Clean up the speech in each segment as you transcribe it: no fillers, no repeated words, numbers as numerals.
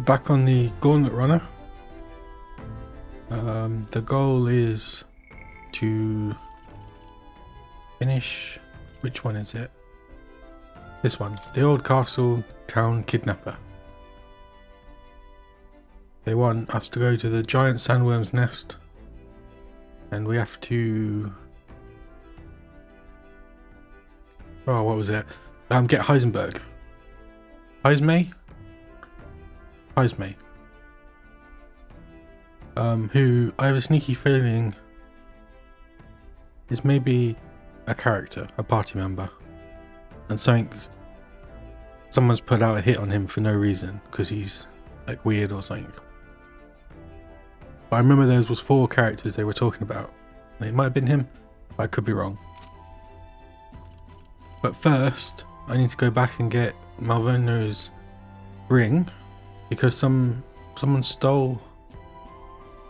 We're back on the Gauntlet Runner. The goal is to finish. Which one is it? This one. The Old Castle Town Kidnapper. They want us to go to the giant sandworm's nest. And we have to... Oh, what was it? Get Heisenberg. Heismay? Who I have a sneaky feeling is maybe a character, a party member. And someone's put out a hit on him for no reason, because he's like weird or something. But I remember there was 4 characters they were talking about. And it might have been him, but I could be wrong. But first, I need to go back and get Malvino's ring, because someone stole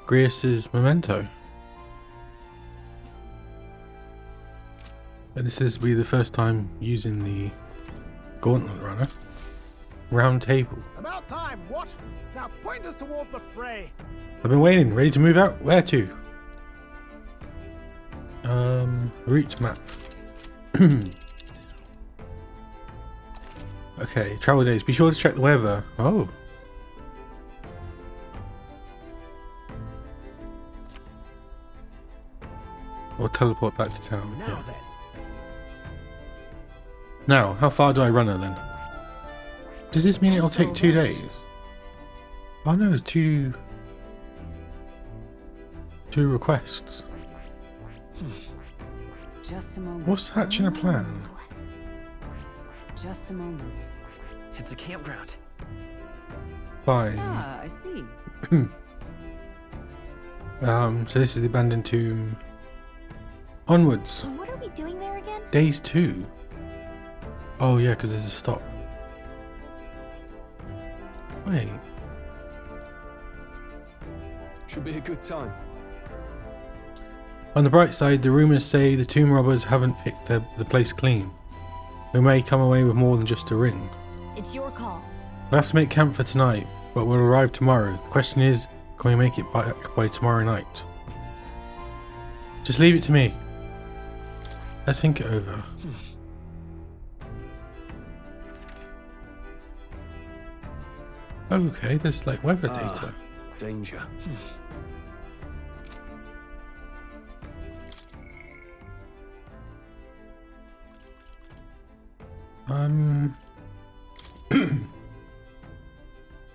Grius's memento. And this is be the first time using the Gauntlet Runner. Round table. About time, what? Now point us toward the fray. I've been waiting, ready to move out? Where to? Route map. Okay, travel days. Be sure to check the weather. Oh. Or teleport back to town. Now Yeah. then. Now, how far do I run her then? Does this mean it'll take 2 days? Oh no, two requests. Just a moment. What's hatching a plan? Just a moment. It's a campground. Fine. Ah, I see. So this is the abandoned tomb. Onwards. So what are we doing there again? Days 2. Oh yeah, because there's a stop. Wait. Should be a good time. On the bright side, the rumours say the tomb robbers haven't picked the place clean. We may come away with more than just a ring. It's your call. We'll have to make camp for tonight, but we'll arrive tomorrow. The question is, can we make it by tomorrow night? Just leave it to me. Let's think it over. Okay, there's like weather data. Danger.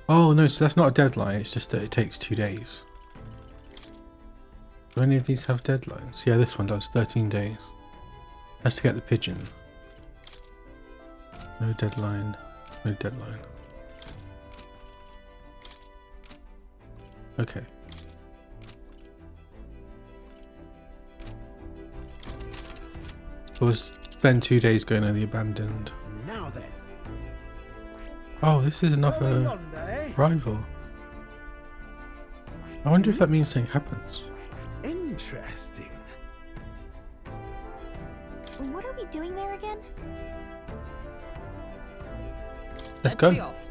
Oh no, so that's not a deadline, it's just that it takes 2 days. Do any of these have deadlines? Yeah, this one does, 13 days. That's to get the pigeon. No deadline, no deadline. Okay. We'll spend 2 days going to the abandoned. Now then. Oh, this is Over another yonder, eh? rival. I wonder if that means something happens. Interesting. What are we doing there again? Let's go. Be off.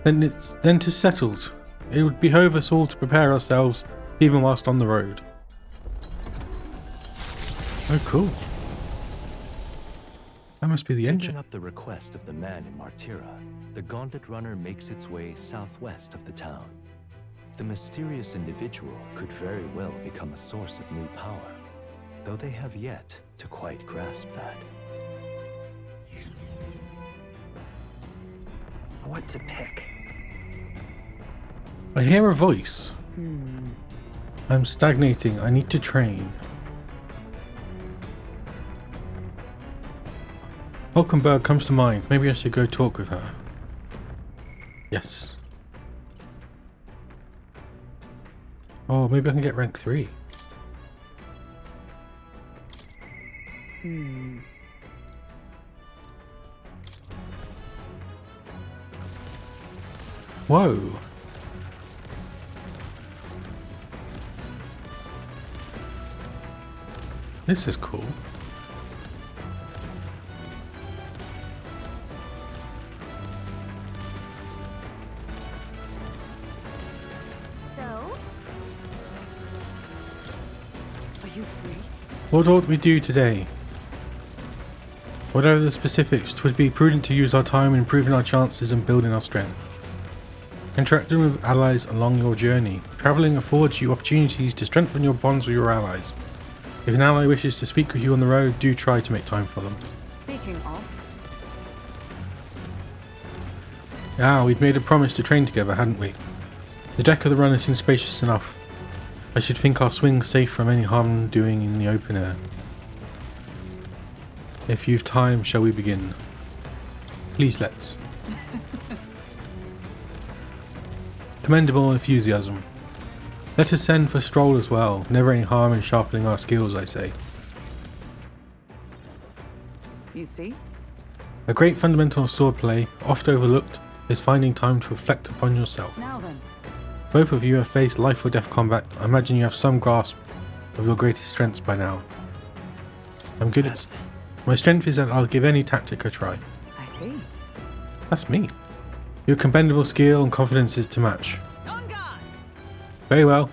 Then 'tis settled. It would behove us all to prepare ourselves, even whilst on the road. Oh, cool. That must be the Taking engine. up the request of the man in Martira, the Gauntlet Runner makes its way southwest of the town. The mysterious individual could very well become a source of new power, though they have yet to quite grasp that. What to pick? I hear a voice. I'm stagnating. I need to train. Hulkenberg comes to mind. Maybe I should go talk with her. Yes. Oh, maybe I can get rank 3. Whoa. This is cool. What ought we do today? Whatever the specifics, 'twould be prudent to use our time in improving our chances and building our strength. Interacting with allies along your journey. Travelling affords you opportunities to strengthen your bonds with your allies. If an ally wishes to speak with you on the road, do try to make time for them. Speaking of, Ah, we'd made a promise to train together, hadn't we? The deck of the runner seems spacious enough. I should think our swing's safe from any harm doing in the open air. If you've time, shall we begin? Please let's. Commendable enthusiasm. Let us send for stroll as well. Never any harm in sharpening our skills, I say. you see? A great fundamental of swordplay, oft overlooked, is finding time to reflect upon yourself. Now then, Both of you have faced life or death combat. I imagine you have some grasp of your greatest strengths by now. I'm good at... My strength is that I'll give any tactic a try. I see. That's me. Your commendable skill and confidence is to match. On guard! Very well.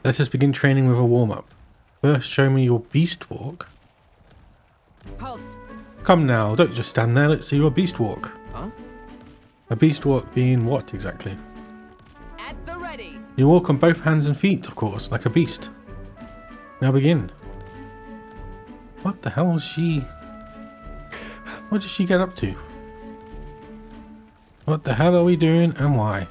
Let us begin training with a warm-up. First, show me your beast walk. Halt! Come now, don't just stand there, let's see your beast walk. Huh? A beast walk being what exactly? At the ready! You walk on both hands and feet, of course, like a beast. Now begin. What the hell is she... What did she get up to? What the hell are we doing and why?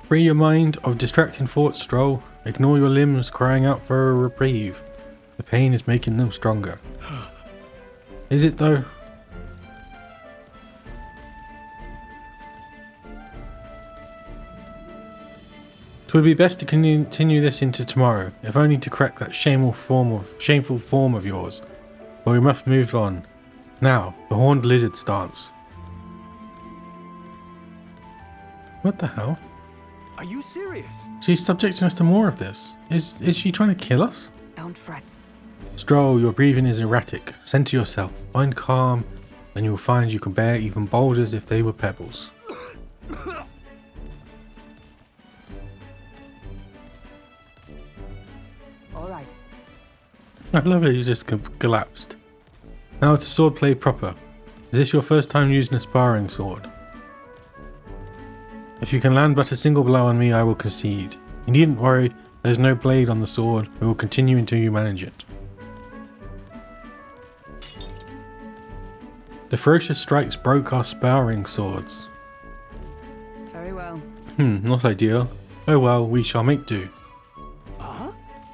Free your mind of distracting thoughts, Stroll. Ignore your limbs crying out for a reprieve. The pain is making them stronger. Is it though? It would be best to continue this into tomorrow, if only to correct that shameful form of yours. But we must move on. Now, the horned lizard stance. What the hell? Are you serious? She's subjecting us to more of this. Is she trying to kill us? Don't fret. Stroll, your breathing is erratic. Center yourself. Find calm, and you will find you can bear even boulders if they were pebbles. Alright. I love it, you just collapsed. Now to swordplay proper. Is this your first time using a sparring sword? If you can land but a single blow on me, I will concede. You needn't worry, there's no blade on the sword. We will continue until you manage it. The ferocious strikes broke our sparring swords. Very well. Not ideal. Oh well, we shall make do.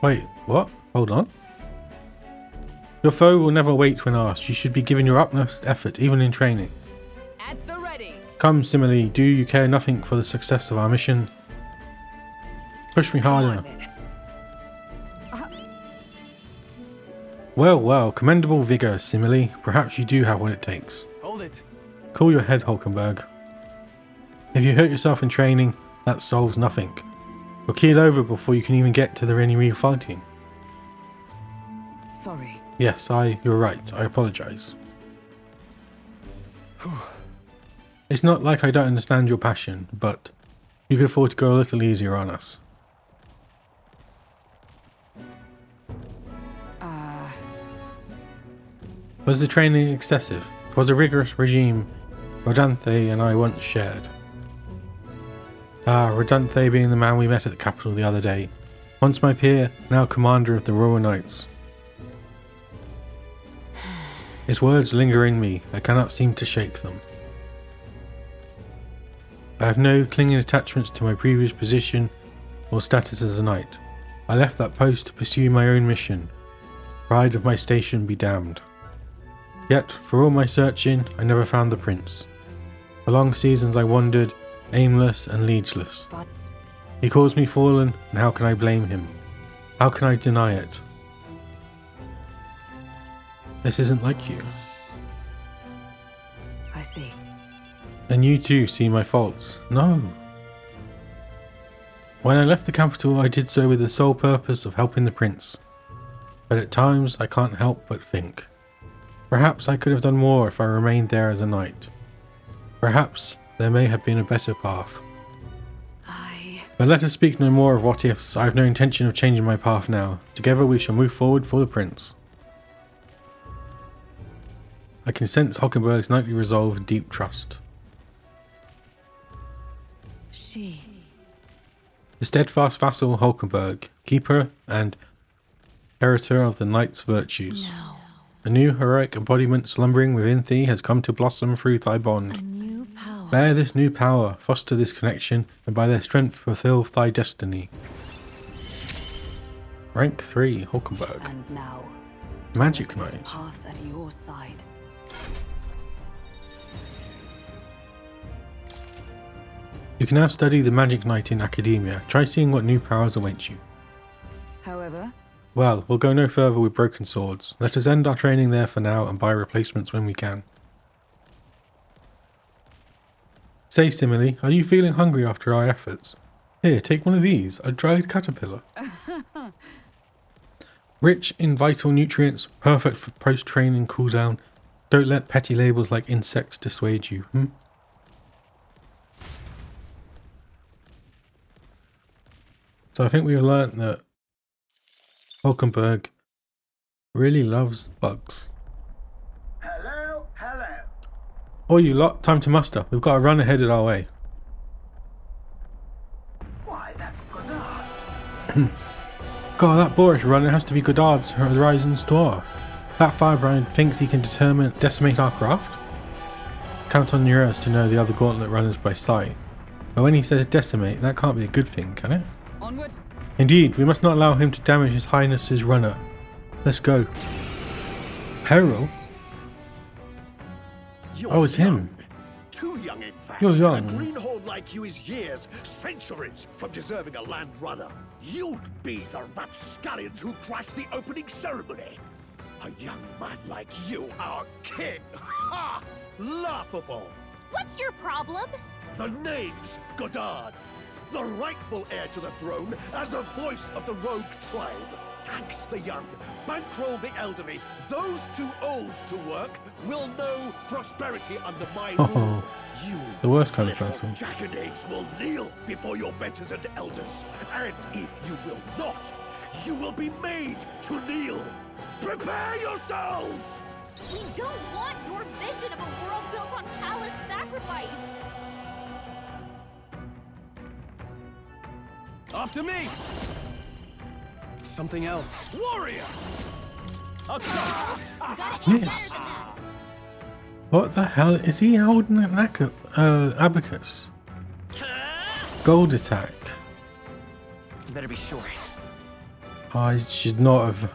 Wait, what? Hold on. Your foe will never wait when asked. You should be giving your utmost effort, even in training. At the ready! Come, Simile, do you care nothing for the success of our mission? Push me harder. Well, commendable vigor, Simile. Perhaps you do have what it takes. Hold it. Cool your head, Hulkenberg. If you hurt yourself in training, that solves nothing. You'll keel over before you can even get to the enemy fighting. Sorry. Yes, you're right. I apologize. It's not like I don't understand your passion, but you could afford to go a little easier on us. Was the training excessive? It was a rigorous regime Rodanthe and I once shared. Rodanthe being the man we met at the capital the other day. Once my peer, now commander of the Royal Knights. His words linger in me. I cannot seem to shake them. I have no clinging attachments to my previous position or status as a knight. I left that post to pursue my own mission. Pride of my station be damned. Yet, for all my searching, I never found the prince. For long seasons I wandered, aimless and leageless. But He calls me fallen, and how can I blame him? How can I deny it? This isn't like you. I see. And you too see my faults. No. When I left the capital, I did so with the sole purpose of helping the prince. But at times, I can't help but think. Perhaps I could have done more if I remained there as a knight. Perhaps there may have been a better path. But let us speak no more of what ifs. I have no intention of changing my path now. Together we shall move forward for the prince. I can sense Hockenberg's knightly resolve and deep trust. She. The steadfast vassal Hulkenberg, keeper and heritor of the knight's virtues. No. A new heroic embodiment slumbering within thee has come to blossom through thy bond. A new power. Bear this new power, foster this connection, and by their strength fulfill thy destiny. Rank 3, Hulkenberg. And now. Magic this Knight. path at your side. You can now study the Magic Knight in academia. Try seeing what new powers await you. However, Well, we'll go no further with broken swords. Let us end our training there for now and buy replacements when we can. Say, Simile, are you feeling hungry after our efforts? Here, take one of these, a dried caterpillar. Rich in vital nutrients, perfect for post-training cooldown. Don't let petty labels like insects dissuade you, So I think we've learnt that Hulkenberg really loves bugs. Hello, hello. Oh, you lot, time to muster. We've got a run headed our way. Why, that's Godard. God, that boorish runner has to be Godard's Horizon Store. That firebrand thinks he can decimate our craft? Count on your ears to know the other gauntlet runners by sight. But when he says decimate, that can't be a good thing, can it? onward. Indeed, we must not allow him to damage His Highness's runner. Let's go. Peril? Oh, it's him. Too young, in fact. You're young. A greenhorn like you is years, centuries from deserving a land runner. You'd be the rapscallions who crashed the opening ceremony. A young man like you, our king. Ha! Laughable. What's your problem? The name's Godard, the rightful heir to the throne and the voice of the rogue tribe. Tax the young, bankroll the elderly. Those too old to work will know prosperity under my rule. You, The worst kind of little person. jackanapes, will kneel before your betters and elders. And if you will not, you will be made to kneel. Prepare yourselves! We don't want your vision of a world built on callous sacrifice. After me! Something else. Warrior! I'll go! You gotta aim Yes. better than that. What the hell? Is he holding an abacus? Gold attack. You better be sure. I should not have...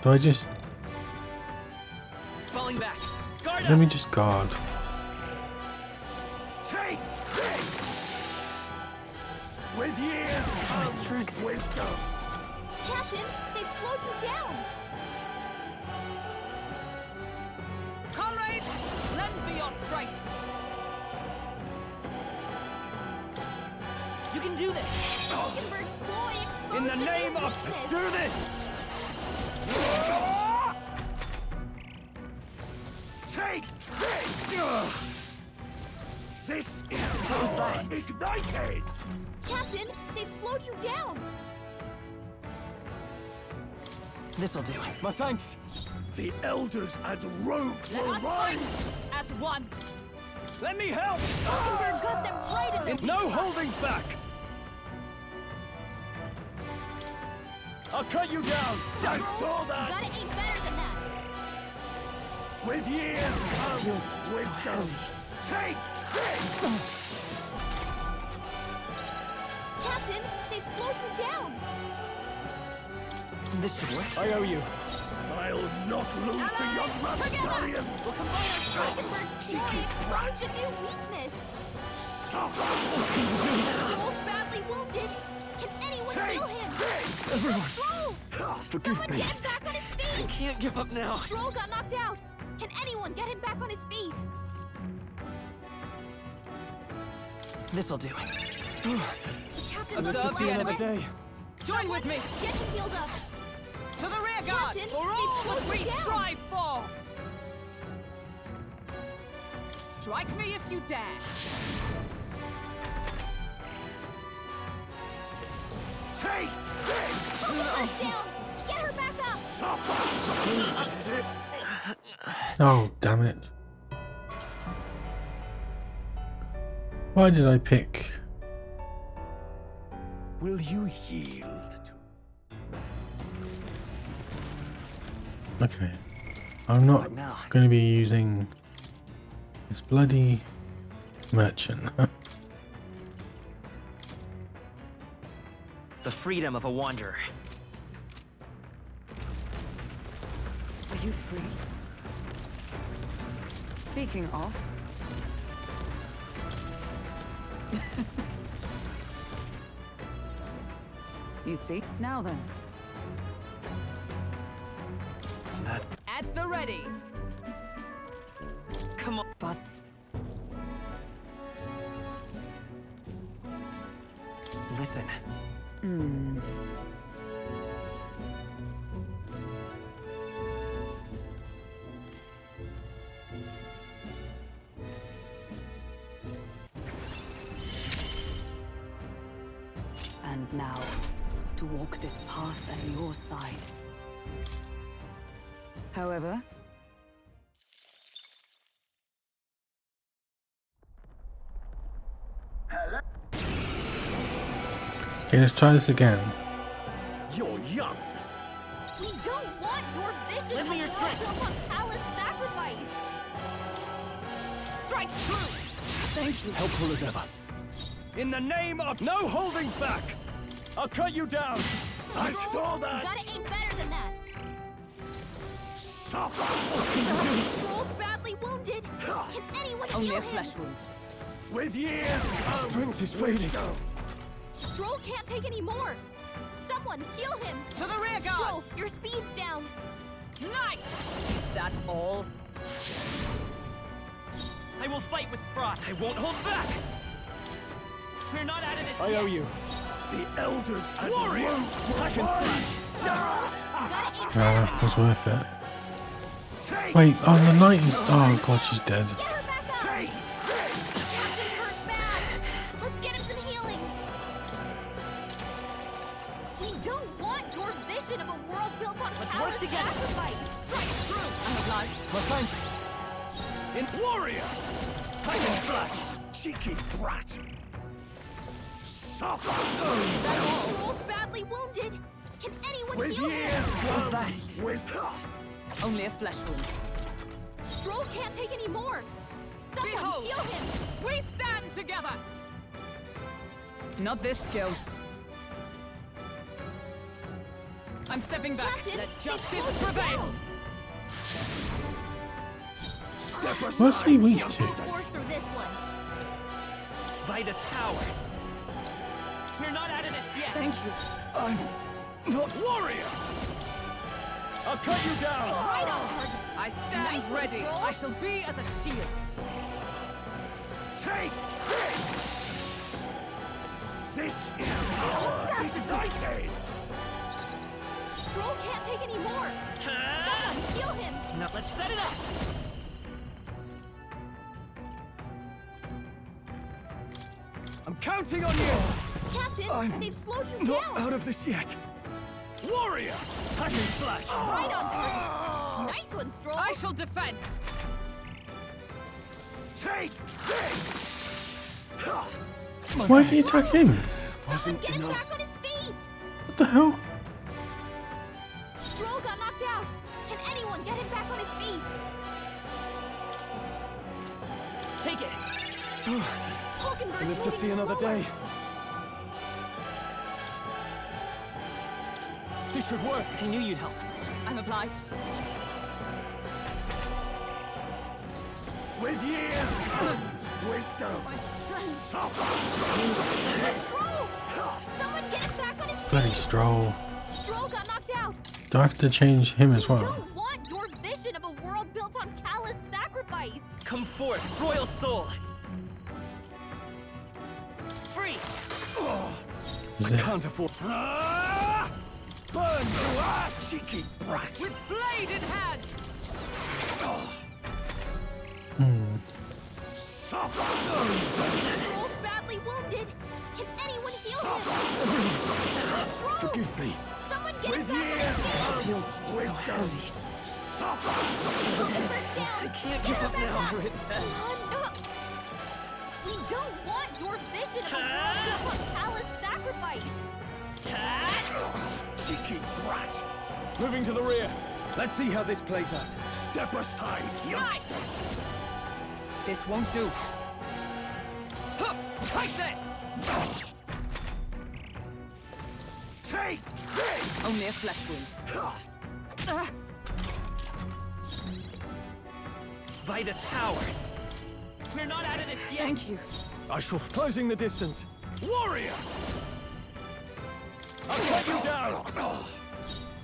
Do I just... Falling back. Guard Let me just guard. Take this! With years comes wisdom. Captain, they've slowed you down. Comrades, lend me your strength. You can do this! Hulkenberg's ploy exposed In the a new name of... weakness. Let's do this! Take this! This is power ignited! Captain, they've slowed you down. This'll do it. My thanks. The elders and rogues Let will us fight rise! as one. Let me help! Hulkenberg got them right in the No holding back! I'll cut you down! I saw You that! gotta aim better than that. With years comes wisdom! Take this! Captain, they've slowed you down. This should work. I owe you. I'll not lose to young rapscallions! Hulkenberg's ploy Cheeky exposed a new weakness. Suffer! Joel's badly wounded. Can anyone Take heal him? this! Everyone, Stroll! forgive Someone me. get him back on his I feet! can't give up now. Stroll got knocked out. Can anyone get him back on his feet? This'll do it. The captain I'd looks love to see like another Lance. day. Join with me. Get him healed up. To the rear guard Captain, for they've all slowed that we you down. strive for. Strike me if you dare. Take this! Down! Get her back up! Suffer! Oh, damn it. Why did I pick? Will you yield to... Okay. I'm not What now? going to be using this bloody merchant. The freedom of a wanderer. Are you free? Speaking of... You see? Now then. At the ready. Come on. But... Listen. And now, to walk this path at your side. However... Okay, let's try this again. You're young. We don't want your vision Lend of me a your world strength. built on callous sacrifice! Strike true! Thank you. Helpful as ever. In the name of no holding back! I'll cut you down! I saw You that! gotta aim better than that! Suffer! Stroll's badly wounded! Can anyone Only heal a him? flesh wound. With years comes strength is fading. wisdom. Stroll can't take any more! Someone heal him! To the rear guard! Stroll, your speed's down! Nice! Is that all? I will fight with pride. I won't hold back! We're not out of this I yet. owe you. The elders and Warrior! the rogues will Hack and fight. You gotta aim Ah, better it was than worth it. Take Wait, oh, the knight is... Oh god, she's dead. that! Get her back up! Take this! Captain hurt bad! Let's get him some healing! We don't want your vision of a world built on Let's callous work together. sacrifice! Strike true! I'm obliged. My thanks. In warrior! Hack and slash! Cheeky brat! Suffer! Stroll's badly wounded! Can anyone With heal years him? comes wisdom. Only a flesh wound. Stroll can't take any more! Someone Behold! heal him! We stand together! Not this skill. I'm stepping back. Captain, Let they justice slowed you prevail! down. Step aside, What's he weak to? youngsters. Force through this one. Vitus power. We're not out of this yet. Thank you. I'm not warrior. I'll cut you down. Right on target. I stand Nice one, ready. Stroll. I shall be as a shield. Take this! This is power ignited! Stroll can't take any more! Someone heal him! Now let's set it up. I'm counting on you. Captain, they've slowed you Not down! out of this yet. Warrior. Hack and slash. Right on target! Nice one, Stroll! I shall defend. Take this! Why did he attack him? Someone get him back on his feet! What the hell? Stroll got knocked out! Can anyone get him back on his feet? Take it. Hulkenberg's Live to moving see another slower. day. This should work. I knew you'd help. I'm obliged. With years comes wisdom! My strength! Suffer! Stroll! Someone get him back on his feet! Bloody Stroll. Stroll got knocked out! Do I have to change him as We well? don't want your vision of a world built on callous sacrifice! Come forth, royal soul. Free. Is it? Can't afford. Burn, you ass, cheeky brat! With blade in hand! Suffer! Stroll's badly badly wounded. Can anyone heal him? Stroll! Forgive me. Someone get him With back years on his feet! comes wisdom. Suffer. Hulkenberg's down! I can't Get give her up back now, up! Rit. Come on, we don't want your vision of a world built on callous sacrifice! Cheeky brat. Moving to the rear. Let's see how this plays out. Step aside, youngsters. This won't do. Huh, take this! Take this. Only a flesh wound. Vitus power. We're not out of this yet. Thank you. I shall closing the distance. Warrior! I'll cut you down!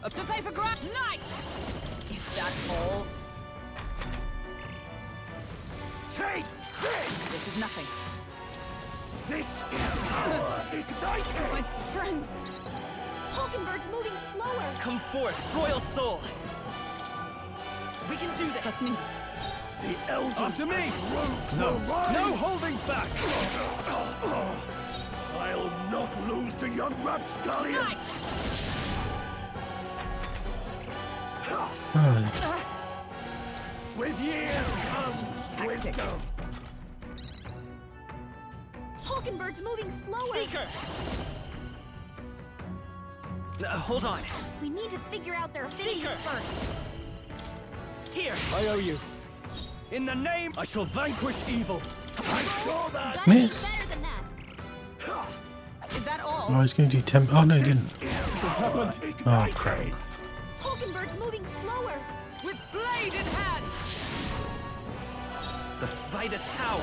Up to safer ground. Knight! Is that all? Take this. This is nothing. This is power My ignited. strength. Hulkenberg's moving slower! Come forth, royal soul! We can do this! Trust me. The elders After me! and rogues No, will rise. no holding back! I'll not lose to young rapscallions. Oh, With years comes wisdom. Hulkenberg's moving slower! Seeker! Hold on. We need to figure out their affinities Seeker! first. Here! I owe you. In the name, I shall vanquish evil. I saw that. Gotta be Miss. better than that! Is that all? oh, he's going to do temp. Oh no, he didn't. What's happened? Oh crap. Hulkenberg's moving slower! With blade in hand. The Vitus power.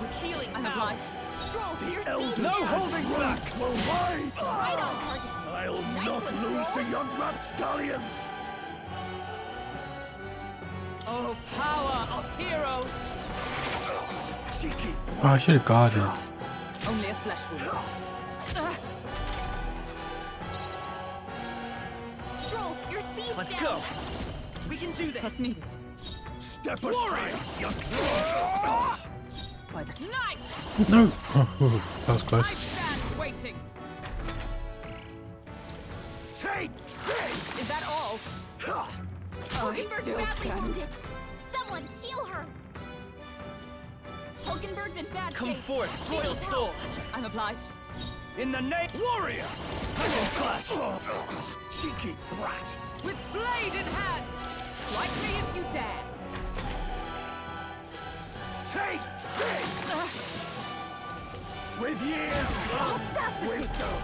With healing I'm power. obliged. Stroll, your elders speed No down. holding back! Will rise. Right on target! I'll Nice not one, lose Stroll. to young rapscallions. Oh, power of heroes. Cheeky. Oh, I should have guarded. Only a flesh wound. Stroll, your speed's Let's down! go. We can do this. Trust needed. Step Warrior. aside, youngsters. By the night. No. Oh, that was I close. stand waiting. Take this. Is that all? I Hulkenberg's still badly stand. wounded! Someone heal her! Hulkenberg's in bad Come shape. forth, She royal needs soul. help. I'm obliged. In the name, warrior. Flash. Cheeky brat. With blade in hand. Strike me if you dare. Take this. With years comes Audacity. wisdom.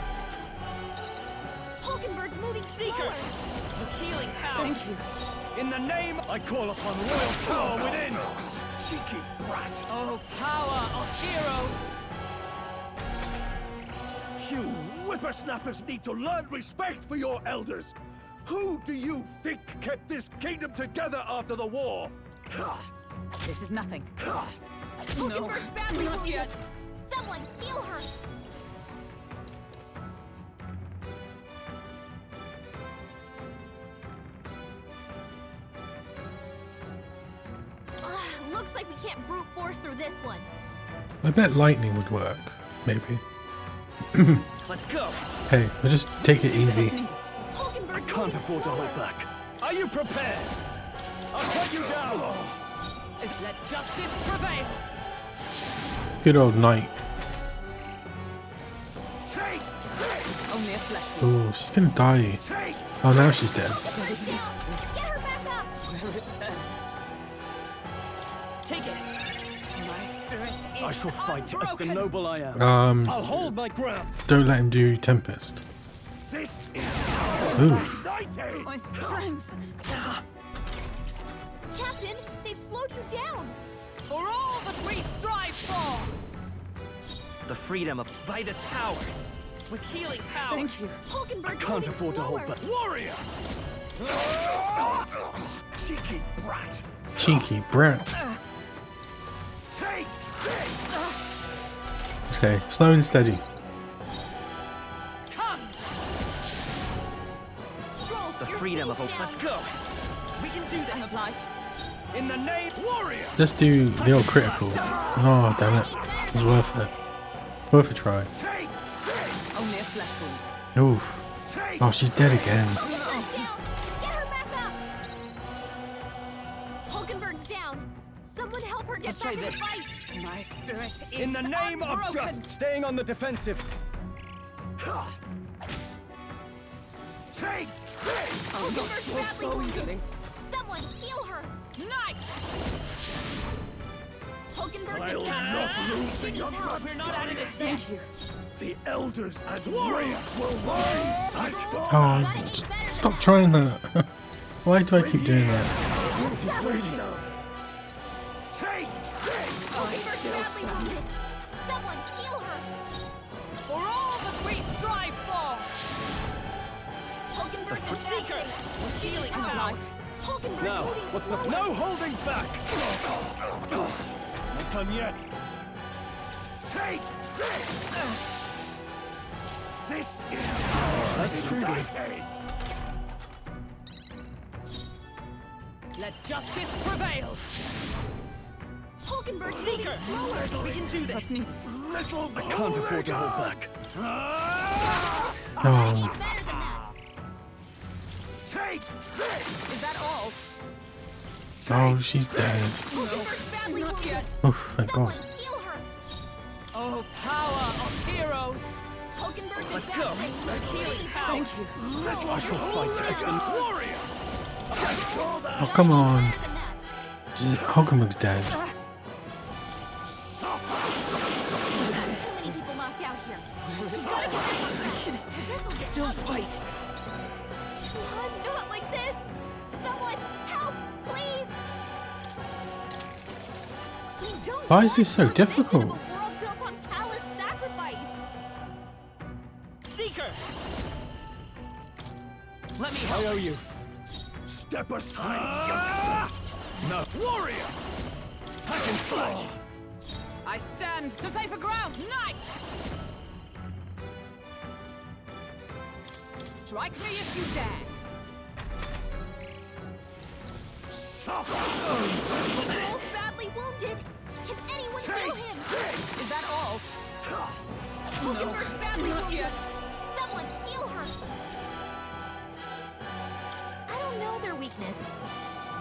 Hulkenberg's moving Seeker. slower! With healing power. Thank you. In the name, I call upon royal power within. Cheeky brat. Oh, power of heroes. You whippersnappers need to learn respect for your elders. Who do you think kept this kingdom together after the war? This is nothing. No, Hulkenberg's badly not wounded! yet. Someone heal her! Looks like we can't brute force through this one. I bet lightning would work. Maybe. Let's go. Hey, we'll just take it easy. Needed. Hulkenberg's I can't moving afford to hold slower. back. Are you prepared? I'll cut you down. Let justice prevail. Good old knight. Take this. Only a flesh wound. Oh, she's gonna die. Take. Oh, now she's dead. Hulkenberg's down! Get her back up! Where it burns. Take it. My spirit is I shall fight as the unbroken. noble I am. I'll hold my ground. Don't let him do Tempest. This is Ooh. ignited. My strength. Captain, they've slowed you down! For all that we strive for. The freedom of Vitus power. With healing power. Thank you. Hulkenberg's Can't moving afford to slower. hold back. Warrior. Cheeky brat. Cheeky brat. Take this. Okay, slow and steady. Come. Stroll, The your freedom of speed's a. down. Let's go. We can do I'm this. obliged. In the name, warrior. Let's do the old critical. Oh, damn it. It was worth it. Worth a try. Take this! Only a flesh wound. Oof. Take Oh, she's dead again. Down! Get her back up! Hulkenberg's down. Someone help her get Let's back try in the this. fight. My spirit is In the name of unbroken. just staying on the defensive. Take this! Hulkenberg's badly So wounded. easily. Someone heal her. Knight! Hulkenberg's I'll attack. not lose the young Help. blood. Not out of this yet. Thank you. The elders and warriors will rise. I saw Oh, stop trying that. Why do I keep doing that? Take this! Hulkenberg's badly wounded. Someone heal her. For all that we strive for! Hulkenberg's advancing. Healing out. Hulkenberg's Now, moving what's the... slower. No holding back! Not done yet. Take this! This is That's true. united! Let justice prevail! Hulkenberg's moving slower. We can do this! Little Can't afford to hold back. Oh, Ain't better than that. Take this! Is that all? oh, she's dead. Hulkenberg's badly Not wounded. yet. Oh, thank Someone God. heal her. Oh, power of heroes! Hulkenberg's Let's go. advancing. Healing Thank you. I shall fight as the warrior! Oh, come on. Better than that. Hulkenberg's dead. So many people knocked out here. We've got to get this. This'll get Still ugly. fight. Not like this. Someone help, please. We don't Why is this so want your vision difficult? of a world built on callous sacrifice. Seeker! Let me help. I owe you. Step aside, youngsters! No. Warrior! Hack and slash! I stand to safer ground! Knight! Strike me if you dare! We're both badly wounded. Can anyone Take heal him? this! Is that all? Hulkenberg's badly not wounded. yet. Someone heal her. I don't know their weakness.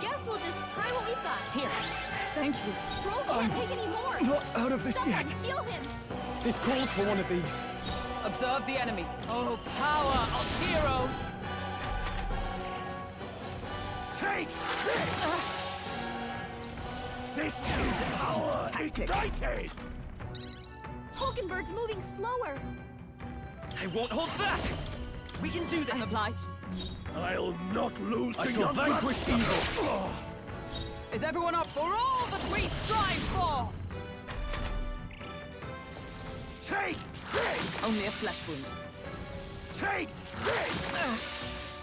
Guess we'll just try what we've got. Here. Thank you. Stroll can't take any more. Not out of this Someone yet. heal him. This calls for one of these. Observe the enemy. Oh, power of heroes! Take this! This is power Tactic. ignited! Hulkenberg's moving slower. I won't hold back! We can do I'm this! obliged. I'll not lose I to shall your vanquish evil! Is everyone up for all that we strive for? Take this! Only a flesh wound. Take this!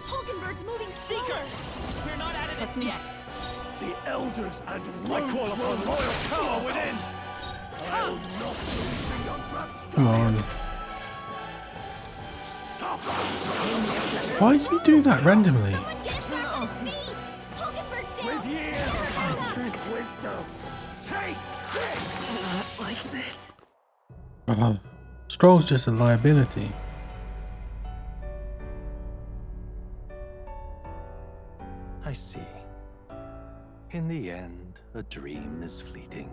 Hulkenberg's moving slower. We're not out of this yet. The elders and I rogues call upon will royal power within! I'll not lose to your grabs. Come on. Suffer! Why does he do that randomly? Someone get him back on his feet. Hulkenberg's down. With years Get her back up. of wisdom! Take this! Like this. Stroll's just a liability. I see. In the end, a dream is fleeting.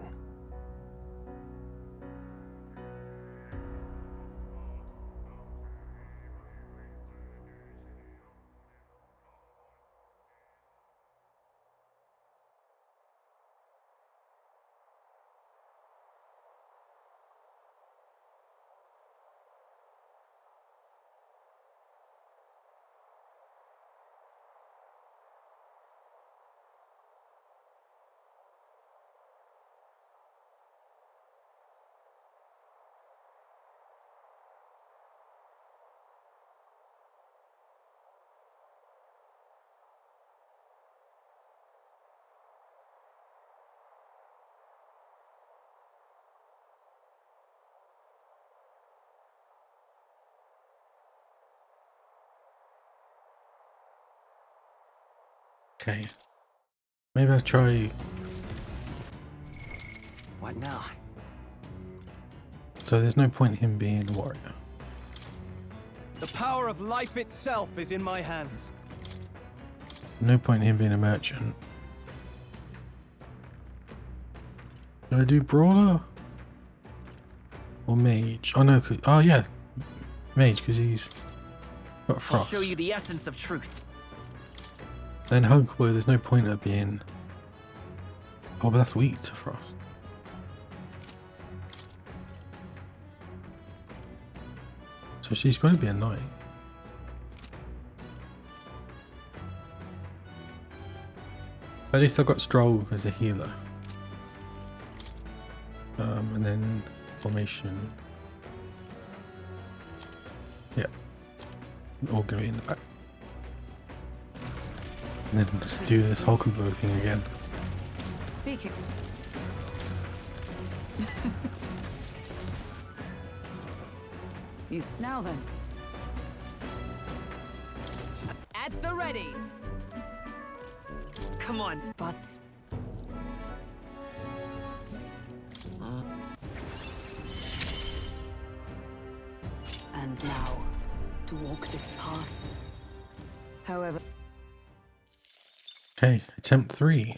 Okay. Maybe I'll try What now? So there's no point in him being a warrior. The power of life itself is in my hands. No point in him being a merchant. Do I do brawler? Or mage? Oh no, oh yeah. Mage, because he's got I'll frost. show you the essence of truth. Then Hunkboy, there's no point of being... Oh, but that's weak to frost. So she's going to be a knight. At least I've got Stroll as a healer. And then formation. Yeah. All going to be in the back. And then just do this Hulkenberg thing again. Speaking. Now then. At the ready. Come on. But and now to walk this path. However, Okay, attempt 3.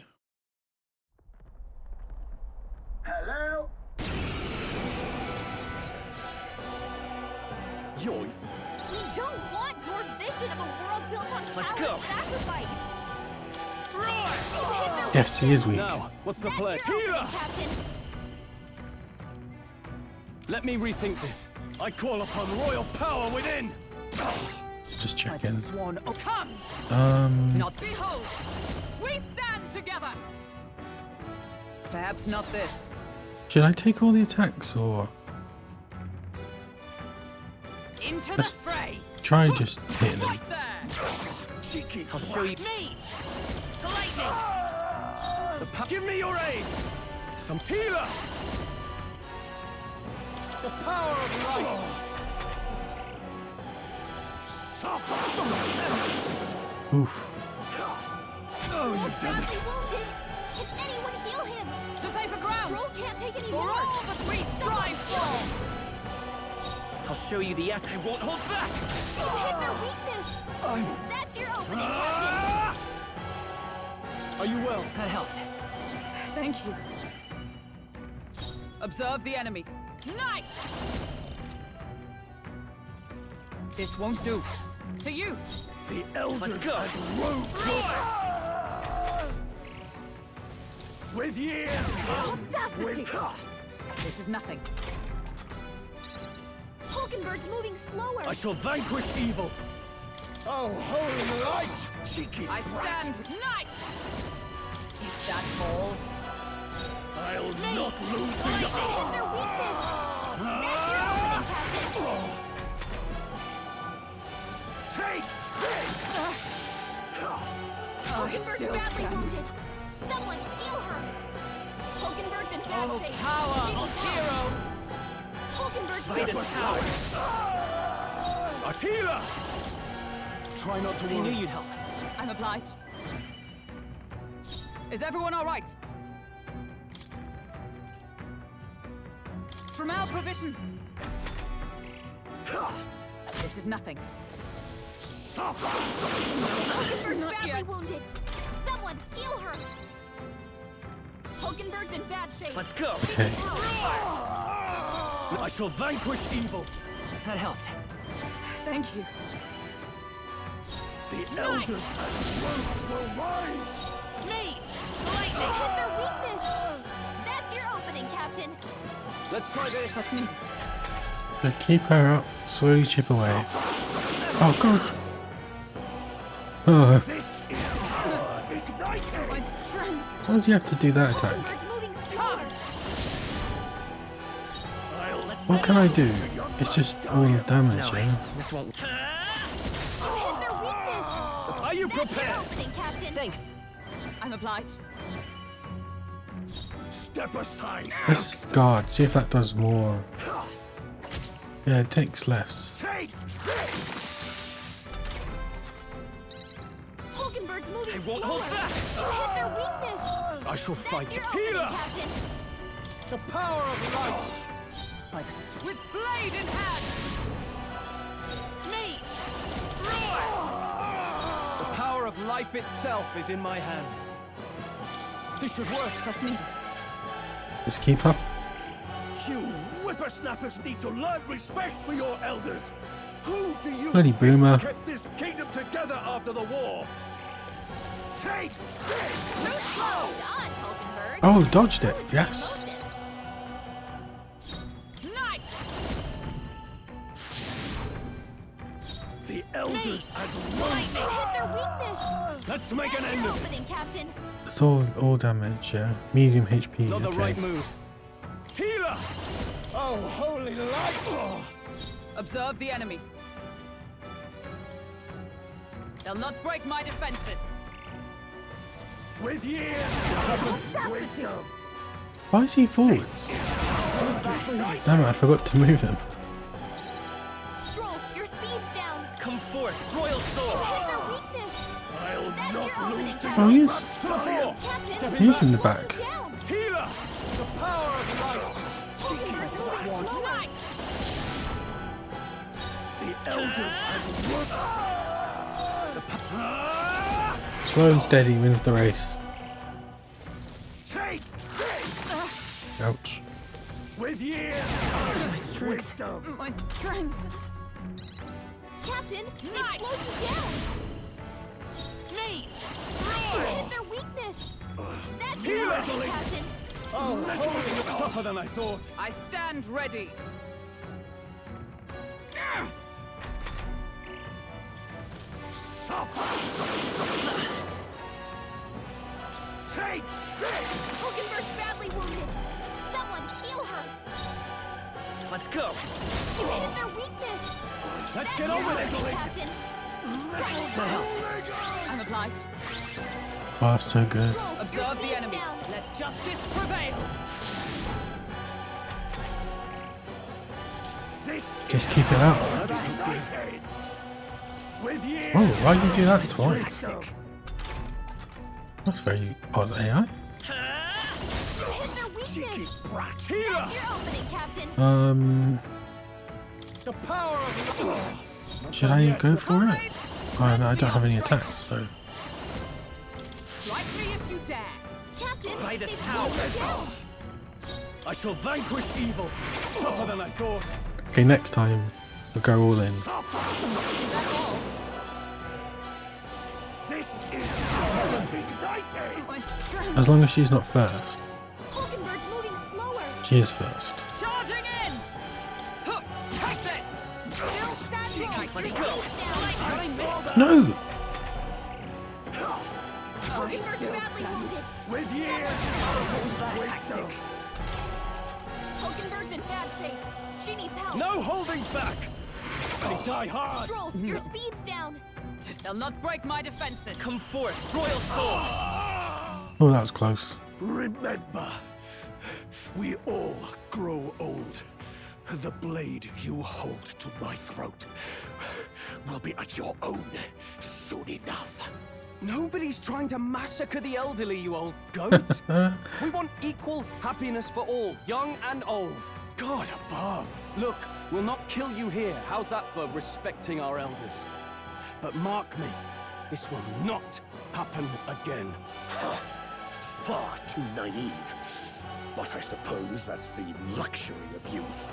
Hello? You're... We don't want your vision of a world built on Let's callous go. sacrifice. Yes, he is weak. Now, what's the That's plan? your Healer! opening, Captain. Let me rethink this. I call upon royal power within. Just check I've in. sworn. Oh, come! Not behold! We stand together! Perhaps not this. Should I take all the attacks or Into Let's- the fray! try just hitting him? Right there! cheeky I'll show you. Me! The lightning! Give me your aid! Some healer! The power of life! Oof. Oh, you've done it! Badly wounded. Can anyone heal him? To safer ground! Stroll can't take any For more. all that we strive for! I'll show you the essence. I won't hold back! You hit their weakness. That's your opening, Captain. Ah! Are you well? That helped. Thank you. Observe the enemy. Knight! This won't do. To you! The elders Let's go. and rogues with years Audacity! with... This is nothing. Hulkenberg's moving slower. I shall vanquish evil! Oh, holy light! cheeky I stand knight! Is that all? I'll not lose You hit their weakness. That's your opening, Captain. Take this! Hulkenberg's still badly stands. wounded. Someone heal her. Hulkenberg's in bad Oh, shape. power She of needs help. heroes! Hulkenberg's Fight us, coward. A healer! Try not to I knew worry. you'd help. I'm obliged. Is everyone all right? From our provisions. This is nothing. Hulkenberg's Not badly yet. wounded. Someone heal her. Hulkenberg's in bad shape. Let's go. She Okay. needs help. I shall vanquish evil! That helped. Thank you. The elders and rogues will rise! Me! You hit their weakness. That's your opening, Captain. Let's try this! That's me. So keep her up, slowly chip away. Oh god! Oh, This is power ignited! My strength. why does he have to do that attack? Hulkenberg's moving slower. What can I do? It's just all the damage, No, yeah? this won't. You hit their weakness. Are you That's your prepared? opening, Captain. Thanks. I'm obliged. Step aside! Let's guard, see if that does more. Yeah, it takes less. Take this! Hulkenberg's moving I won't slower. hold back. You hit their weakness. I shall That's fight your it. opening, Healer! Captain. The power of light! By the with blade in hand. Meet. The power of life itself is in my hands. This should work. Let's meet. Just keep up. You whippersnappers need to learn respect for your elders. Who do you Bloody think boomer. kept this kingdom together after the war? Take this! Well done, Hulkenberg. Oh, dodged it. Yes. Knight. The elders and Hit their weakness. Let's make an That's end your of it. opening, Captain. It's all damage, yeah. Medium HP. Not the Okay. right move. Healer! Oh, holy light! Oh. Observe the enemy. They'll not break my defenses. with years of wisdom. Why is he forwards? Damn it, I forgot to move him. Stroll, your speed's down. Come forth, Royal Sword! Hit their weakness. I'll That's not your opening, lose to Captain. Oh, he is. Captain, He's in the slow back. them down. Healer! The power of light! Hulkenberg's moving slower. Knight. the elders and work. Slow and steady wins the race. Take this Ouch. with years of wisdom. My strength. Captain, they've slowed you down. Meet. Hit their weakness. That's your Healer. opening, Captain. Oh, holy, tougher than I thought. I stand ready. Suffer. Take this. Hulkenberg's badly wounded. Someone heal her. Let's go! You hit their weakness. Let's That's get your over opening, it. Captain. I'm obliged. Oh, so good. Stroll, your Observe the speed's enemy. down. Let justice prevail. This Just keep it out. united. With years Oh, why did you do that of twice? wisdom. That's very odd AI. You hit their Cheeky weakness. brat. Healer! That's your opening, Captain. The power of Should I go for it? Oh, no, I don't have any attacks, so. Strike me if you dare. Captain, By the they've power. slowed you down. I shall vanquish evil. Tougher than I thought. Okay, next time we'll go all in. That's all. This is power ignited. My strength. As long as she's not first. Hulkenberg's moving slower. She is first. Charging in. Huh, take this. Still standing. Let's Your go. speed's down. No! Hulkenberg's badly wounded. With years of wisdom. Hulkenberg's in bad shape. She needs help. No holding back! I die hard! Stroll, your speed's down. They'll not break my defenses. Come forth, Royal Sword! Oh, that was close. Remember, we all grow old. The blade you hold to my throat will be at your own soon enough. Nobody's trying to massacre the elderly, you old goat. We want equal happiness for all, young and old. God above. Look, we'll not kill you here. How's that for respecting our elders? But mark me, this will not happen again. Far too naive. But I suppose that's the luxury of youth.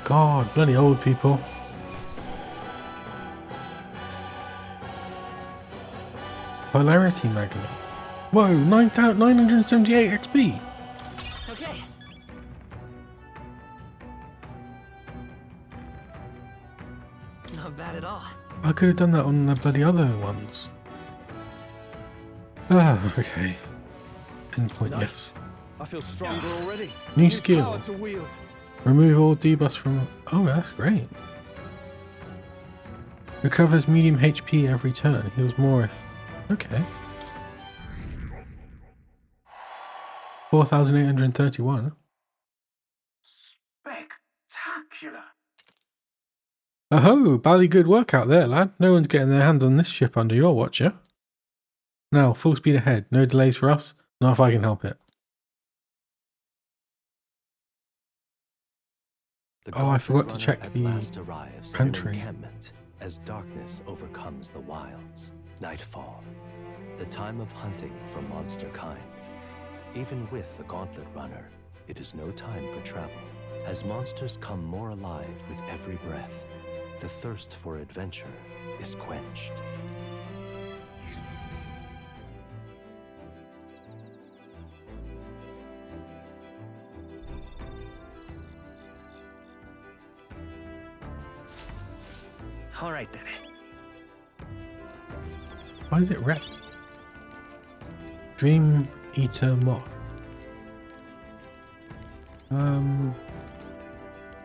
God, bloody old people. Polarity Magnet. Whoa, 978 XP. Okay. Not bad at all. I could have done that on the bloody other ones. Ah, okay. Endpoint, yes. I feel stronger already. New skill. Power to wield. Remove all debuffs from... Oh, that's great. Recovers medium HP every turn. Heals more if... Okay. 4,831. Spectacular. Oh, bally good work out there, lad. No one's getting their hands on this ship under your watch, yeah? Now, full speed ahead. No delays for us. Not if I can help it. The Oh, I Gauntlet forgot to Runner check at the last arrives at an pantry. encampment as darkness overcomes the wilds. Nightfall, the time of hunting for monster kind. Even with the Gauntlet Runner, it is no time for travel. As monsters come more alive with every breath, the thirst for adventure is quenched. All right then. Why is it red? Dream Eater Moth.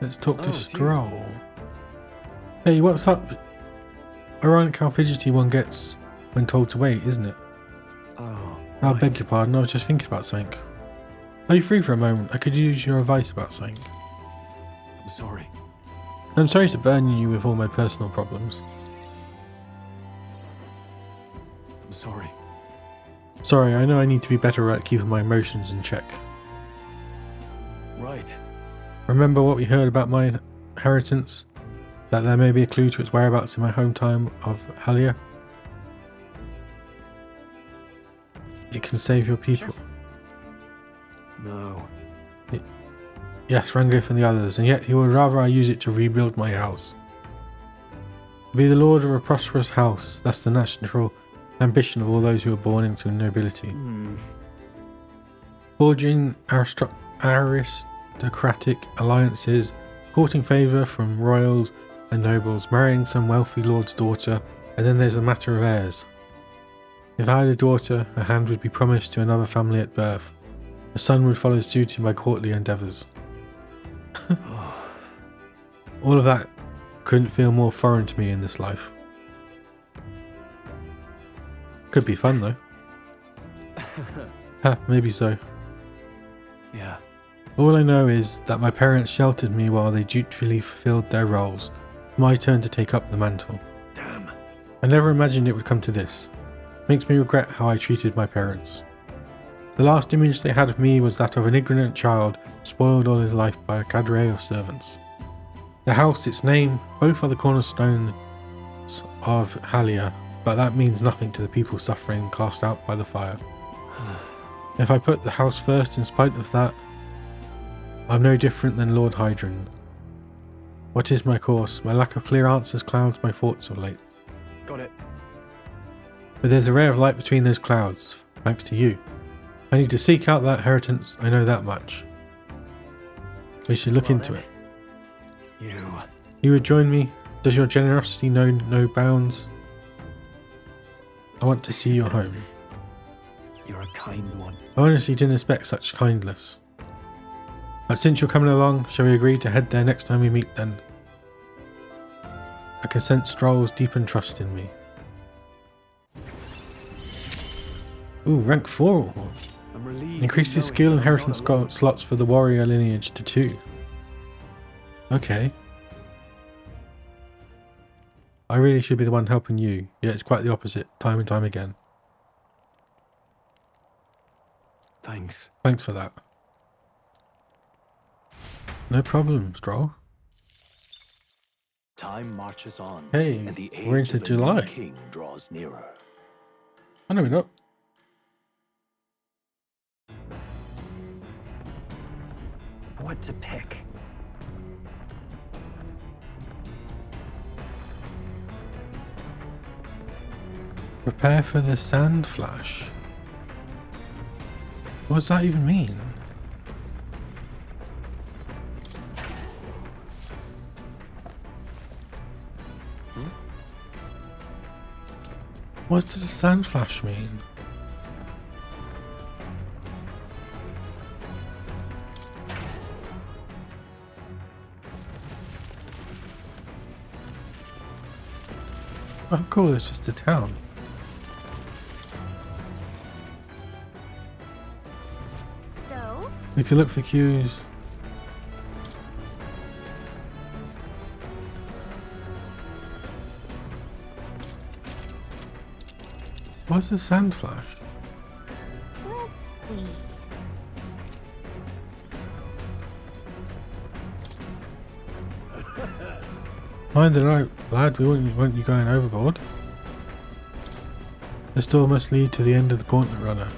Let's talk to Stroll. Hey, what's up? Ironic how fidgety one gets when told to wait, isn't it? Oh, I beg your pardon, I was just thinking about something. Are you free for a moment? I could use your advice about something. I'm sorry. I'm sorry to burden you with all my personal problems. I'm sorry. Sorry, I know I need to be better at keeping my emotions in check. Right. Remember what we heard about my inheritance? That there may be a clue to its whereabouts in my hometown of Halia? It can save your people. No. Yes, Rangif and the others, and yet he would rather I use it to rebuild my house. To be the lord of a prosperous house, that's the natural ambition of all those who are born into nobility. Forging aristocratic alliances, courting favour from royals and nobles, marrying some wealthy lord's daughter, and then there's a matter of heirs. If I had a daughter, her hand would be promised to another family at birth. A son would follow suit in my courtly endeavours. All of that couldn't feel more foreign to me in this life. Could be fun though. Ha, maybe so. Yeah. All I know is that my parents sheltered me while they dutifully fulfilled their roles. My turn to take up the mantle. Damn. I never imagined it would come to this. Makes me regret how I treated my parents. The last image they had of me was that of an ignorant child spoiled all his life by a cadre of servants. The house, its name, both are the cornerstones of Halia, but that means nothing to the people suffering cast out by the fire. If I put the house first in spite of that, I'm no different than Lord Hydrant. What is my course? My lack of clear answers clouds my thoughts of late. Got it. But there's a ray of light between those clouds, thanks to you. I need to seek out that inheritance, I know that much. We should look into it. You would join me? Does your generosity know no bounds? I want to see your home. You're a kind one. I honestly didn't expect such kindness. But since you're coming along, shall we agree to head there next time we meet then? I can sense Stroll's deepened trust in me. Ooh, rank 4. I'm relieved. Increases skill inheritance slots for the warrior lineage to 2. Okay. I really should be the one helping you, yet it's quite the opposite, time and time again. Thanks. Thanks for that. No problem, Stroll. Time marches on. Hey, and the we're age into of the new July. king draws nearer. I know we're not. What to pick? Prepare for the sand flash. What does that even mean? What does a sand flash mean? Oh cool, it's just a town. So, We can look for cues. What's a sand flash? let's see. Mind the rope, lad, we wouldn't want you going overboard. This door must lead to the end of the gauntlet runner.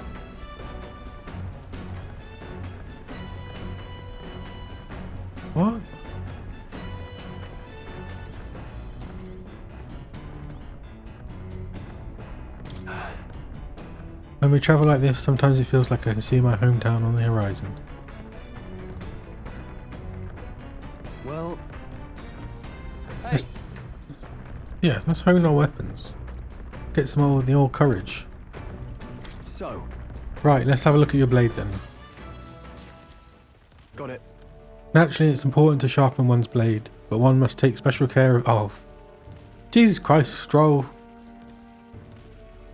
What? When we travel like this, sometimes it feels like I can see my hometown on the horizon. Well... Let's, yeah, let's hone our weapons. Get some of the old courage. So... Right, let's have a look at your blade then. Got it. Naturally, it's important to sharpen one's blade, but one must take special care of... Oh. Jesus Christ, Stroll.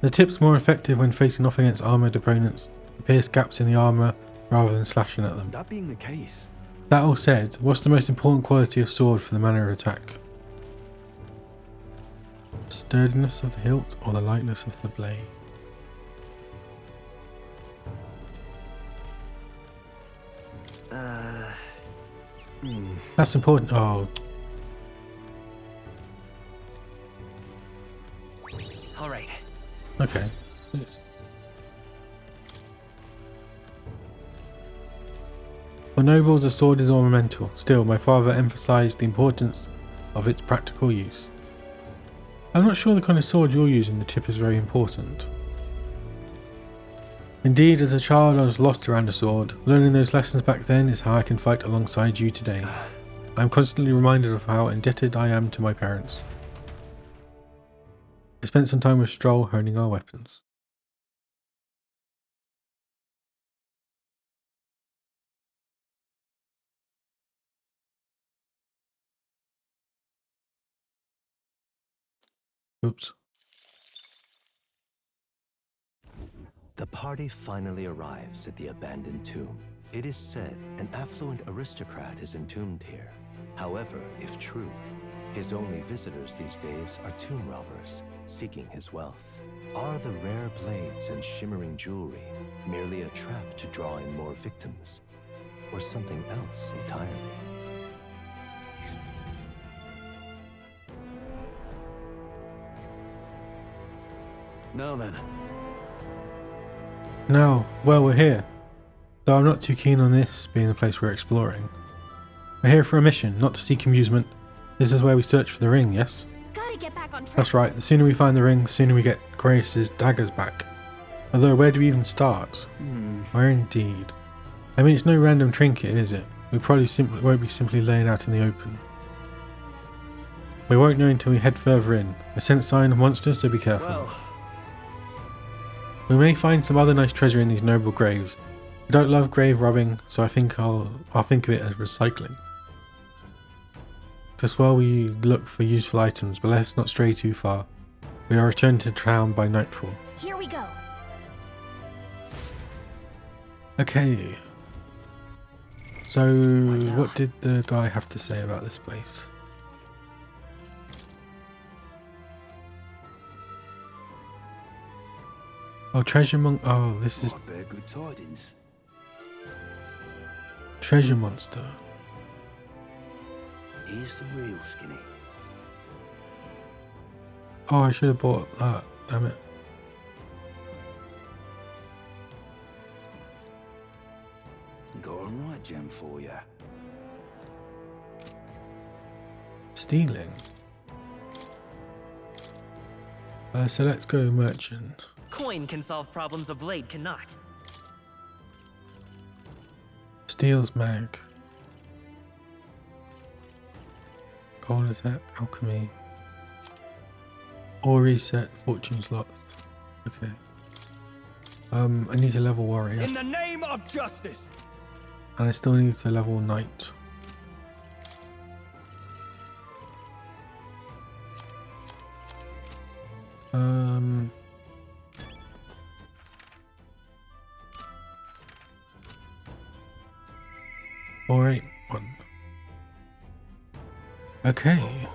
The tip's more effective when facing off against armoured opponents, to pierce gaps in the armour rather than slashing at them. That being the case... That all said, what's the most important quality of sword for the manner of attack? Sturdiness of the hilt or the lightness of the blade? That's important. Oh. All right. Okay. For nobles, a sword is ornamental. Still, my father emphasized the importance of its practical use. I'm not sure the kind of sword you're using, the tip is very important. Indeed, as a child I was lost around a sword. Learning those lessons back then is how I can fight alongside you today. I am constantly reminded of how indebted I am to my parents. I spent some time with Stroll honing our weapons. Oops. The party finally arrives at the abandoned tomb. It is said an affluent aristocrat is entombed here. However, if true, his only visitors these days are tomb robbers seeking his wealth. Are the rare blades and shimmering jewelry merely a trap to draw in more victims, or something else entirely? Now then. Now, well, we're here. Though I'm not too keen on this being the place we're exploring. We're here for a mission, not to seek amusement. This is where we search for the ring, yes? Gotta get back on track. That's right, the sooner we find the ring, the sooner we get Grace's daggers back. Although, where do we even start? Where indeed? I mean, it's no random trinket, is it? We probably won't be simply laying out in the open. We won't know until we head further in. A sense sign of monsters, so be careful. Well. We may find some other nice treasure in these noble graves. I don't love grave robbing, so I think I'll think of it as recycling. Just while we look for useful items, but let's not stray too far. We are returned to town by nightfall. Here we go. Okay. So, what did the guy have to say about this place? Oh, treasure oh, this is Bear good tidings. treasure monster. Here's the real Skinny. Oh, I should have bought that. Damn it. Got a right gem for you. Stealing. So let's go merchant. Coin can solve problems a blade cannot. Steals mag. Gold attack, alchemy. Or reset, fortune slots. Okay. I need to level warrior. In the name of justice. And I still need to level knight. Four, 8, 1. Okay.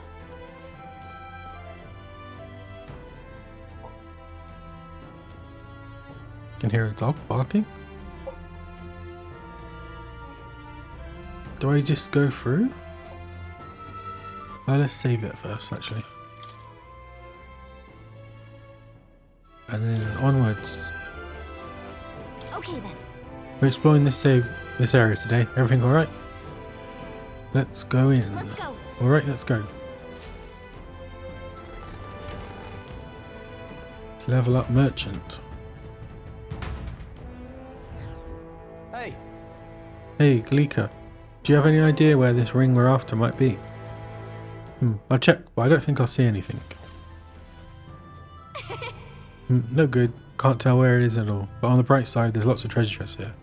Can hear a dog barking. Do I just go through? Let's save it first, actually. And then onwards. Okay then. We're exploring this area today. Everything alright? Let's go in. Let's go. Alright, let's go. Let's level up merchant. Hey, Hey, Galika. Do you have any idea where this ring we're after might be? I'll check, but I don't think I'll see anything. No good. Can't tell where it is at all. But on the bright side, there's lots of treasure chests here.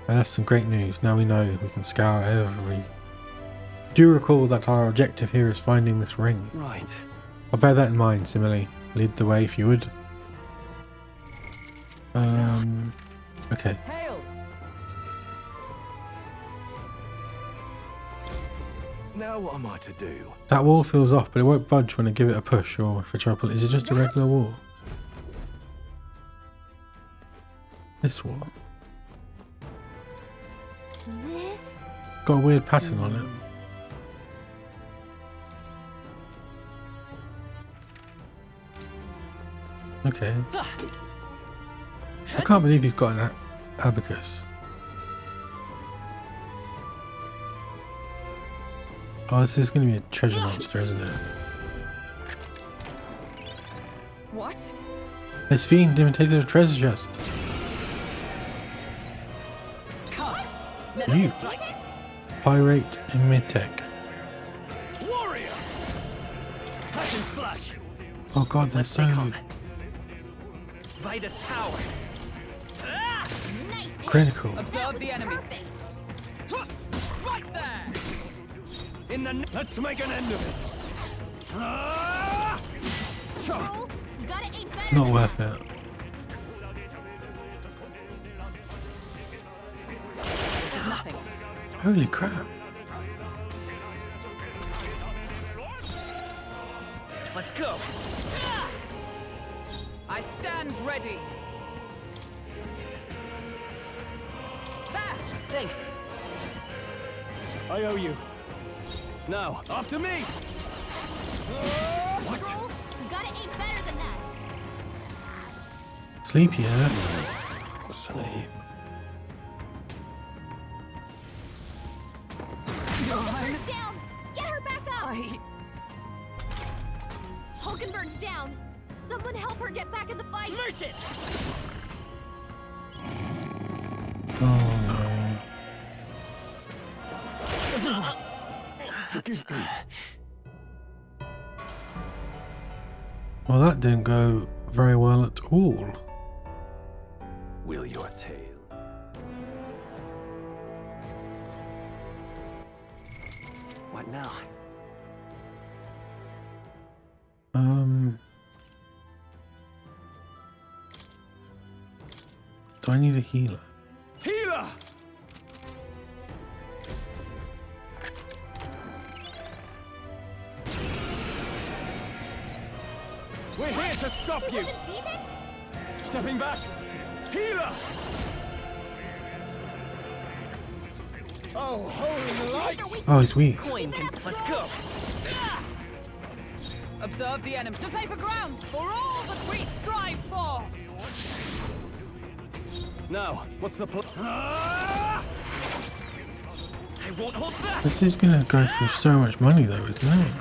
And that's some great news. Now we know we can scour every... Do recall that our objective here is finding this ring. right. I'll bear that in mind, Simile. Lead the way if you would. Okay. Hail! Now what am I to do? That wall feels off, but it won't budge when I give it a push or if I try to pull it. Is it just a regular wall? This wall? This. Got a weird pattern on it. Okay. I can't believe he's got an abacus. Oh, this is going to be a treasure monster, isn't it? What? This fiend imitated a treasure chest. You. Pirate Imitek. Warrior! Hack and slash! Oh god, they're so Vitus power. Nice. critical. Observe the enemy. Perfect. Right there! In the let's make an end of it. Troll, you gotta aim better. Not than worth that. it. This is nothing. Holy crap. Let's go. I stand ready. There! Thanks. I owe you. Now, after me! What? Troll, you gotta aim better than that. Sleep here. Sleep. Down. Get her back up. Hulkenberg's down. Someone help her get back in the fight. Merchant! Oh no. Forgive me. Well, that didn't go very well at all. Will your tale? What now? Do I need a healer? Healer! We're here to stop you! Is it a demon? Stepping back! Healer! Oh, holy light! They're weak. Oh, he's weak. Coin can... Let's go. Observe the enemy. To safer ground for all that we strive for! Now, what's the plan? I won't hold back. This is gonna go for so much money though, isn't it?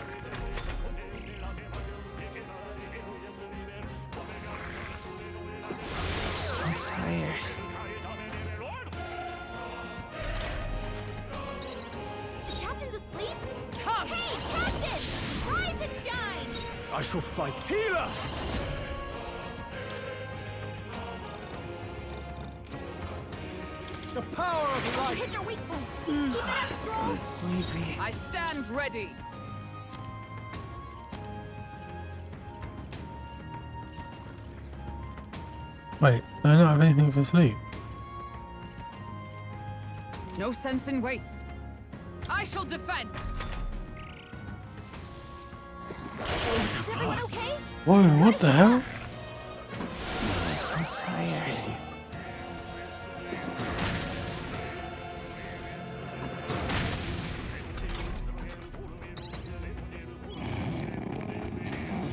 I'm tired. The captain's asleep? Come! Hey, Captain! Rise and shine! I shall fight. Healer! The power of light! Hit your weak point. Keep it up, Troll. Sleepy. I stand ready. Wait, I don't have anything for sleep. No sense in waste. I shall defend. Is everyone okay? Whoa, what the hell? I'm tired.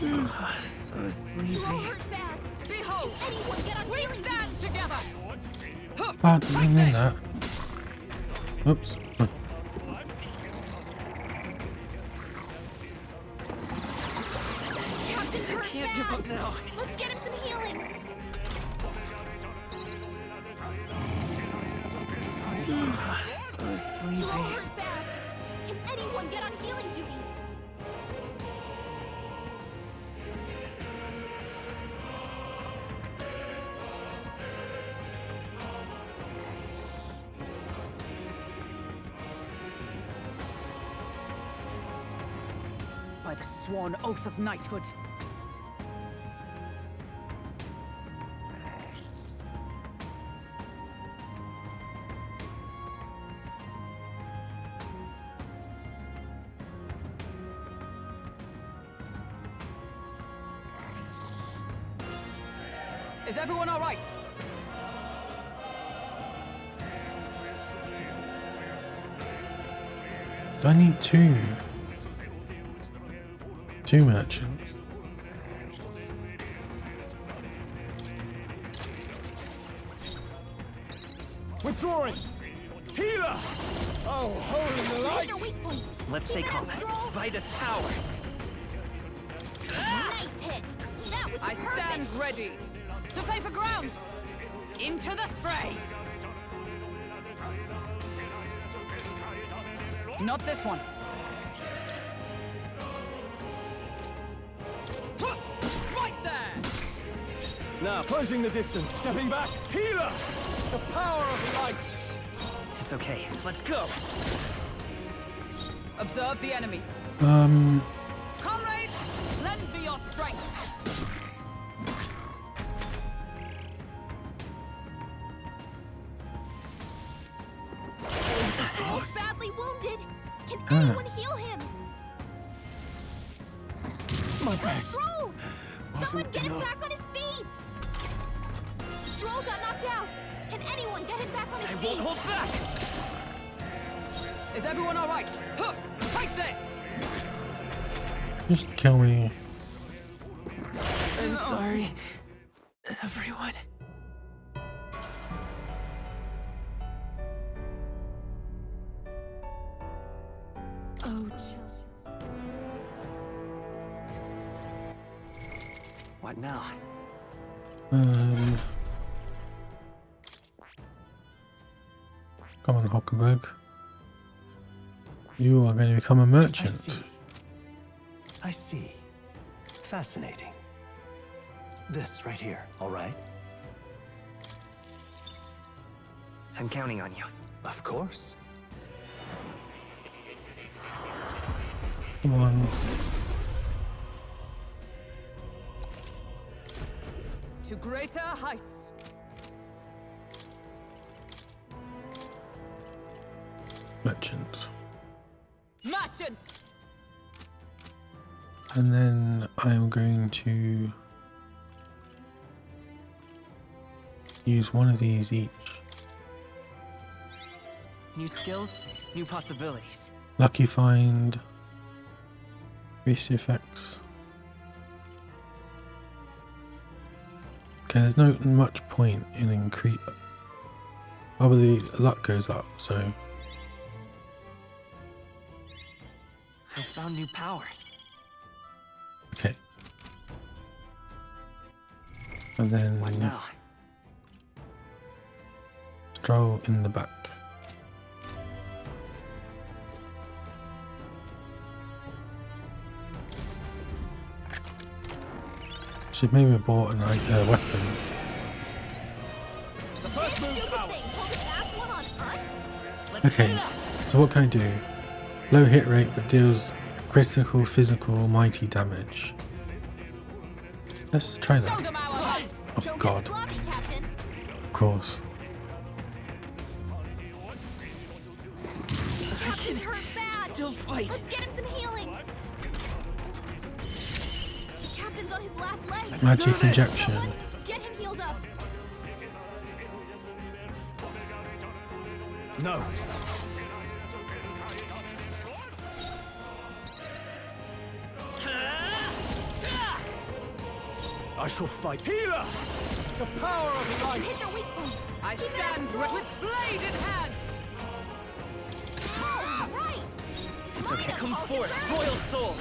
So sleepy. Stroll hurt bad. Behold! Can anyone get on We healing stand together! Oh, I didn't mean that. Oops. Oh. Captain's hurt Can't bad. give up now. Let's get him some healing. So sleepy. Stroll hurt bad. Can anyone get on healing duty? By the sworn oath of knighthood. Is everyone all right? Do I need two merchants? Withdrawing! Healer! Oh, holy light! Find their weak point. Let's Keep stay it calm. up, Stroll. By this power. Nice hit. That was I perfect. stand ready to safer ground. Into the fray. Not this one. Right there. Now, closing the distance, stepping back. Healer! The power of light! It's okay. Let's go. Observe the enemy. Comrades, lend me your strength. He's badly wounded. Can anyone heal him? My best. Stroll! Someone get him back on his feet! Stroll got knocked out. Can anyone get him back on his I feet? won't hold back. Is everyone all right? Huh, take this. Just kill me. I'm sorry, everyone. Oh, What now? Come on, Hockenberg. You are going to become a I merchant. see. I see. Fascinating. This right here, all right? I'm counting on you. Of course. Come on. To greater heights. Merchant. Merchant. And then I am going to use one of these each. New skills, new possibilities. Lucky find. Base effects. Okay, there's no much point in increase. Probably luck goes up, so I found new power. okay. And then What now? stroll in the back. Should maybe have bought a weapon. The first move's Stupid out! thing. Pull the fast one on us? Okay, so what can I do? Low hit rate but deals critical, physical, mighty damage. Let's try Show that. them our height. Oh Don't god, get sloppy, Captain. of course. Captain's hurt bad. Still fight. Let's get him some healing. The captain's on his last leg. Magic injection. Someone get him healed up. No. I shall fight. Healer! The power of light! Hit their weak point. I stand with blade in hand. Oh, right. It's okay. Line Come up, forth, Hulkenberg. royal soul.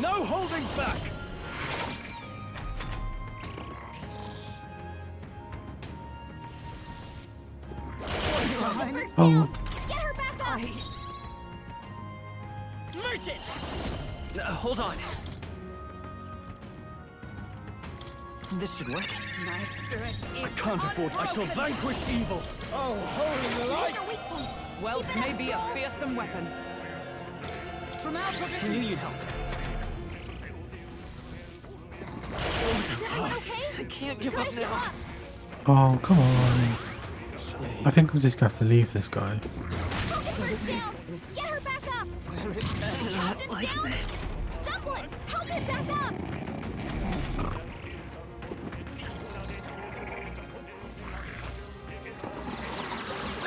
No holding back! Hulkenberg, Oh. down. Get her back up. Merchant! Hold on. This should work. My spirit is I can't afford. I shall vanquish evil. Oh, holy light! Hit their weak point. Wealth Keep it may up, be a Joel. fearsome weapon. From our Can provision. you need help? Is everyone okay? I can't We give gotta up heal now. up. Oh, come on. I think we're just gonna have to leave this guy. Hulkenberg's down. Get her back up. Not Captain's like down. this. Someone, help him back up.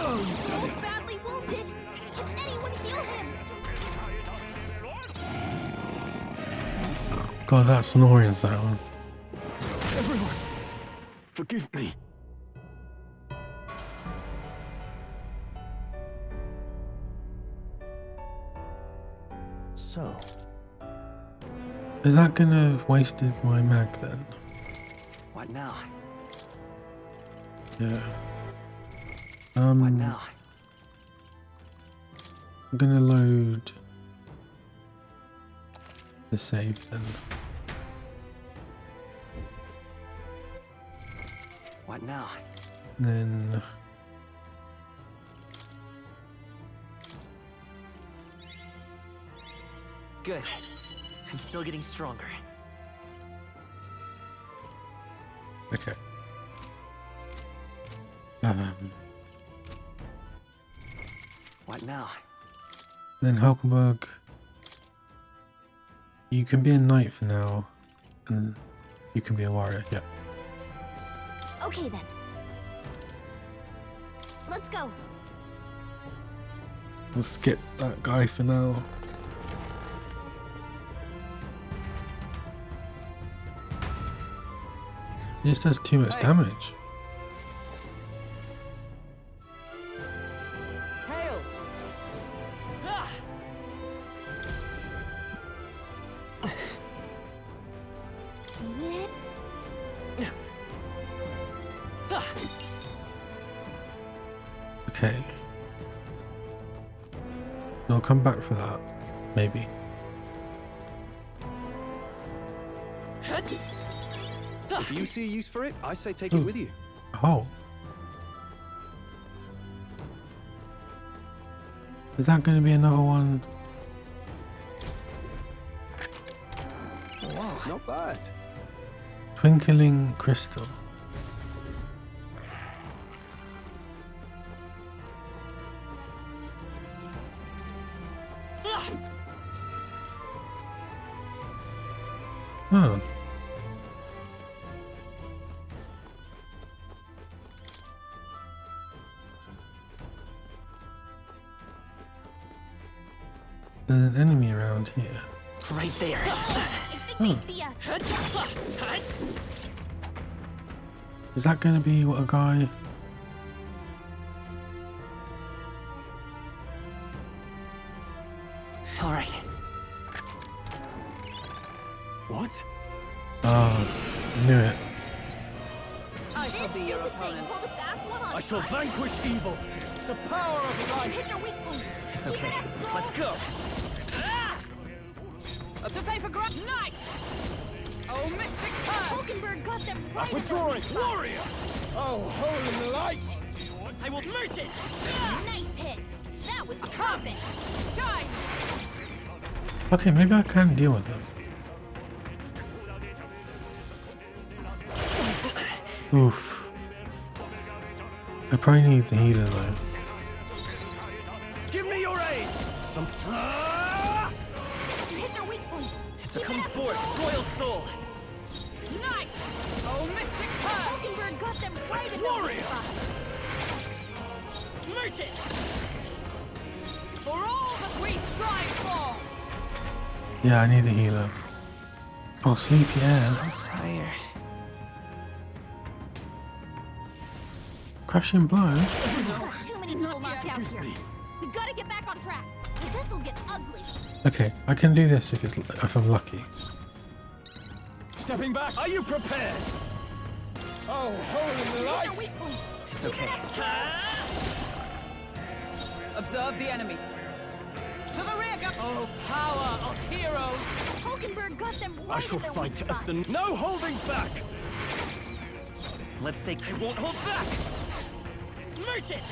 Oh, badly wounded. Can anyone heal him? God, that snoring sound. Everyone, forgive me. So, Is that gonna have wasted my mag then? What now? Yeah. What I'm now? gonna load the save then. What now? Then Good. I'm still getting stronger. okay. What now? Then Hulkenberg, you can be a knight for now, and you can be a warrior. Yeah. Okay then. Let's go. We'll skip that guy for now. This does too much damage. Hail! Ah! Okay. I'll come back for that. Maybe. If you see a use for it, I say take it with you. Oh. Is that going to be another one? Wow, not bad. Twinkling crystal. Oh. There's an enemy around here. Right there. I think they see us. Is that going to be what a guy? All right. What? Oh, knew it. I shall be your Stupid thing. opponent. Pull the fast one on I shall time. vanquish evil. The power of light! Hit their weak point. It's Keep okay. it up, Stroll. Let's go. Up to say for grab knight! Oh, mystic curse! Hulkenberg got them right at the Withdrawing! weak spot. Warrior! Oh, holy light! I will merge it. Nice hit. That was perfect. Shine! Okay, maybe I can deal with them. Oof. I probably need the healer though. Give me your aid. Some. You hit their weak point. It's a Keep it come up, forth, Stroll. royal soul. Knight! Oh, mystic curse! Hulkenberg got them right at the Warrior. weak spot. Merge it. For all that we strive for! Yeah, I need the healer. Oh, sleepy air. I'm tired. Crushing blow. Too many people knocked out here. We gotta get back on track. Or this'll get ugly. Okay, I can do this if I'm lucky. Stepping back. Are you prepared? Oh, holy light! It's okay. Observe the enemy. To the rear, oh, power of heroes! Hulkenberg got them right I shall in their fight weak as spot. the... No holding back! Let's take. I won't hold back! Merchant!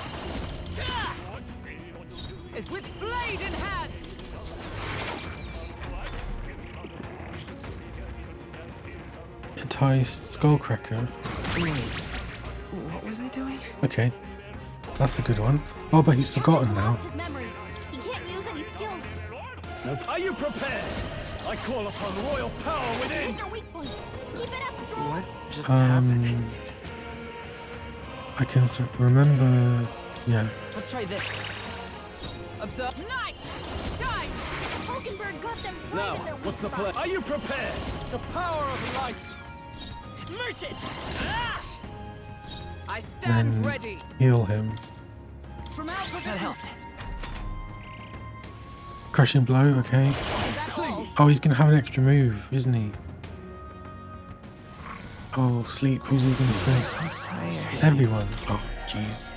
Is with blade in hand! Enticed skullcracker. Wait, what was I doing? Okay, that's a good one. Oh, but he's forgotten now. Lost his memory. He can't use any skills. Are you prepared? I call upon royal power within! Hit their weak point. Keep it up, Stroll. What just happened? I can remember. Yeah. Let's try this. Observe. Night! Shine! Hulkenberg got them right Now, in their weak what's the spot. plan? Are you prepared? The power of light! Merchant! I stand Then ready. heal him. From our That position. helped. Crushing blow. Okay. Is that all? Oh, he's gonna have an extra move, isn't he? Oh, sleep. Who's he gonna say? I'm tired. Everyone. Oh, jeez.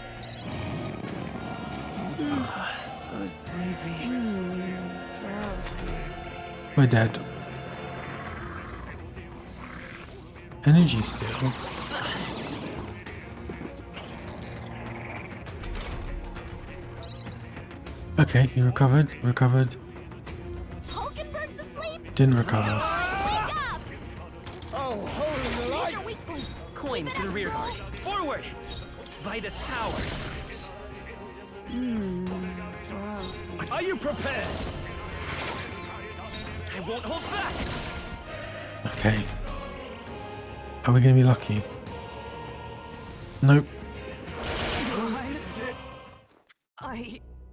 So sleepy. Drowsy. We're dead. Energy steal. Okay, he recovered. Recovered. Hulkenberg's asleep. Didn't recover. Wake up. Oh, holy Hit light! their weak point. Coin to the rear guard. Forward! By this power. Drowsy. Are you prepared? I won't hold back! Okay. Are we gonna be lucky? Nope.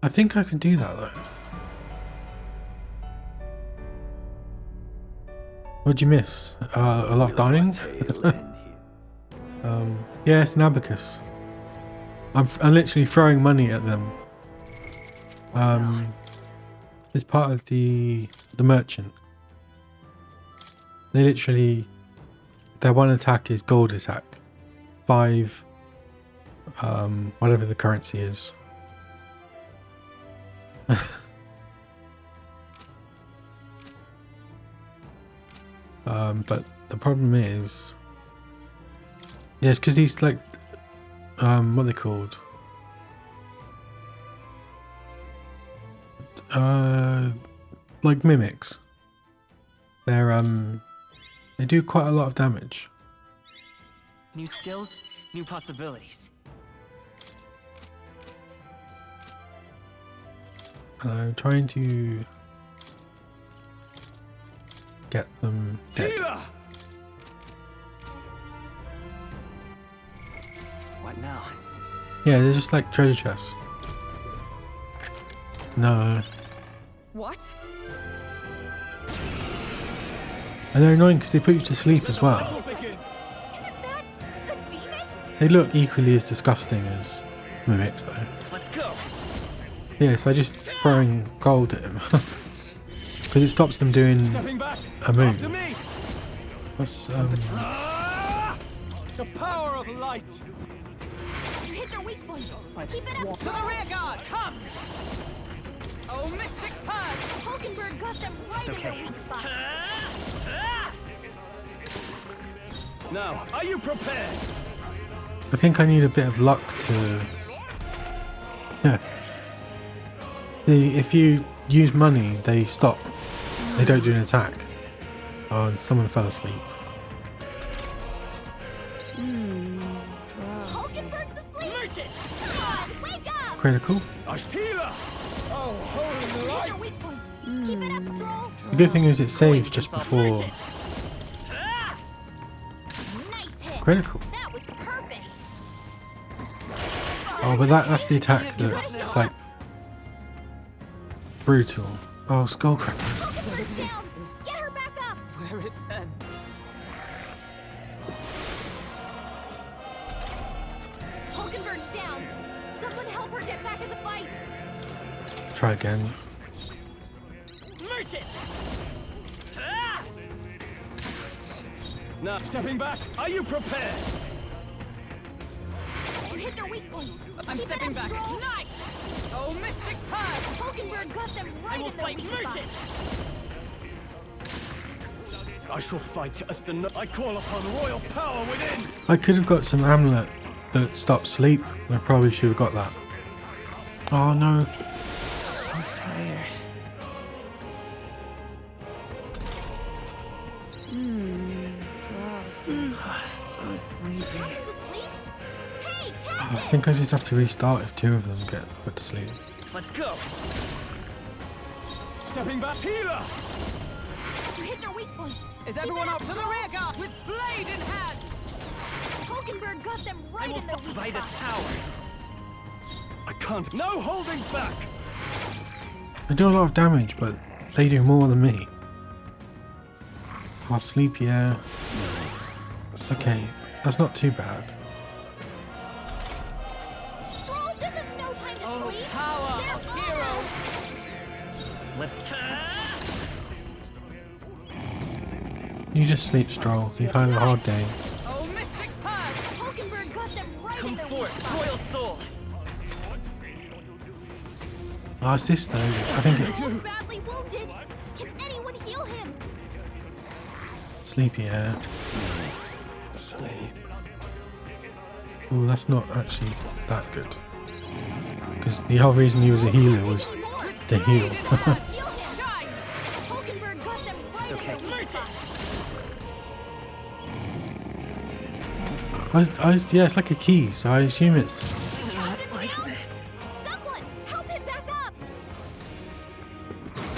I think I can do that though. What'd you miss? A lot of dying? Yeah, it's an abacus. I'm literally throwing money at them. It's part of the merchant. They literally, their one attack is gold attack. 5, whatever the currency is. But the problem is, yeah, it's because he's like, what are they called? Like mimics. They're they do quite a lot of damage. New skills, new possibilities. And I'm trying to get them dead. Healer! What now? Yeah, they're just like treasure chests. No. What? And they're annoying because they put you to sleep as well. Battle begin. Isn't that the demon? They look equally as disgusting as mimics though. Let's go! Yeah, so I just throwing gold at him. Because it stops them doing Stepping back! a move. After me! What's, The power of light! You hit their weak point. Keep it up, To the rear guard, come! Oh, mystic purge! Hulkenberg got them right in okay. their weak spot. Now, are you prepared? I think I need a bit of luck to... Yeah. If you use money, they stop. They don't do an attack. Oh, and someone fell asleep. Hulkenberg's asleep. Merchant! Come on, wake up. Critical. Healer! Oh, holy Hit light! their weak point. Keep it up, Stroll. The good thing is it saves Coin just yourself, before merchant. Nice hit. critical. That was perfect. Oh, but that's the attack that it's like brutal. Oh, skullcracker. Hulkenberg's down. Get her back up. Where it ends. Hulkenberg's down. Someone help her get back in the fight. Try again. Merchant! Now, stepping back. Are you prepared? You hit their weak point. I'm Keep stepping it up, back. Stroll. Nice! Oh, Mystic Purge! Hulkenberg got them I right will in their fight weak spot. Merchant! I shall fight as the... I call upon royal power within! I could have got some amulet that stops sleep. I probably should have got that. Oh no. I'm tired. Drowsy. So sleepy. Captain's asleep? Hey, I Captain! think I just have to restart if 2 of them get put to sleep. Let's go! Stepping back. Healer! You hit their weak point. Is Keep everyone it up to the Stroll. rear guard with blade in hand? Hulkenberg got them I right will in their fight weak by this spot. power! I can't. No holding back! I do a lot of damage, but they do more than me. I'll sleep, yeah. Okay, that's not too bad. Stroll, this is no time to Oh, sleep. power They're of on heroes! us. Let's... You just sleep, Stroll. You've had a hard day. Oh, Mystic Purge! Hulkenberg got them right Come in their weak forth, spot. royal soul! Oh, it's this though. I think it's He's badly wounded. Can anyone heal him? sleep, yeah. Oh, that's not actually that good. Because the whole reason he was a healer was to heal. Heal him. Hulkenberg got them right It's okay. in their weak spot. Yeah, it's like a key, so I assume it's... Captain like this. Someone help him back up.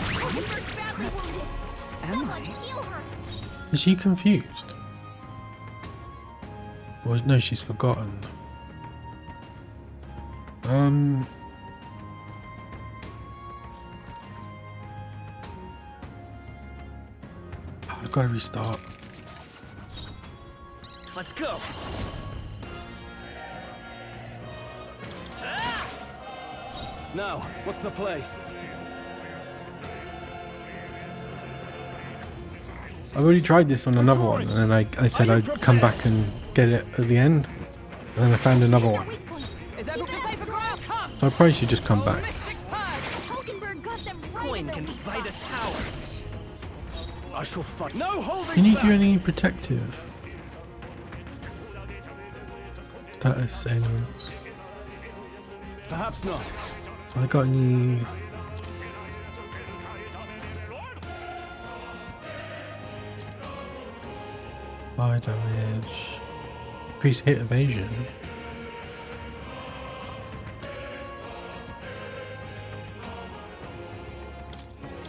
Hulkenberg's badly wounded. Someone heal her. Is she confused? Or no, she's forgotten. I've got to restart. Let's go! Now, what's the play? I've already tried this on another one, and then I said I'd come back and get it at the end, and then I found another one. Is everyone safe for ground? Come! So I probably should just come Oh, back. Mystic Purge! Hulkenberg got them right in Coin their can weak buy spot. this power! I shall fight. No holding Can you back! do any protective status ailments? Perhaps not. I got any? Fire damage, increase hit evasion.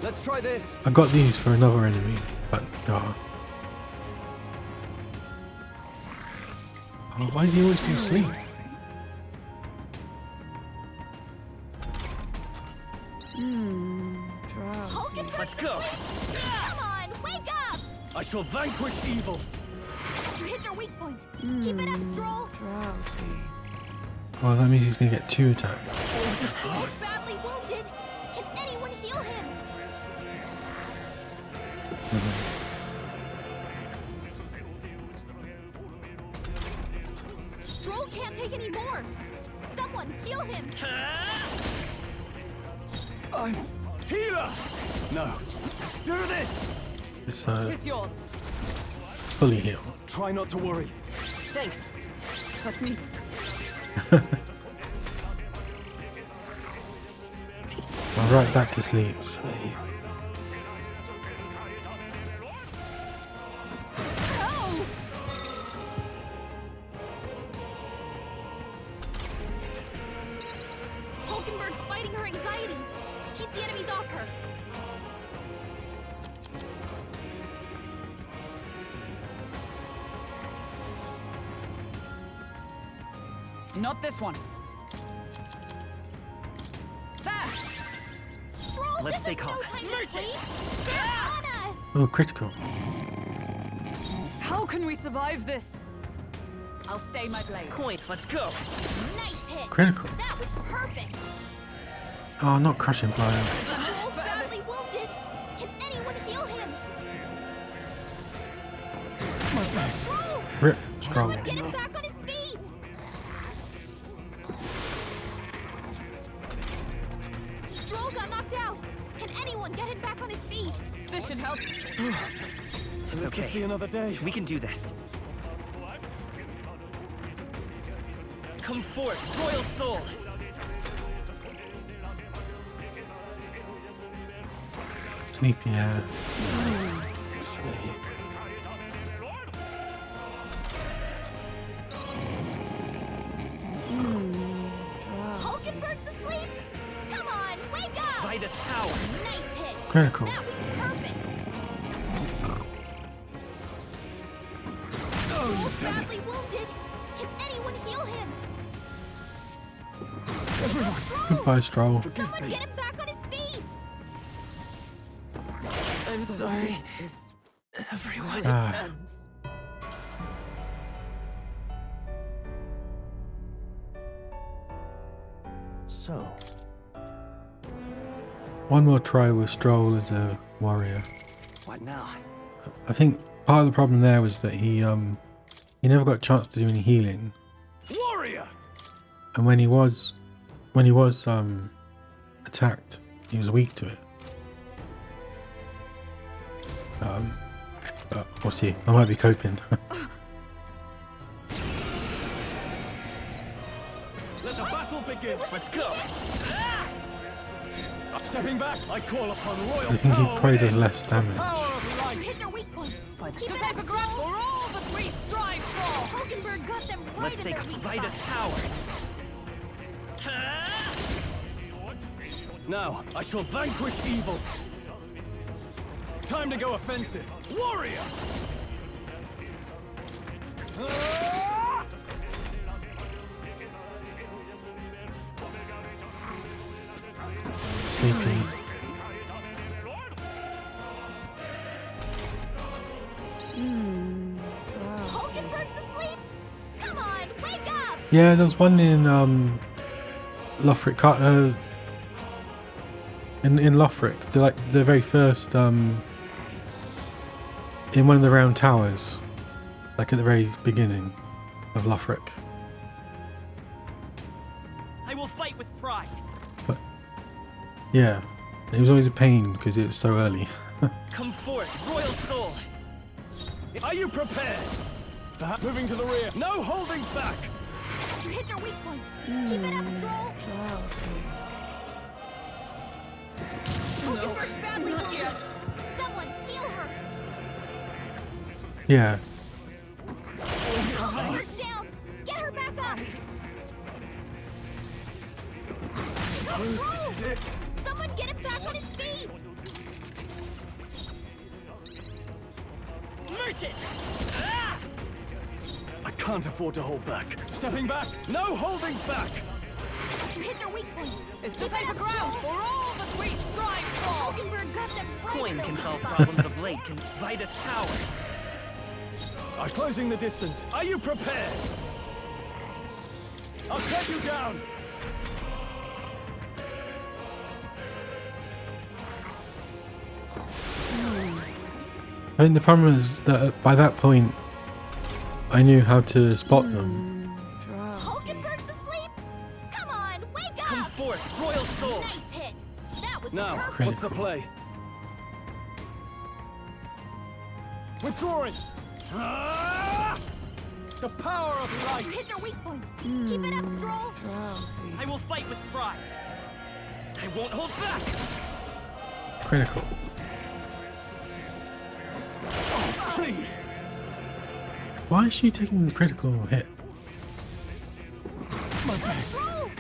Let's try this. I got these for another enemy, but oh, why does he always do sleep? Drowsy. Hulkenberg, Let's go! come on, wake up! I shall vanquish evil. You hit their weak point. Keep it up, Stroll. Drowsy. Well, that means he's gonna get 2 attacks. He's badly wounded. Can anyone heal him? Stroll can't take any more. Someone heal him. I'm healer. No, let's do this. It's It's yours. fully healed. Try not to worry. Thanks! Let's meet. I'm right back to sleep. Oh! Hulkenberg's fighting her anxieties. Keep the enemies off her. Not this one. There! Stroll, Let's this stay is calm. no time to sleep. They're on us. Oh, critical. How can we survive this? I'll stay my blade. Coin, let's go. Nice hit. Critical. That was perfect. Oh, not crushing blow. Joel badly wounded. Can anyone heal him? Stroll! Rip scroll. Someone get him back on his feet. Stroll got knocked out. Can anyone get him back on his feet? This should help. It's Live to see okay. another day. We can do this. Come forth, royal soul. Sleepy, yeah. Hulkenberg's asleep. Come on, wake up. By this power. Nice hit. Critical. That was perfect. Joel's badly wounded. Can anyone heal him? Stroll! Goodbye, Stroll. Someone get him back on his feet. I'm sorry. Everyone. Ah. So, One more try with Stroll as a warrior. What now? I think part of the problem there was that he never got a chance to do any healing, Warrior! and when he was attacked, he was weak to it. We'll see. I might be coping. Let the battle begin. Let's go. Stepping back, I call upon royal I think he power probably does within. less damage. Power of You light. hit their weak point. Keep To it save up, a grab Stroll. for all that we strive for. Hulkenberg got them right Let's in take their weak by this spot. power. Now, I shall vanquish evil. Time to go offensive. Warrior! Sleepy. Hulkenberg's asleep. Come on, wake up. Yeah, there was one in Lothric. In Lothric, the very first in one of the round towers, like at the very beginning of Lothric. I will fight with pride. But yeah, it was always a pain because it was so early. Come forth, royal soul. Are you prepared? Perhaps moving to the rear. No holding back. You hit their weak point. Keep it up, Stroll. Hulkenberg's badly wounded. Someone heal her. Yeah, Hulkenberg's down. Get her back up. This is it. Someone get him back on his feet. Merchant! I can't afford to hold back. Stepping back. No holding back. You hit their weak point. Is to save a ground for all that we strive for. Hulkenberg got them right in Coin their can weak solve spot. problems of late. Can by this power. I'm closing the distance. Are you prepared? I'll cut you down. I think the problem is that by that point, I knew how to spot them. Hulkenberg's asleep. Come on, wake Come up. forth, royal soul. Nice hit. That was Now, perfect. what's the play? Withdrawing. The power of You light. hit their weak point. Keep it up, Stroll. I will fight with pride. I won't hold back. Critical. Please. Why is she taking the critical hit? My best. Stroll.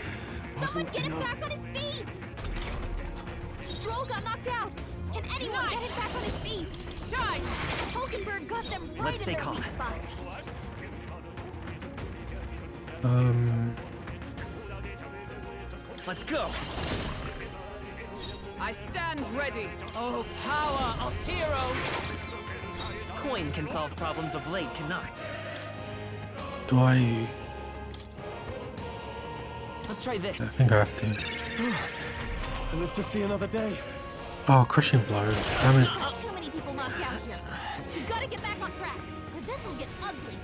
Someone get him back on his feet. Stroll got knocked out. Can anyone get him back on his feet? Shine! Hulkenberg got them right Let's in stay their calm. weak spot. Let's go. I stand ready. Oh, power of heroes! coin can solve problems a blade cannot. Do I? Let's try this. I think I have to. I live to see another day. Oh, crushing blow. Damn it. Too many people knocked out here. We've got to get back on track, or this will get ugly.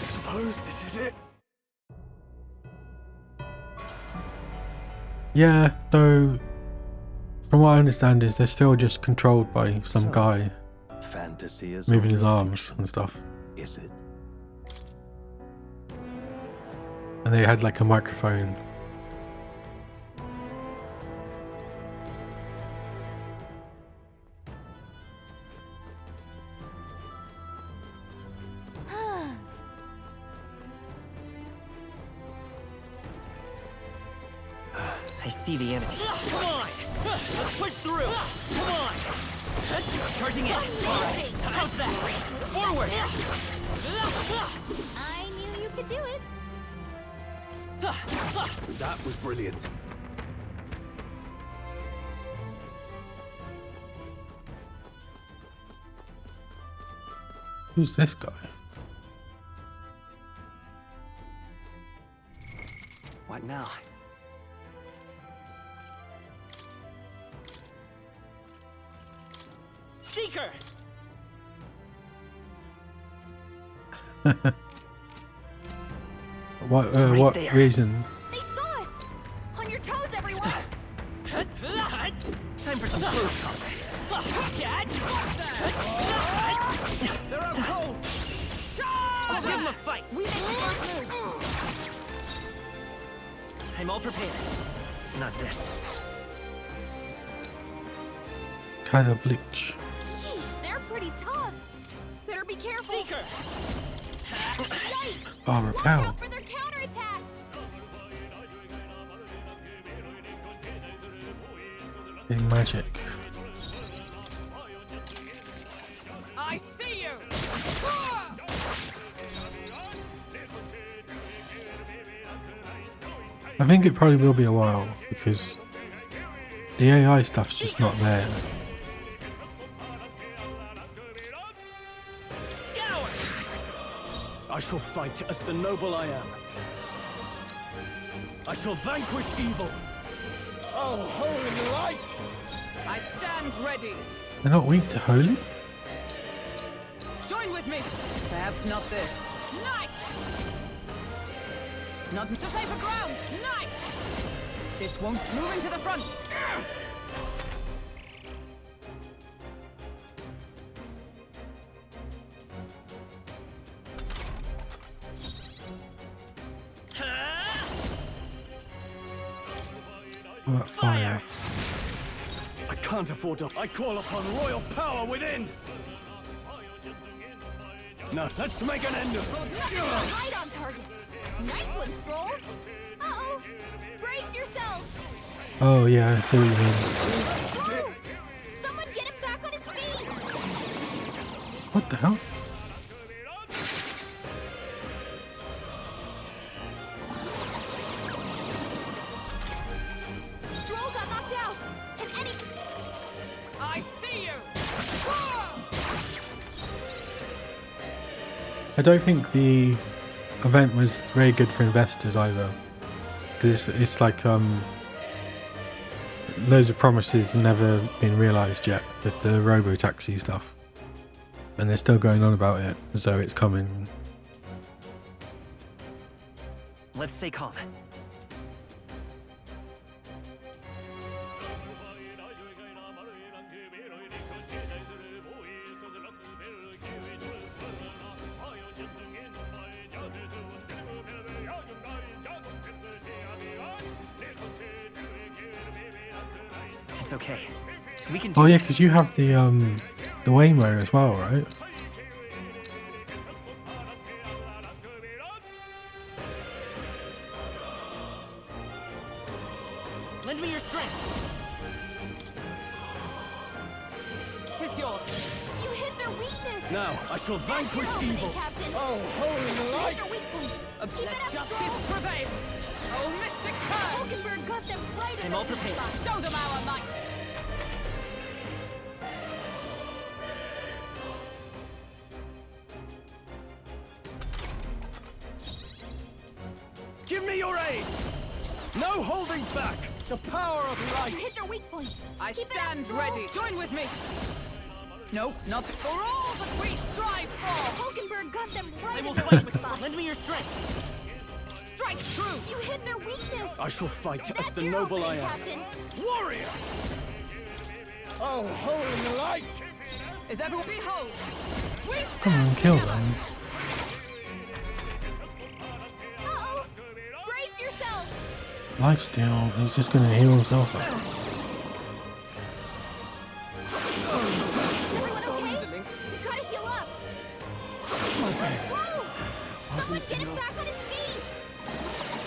I suppose this is it. Yeah, though, from what I understand is they're still just controlled by some guy Fantasy is moving his only arms fiction, and stuff. is it? And they had like a microphone. I see the enemy. Come on! Let's push through! Come on! Charging in! Alright, how's that? Forward! I knew you could do it. That was brilliant. Who's this guy? What now? Seeker! What? Right What there. reason? They saw us. On your toes, everyone. Time for some close combat. They're out cold. Let's give them a fight. I'm all prepared. Not this. Kaiser Bleach. Jeez, they're pretty tough. Better be careful. Seeker! Yikes! Oh, Watch repel. out for their counterattack. Big magic. I see you! I think it probably will be a while because the AI stuff's just not there. Scour! I shall fight as the noble I am. I shall vanquish evil. Oh, holy light! I stand ready. They're not weak to holy? Join with me. Perhaps not this. Knight! Not to safer ground. Knight! This won't move into the front. What about fire? I can't afford to. I call upon royal power within. Now let's make an end of it. Right on target. Nice one, Stroll. Uh-oh. Brace yourselves. Oh yeah, I see what you mean. Stroll! Someone get him back on his feet. What the hell? Stroll got knocked out. Can any... I see you! I don't think the event was very good for investors either, because it's like loads of promises never been realised yet with the robo-taxi stuff, and they're still going on about it as though it's coming. Let's stay calm. It's okay. We can do Oh yeah, this. because you have the Waymo as well, right? Lend me your strength. Tis yours. You hit their weakness. Now I shall vanquish You're opening, evil. Captain. Oh, holy Hit light! their weak point. Keep Let it up, justice Stroll. prevail. Oh, Mystic Curse! Hulkenberg got them right in I'm the all weak prepared. spot. Show them our might. Lend me your aid! No holding back! The power of You light! hit their weak point. I Keep it up, stand Stroll. ready. Join with me. No, not for all that we strive for. Hulkenberg got them right I in will the fight weak with spot. you. Lend me your strength. Strike true. You hit their weakness. I shall fight That's as the your noble I opening, am. Captain. Warrior! Oh, holy light! Is everyone behold? We Come on, kill them. Uh-oh. Brace yourself. Lifesteal, he's just gonna heal himself up. Everyone okay? You gotta heal up. Whoa! Someone get him back on his feet.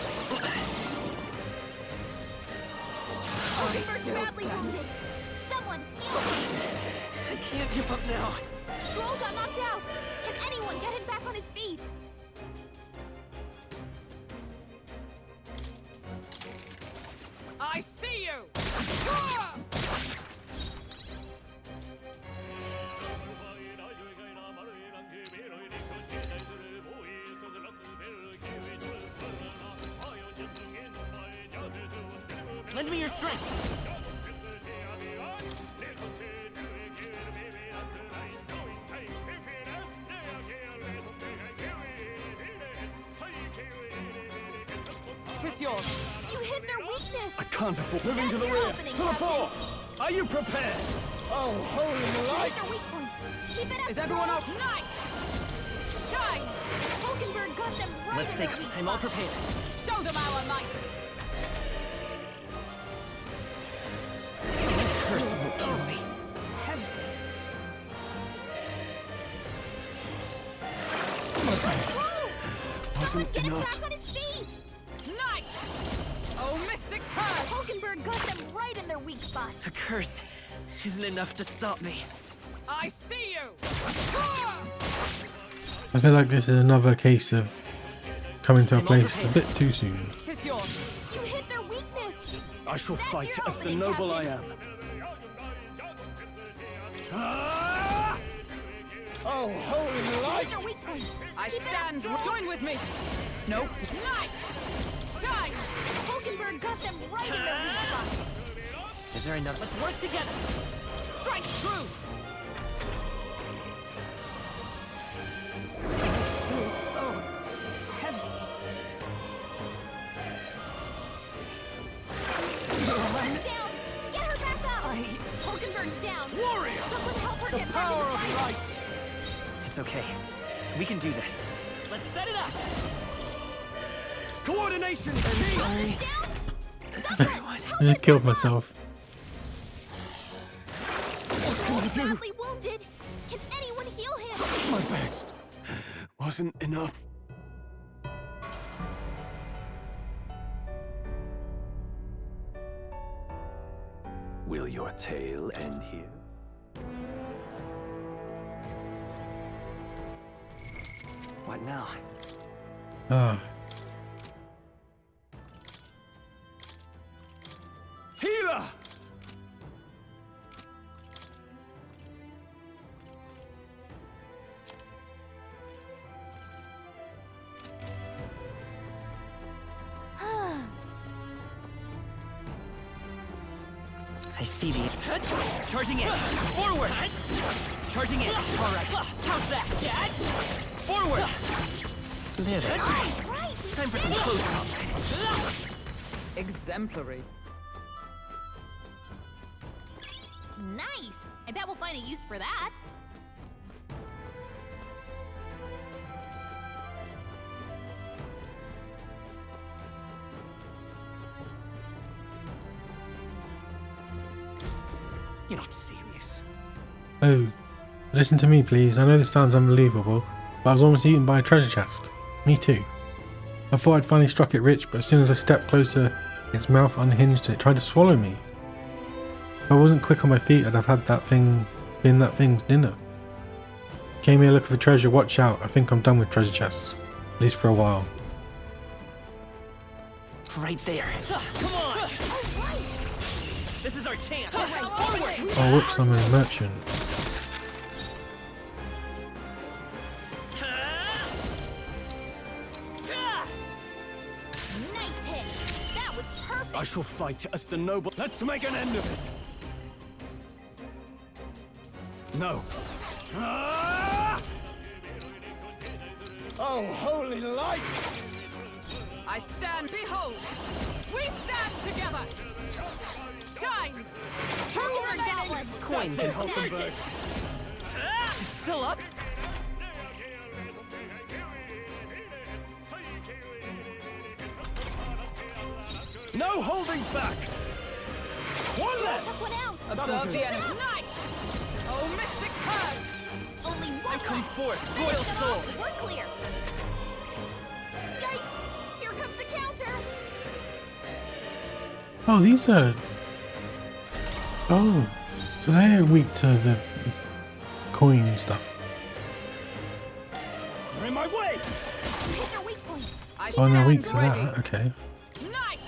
Hulkenberg's badly wounded. Someone heal him. I can't give up now. Stroll got knocked out. Can anyone get him back on his feet? I see you. Ah! Lend me your strength. Tis yours. You hit their weakness. I can't afford moving to That's the your rear. opening, To the Captain. fore! Are you prepared? Oh, holy You light! hit their weak point. Keep it up. Is everyone Stroll. out? Night. Shine. Hulkenberg got them right Let's in take their it. weak I'm all spot. prepared. Show them our might. Curse won't kill me. Whoa! Someone get him enough. back on his feet. Night. Oh, mystic curse. Hulkenberg got them right in their weak spot. A curse isn't enough to stop me. I see you. Ah! I feel like this is another case of coming to a place a bit too soon. Tis yours. You hit their weakness. I shall That's fight your as the opening, noble Captain. I am. Ah! Oh, holy Hit light! their weak point. I Keep it up, stand. Stroll. Join with me. No. Night. Shine. Hulkenberg got them right in their weak spot. Is there enough? Let's work together. Strike true. So heavy. Down. Get her back up. Hulkenberg's down. Warrior! Someone help her The get back in power the of fight. light! It's okay. We can do this. Let's set it up. Coordination is I'm key! sorry. Down. Someone help I just him killed back up. myself. He's badly wounded. Can anyone heal him? My best wasn't enough. Will your tale end here? What now? Ah, Healer! I see the... Charging in! Forward! Charging in! Alright, how's that? Forward! There. Right. Time for some close combat. Exemplary. Nice. I bet we'll find a use for that. You're not serious. oh, listen to me, please. I know this sounds unbelievable, but I was almost eaten by a treasure chest. Me too. I thought I'd finally struck it rich, but as soon as I stepped closer, its mouth unhinged and it tried to swallow me. If I wasn't quick on my feet, I'd have had that thing been that thing's dinner. Came here looking for treasure. Watch out. I think I'm done with treasure chests, at least for a while. Right there. Come on! This is our chance! Forward! Oh, whoops! I'm a merchant. I shall fight as the noble. Let's make an end of it. No. Ah! Oh, holy light! I stand, behold! We stand together! Shine! Two remaining! Coin can help them Hulkenberg. Still up? No holding back! One left! Took one out. Observe the enemy. Night! Oh, mystic purge! Only one Come left. forth, Finish royal them soul! off. We're clear. Yikes! Here comes the counter. Oh, these are... Oh, so they're weak to the coin stuff. You're in my way! Hit their weak point. I Oh, and they're stand weak to ready. that. Okay. Night!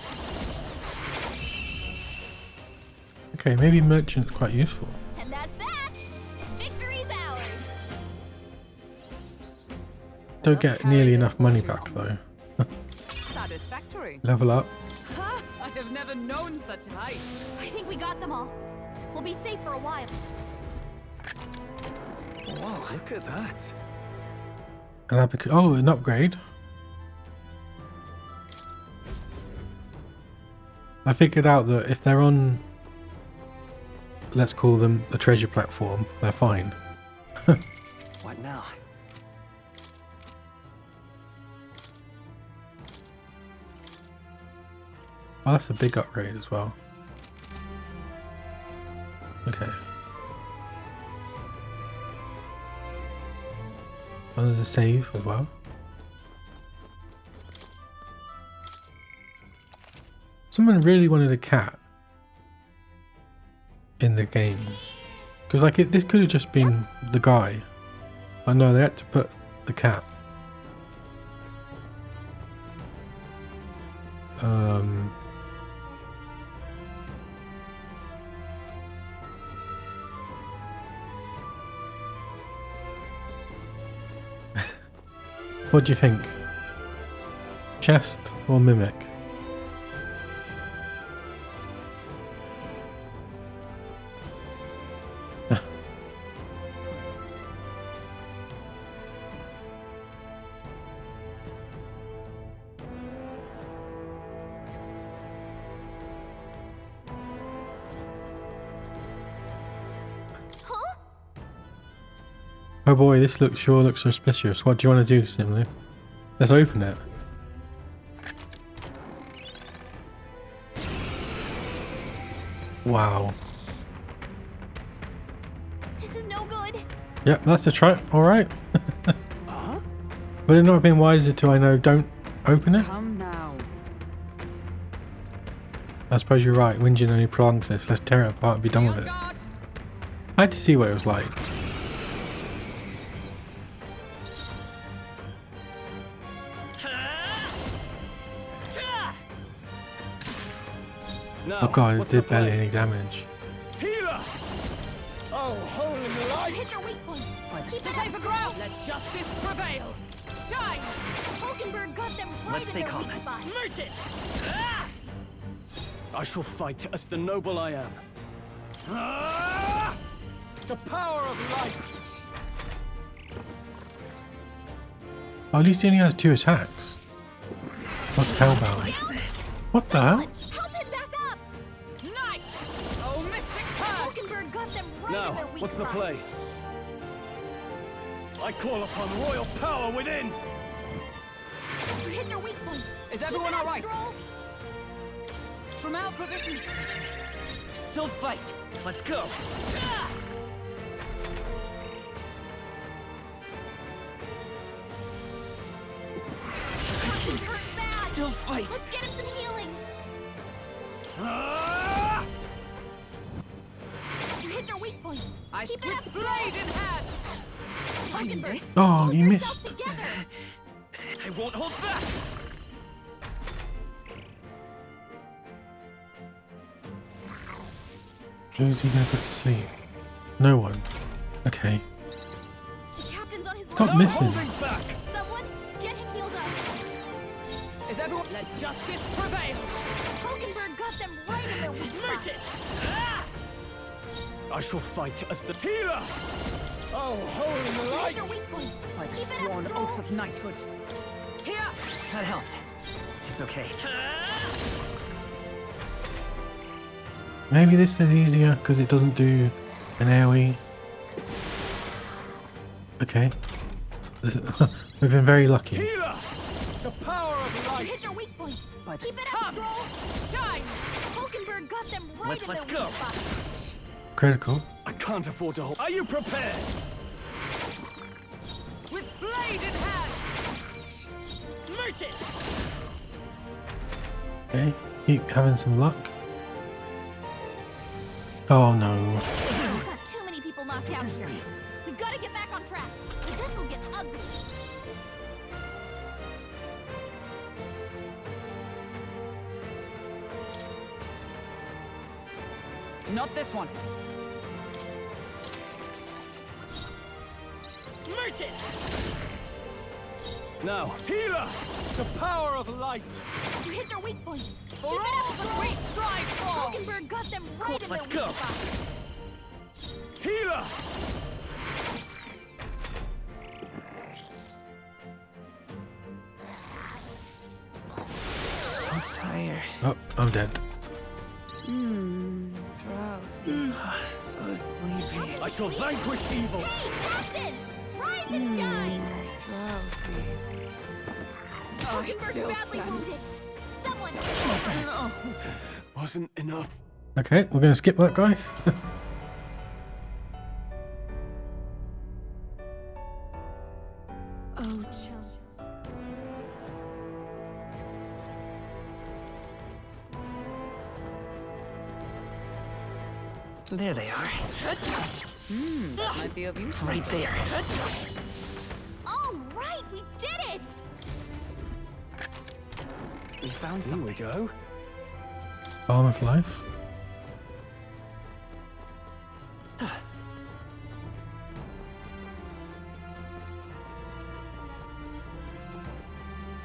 Okay, maybe merchant's quite useful. And that's that. Victory's ours. Don't get nearly enough money back though. Satisfactory. Level up. Ha! I have never known such height. I think we got them all. We'll be safe for a while. Wow, look at that. Oh, an upgrade. I figured out that if they're on, let's call them the treasure platform, they're fine. What now? Oh, that's a big upgrade as well. Okay. Oh, there's a save as well. Someone really wanted a cat in the game. Because like this could have just been the guy. I know they had to put the cat. What do you think? Chest or mimic? Huh? Oh boy, this sure looks suspicious. What do you want to do, Simly? Let's open it. Wow. This is no good. Yep, that's a try. Alright. Would it not have been wiser to, I know, don't open it? Come now. I suppose you're right. Whinging only prolongs this. Let's tear it apart and be done with it. Guard. I had to see what it was like. Now, Oh god, it what's the did barely plan? any damage. Healer! Oh, holy light! Hit their weak point. Keep To it safer up. ground. Let justice prevail. Shine! Hulkenberg got them right Let's in stay their calm. weak spot. Merchant! I shall fight as the noble I am. Ah! The power of light! Oh, at least he only has 2 attacks. What's Hellbound? What the hell? Help him back up. Night! Oh, mystic purge! Hulkenberg got them right Now, in their weak what's the spot. play? I call upon royal power within! Hit their weak point. Is Keep everyone it up, alright? Stroll. From our provisions. Still fight. Let's go. He's hurt bad. Still fight. Let's get him some healing. Ah! Hit their weak point. I Keep it sweep up, blade in hand. Hulkenberg. Oh, hold you yourself missed. Together. I won't hold back. Who's he gonna put to sleep? No one. Okay. The captain's on his Stop leg. missing. Holding back! Someone get him healed up. Is everyone? Let justice prevail. Hulkenberg got their weak spot. I shall fight as the healer. Oh, holy Hit light! their weak point. By the Keep it sworn up, oath Stroll. of knighthood. Here! That helped. It's okay. Maybe this is easier because it doesn't do an AoE. Okay. We've been very lucky. Healer! The power of light! Hit their weak point. By the Keep it come! up, Stroll. Shine! Hulkenberg got them right Let's in their go. weak spot. Critical. I can't afford to hold. Are you prepared? With blade in hand! Merchant! Okay. Keep having some luck. Oh no. We've got too many people knocked out here. We've got to get back on track. Or this will get ugly. Not this one. Merchant! Now, healer! The power of light! You hit their weak point. For Keep it all up, the Stroll. great stride fall! Hulkenberg got them right in Let's their go. weak spot. Healer! I'm tired. Oh, I'm dead. Drowsy. So sleepy. I shall vanquish evil! Hey, Captain! Rise and shine! Drowsy. Hulkenberg's still badly stand. wounded. Someone Wasn't enough. Okay, we're going to skip that guy. Oh, chum. There they are. That might be of use. Right there. All right, we did it! We found Here some. we go. Balm of life.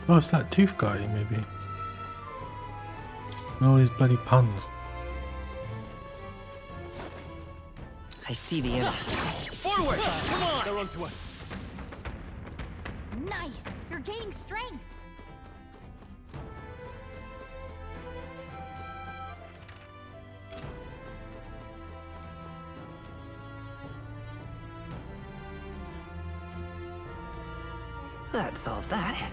Oh, it's that tooth guy, maybe. All these bloody puns. I see the enemy. Forward! Come on! They're onto us. Nice! You're gaining strength! That solves that.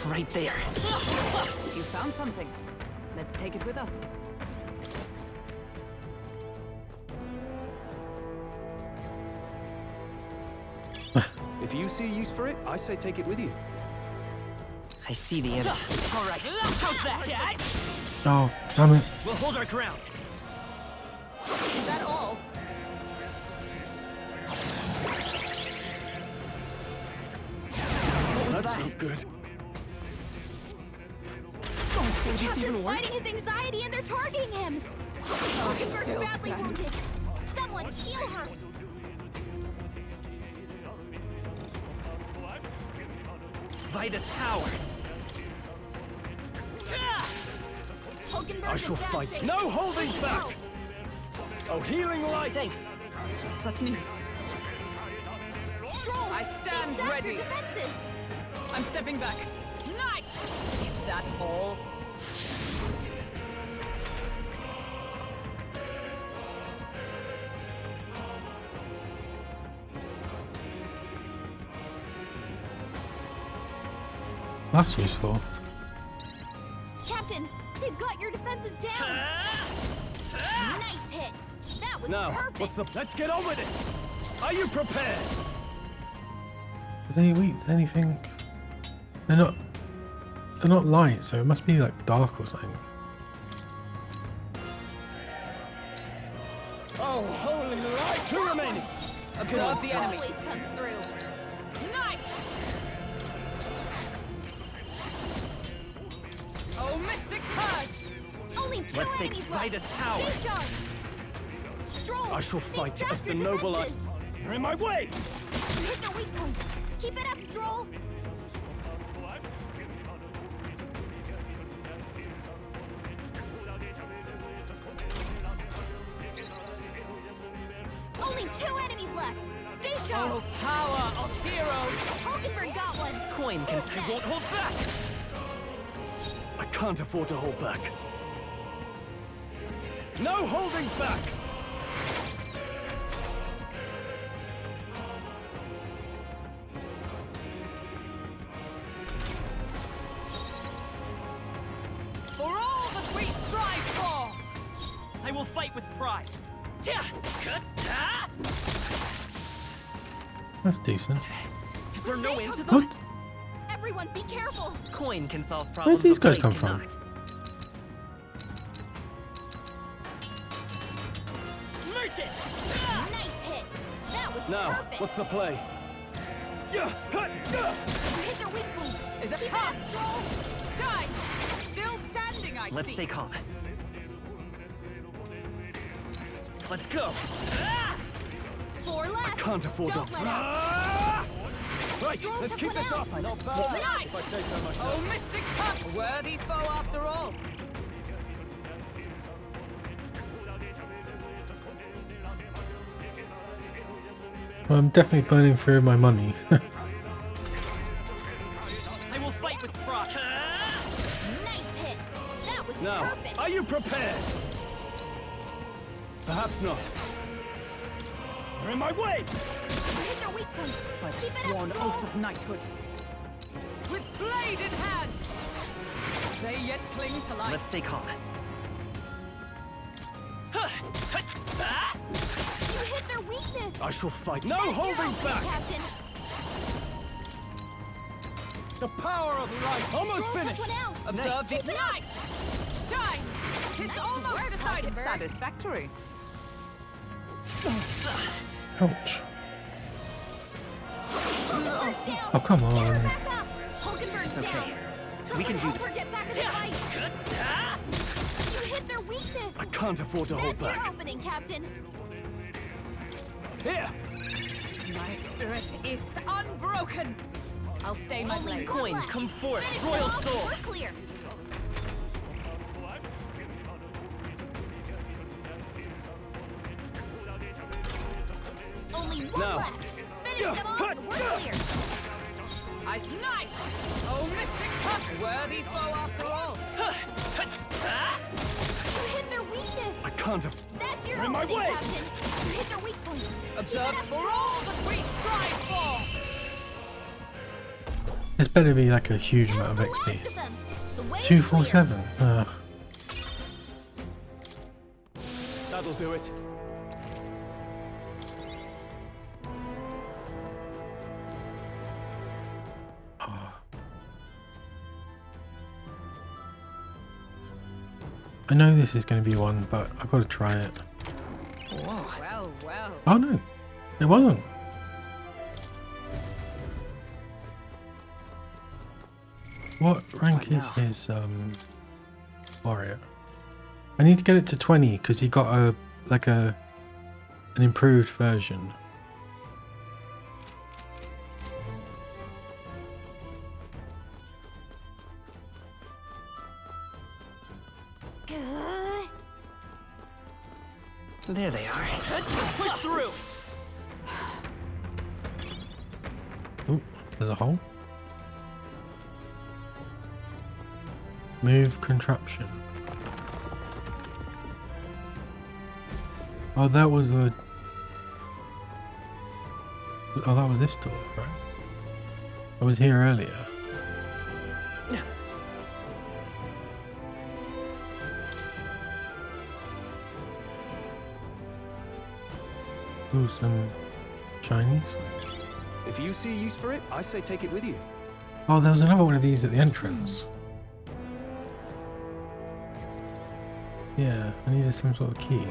Right there. You found something. Let's take it with us. If you see use for it, I say take it with you. I see the enemy. All right. How's that? Oh, damn it. We'll hold our ground. Is that all? That's not good. Will this even Captain's work? fighting his anxiety and they're targeting him! Hulkenberg's still badly stand. wounded. Someone heal her! Vitus power. Hulkenberg's I shall in bad fight. shape. No holding Please back! help. Oh, healing light! Thanks. Trust me. Stroll, I stand they've sapped ready. your defenses. I'm stepping back. Knight! Is that all? That's useful. Captain, they've got your defenses down. Nice hit. That was Now, perfect. what's the... Let's get on with it! Are you prepared? Is any weak to anything? They're not light, so it must be like dark or something. Oh, holy light! Two remaining! Observe the enemy. Always comes through. Knight! Oh, Mystic Purge! Only 2 Let's take enemies left. Vitus power. Stay sharp. Stroll, I shall they fight stack as your the noble I... defenses. You're in my way! You hit their weak point. Keep it up, Stroll. Only 2 enemies left. Stay sharp. Oh, power of heroes! Hulkenberg got one. Coin can... Who's I next? won't hold back! I can't afford to hold back. No holding back! For all that we strive for! I will fight with pride. That's decent. Is there no end to them? What? Everyone, be careful. Coin can solve Where problems. did these a guys blade come from? cannot. Merchant. Nice hit. That was Now, perfect. what's the play? You hit their weak point. Is it Keep it pop? up, Stroll. Shine! Still standing, I Let's see. stay calm. Let's go. 4 left. I can't afford Don't to... let up. Right, Stroll let's took keep one this out. up. Not Keep bad, it up. if I say so myself. Oh, Mystic Purge! A worthy foe after all. Well, I'm definitely burning through my money. I will fight with pride. Nice hit. That was Now, perfect. are you prepared? Perhaps not. You're in my way! You hit their weak point. By the Keep it sworn up, oath Stroll. of knighthood. With blade in hand! They yet cling to life. Let's stay calm. You hit their weakness. I shall fight. No That's your holding opening, back! Captain. The power of light! Almost Stroll took finished! one out. Observe Keep the it up. night! Shine! It's Nice almost work, decided. Hulkenberg. Satisfactory. Ouch. Hulkenberg's down. Oh, come Get her on. back up. Hulkenberg's It's okay. down. We can Someone do help her get back in the fight. You hit their weakness. I can't afford to hold That's your back. opening, Captain. Here! My spirit is unbroken. I'll stay my Only blade. one Coin, left. come forth, Finish royal them off. soul. We're clear. Only one Now. left. Finish them off. We're clear. Ice Knight! Oh, Mystic Purge! Worthy foe after all. You hit their weakness. I can't have... That's your You're in my opening, way. Captain. You hit their weak point. Observe Keep it up, for all that we strive for. This better be like a huge amount of That's the XP. last of them. The way is 247. Ugh. That'll do it. I know this is going to be one, but I've got to try it. Whoa. Well, well. Oh no, it wasn't. What rank is his warrior? I need to get it to 20 because he got a an improved version. clear. There they are. Let's push through. Oh, there's a hole. Move contraption. Oh, that was a... Oh, that was this door, right? I was here earlier. Ooh, some shinies. If you see use for it, I say take it with you. Oh, there was another one of these at the entrance. Yeah, I needed some sort of key.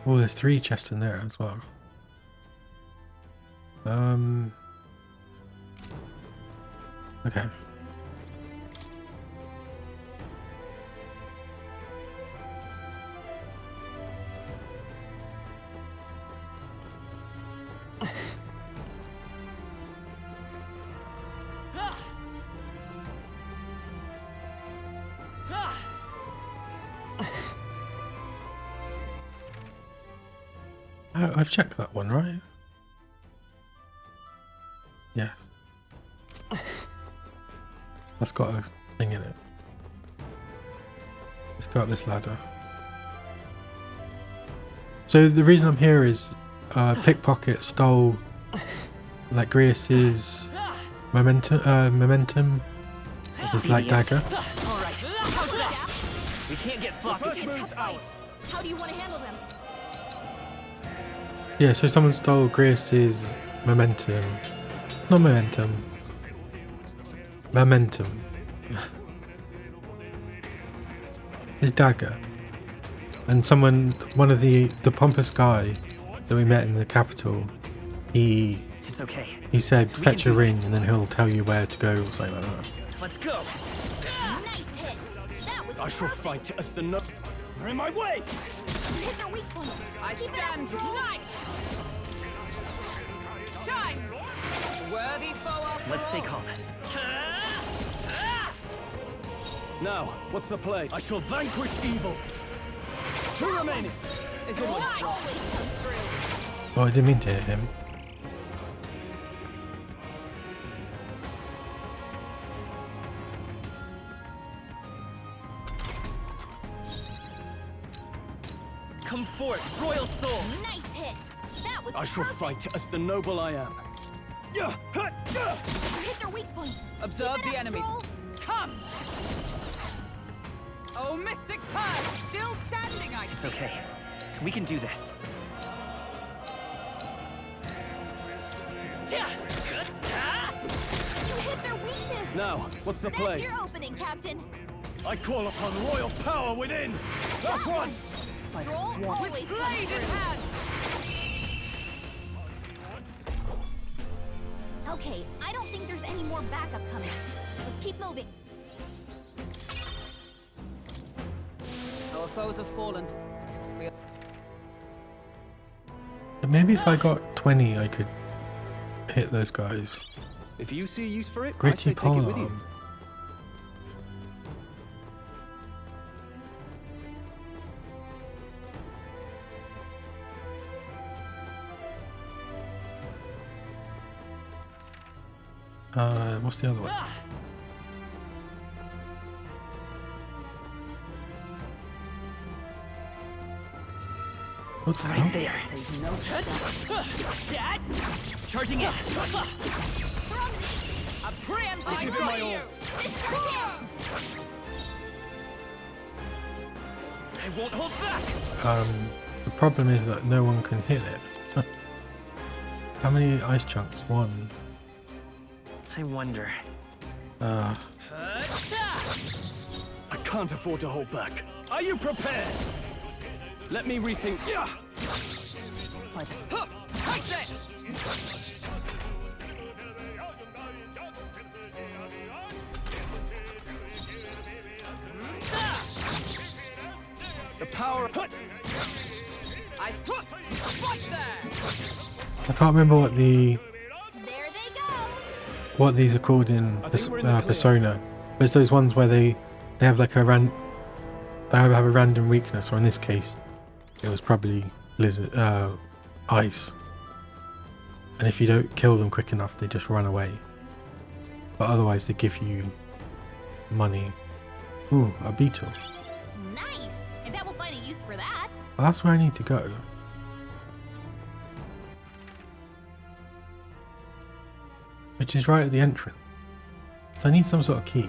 Oh, there's 3 chests in there as well. Okay. I've checked that one, right? Yes. That's got a thing in it. It's got this ladder. So the reason I'm here is pickpocket stole like Grius's momentum. His light dagger. All right. We can't get sloppy. First move's ours. How do you want to handle them? Yeah, so someone stole Grius's momentum. Not momentum. Momentum. His dagger. And one of the pompous guy that we met in the capital, It's okay. he said fetch a ring and then he'll tell you where to go or something like that. Let's go. Nice hit. That was I shall perfect. fight as the no. They're in my way. You hit their weak point. I Keep it up, stand Stroll. knight. Shine. Worthy foe of Let's stay all. calm. Now, what's the play? I shall vanquish evil. 2 remaining. Is it Always right? come through. Oh, I didn't mean to hit him. Come forth, royal soul. Nice hit. That was I shall perfect. fight as the noble I am. Yeah. You hit their weak point. Observe Keep it the up, enemy. Stroll. Come. Oh, Mystic Purge, still standing, I It's see. okay. We can do this. You hit their weakness. Now, what's the That's play? your opening, Captain. I call upon royal power within. Last one. Stroll always comes Blade in through. hand. Okay, I don't think there's any more backup coming. Let's keep moving. Our foes have fallen. But maybe if I got 20, I could hit those guys. If you see use for it, I Gritty say take it with you. polearm. What's the other one? What the hell? Right there. Charging in. A preemptive give it my strike. all. It's your chance. I won't hold back. The problem is that no one can hit it. How many ice chunks? 1. I wonder. I can't afford to hold back. Are you prepared? Let me rethink. Yeah. Take this. The power. I struck. Right there. I can't remember what There they go. these are called in I think we're in the clear. Persona. But it's those ones where they have like they have a random weakness, or in this case, it was probably blizzard, ice. And if you don't kill them quick enough, they just run away. But otherwise, they give you money. Ooh, a beetle. Nice. I bet we'll find a use for that. Well, that's where I need to go. Which is right at the entrance. So I need some sort of key.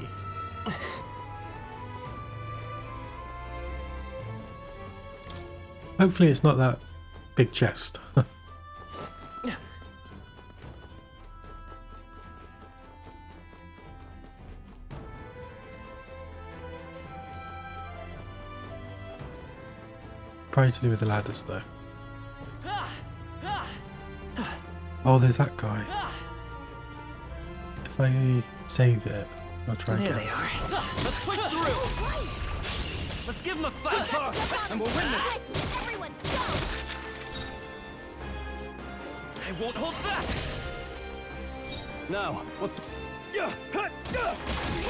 Hopefully it's not that big chest. Probably to do with the ladders though. Oh, there's that guy. If I save it, I'll try There again. they are. Let's push through. Let's give them a fight. And we'll win this. Everyone, go. I won't hold back. Now, what's? Yeah. You hit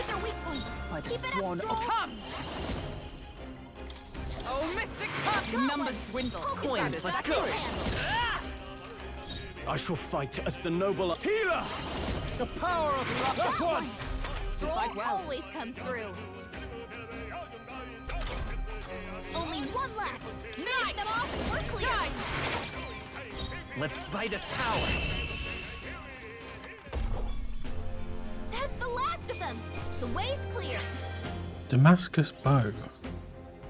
their weak point. Keep it up, Stroll. Come. Oh, Mystic Purge. Numbers dwindle. Focus Coins, on this. let's That's go. your handle. I shall fight as the noble healer. The power of love. That's one. Stroll fight well. always comes through. Only one left. Finish them off and we're clear. Let's buy this power. That's the last of them. The way's clear. Damascus bow.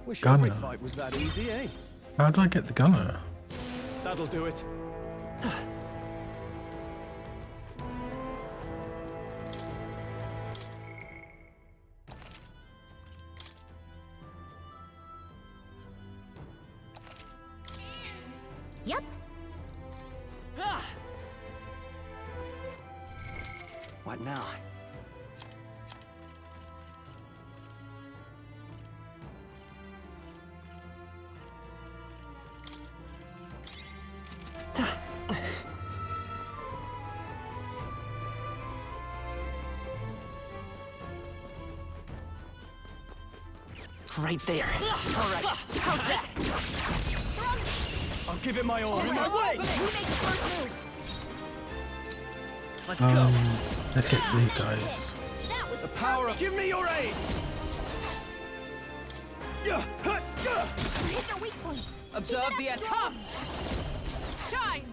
Wish Gunner. every fight was that easy, eh? How do I get the gunner? That'll do it. Yep. What now? Right there. All right. How's that? I'll give it my all. Just In my way. Who makes the first move? Let's go. Let's get these guys. That was The power of. Give me your aid. Yeah. Hit their weak point. Observe the end. come. Shine.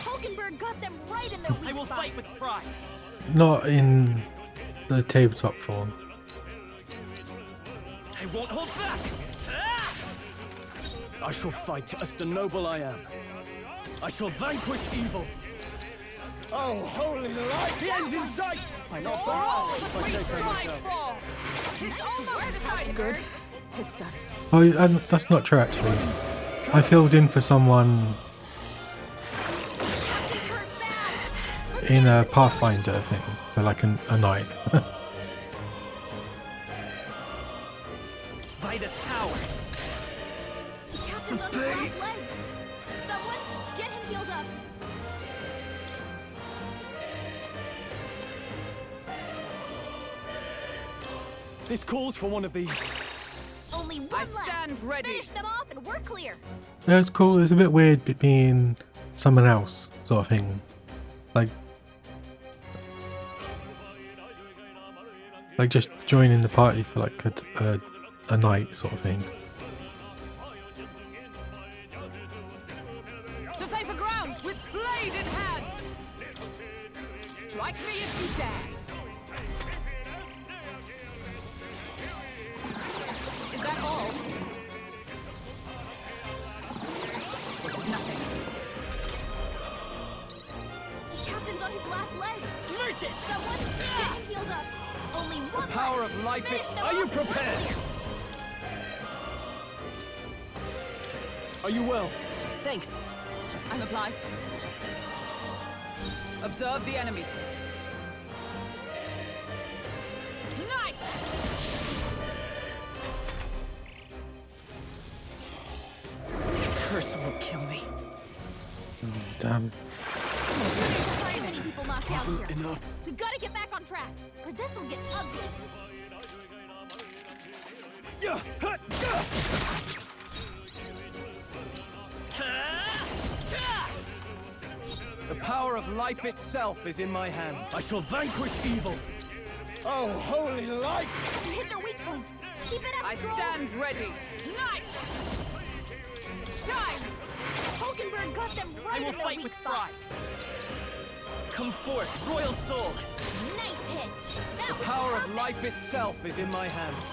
Hulkenberg got them right in their weak I will spot. fight with pride. Not in the tabletop form. I won't hold back. I shall fight as the noble I am. I shall vanquish evil. Oh, holy light! The end's in sight! I'm not bad, if I say so myself. It's almost decided. Good. Tis done. Oh, that's not true actually. I filled in for someone in a Pathfinder thing for like a night. By this power. Captain's on his last legs. Someone, get him healed up. This calls for one of these. Only one I left. stand ready. Finish them off and we're clear. Yeah, it's cool. It's a bit weird being someone else sort of thing. Like just joining the party for like a night sort of thing. To safer ground with blade in hand. Strike me if you dare. Is that all? This is nothing. Captain's on his last legs. Merge it! Someone, get him healed up. Only one The power left. of life Finish is. them Are you off and we're prepared? clear. Are you well? Thanks. I'm obliged. Observe the enemy. Nice! Curse will kill me. Damn. So many people knocked out here. Enough. We've got to get back on track, or this will get ugly. Yeah. Hut, yeah. The power of life itself is in my hands. I shall vanquish evil. Oh, holy light! You hit their weak point. Keep it up, I Stroll. stand ready. Nice! Shine! Hulkenberg got them I right will in their fight weak with spot. pride. Come forth, royal soul. Nice hit. That The was power of perfect. life itself is in my hands.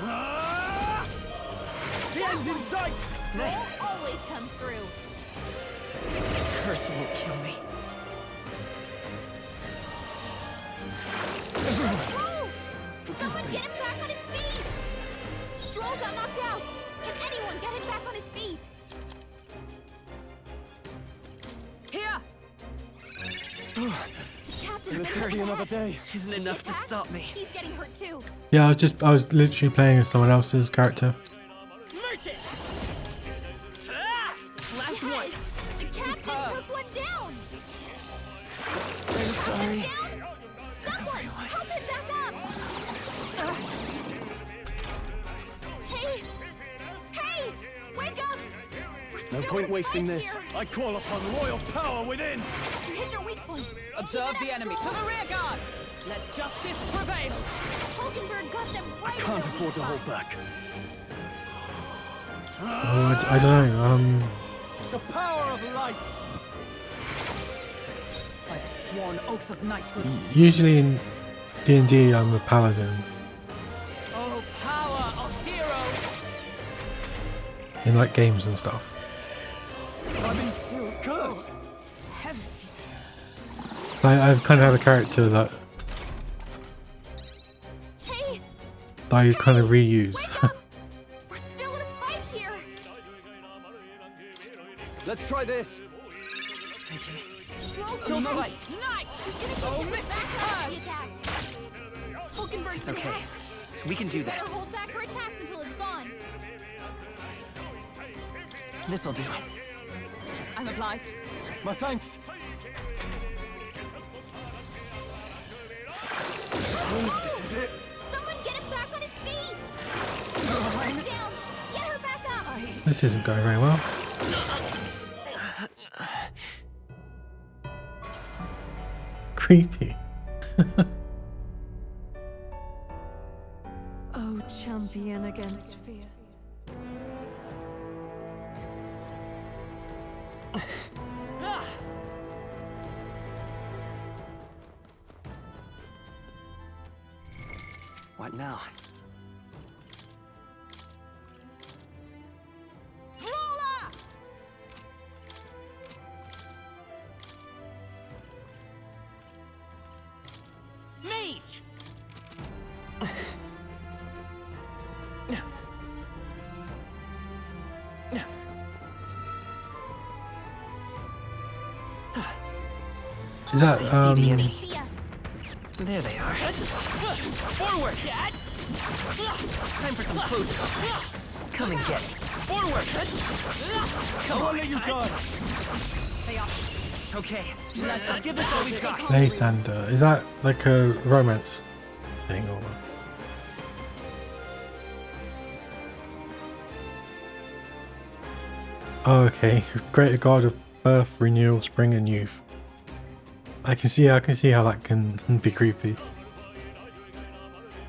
The end's in sight! Stroll always comes through. Curse will kill me. Stroll! Someone get him back on his feet! Stroll got knocked out. Can anyone get him back on his feet? Here! Captain, Live to see another day. Isn't enough to stop me. He's getting hurt too. Yeah, I was literally playing as someone else's character. Merge it! Ah! Last one. Yes! The captain Superb. took one down! I'm sorry. Down! Someone, help him back up! Hey! Hey! Wake up! We're No still point wasting this. I call upon royal power within. You hit their weak point. Observe the enemy. To the rear guard. Let justice prevail. Hulkenberg got them I right in can't their afford to weak hold spot. back. Oh, I don't know. The power of light. By the sworn oath of knighthood. Usually in D&D, I'm a paladin. Oh, power of heroes. In like games and stuff. I've been cursed. Heavy. I've kind of have a character that Hey, I kind of reuse. we're still in a fight here. Let's try this. Still no fight. fight. Knight. Oh, miss Hulkenberg's It's okay. We can do Better this. hold back her attacks until it's gone. This'll do. I'm obliged. My thanks. This is it. Someone get him back on his feet. Put him down. Get her back up. This isn't going very well. Creepy. Oh, champion against fear. What now? Ruler. Mage! Is that They see us. There they are. Forward! Time for some close combat. Come and get it. Forward! Come on, You done. They are. Okay, let's give this all we've got. Lathander? Is that like a romance thing or what? Oh, okay. Greater God of birth, renewal, spring, and youth. I can see how that can be creepy.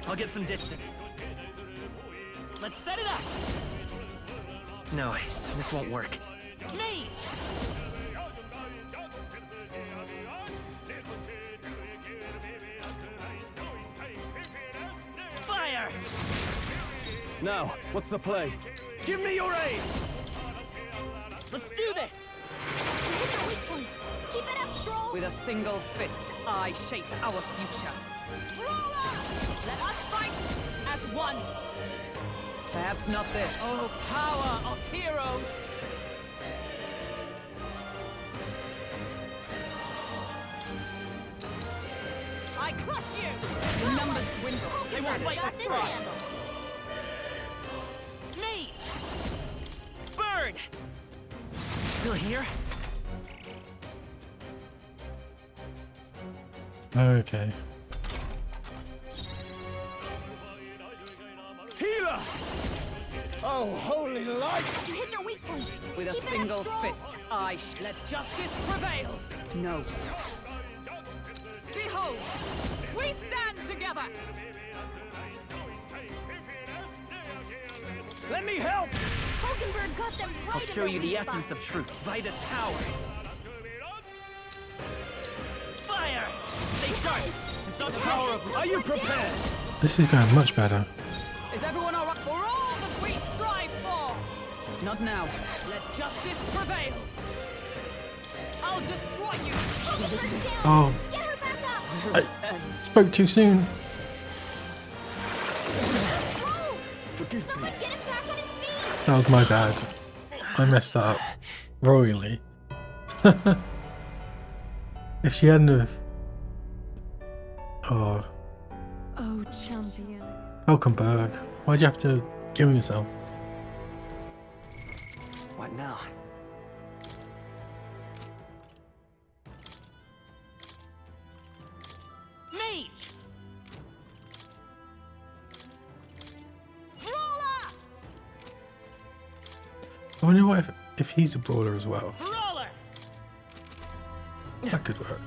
I'll get some distance. Let's set it up. No, this won't work. Mage! Fire! Now, what's the play? Give me your aid! Let's do this! Hit their weak point. Keep it up, Stroll. With a single fist, I shape our future. Ruler! Let us fight as one. Perhaps not this. Oh, power of heroes! I crush you! Numbers dwindle. I won't fight Got with this pride. handle. Mage! Burn! Still here? Okay. Healer! Oh, holy light! You hit their weak point. With a Keep it up, single Stroll. fist, let justice prevail. No. Behold, we stand together. Let me help! Hulkenberg got them right I'll in show their you the weak essence spot. of truth. Vitus power. Fire! Stay sharp! It's not the power of... Are you prepared? This is going much better. Is everyone all right? For all that we strive for! Not now. Let justice prevail. I'll destroy you. Hulkenberg down. Oh, Get her back up. spoke too soon. Stroll. Forgive me. Someone get him back on his feet. That was my bad. I messed that up royally. If she hadn't have... Oh, Oh, champion. Hulkenberg. Why'd you have to kill yourself? What now? Mage! Ruler. I wonder what if he's a brawler as well, Brawler! that could work.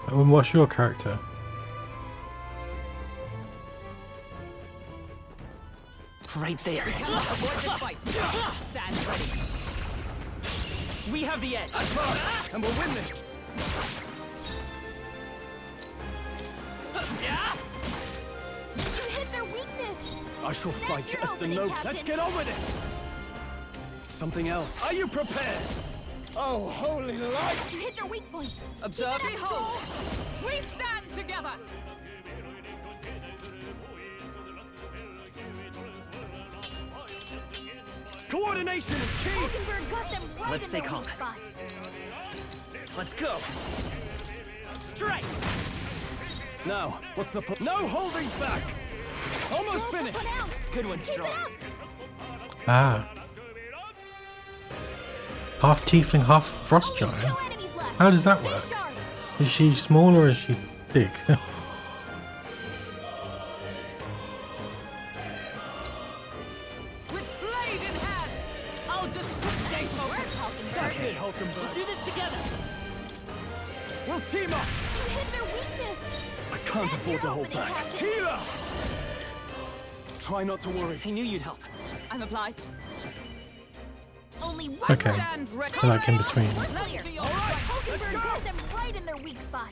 And what's your character? Right there. Avoid this fight. Stand ready. We have the edge. And we'll win this. You hit their weakness. I shall fight your as the opening, noble. Captain. Let's get on with it. Something else. Are you prepared? Oh, holy light! You hit their weak point. Observe. Keep it up, Behold. We stand together. Coordination is key. Hulkenberg got them right Let's in stay their calm. weak spot. Let's go. Strike. Now, what's the no holding back? Almost Stroll finished. put out. Good one, Keep it Strong. up. Ah. Half tiefling, half frost Only giant. 2 enemies left. How does that Stay work? sharp. Is she small or is she big? With blade in hand. I'll just stay focused. That's it, Hulkenberg. Do this together. We'll team up. You hit their weakness. I can't That's afford to your hold opening, back. Captain. Healer. Try not to worry. I knew you'd help. I'm obliged. Only one Okay. left. Stand ready. I like in between. We're clear. All right, let's Hulkenberg go. got them right in their weak spot.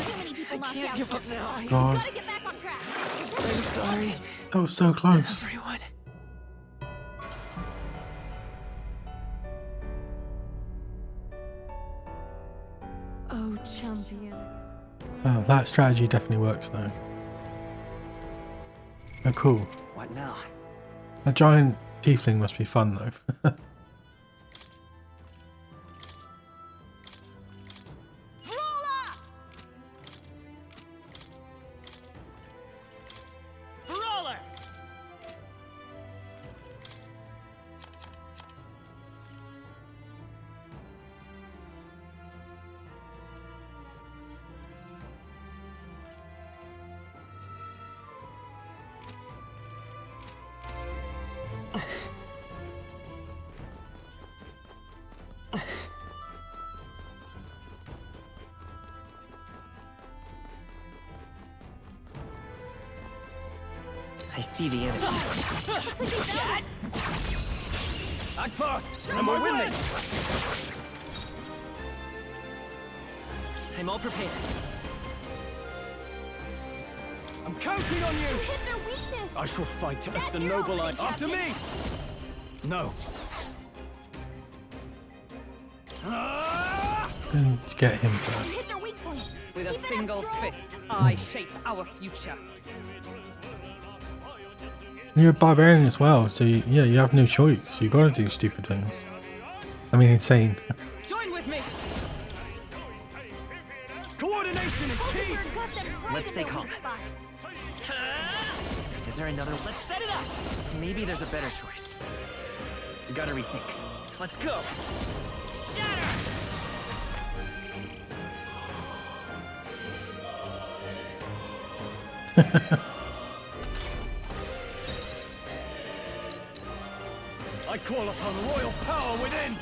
Too many people knocked Can't out. give up now. God, Gotta get back on track. I'm sorry, that was so close. everyone. Oh, champion. Oh, that strategy definitely works though. Oh, cool. What now? A giant tiefling must be fun though. Brawler! I see the enemy. Act fast, and we'll win this. I'm all prepared. I'm counting on You you. hit their weakness. I shall fight as That's the your noble I. opening, After me. Captain. No. Ah! Going to get him You first. hit their weak point. With a Keep it up, single Stroll. fist, I shape our future. You're a barbarian as well, so yeah, you have no choice. You gotta do stupid things. I mean, insane. Join with me. Coordination is key. Hulkenberg got them right Let's in stay their calm. weak spot. Is there another? Let's set it up. Maybe there's a better choice. Gotta rethink. Let's go. Shatter! I call upon royal power within.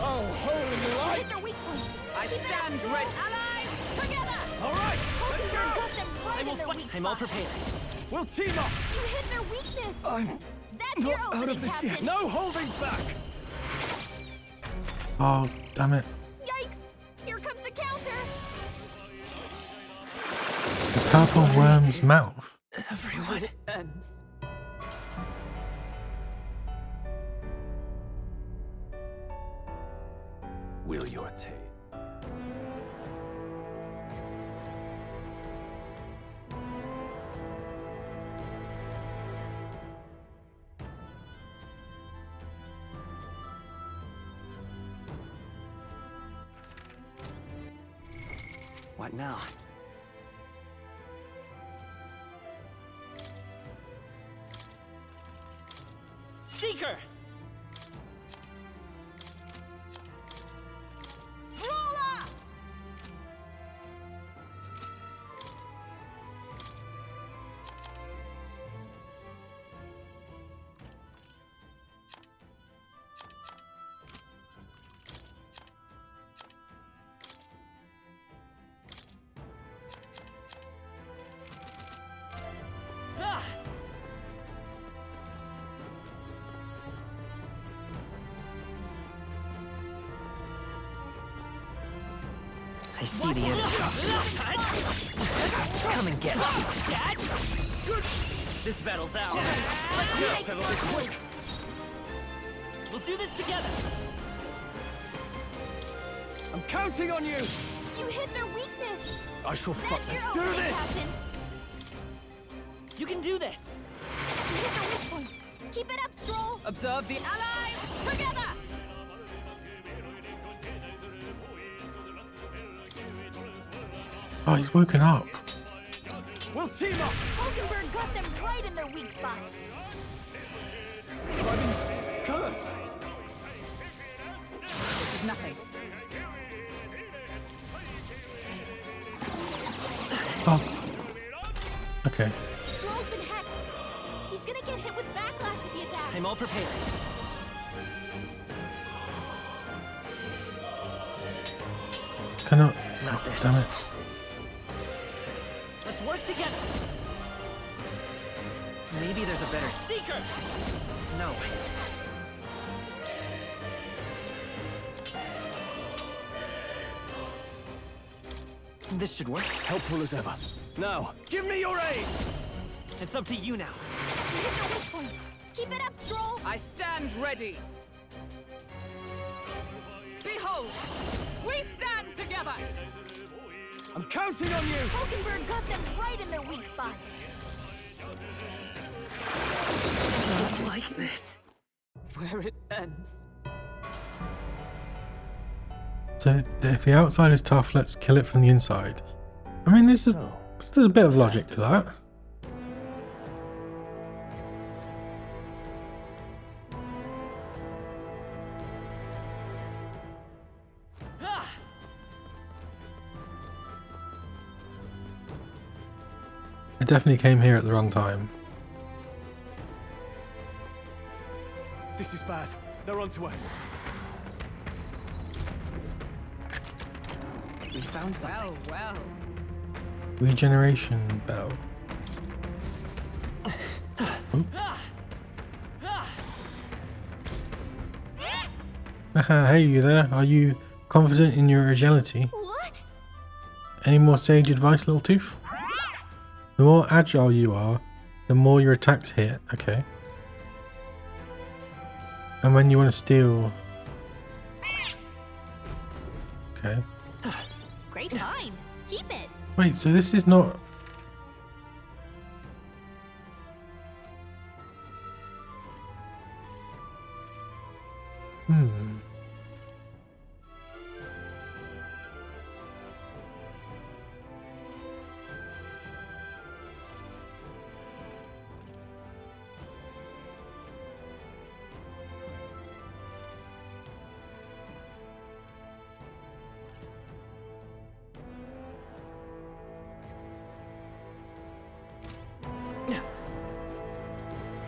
Oh, holy You light! hit their weak point. I Keep it up, stand Stroll. ready. Allies, together. All right, let's Hulkenberg go. got them right in their weak I'm all spot. prepared. We'll team up. You hit their weakness. I'm That's your not out opening, of this Captain. yet. No holding back. Oh, damn it. Yikes! Here comes the counter. The purple worm's mouth. Everyone. Ends. Will your tale. What now? Seeker! I see the enemy. Come and get it. This battle's ours. Let's go. Settle this quick. We'll do this together. I'm counting on you! You hit their weakness. I shall fuck That's this. your Do okay, this! Captain. You can do this. You hit their weak point. Keep it up, Stroll. Observe the allies together! Oh, he's woken up. We'll team up! Hulkenberg got them right in their weak spot. Cursed! This is nothing. Oh. Okay. Stroll's been hexed. He's gonna get hit with backlash if he attacks. I'm all prepared. Cannot. Not Oh, this. damn it. Let's work together. Maybe there's a better... Seeker. No. This should work. Helpful as ever. Now, give me your aid! It's up to you now. You hit their weak point. Keep it up, Stroll. I stand ready. Behold, we stand together. I'm counting on you! Hulkenberg got them right in their weak spot. Not like this. Where it ends. So if the outside is tough, let's kill it from the inside. I mean, there's a bit of logic to that. I definitely came here at the wrong time. This is bad. They're onto us. We found something. Well. Regeneration bell. Haha, hey you there. Are you confident in your agility? What? Any more sage advice, little tooth? The more agile you are, the more your attacks hit. Okay. And when you want to steal... Okay. Great find. Keep it. Wait, so this is not...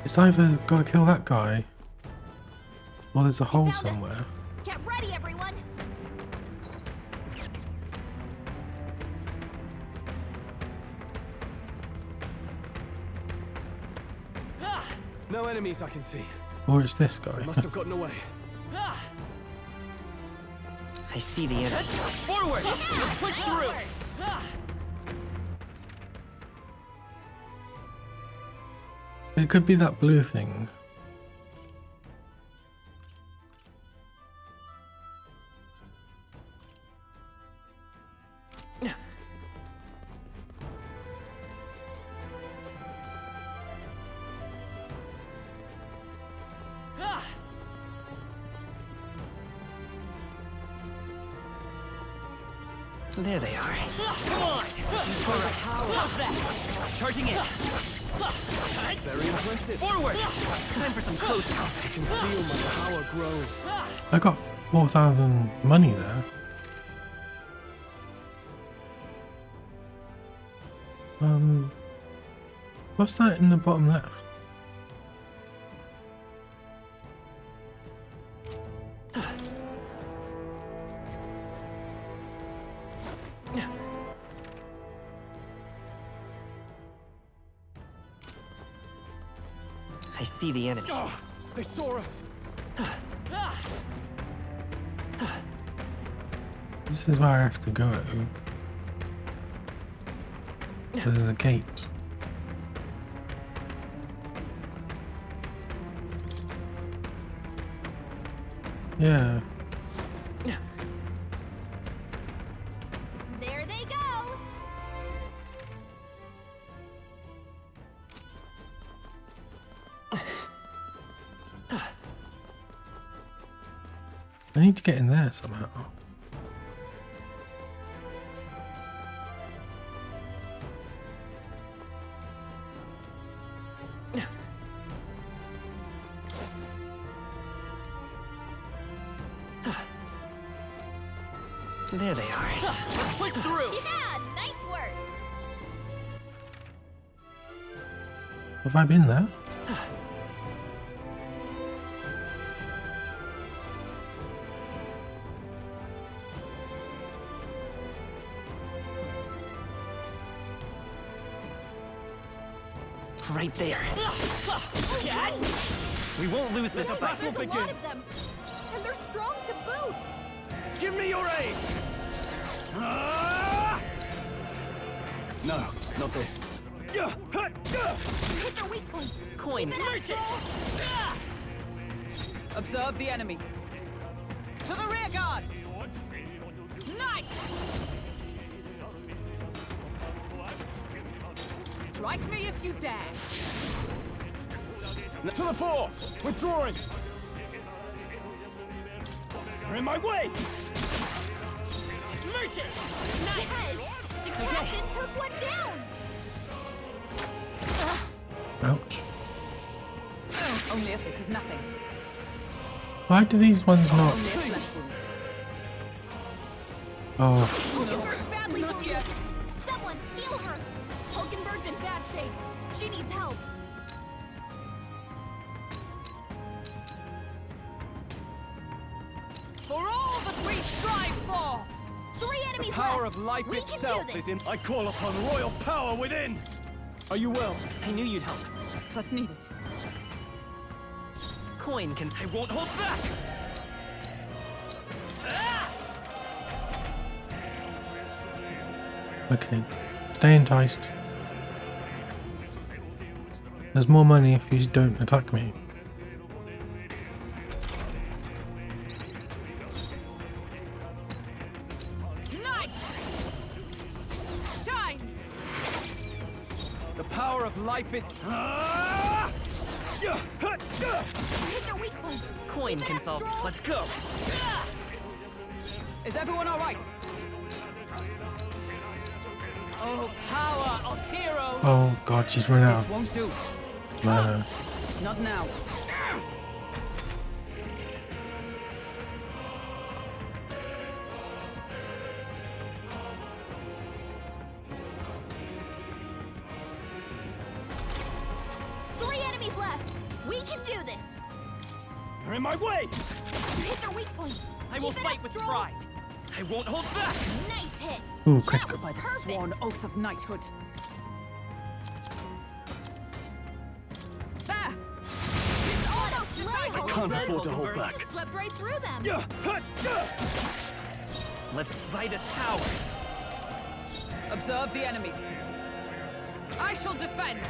It's either gotta kill that guy, or there's a hole Found us. somewhere. Get ready, everyone. No enemies I can see. Or it's this guy. Must have gotten away. I see the enemy. Forward. Let's push through. It could be that blue thing. There they are. Come on. How's that? Charging in. Very impressive. Forward. Time for some close up. I can feel my power grow. I got 4,000 money there. What's that in the bottom left? I see the enemy. Oh, they saw us. This is where I have to go. So there's a gate. Yeah. There they go. I need to get in there somehow. There they are. Let's push through! Yeah, nice work. Have I been there? Right there. We won't lose this fight. There's a lot of them, and they're strong to boot. Give me your aid! No, not this. Hit their weak point. Coin. Keep it up, Troll. Observe the enemy. To the rear guard! Nice! Strike me if you dare! To the fore! Withdrawing! You're in my way! Merchant! Nice! The captain took one down! Ouch. Only if this is nothing. Why do these ones not? Only a flesh wound. Oh, Hulkenberg's badly wounded! Someone heal her! Hulkenberg's in bad shape. She needs help. For all that we strive for! 3 enemies The power left. of life We can do itself this. is in. I call upon royal power within! Are you well? I knew you'd help. Trust needed. Coin can. I won't hold back! okay. Stay enticed. There's more money if you don't attack me. Nice! Shine! The power of life it's. Hit their weak point. Coin Keep it can up, solve it. Stroll. Let's go. Is everyone alright? Oh, power of heroes! Oh god, she's run out This of won't do. mana. Not now. Three enemies left. We can do this. You're in my way! Hit their weak point. I will Keep it fight up, with Stroll. pride! I won't hold back! Nice hit. Ooh, That critical. was By the perfect. sworn oath of knighthood. There! It's almost I level. can't afford to hold You back. just swept right through them. Let's buy this power. Observe the enemy. I shall defend.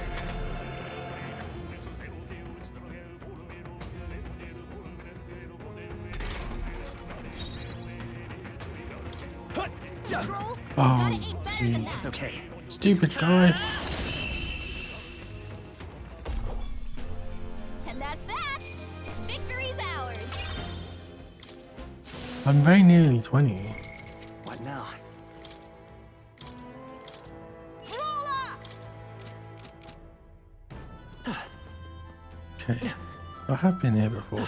Stroll, Oh, gotta aim better than It's that. okay. Stupid guy. And that's that. Victory's ours. I'm very nearly 20. What now? Rolla! Okay. I have been here before.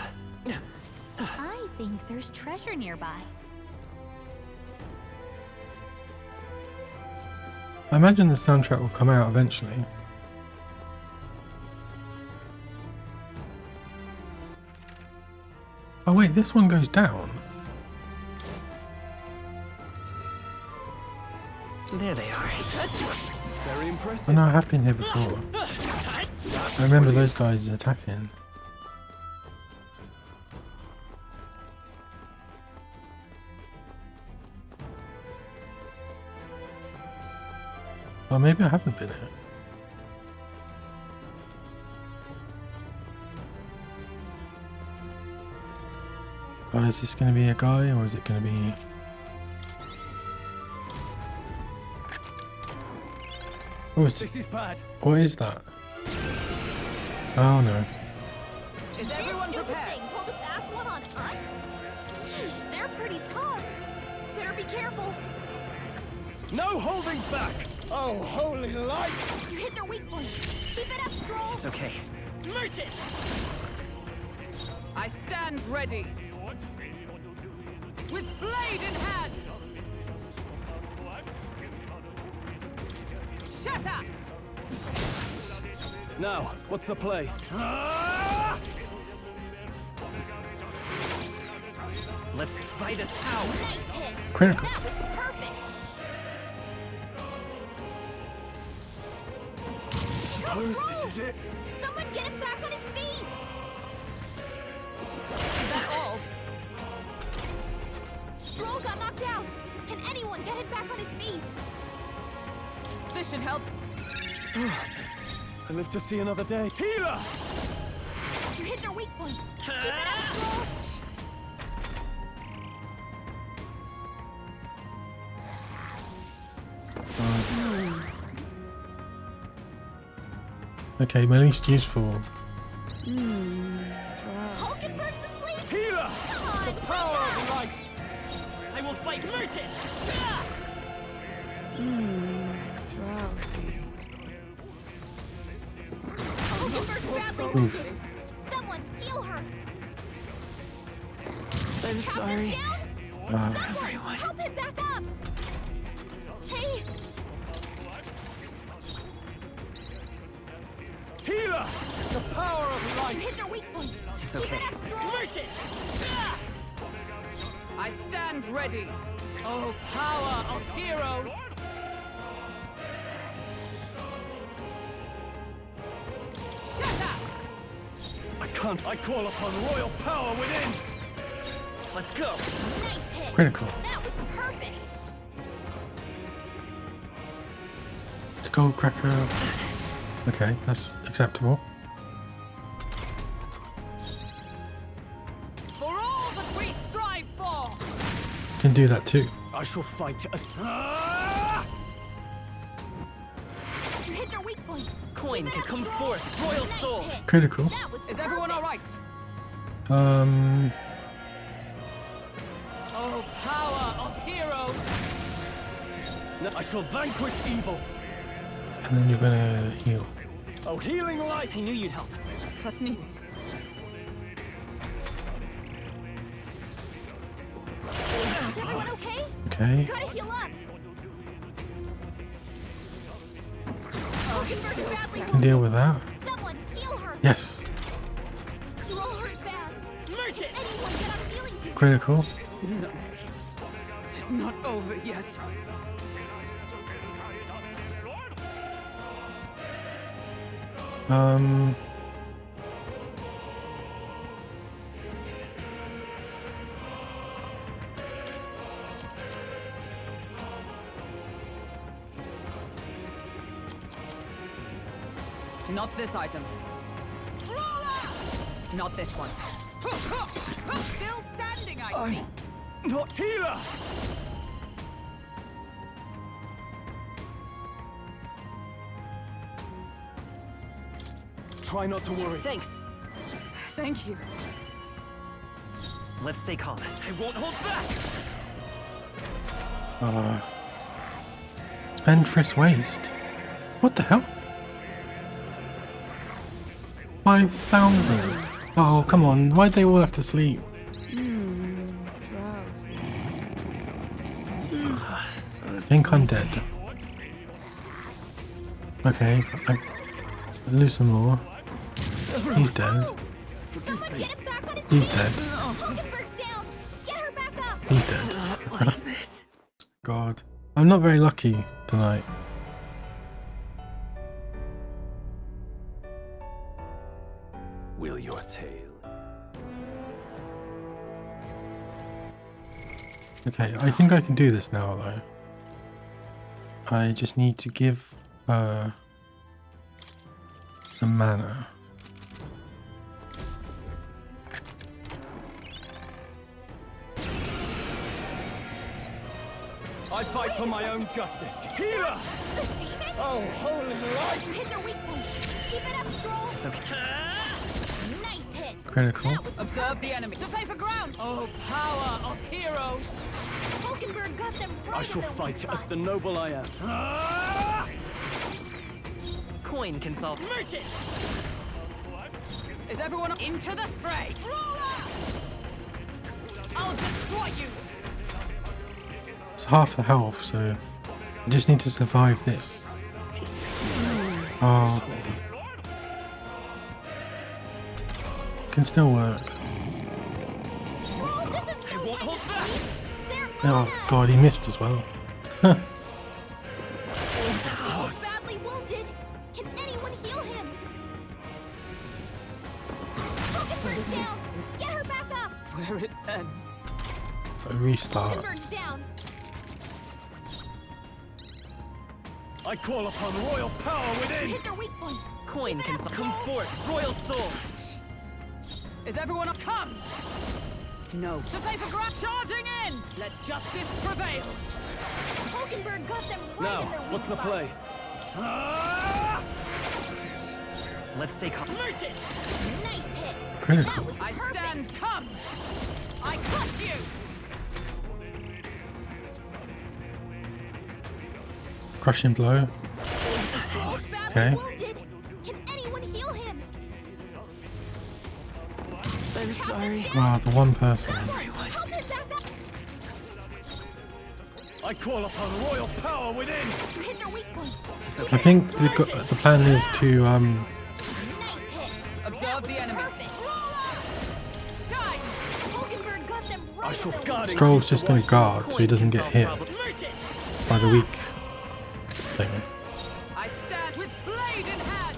I think there's treasure nearby. I imagine the soundtrack will come out eventually. Oh wait, this one goes down. There they are. Very I impressive. know I have been here before. I remember those guys attacking. Oh, maybe I haven't been here. Oh, is this going to be a guy or is it going to be... Oh, This is bad. what is that? Oh no. Is everyone Stupid prepared? thing pulled a fast one on us? Sheesh, they're pretty tough. Better be careful. No holding back. Oh, holy light! You hit their weak point. Keep it up, Stroll. It's okay. Merchant! I stand ready. With blade in hand! Shatter! Now, what's the play? Let's fight as power. Nice hit. Critical. That was perfect. Suppose this is it. Someone get him back on his feet. Is that all? Stroll got knocked out. Can anyone get him back on his feet? This should help. I live to see another day. Healer! You hit their weak point. Keep it up, Stroll. Okay, my least useful. Hulkenberg's asleep. Healer! Come on, wake Power up. of light! I will fight Merchant! Hulkenberg's badly Oof. wounded. Someone heal her. I'm Count sorry. them down. Someone help him back up. Hey, Healer! The power of you light! hit their weak point. It's okay. Keep it up, Stroll. Merchant! I stand ready. Oh, power of heroes! Shatter! I can't. I call upon royal power within! Let's go. Nice hit. Critical. That was perfect. Skull cracker. Okay, that's acceptable. For all that we strive for! Can do that too. I shall fight as... You hit their weak point. Coin Keep it can up, come Stroll. forth. Royal Nice soul. hit. Critical. That was Is everyone all perfect. right? Oh, power of heroes! I shall vanquish evil. And then you're gonna heal. Oh, healing light! I knew you'd help. Trust needed. Is everyone okay? Okay. Gotta heal up. Oh, Hulkenberg's still badly standing. Can deal with that. Someone heal her. Yes. You're all hurt bad. Merchant! Anyone get on healing duty. Critical. No. It's not over yet. Not this item. Not this one. Still standing, I see. Not healer! Try not to worry. Thanks. Thank you. Let's stay calm. I won't hold back. Spendthrift waste. What the hell? 5,000. Oh, come on. Why'd they all have to sleep? I think I'm dead. Okay, I lose some more. He's dead. Someone get him back on his He's feet. dead. Hulkenberg's down. Get her back up. He's dead. Like this. God. I'm not very lucky tonight. Will your tale? Okay, I think I can do this now though. I just need to give Some mana. I fight for my own justice. Healer! Oh, holy light! You hit their weak point. Keep it up, Stroll. It's okay. Nice hit. Critical. That was Observe the enemy. To safer ground. Oh, power of heroes. Hulkenberg got them right I shall in their weak fight as spot. the noble I am. Coin can solve. Merge it! Is everyone into the fray? Roll up! I'll destroy you! It's half the health, so I just need to survive this. Oh. Can still work. Stroll, this is no won't time hold to back. sleep. They're Oh on us. god, he missed as well. He's badly wounded. Can anyone heal him? Hulkenberg's down. Get her back up. Where it ends. A restart. Hulkenberg's down. I call upon royal power within! Hit their weak point. Coin Keep it can up, solve. Stroll. Come forth, royal soul. Is everyone up? Come! No. To safer ground. Charging in! Let justice prevail. Hulkenberg got them right Now, in their weak what's the spot. play? Let's stay calm. Merge it! Nice hit. Critical. That was I perfect. stand. Come! I crush you! Crushing blow. He's badly Okay. wounded. Can anyone heal him? I'm sorry. Oh, the one person. Someone, help him back up. I call upon royal power within! You hit their weak point. I think the plan is to Nice hit. Observe the enemy. Perfect. Shine! Hulkenberg got them right I in shall their guard weak you. Stroll's just going to guard so he doesn't get hit Problem. Merge it! by the weak thing. I stand with blade in hand!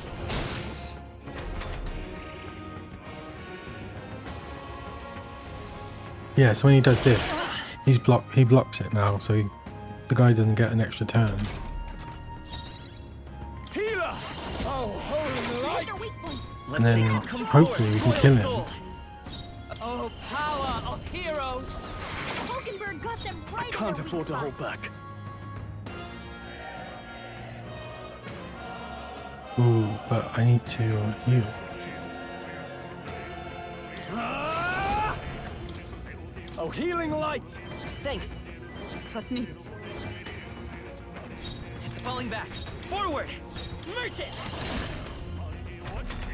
Yeah, so when he does this, he blocks it now, so the guy doesn't get an extra turn. Healer! Oh, holy Hit light! their weak point. Let's And then stay calm. Come hopefully we forth, can royal kill him. soul. Oh, power of heroes! Hulkenberg got them right in Can't their weak afford to spot. hold back. Ooh, but I need to heal. Oh, healing light! Thanks. Trust needed. It's falling back. Forward. Merge it.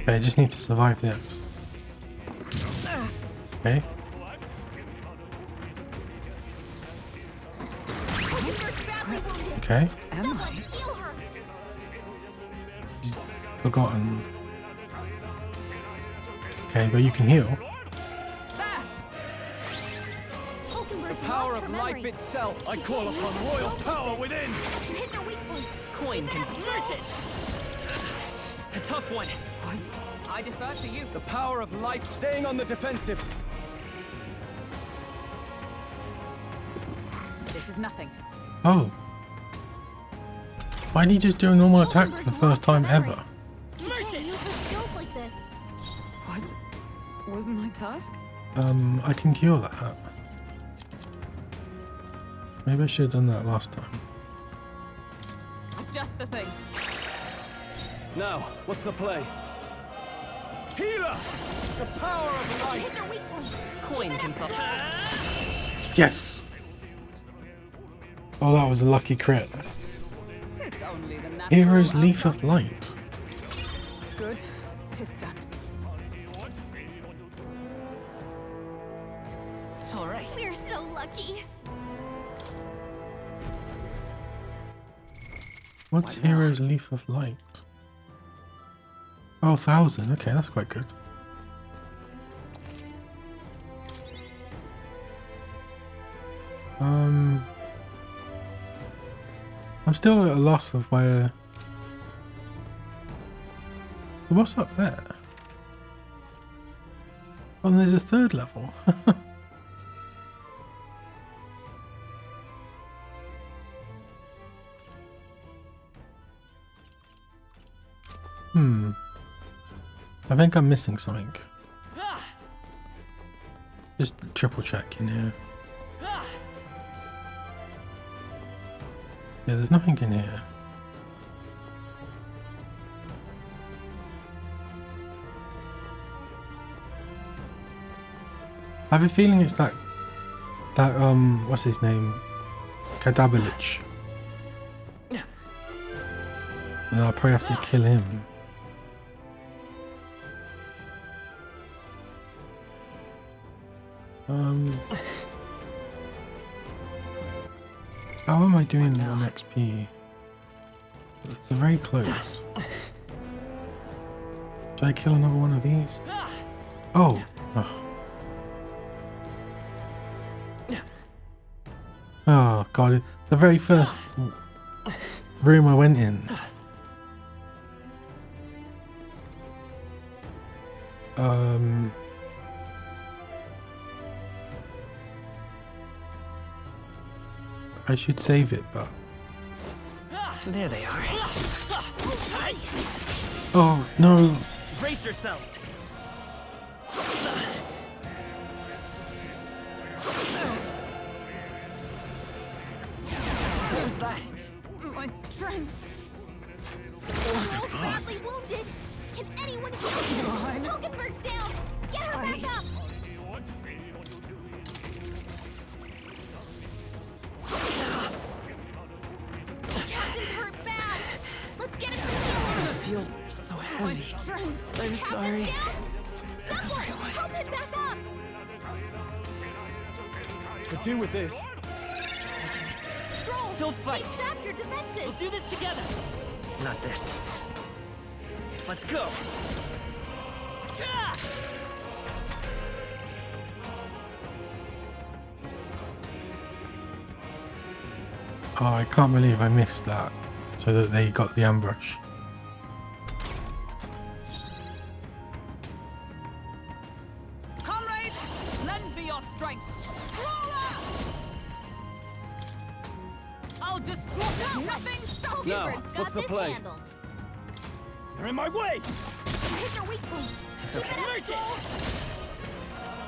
Okay, I just need to survive this. Okay. Hulkenberg's badly wounded. Okay. Someone heal her. Forgotten. Okay, but you can heal. There! Hulkenberg's Power lost of her life memory. itself! I call upon royal power within! You hit their weak point. Coin can Keep it up, merge Stroll. it. A tough one. What? I defer to you. The power of life staying on the defensive. This is nothing. Oh. Why did he just do a normal attack for the first time ever? You can't use her skills like this. What was my task? I can cure that. Maybe I should have done that last time. Just the thing. Now, what's the play? Healer! The power of You light! hit their weak point. Coin can solve. Yes! Oh, that was a lucky crit. It's only the natural Hero's Leaf outcome. of Light. Good. 'Tis done. All right. We're so lucky. What's Hero's Leaf of Light? Oh, 1,000. Okay, that's quite good. I'm still at a loss of where... What's up there? Oh, and there's a third level. I think I'm missing something. Just triple check in here. Yeah, there's nothing in here. I have a feeling it's that what's his name? Kadabalich. And I'll probably have to kill him. How am I doing on XP? It's very close. Should I kill another one of these? Oh. Oh god, the very first room I went in. I should save it, but There they are. oh no. Brace yourselves. What was that? My strength. Stroll's badly wounded. Can anyone heal him? Hilgenberg's down. Get her back up. Captain's hurt bad. Let's get him some I healing. feel so My heavy. strength. I'm sorry. Captain's down. Someone help him back up. Could do with this. Stroll, Still fight. they've sapped your defenses. We'll do this together. Not this. Let's go. Ah! Oh, I can't believe I missed that. So that they got the ambush. Comrades, lend me your strength. I'll destroy nothing. Now, Hilgenberg's got what's the this play? handled. You're in my way! Hit their weak point. Keep it up, Stroll.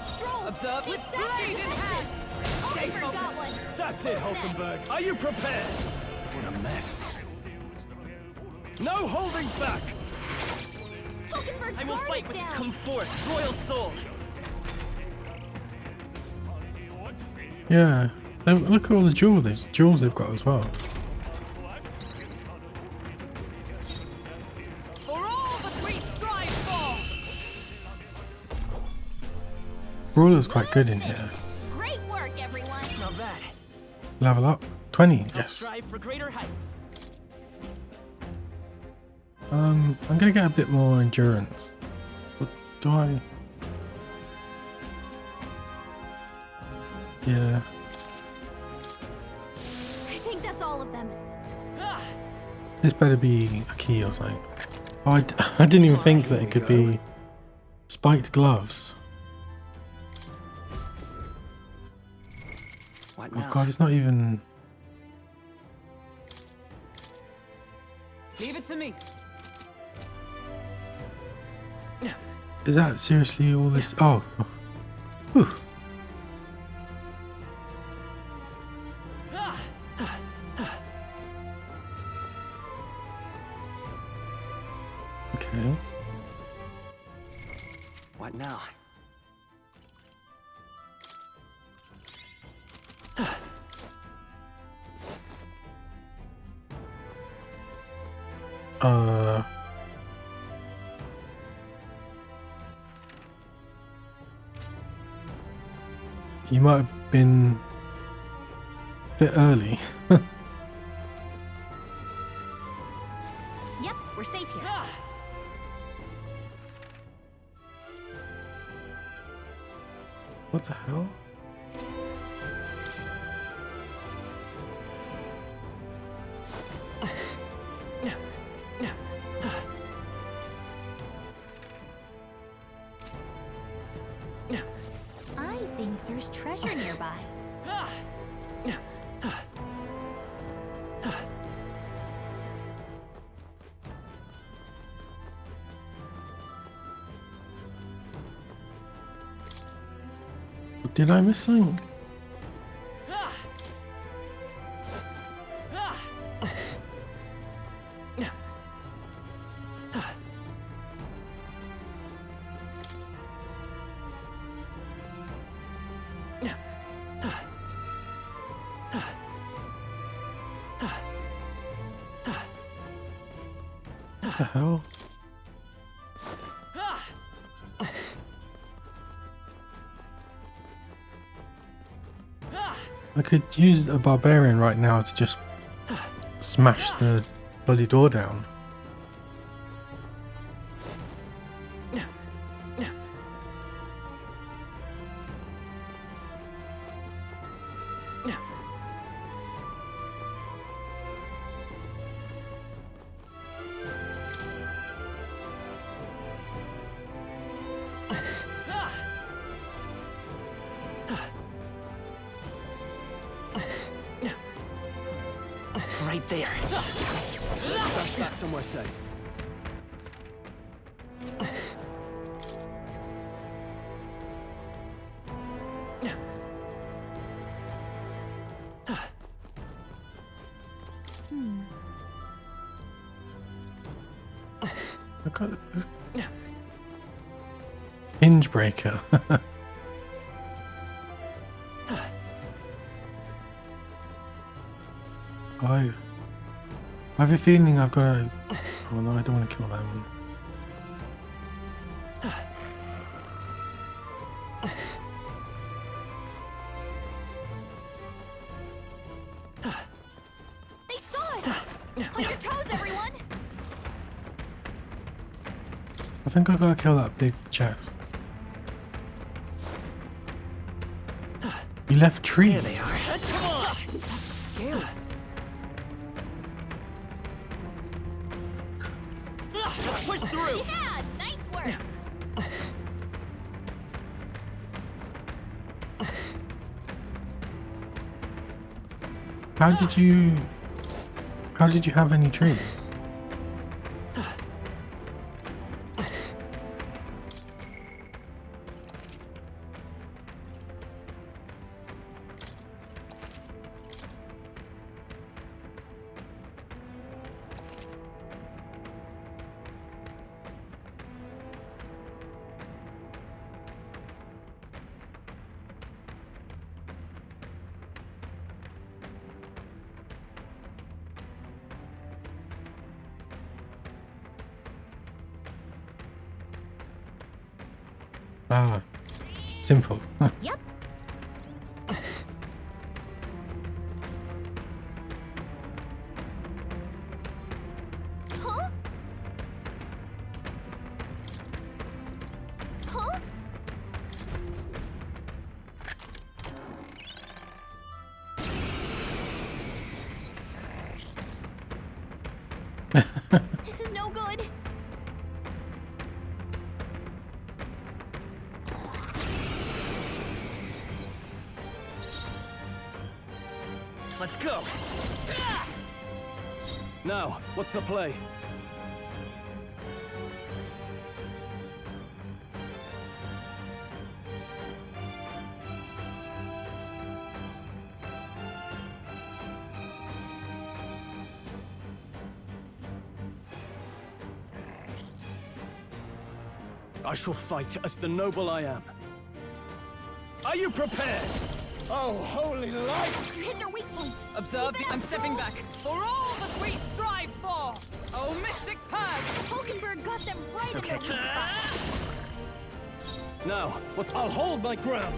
Stroll, Observe they've with sapped your blade in defenses. hand. Hilgenberg got one. That's it, Who's next? Hulkenberg. Are you prepared? What a mess. No holding back! Hilgenberg's I will guard fight is with down. come forth, royal soul. Yeah. Look at all the jewels they've got as well. For all that we strive for. Brawler's quite good in here. Great work, everyone. Not bad. Level up. 20. Let's Yes. strive for greater heights. I'm gonna get a bit more endurance. What do I? Yeah. I think that's all of them. This better be a key or something. Oh, I didn't even think that it could be spiked gloves. What Oh now? god, it's not even. Leave it to me. Is that seriously all this? Oh. Whew. Okay. What now? You might have been a bit early. Yep, we're safe here. What the hell? I think there's treasure nearby. Did I miss something? What the hell? I could use a barbarian right now to just smash the bloody door down. Right there. Let's stash that somewhere safe. I got this hinge breaker. I have a feeling I've got to. Oh no, I don't want to kill that one. They saw us! On your toes, everyone! I think I've got to kill that big chest. You left trees. There they are. Come on! Scale. Let's push through! Yeah, nice work! How did you have any trees? Ah, simple. Yep. Huh? Huh? This is no good. Let's go. Now, what's the play? I shall fight as the noble I am. Are you prepared? Oh, holy light! You hit their weak point. Observe, Keep it I'm up, stepping girl. back. For all that we strive for! Oh, mystic purge! Hulkenberg got them right in okay. their weak spot. Now, I'll hold my ground.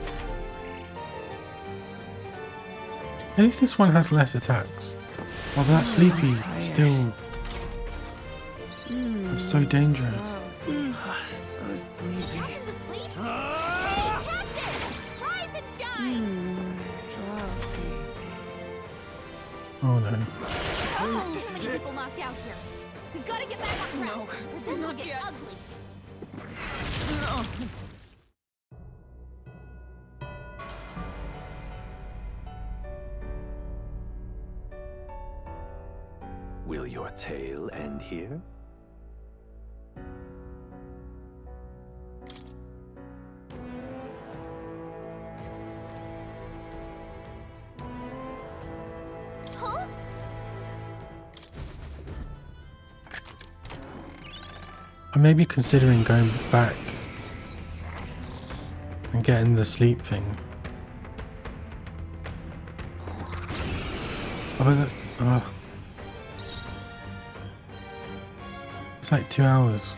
At least this one has less attacks. Although that sleepy still is so dangerous. So sleepy. Captain's asleep? Hey, Captain! Rise and shine! Oh no. Oh, too many people knocked out here. We gotta get back on track. No, or this will not get yet. ugly. No. Will your tale end here? I may be considering going back and getting the sleep thing. Oh, but that's... it's like 2 hours.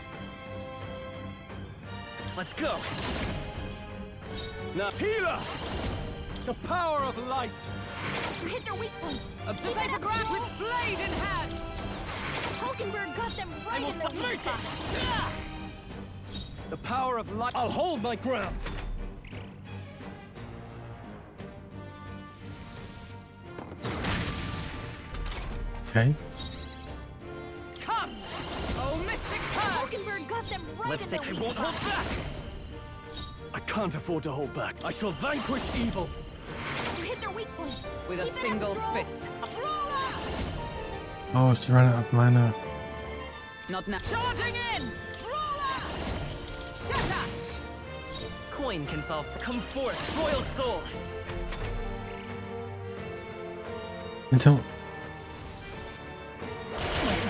Let's go. Now, healer! The power of light! You hit their weak point. Observe the ground with blade in hand! Hulkenberg got them right in the weak spot. The power of light. I'll hold my ground. Okay. Come! Oh, Mystic Purge! Hulkenberg got them right Let's in take the I weak won't spot. hold back. I can't afford to hold back. I shall vanquish evil. You hit their weak point. With a Keep it up, single Stroll. fist. Oh, she ran out of mana. Not now. Charging in! Shatter! Coin can solve. Come forth, royal soul. Until...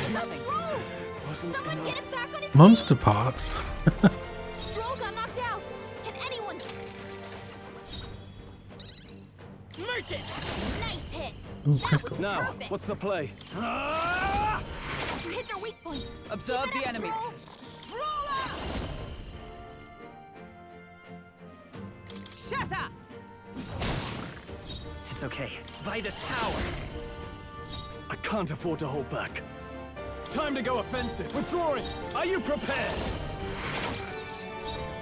Stroll! Someone get him back on his Monster parts? feet. Stroll got knocked out. Can anyone... Merchant! Nice hit. Ooh, That critical. was Now, perfect. what's the play? You hit their weak point. Observe Keep it the up, enemy. Stroll. Shatter! It's okay. By this power. I can't afford to hold back. Time to go offensive. Withdrawing. Are you prepared?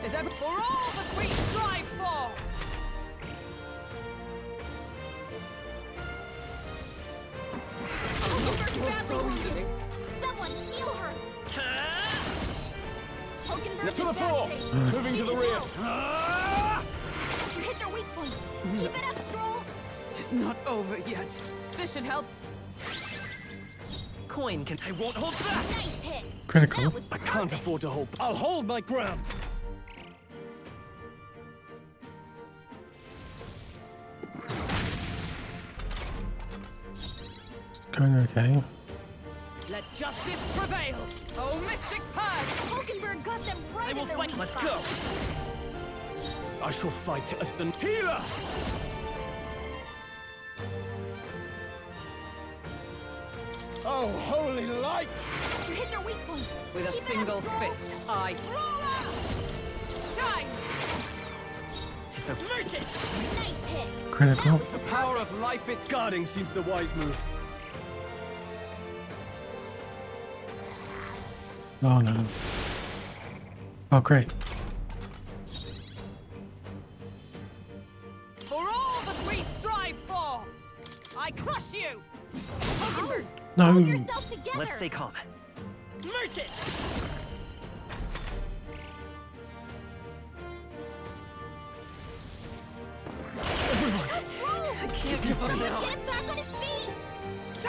Is ever for all that we strive for! Hulkenberg's badly wounded. Someone heal her. Hulkenberg's To the in bad floor. shape. Moving She to the needs rear. help. You hit their weak point. Keep it up, Stroll. It's not over yet. This should help. Coin can. I won't hold back. Nice hit. Critical. That was I can't perfect. afford to hold. I'll hold my ground. Going okay. Let justice prevail! Oh, Mystic Purge! Hulkenberg got them right I will in their fight. weak Let's spot. go. I shall fight as the healer. Oh, holy light! You hit their weak point. With a Keep it up, single Stroll. fist, I... Shine! It's okay. Merchant. Nice hit. Critical. The power of life, its guarding seems the wise move. Oh no. Oh great. For all that we strive for! I crush you! Hulkenberg, No. hold yourself together. Let's stay calm. Merchant! Let's roll. I can't give up now. Get him back on his feet.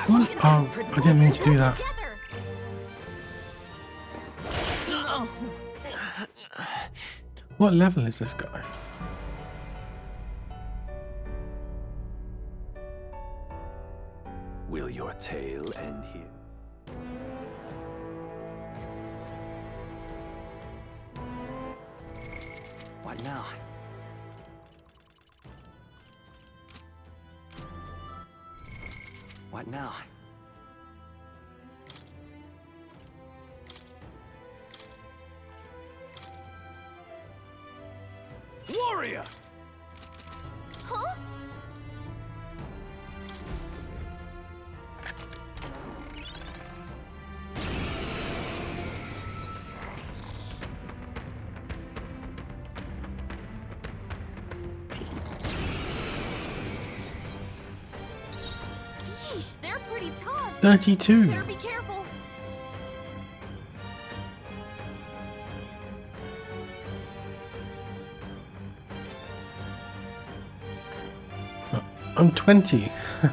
What? Oh, I didn't mean to do that. Together. What level is this guy? Will your tale end here? What now? What now? Warrior! Huh? Yeesh, they're pretty tough. 32. Better be careful. I'm 20. I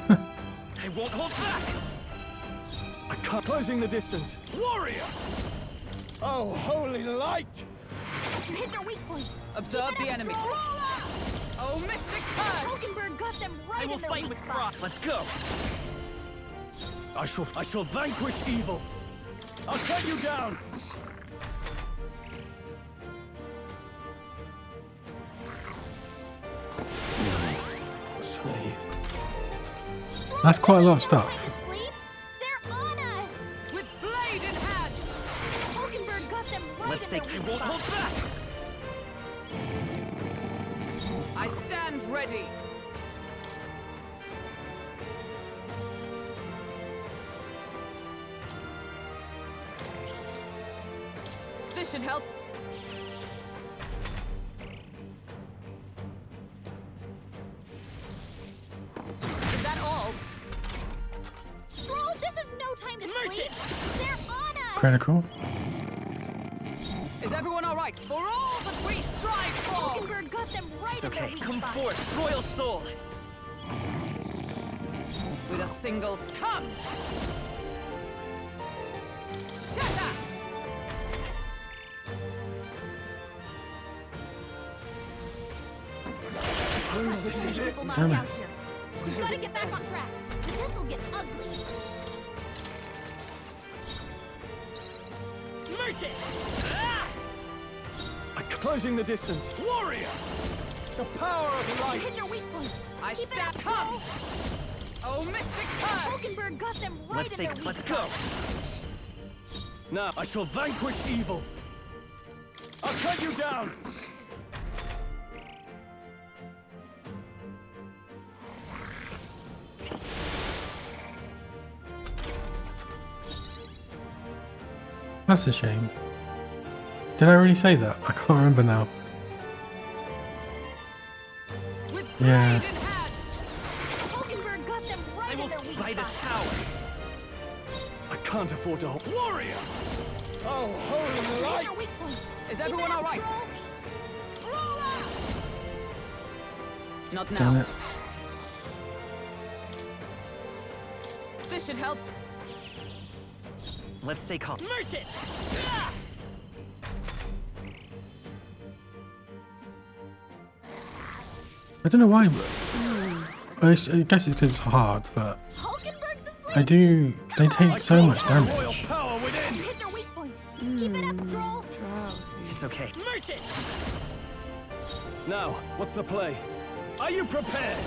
won't hold back. I can't. Closing the distance. Warrior! Oh, holy light! You hit their weak point. Observe Keep it the up, enemy. Stroll. Oh, Mystic Purge! Hulkenberg got them right I will in their fight weak with spot. pride. Let's go. I shall vanquish evil. I'll cut you down. That's quite a lot of stuff. Sleep? They're on us! With blade in hand! Hulkenberg got them right Let's in take their we weak won't hold spot. back. I stand ready. This should help. Is that all? Stroll, this is no time to sleep! They're on us! Critical. Is everyone all right? For all that we strive for! Hulkenberg got them right It's in their okay. weak Come spot. forth, royal soul. With a single come! Shatter! We'll knock Damn it. out here. We've got to get back on track. This'll get ugly. Merchant! Ah! Closing the distance. Warrior! The power of light! Hit their weak point. I Keep it stab up, come! Stroll. Oh, Mystic Curse! Hulkenberg got them right Let's in their take. weak Let's spot. go. Now I shall vanquish evil. I'll cut you down! That's a shame. Did I already say that? I can't remember now. With Yeah. blade in hand! Hulkenberg got them right I in will their weak fight spot. his power. I can't afford to hold. Warrior! Oh, holy Hit light! their weak point. Is Keep everyone it up, all right? Stroll. Not Damn now. it. This should help. Let's stay calm. Merchant! I don't know why, but I guess it's because it's hard, but Hulkenberg's asleep. I do. They take so much Royal damage. power within! Hit their weak point. Keep it up, Stroll. It's okay. Merchant! Now, what's the play? Are you prepared?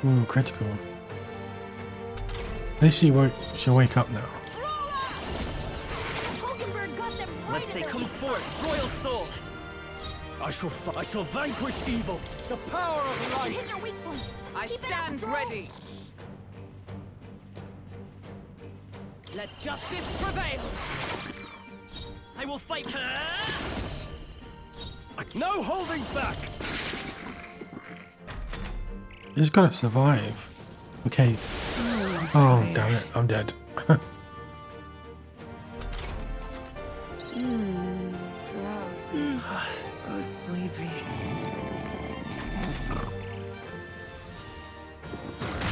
Ooh, critical. At least she'll wake up now. Hulkenberg got them right Let's in say their come weak spot. forth, royal soul. I shall vanquish evil. The power of light. Hit their weak point. I Keep it up, stand Stroll. ready. Let justice prevail. I will fight. No holding back. You just gotta survive. Okay. Oh, damn it. I'm dead. So sleepy.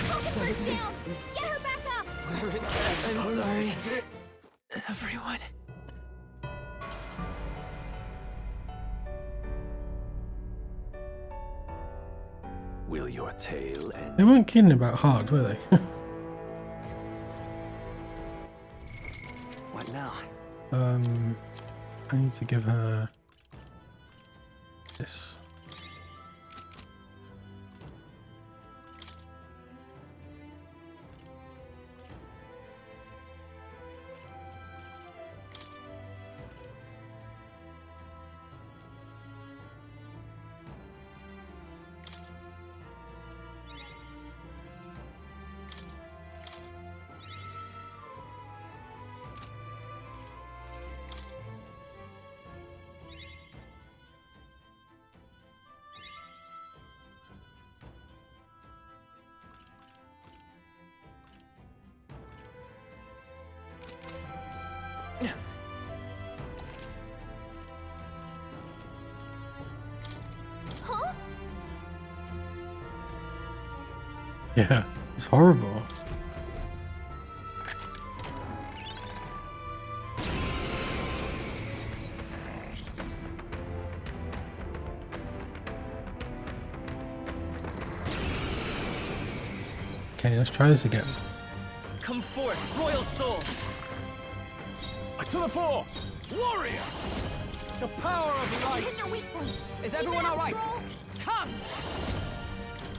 Hulkenberg's down. Get her back up. I'm sorry, everyone. Will your tale end? They weren't kidding about hard, were they? What now? I need to give her this. Huh? Yeah, it's horrible. Okay, let's try this again. Come forth, royal soul. To the fore. Warrior! The power of light! Hit their weak point. Is everyone all right? Stroll. Come!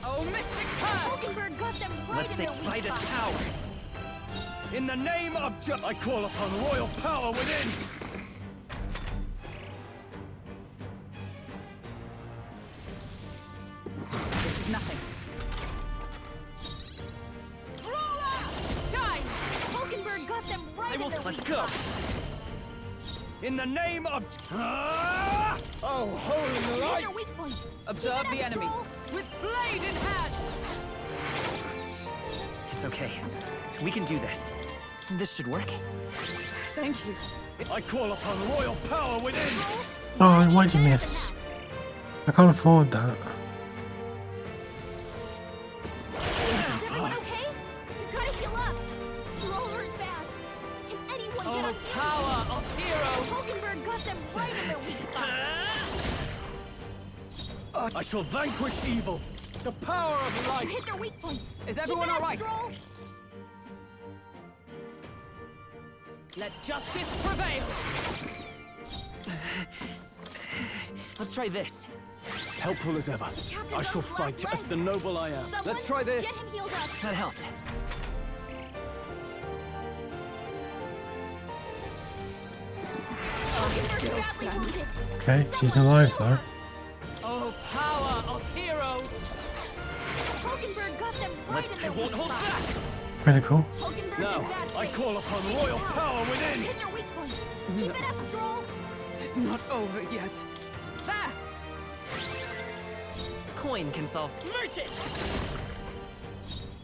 Oh, Mystic Curse! Hulkenberg got them right Let's in say their weak fight us spot. power. In the name of I call upon royal power within! This is nothing. Shine! Hulkenberg got them right in their Let's weak go. spot. In the name of oh, holy Hit light! their weak point. Observe Keep it the up, enemy. Stroll. With blade in hand! It's okay. We can do this. This should work. Thank you. I call upon royal power within! Oh, why'd you miss? I can't afford that. Is everyone okay? You gotta heal up. Roller is bad. Can anyone get Oh, on power of heroes! Hulkenberg got them right in their weak spot. I shall vanquish evil! The power of You light! hit their weak point. Is Keep everyone it up, all right? Stroll. Let justice prevail! Let's try this. Helpful as ever. Captain's I shall on his fight last as the noble I am. Someone Let's try this. Get him healed up. That helped. Hulkenberg badly stands. wounded. Okay, she's alive though. Oh, power of heroes! Hulkenberg got them right Let's. in I their won't weak hold spot. back. Critical. Hulkenberg's Now, in bad I shape. call upon Take royal it out. power within! Hit their weak point. Keep it up, Stroll. It's not over yet. There! Coin can solve. Merchant!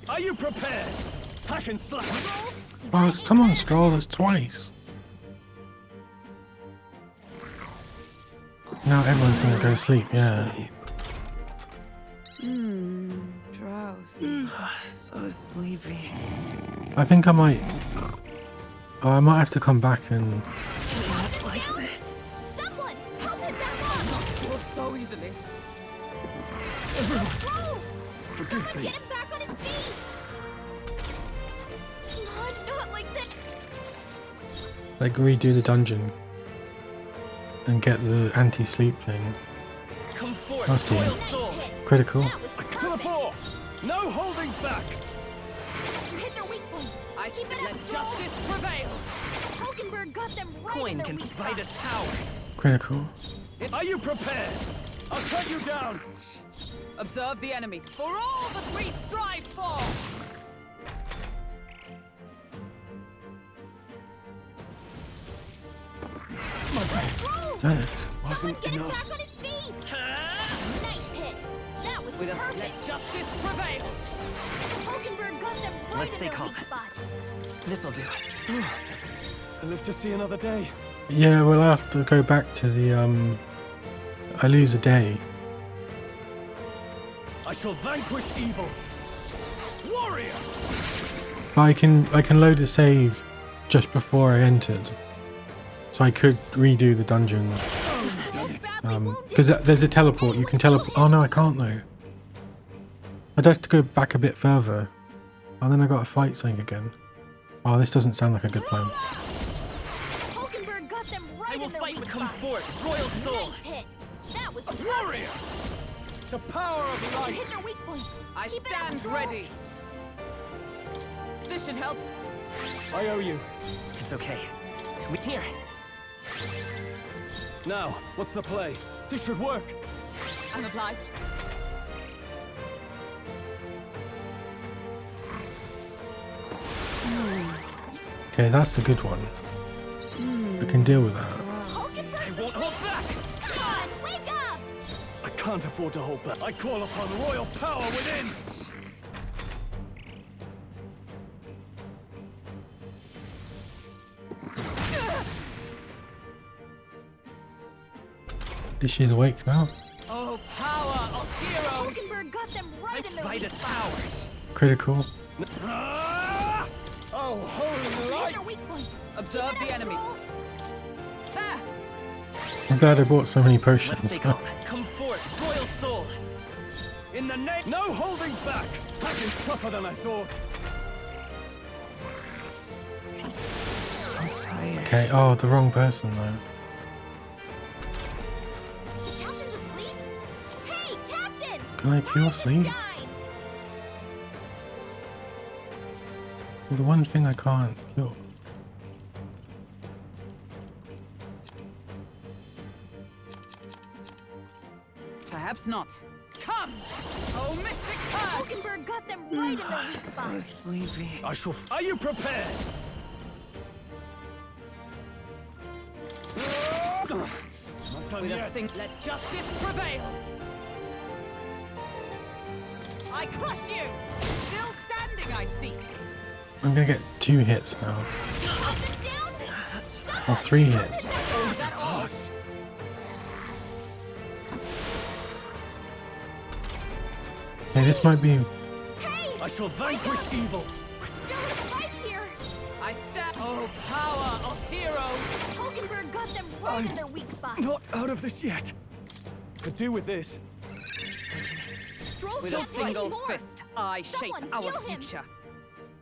Are you prepared? Hack and slash! You Oh, gotta come aim on, better. Stroll, that's twice. Now everyone's gonna go to sleep, yeah. Drowsy. So sleepy. I think I might... Oh, I might have to come back and... Not like this. Someone, help him back up. Killed so easily. Stroll. Someone get him back on his feet. Not like this. like redo the dungeon and get the anti-sleep thing. Come forth, I'll see. royal Nice soul. hit. Critical. That was To the perfect. fore! No holding back! You hit their weak point. I Keep it still up, let Stroll. justice prevail. Hulkenberg got them right in Coin their can weak provide spot. us power. Critical. Are you prepared? I'll cut you down! Observe the enemy. For all that we strive for! Stroll. Damn. Someone get him back on his feet. Nice hit. That was With us, perfect. let justice prevail. Hulkenberg got them right Let's in stay their calm. weak spot. This'll do. I live to see another day. Yeah, we'll have to go back to the I lose a day. I shall vanquish evil. Warrior! But I can load a save just before I entered. So I could redo the dungeon. Both badly wounded. Because there's a teleport, you can teleport. Oh no, I can't though. I'd have to go back a bit further. Oh, then I got to fight something again. Oh, this doesn't sound like a good plan. Hulkenberg got them right I will in their fight weak with come spot. forth, royal soul. Nice hit. That was Warrior! The power of You light! hit their weak point. I Keep it up, stand Stroll. ready. This should help. I owe you. It's okay. We here. Now, what's the play? This should work. I'm obliged. Okay, that's a good one. I can deal with that. Hulkenberg, I won't hold back. come on, wake up! I can't afford to hold back. I call upon royal power within! Is she awake now? Oh, power of heroes! Hulkenberg got them right in their Provide weak us spot. power. Critical. Ah! Oh, holy You hit light! their weak point. Observe Keep it the up, enemy. Stroll. There! I'm glad I bought so many Let's potions. stay calm. Come forth, royal soul. In the name... No holding back! Hacking's tougher than I thought. Okay, oh, the wrong person though. The captain's asleep? Hey, Captain! Can I cure sleep? Shine! Well, the one thing I can't cure. Perhaps not. Come! Oh, Mystic Curse! Hulkenberg got them right in their weak spot. Sleepy. I shall. Are you prepared? Not done With a yet. let justice prevail! I crush you! Still standing, I see. I'm gonna get 2 hits now. Captain down! Or 3 hits. Is that all? Us. Hey, this might be... Hey! I shall vanquish evil. We're still in a fight here! I stand. Oh, power of heroes! Hulkenberg got them right in their weak spot. Not out of this yet. Could do with this. Stroll With a can't single fight more. fist, I shape Someone our kill him. future.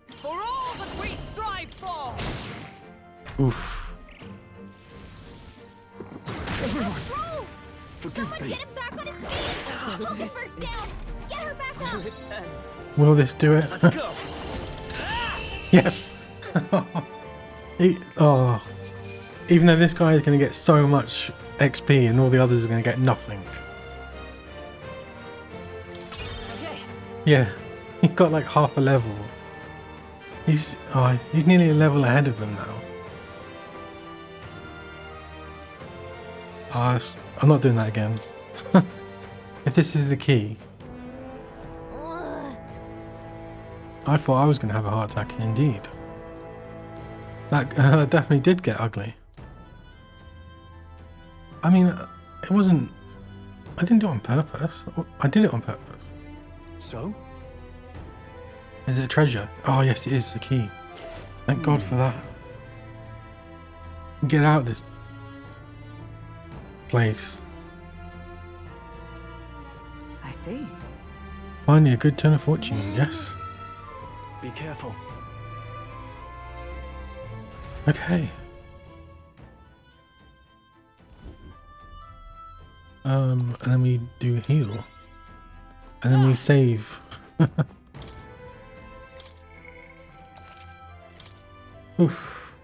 For all that we strive for! Oof. Stroll! Forgive Someone me. get him back on his feet! Hulkenberg's down! Get her back up! It ends. Will this do it? Let's go. Yes! Oh. Even though this guy is going to get so much XP and all the others are going to get nothing. Okay. Yeah, he got like half a level. He's nearly a level ahead of them now. I'm not doing that again. If this is the key, Ugh. I thought I was going to have a heart attack. Indeed, that definitely did get ugly. I mean, it wasn't. I didn't do it on purpose. I did it on purpose. So? Is it a treasure? Oh yes, it is the key. Thank God for that. Get out of this place. I see. Finally, a good turn of fortune. Yes. Be careful. Okay. And then we do heal. And then we save. Oof.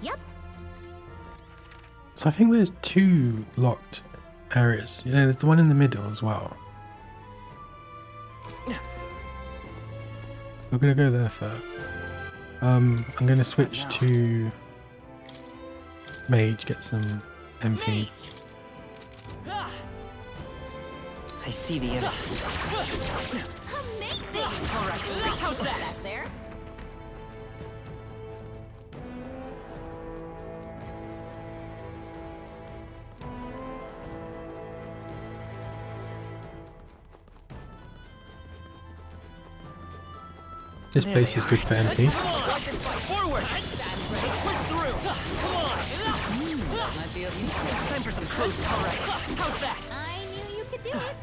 Yep. So I think there's 2 locked areas. Yeah, there's the one in the middle as well. We're gonna go there first. I'm gonna switch to Mage, get some MP. I see the enemy. Amazing! Alright, how's that? Back there. This place is good for MP. Forward! Push through! Come on! Might be of use. Time for some close. Alright, how's that? I knew you could do it.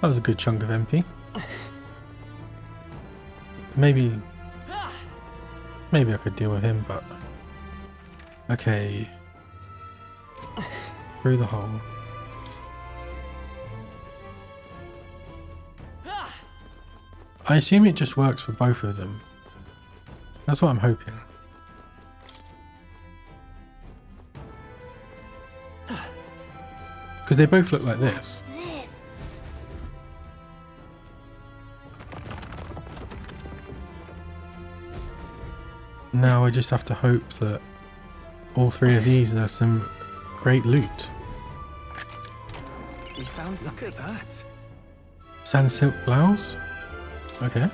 That was a good chunk of MP. Maybe I could deal with him, but okay. Through the hole. I assume it just works for both of them. That's what I'm hoping. Because they both look like this. This. Now I just have to hope that all 3 of these are some great loot. We found something. Look at that. Sand silk blouse? Okay.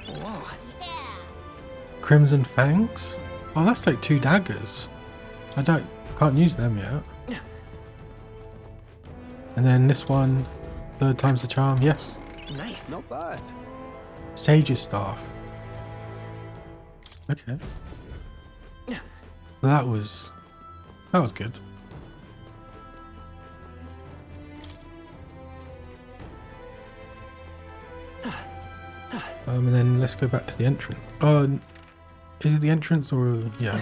Whoa. Yeah. Crimson fangs? Oh, that's like 2 daggers. Can't use them yet. And then this one, 3rd time's the charm. Yes. Nice. Not bad. Sage's staff. Okay. That was good. And then let's go back to the entrance. Is it the entrance or yeah?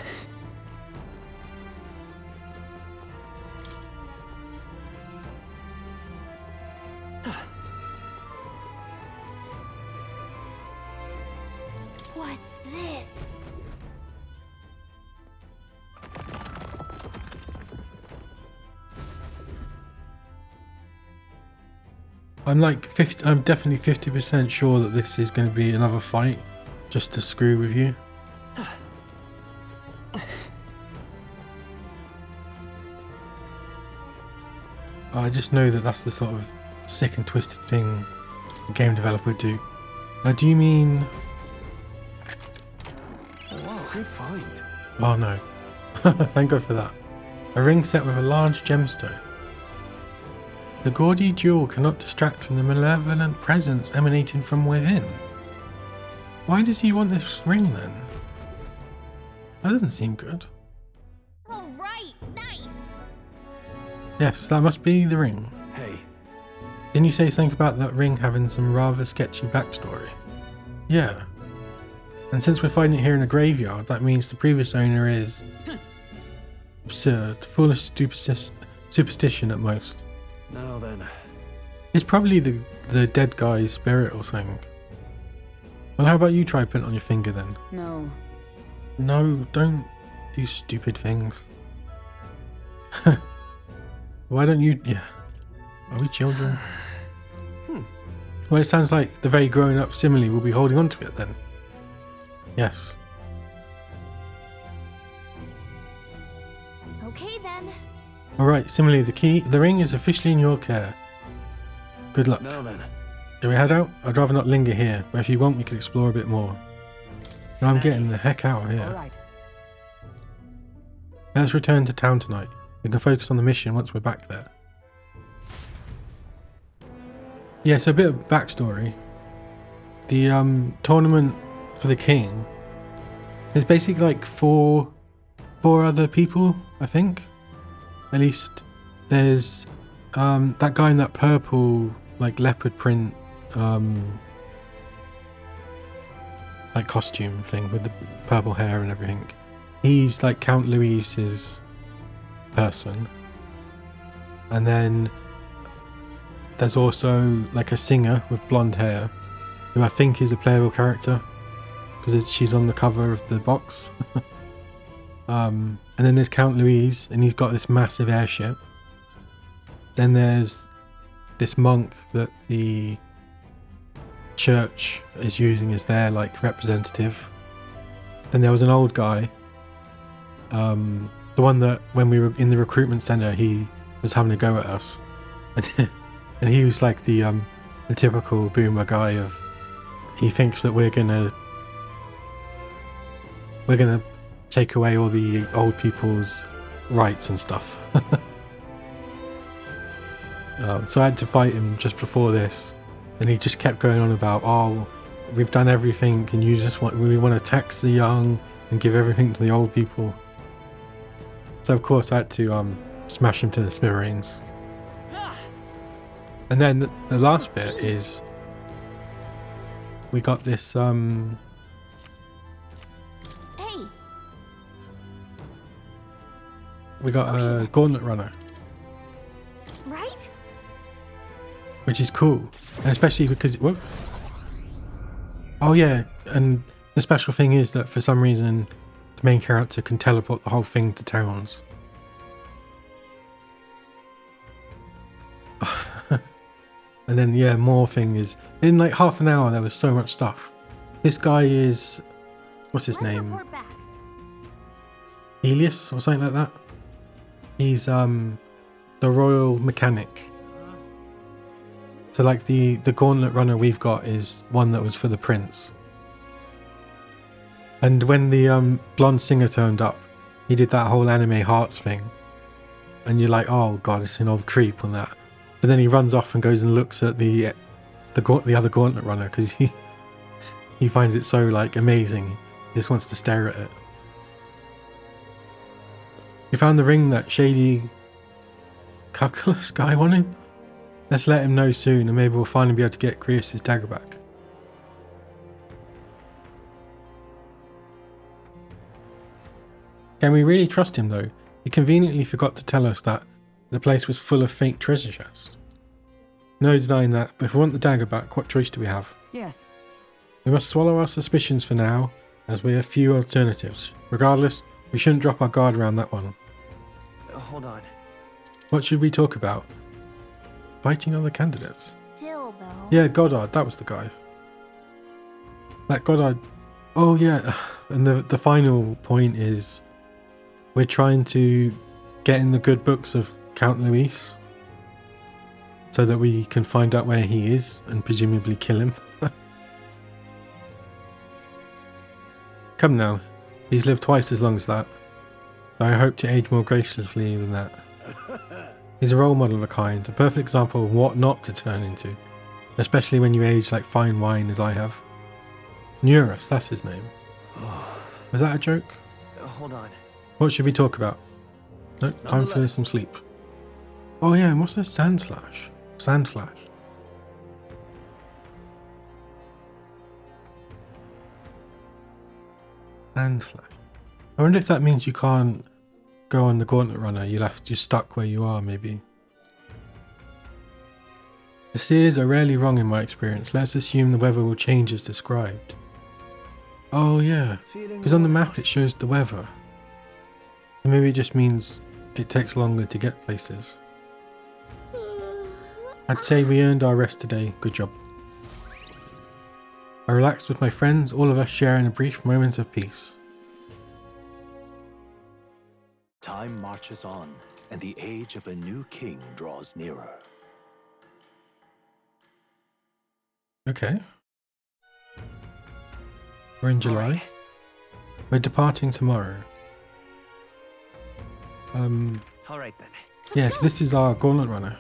What's this? I'm like 50. I'm definitely 50% sure that this is going to be another fight, just to screw with you. I just know that that's the sort of sick and twisted thing a game developer would do. Do you mean? Wow, good find. Oh no! Thank God for that. A ring set with a large gemstone. The gaudy jewel cannot distract from the malevolent presence emanating from within. Why does he want this ring then? That doesn't seem good. All right, nice. Yes, that must be the ring. Hey, Didn't you say something about that ring having some rather sketchy backstory? Yeah. And since we're finding it here in a graveyard, that means the previous owner is absurd, full of superstition at most. now then. It's probably the dead guy's spirit or something. Well, how about you try putting it on your finger then? No. No, don't do stupid things. Why don't you... Yeah. Are we children? Well, it sounds like the very grown-up simile will be holding on to it then. Yes. Okay then. Alright, similarly, the ring is officially in your care. Good luck. Now then. Do we head out? I'd rather not linger here, but if you want, we can explore a bit more. No, I'm getting the heck out of here. Alright. Let's return to town tonight. We can focus on the mission once we're back there. Yeah, so a bit of backstory. The tournament for the king, there's basically like four other people, I think. At least there's that guy in that purple like leopard print like costume thing with the purple hair and everything. He's like Count Louise's person. And then there's also like a singer with blonde hair who I think is a playable character because she's on the cover of the box. And then there's Count Louise and he's got this massive airship. Then there's this monk that the church is using as their like representative. Then there was an old guy, the one that when we were in the recruitment center he was having a go at us. And he was like the typical boomer guy of he thinks that we're gonna take away all the old people's rights and stuff. So I had to fight him just before this, and he just kept going on about, oh, we've done everything, and we want to tax the young and give everything to the old people. So of course I had to smash him to the smithereens. And then the last bit is we got this Hey. we got a gauntlet runner, Right? which is cool, and especially because whoop. Oh yeah, and the special thing is that for some reason the main character can teleport the whole thing to towns. And then yeah, more thing is in like half an hour there was so much stuff. This guy is, what's his Let's name? report back. Elias or something like that. He's the royal mechanic. So like the gauntlet runner we've got is one that was for the prince. And when the blonde singer turned up, he did that whole anime hearts thing. And you're like, oh god, it's an old creep on that. But then he runs off and goes and looks at the other gauntlet runner because he finds it so like amazing. He just wants to stare at it. You found the ring that shady Cuckoos guy wanted? Let's let him know soon and maybe we'll finally be able to get Creus's dagger back. Can we really trust him though? He conveniently forgot to tell us that the place was full of fake treasure chests. No denying that, but if we want the dagger back, what choice do we have? Yes. We must swallow our suspicions for now, as we have few alternatives. Regardless, we shouldn't drop our guard around that one. Hold on. What should we talk about? Fighting other candidates. Still, though. Yeah, Goddard, that was the guy. That Goddard. Oh yeah, and the final point is we're trying to get in the good books of Count Luis so that we can find out where he is and presumably kill him. Come now, he's lived twice as long as that. So I hope to age more graciously than that. He's a role model of a kind, a perfect example of what not to turn into, especially when you age like fine wine as I have. Neurus, that's his name. Was that a joke? Hold on. What should we talk about? No, time for some sleep. Oh yeah, and what's this? Sand Flash. Sand Flash. Sand Flash. I wonder if that means you can't go on the Gauntlet Runner. You're stuck where you are, maybe. The seers are rarely wrong in my experience. Let's assume the weather will change as described. Oh yeah, because on the map it shows the weather. So maybe it just means it takes longer to get places. I'd say we earned our rest today. Good job. I relaxed with my friends, all of us sharing a brief moment of peace. Time marches on, and the age of a new king draws nearer. Okay. We're in July. Right. We're departing tomorrow. All right then. Yes, this is our Gauntlet Runner.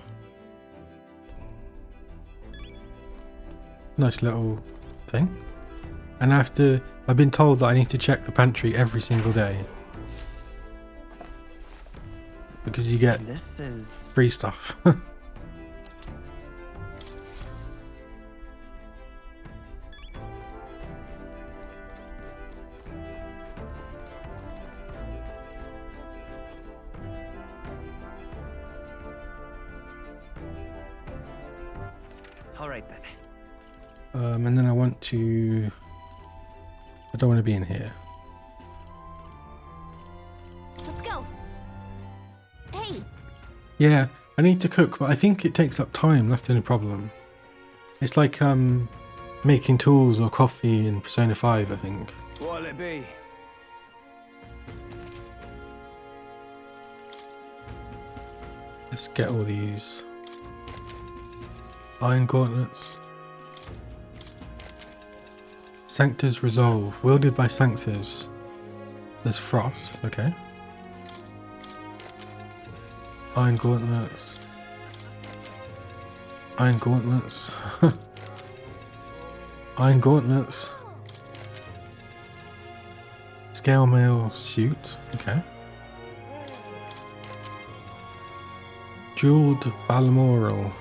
Nice little thing. And I've been told that I need to check the pantry every single day. Because you get This is free stuff. all right then. And then I want to... I don't want to be in here. Let's go. Hey, Yeah, I need to cook, but I think it takes up time. That's the only problem. It's like making tools or coffee in Persona 5, I think. What'll it be? Let's get all these iron gauntlets. Sanctus Resolve, wielded by Sanctus. There's Frost, okay. Iron gauntlets. Iron gauntlets. Iron gauntlets. Scale mail suit, okay. Jeweled Balmoral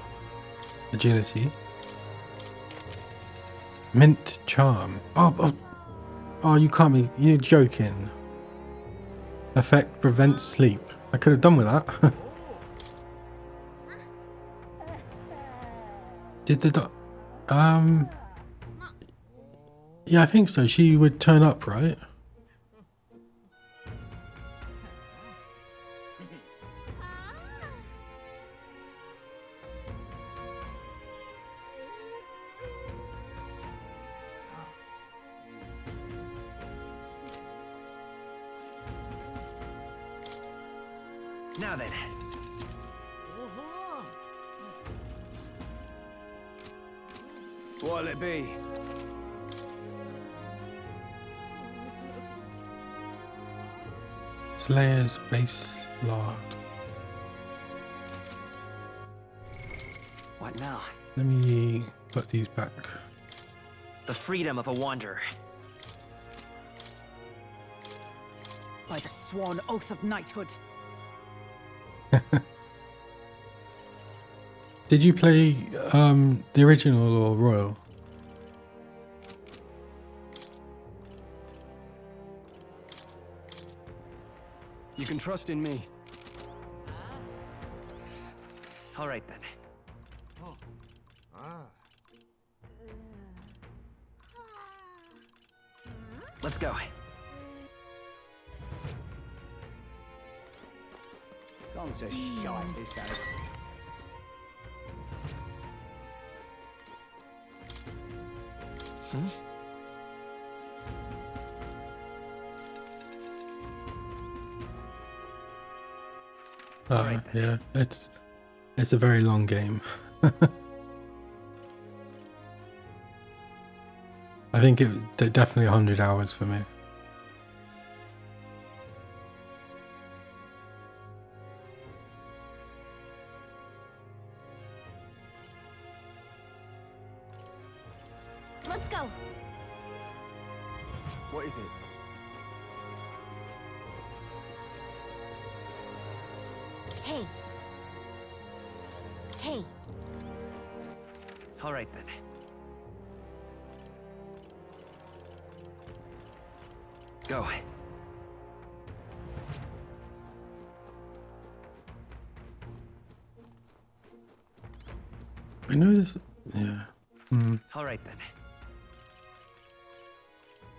agility. Mint charm. Oh, you can't be. You're joking. Effect prevents sleep. I could have done with that. Did the yeah, I think so. She would turn up, right? Now then. What'll it be? Slayer's base lard. What now? Let me put these back. The freedom of a wanderer. By the sworn oath of knighthood. Did you play the original or Royal? can trust in me. All right then. Let's go. Gone to shite, this has. Yeah, it's a very long game. I think it was definitely 100 hours for me. Let's go. What is it? Hey. Hey. All right then. Go. I know this. Yeah. All right then.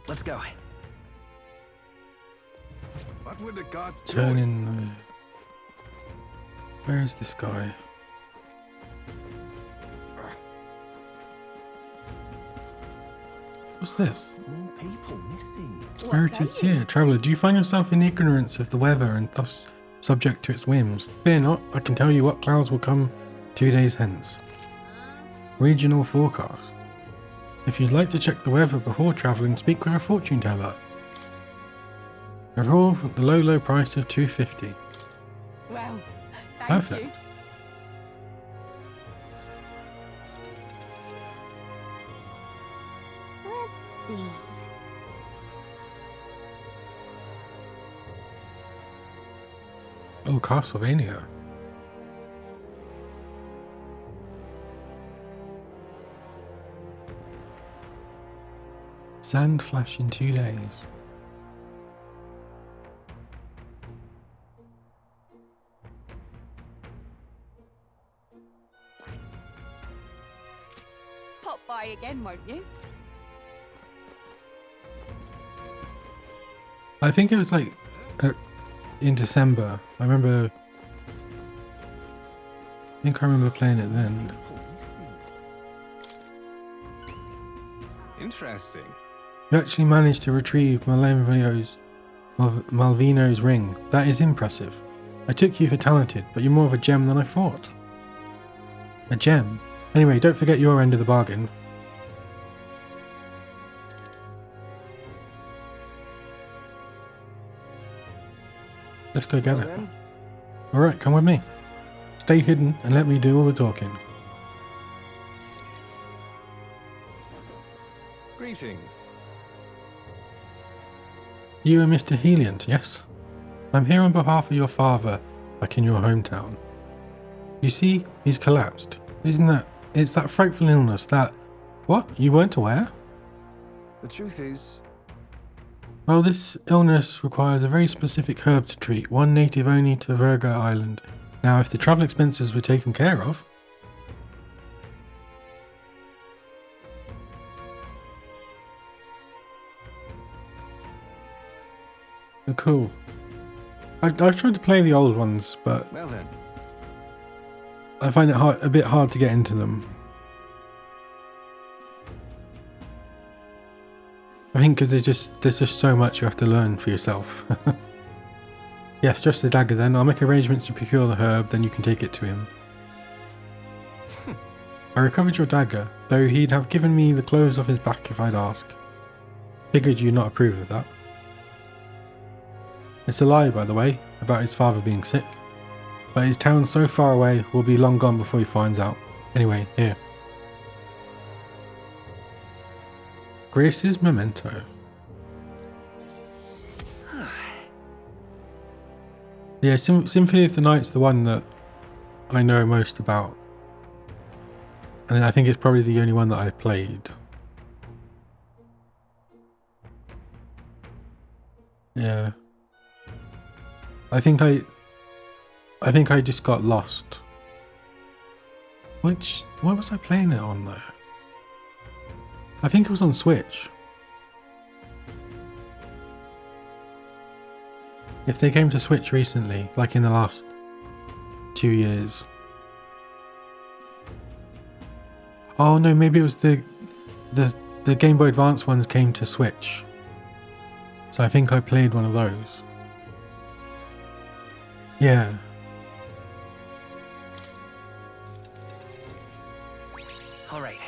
Let's go. What would the gods do? Turn in the... Where is this guy? What's this? More people missing. Spirited Seer, traveller, do you find yourself in ignorance of the weather and thus subject to its whims? Fear not, I can tell you what clouds will come 2 days hence. Regional forecast. If you'd like to check the weather before travelling, speak with a fortune teller. A roll for the low price of $2.50. Well, thank Perfect. you. Let's see. Oh, Castlevania. Sand flash in 2 days. Pop by again, won't you? I think it was like in December. I think I remember playing it then. Interesting. You actually managed to retrieve Malvino's ring. That is impressive. I took you for talented, but you're more of a gem than I thought. A gem? Anyway, don't forget your end of the bargain. Let's go get it. Alright, come with me. Stay hidden and let me do all the talking. Greetings. You are Mr. Heliant, yes? I'm here on behalf of your father, back in your hometown. You see, he's collapsed. Isn't that... It's that frightful illness that... What? You weren't aware? The truth is, Well, this illness requires a very specific herb to treat, one native only to Virgo Island. Now, if the travel expenses were taken care of... Oh, cool. I've tried to play the old ones, but well then, I find it a bit hard to get into them. I think because there's just so much you have to learn for yourself. Yes, just the dagger then. I'll make arrangements to procure the herb, then you can take it to him. I recovered your dagger, though he'd have given me the clothes off his back if I'd ask. Figured you'd not approve of that. It's a lie, by the way, about his father being sick. But his town so far away will be long gone before he finds out. Anyway, here. Grace's memento. Yeah, Symphony of the Night's the one that I know most about. And I think it's probably the only one that I've played. Yeah. I think I just got lost. What was I playing it on though? I think it was on Switch. If they came to Switch recently, like in the last 2 years. Oh no, maybe it was the Game Boy Advance ones came to Switch. So I think I played one of those. Yeah. All right.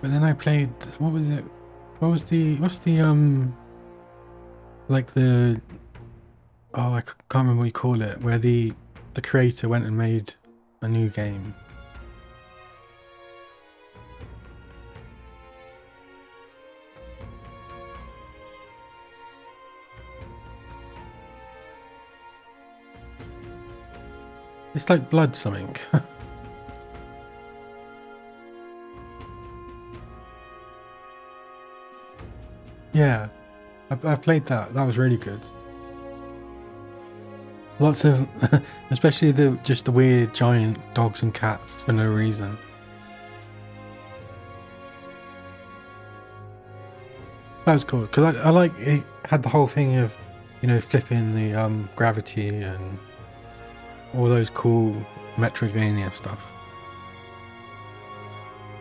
But then I played, what was it? What's the like the, oh, I can't remember what you call it, where the creator went and made a new game. It's like Blood something. Yeah, I played that. That was really good. Lots of, especially just the weird giant dogs and cats for no reason. That was cool because I like it. Had the whole thing of, you know, flipping the gravity and all those cool Metroidvania stuff.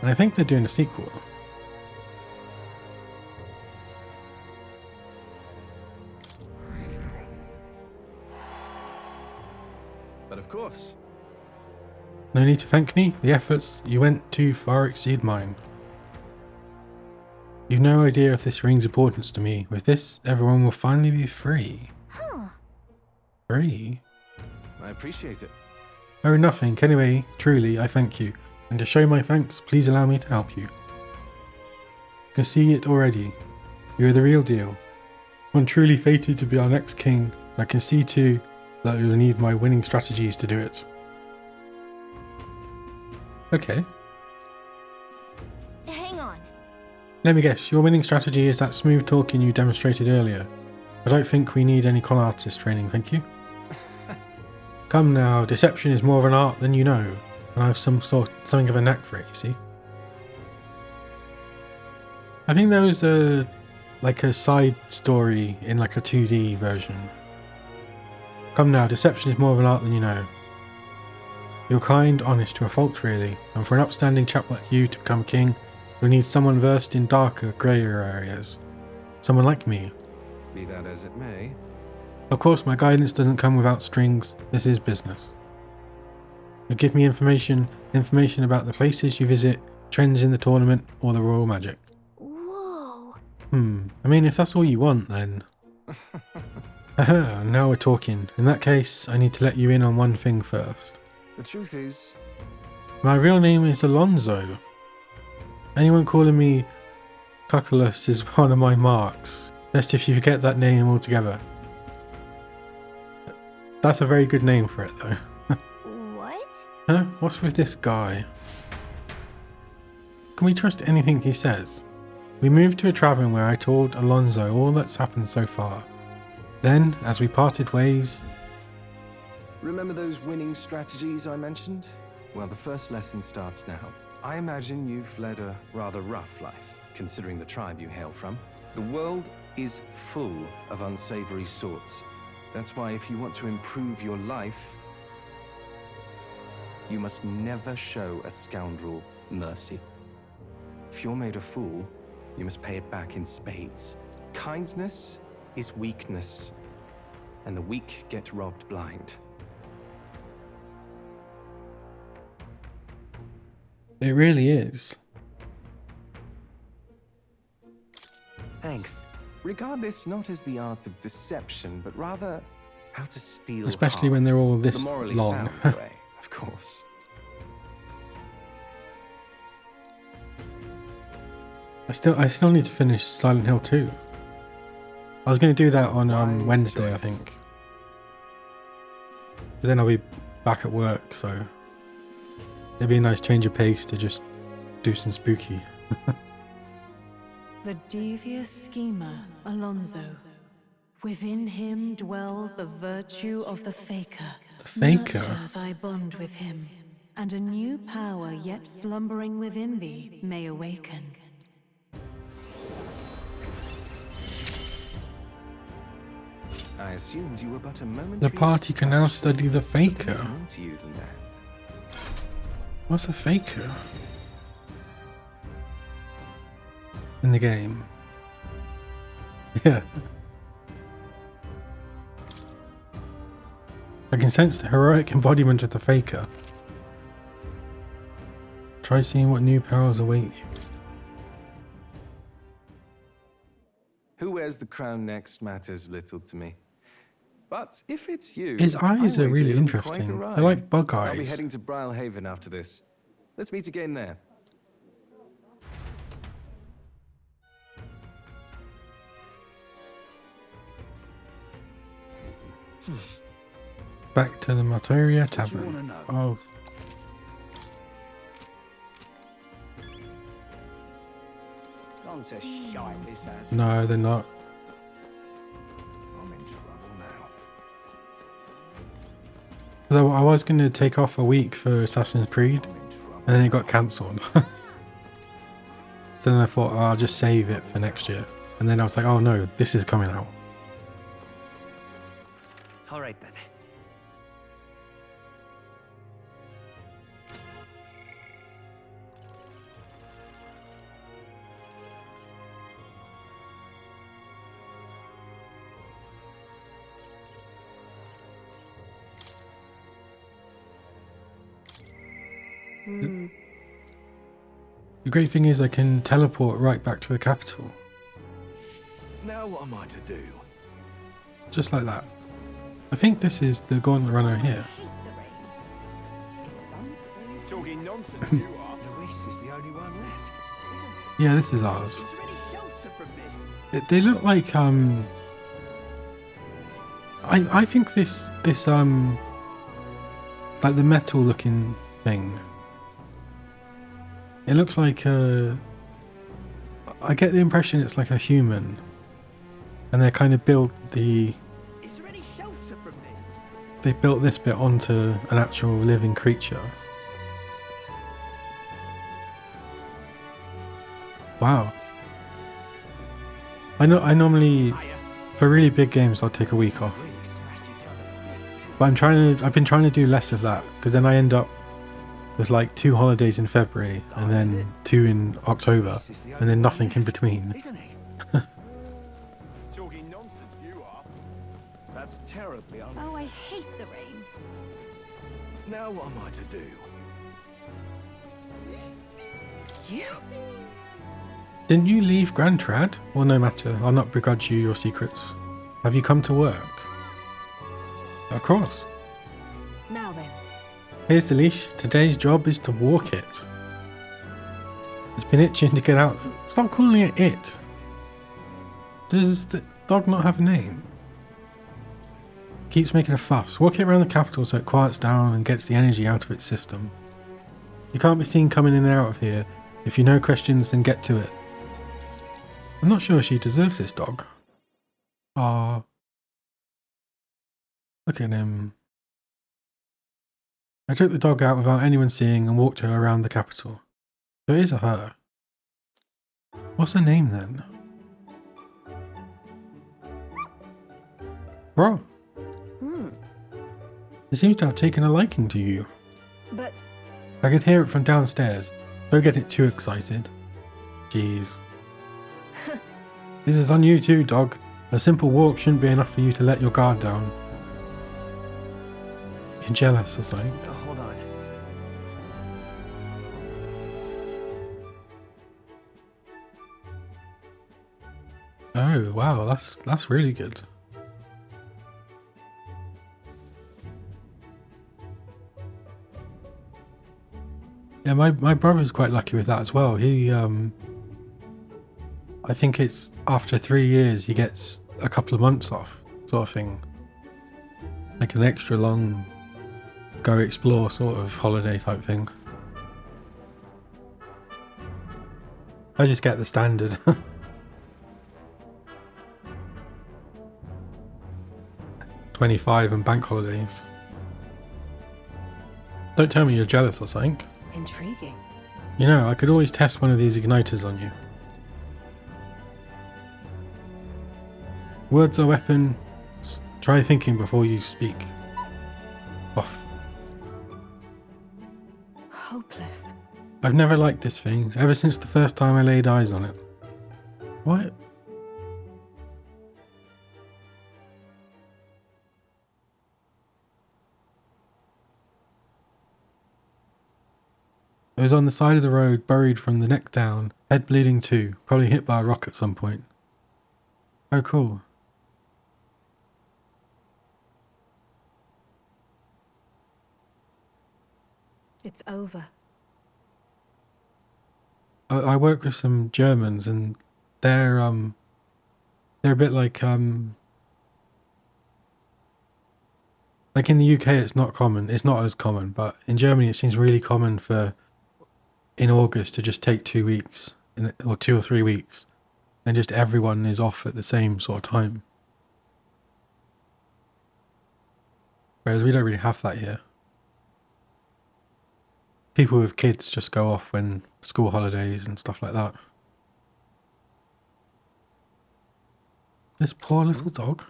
And I think they're doing a sequel. But of course. No need to thank me. The efforts you went to far exceed mine. You've no idea if this rings importance to me. With this, everyone will finally be free. Huh. Free? I appreciate it. Oh, nothing. Anyway, truly, I thank you. And to show my thanks, please allow me to help you. I can see it already. You're the real deal. One truly fated to be our next king. I can see too that we will need my winning strategies to do it. Okay. Hang on. Let me guess, your winning strategy is that smooth talking you demonstrated earlier. I don't think we need any con artist training, thank you. Come now, deception is more of an art than you know, and I have something of a knack for it, you see. I think there was a side story in like a 2D version. Come now, deception is more of an art than you know. You're kind, honest to a fault really, and for an upstanding chap like you to become king, you'll need someone versed in darker, greyer areas. Someone like me. Be that as it may. Of course, my guidance doesn't come without strings. This is business. You give me information about the places you visit, trends in the tournament, or the royal magic. Whoa. I mean, if that's all you want, then... Haha, now we're talking. In that case, I need to let you in on one thing first. The truth is... My real name is Alonzo. Anyone calling me Cuculus is one of my marks. Best if you forget that name altogether. That's a very good name for it, though. What? Huh? What's with this guy? Can we trust anything he says? We moved to a tavern where I told Alonzo all that's happened so far. Then, as we parted ways... Remember those winning strategies I mentioned? Well, the first lesson starts now. I imagine you've led a rather rough life, considering the tribe you hail from. The world is full of unsavory sorts. That's why if you want to improve your life, you must never show a scoundrel mercy. If you're made a fool, you must pay it back in spades. Kindness is weakness, and the weak get robbed blind. It really is. Thanks. Regard this not as the art of deception, but rather how to steal Especially when they're all this the morally long. sound way, of course. I still need to finish Silent Hill 2. I was going to do that on Wednesday, I think. But then I'll be back at work, so it'd be a nice change of pace to just do some spooky. The devious schemer, Alonso. Within him dwells the virtue of the Faker. The Faker? Nurture thy bond with him, and a new power yet slumbering within thee may awaken. I assumed you were but a momentary The party can now study the Faker. There's more to you than that. What's a Faker? In the game. Yeah. I can sense the heroic embodiment of the Faker. Try seeing what new powers await you. Who wears the crown next matters little to me. But if it's you, His eyes I are really wager it'll be quite interesting. a ride. They're like bug I'll be eyes. heading to Brylehaven after this. Let's meet again there. Back to the Materia wanna Tavern. know? Oh, Gone to shite, this has. no, they're not. I'm in trouble now. Although I was going to take off a week for Assassin's Creed, I'm in trouble. and then it got cancelled. So then I thought, oh, I'll just save it for next year. And then I was like, oh no, this is coming out. All right then. The great thing is I can teleport right back to the capital. Now what am I to do? Just like that. I think this is the Gauntlet Runner here. Talking nonsense, you are. Luis is the only one left. Yeah, this is ours. Is there any shelter from this? They look like I think this like the metal looking thing. It looks like I get the impression it's like a human, and they kind of built Is there any shelter from this? they built this bit onto an actual living creature. Wow. I normally for really big games I'll take a week off, but I've been trying to do less of that, because then I end up with like 2 holidays in February and then 2 in October and then nothing in between. Isn't he? Talking nonsense, you are. That's terribly unfair. Oh, I hate the rain. Now what am I to do? You? Didn't you leave Grand Trad? Well, no matter, I'll not begrudge you your secrets. Have you come to work? Of course. Now then. Here's the leash. Today's job is to walk it. It's been itching to get out. Stop calling it it. Does the dog not have a name? Keeps making a fuss. Walk it around the capital so it quiets down and gets the energy out of its system. You can't be seen coming in and out of here. If you know questions, then get to it. I'm not sure she deserves this dog. Ah, look at him. I took the dog out without anyone seeing and walked her around the capital. So it is a her. What's her name then? Bro. It seems to have taken a liking to you. But I could hear it from downstairs. Don't get it too excited. Jeez. This is on you too, dog. A simple walk shouldn't be enough for you to let your guard down. You're jealous or something. Oh, hold on. Oh wow, that's really good. Yeah, my brother's quite lucky with that as well. He I think it's after 3 years he gets a couple of months off, sort of thing. Like an extra long go explore sort of holiday type thing. I just get the standard. 25 and bank holidays. Don't tell me you're jealous or something. Intriguing. You know, I could always test one of these igniters on you. Words are weapons. Try thinking before you speak. Off. Hopeless. I've never liked this thing, ever since the first time I laid eyes on it. What? It was on the side of the road, buried from the neck down, head bleeding too, probably hit by a rock at some point. Oh, cool. It's over. I work with some Germans, and they're a bit like in the UK it's not common, it's not as common, but in Germany it seems really common for in August to just take 2 weeks or 2 or 3 weeks, and just everyone is off at the same sort of time. Whereas we don't really have that here. People with kids just go off when school holidays and stuff like that. This poor little dog.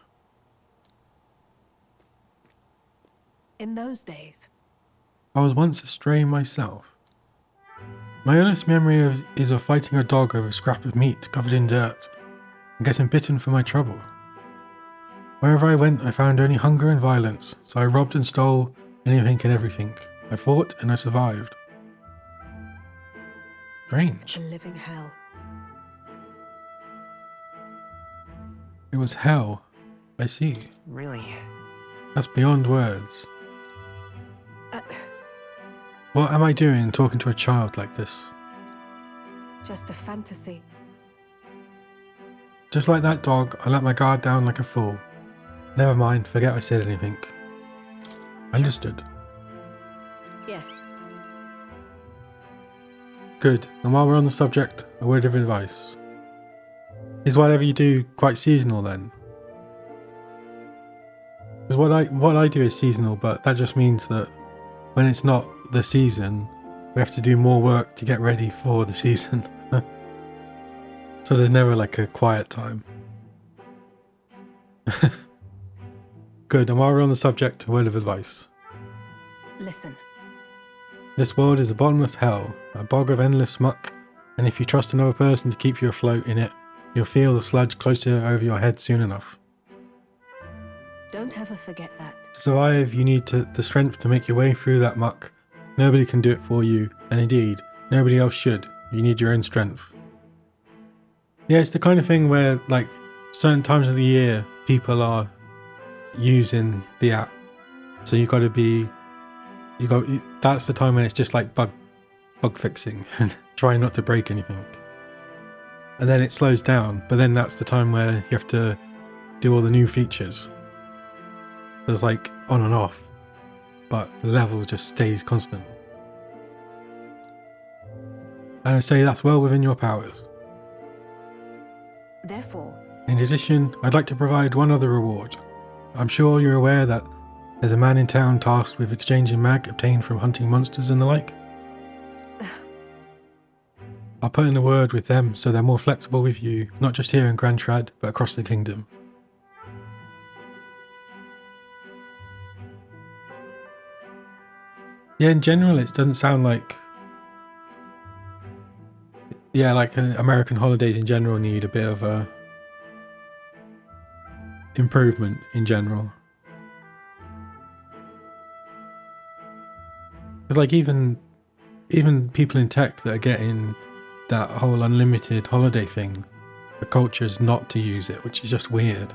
In those days. I was once a stray myself. My earliest memory is of fighting a dog over a scrap of meat covered in dirt and getting bitten for my trouble. Wherever I went, I found only hunger and violence, so I robbed and stole anything and everything. I fought and I survived. Strange. It's a living hell. It was hell. I see. Really? That's beyond words. What am I doing talking to a child like this? Just a fantasy. Just like that dog, I let my guard down like a fool. Never mind, forget I said anything. Understood. Yes. Good, and while we're on the subject, a word of advice. Is whatever you do quite seasonal then? Because what I do is seasonal, but that just means that when it's not the season, we have to do more work to get ready for the season. So there's never like a quiet time. Good, and while we're on the subject, a word of advice. Listen. This world is a bottomless hell, a bog of endless muck, and if you trust another person to keep you afloat in it, you'll feel the sludge closer over your head soon enough. Don't ever forget that. To survive, you need the strength to make your way through that muck. Nobody can do it for you, and indeed, nobody else should. You need your own strength. Yeah, it's the kind of thing where, like, certain times of the year, people are using the app. So that's the time when it's just like bug fixing and trying not to break anything. And then it slows down, but then that's the time where you have to do all the new features. There's like on and off, but the level just stays constant. And I say that's well within your powers. Therefore, in addition, I'd like to provide one other reward. I'm sure you're aware that there's a man in town tasked with exchanging mag obtained from hunting monsters and the like. I'll put in a word with them so they're more flexible with you, not just here in Grand Trad, but across the kingdom. Yeah, in general, it doesn't sound like... Yeah, like American holidays in general need a bit of a improvement in general. Because like even people in tech that are getting that whole unlimited holiday thing, the culture is not to use it, which is just weird.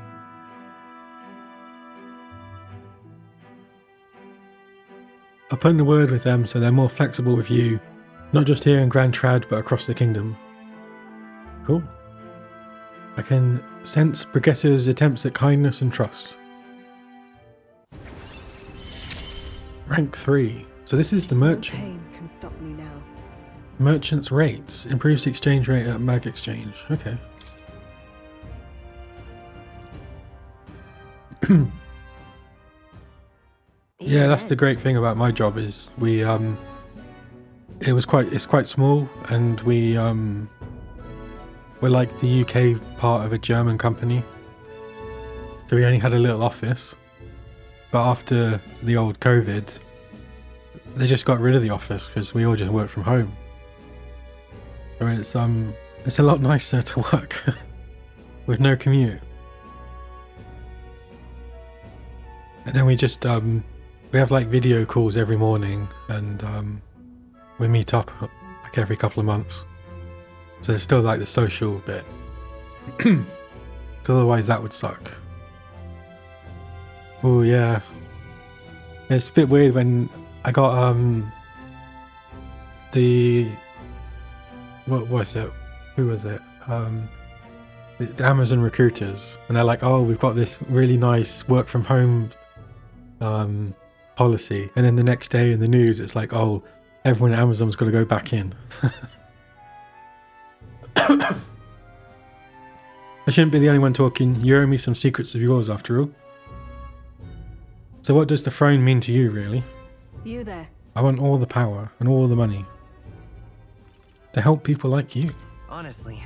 I'll put in a word with them so they're more flexible with you, not just here in Grand Trad, but across the kingdom. Cool. I can sense Brigette's attempts at kindness and trust. Rank 3. So this is the merchant. No pain can stop me now. Merchant's rates. Improves the exchange rate at mag exchange. Okay. Yeah, that's the great thing about my job is we it's quite small, and we're like the UK part of a German company. So we only had a little office. But after the old COVID, they just got rid of the office because we all just work from home. So it's a lot nicer to work with no commute. And then we just we have like video calls every morning, and we meet up like every couple of months. So there's still like the social bit. Because otherwise that would suck. Oh yeah. It's a bit weird when I got what was it? Who was it? The Amazon recruiters, and they're like, "Oh, we've got this really nice work from home policy," and then the next day in the news, it's like, "Oh, everyone at Amazon's got to go back in." I shouldn't be the only one talking. You owe me some secrets of yours, after all. So what does the throne mean to you, really? You there? I want all the power and all the money to help people like you. Honestly,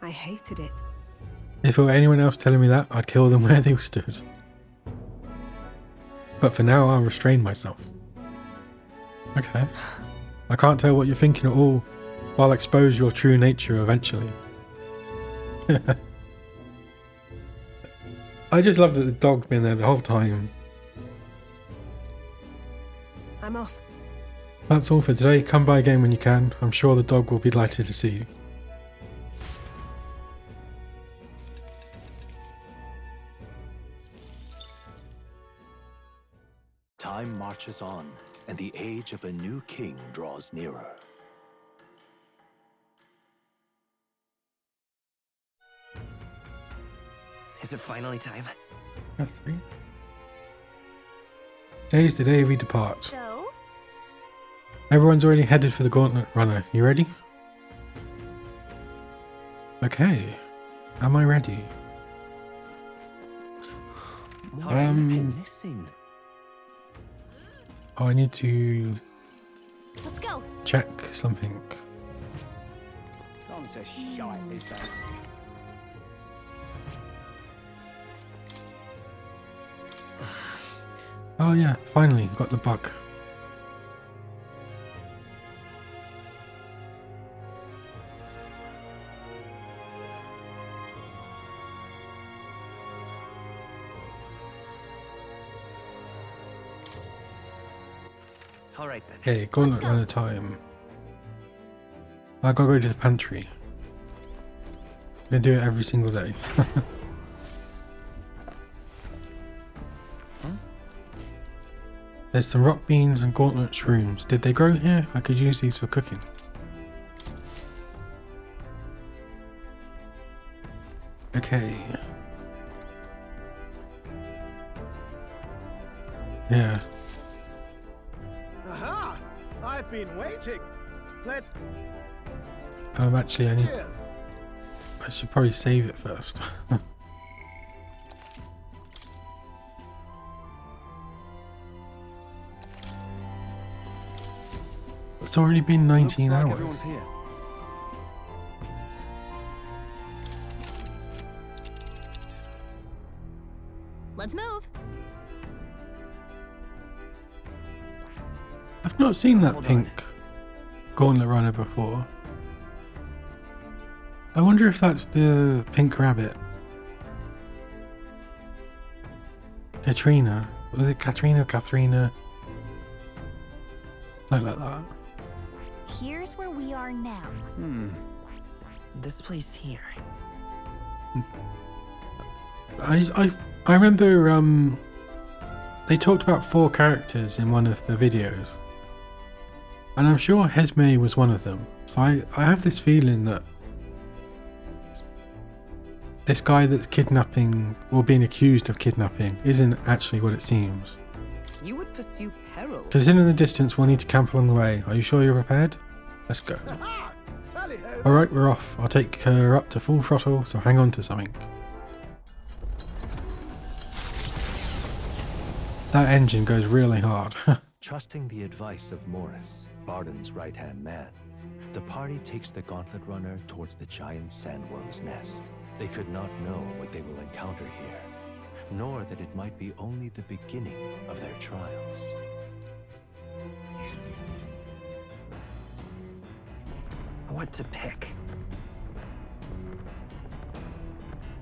I hated it. If it were anyone else telling me that, I'd kill them where they stood. But for now, I'll restrain myself. Okay. I can't tell what you're thinking at all, but I'll expose your true nature eventually. I just love that the dog's been there the whole time. I'm off. That's all for today. Come by again when you can. I'm sure the dog will be delighted to see you. Time marches on, and the age of a new king draws nearer. is it finally time? That's 3. Today's the day we depart. So? Everyone's already headed for the Gauntlet Runner. You ready? Okay. Am I ready? What have you been missing? Oh, I need to Let's go. check something. Gone to shite, this has. Oh yeah, finally got the bug. All right then. Okay, Gauntlet Runner time. I gotta go to the pantry. I'm gonna do it every single day. There's some rock beans and gauntlet shrooms. Did they grow here? I could use these for cooking. Okay. Yeah. Aha! I've been waiting. Actually, Cheers. I should probably save it first. It's already been 19 Looks like hours. everyone's here. Let's move. I've not seen that Hold on. pink Gauntlet Runner before. I wonder if that's the pink rabbit. Katrina. Was it Katrina? Katharina? Something like that. Here's where we are now. This place here. I remember they talked about 4 characters in one of the videos. And I'm sure Hesme was one of them. So I have this feeling that this guy that's kidnapping, or being accused of kidnapping, isn't actually what it seems. You would pursue peril. Considering the distance, we'll need to camp along the way. Are you sure you're prepared? Let's go. Alright, we're off. I'll take her up to full throttle, so hang on to something. That engine goes really hard. Trusting the advice of Morris, Barden's right-hand man, the party takes the Gauntlet Runner towards the giant sandworm's nest. They could not know what they will encounter here, nor that it might be only the beginning of their trials. What to pick?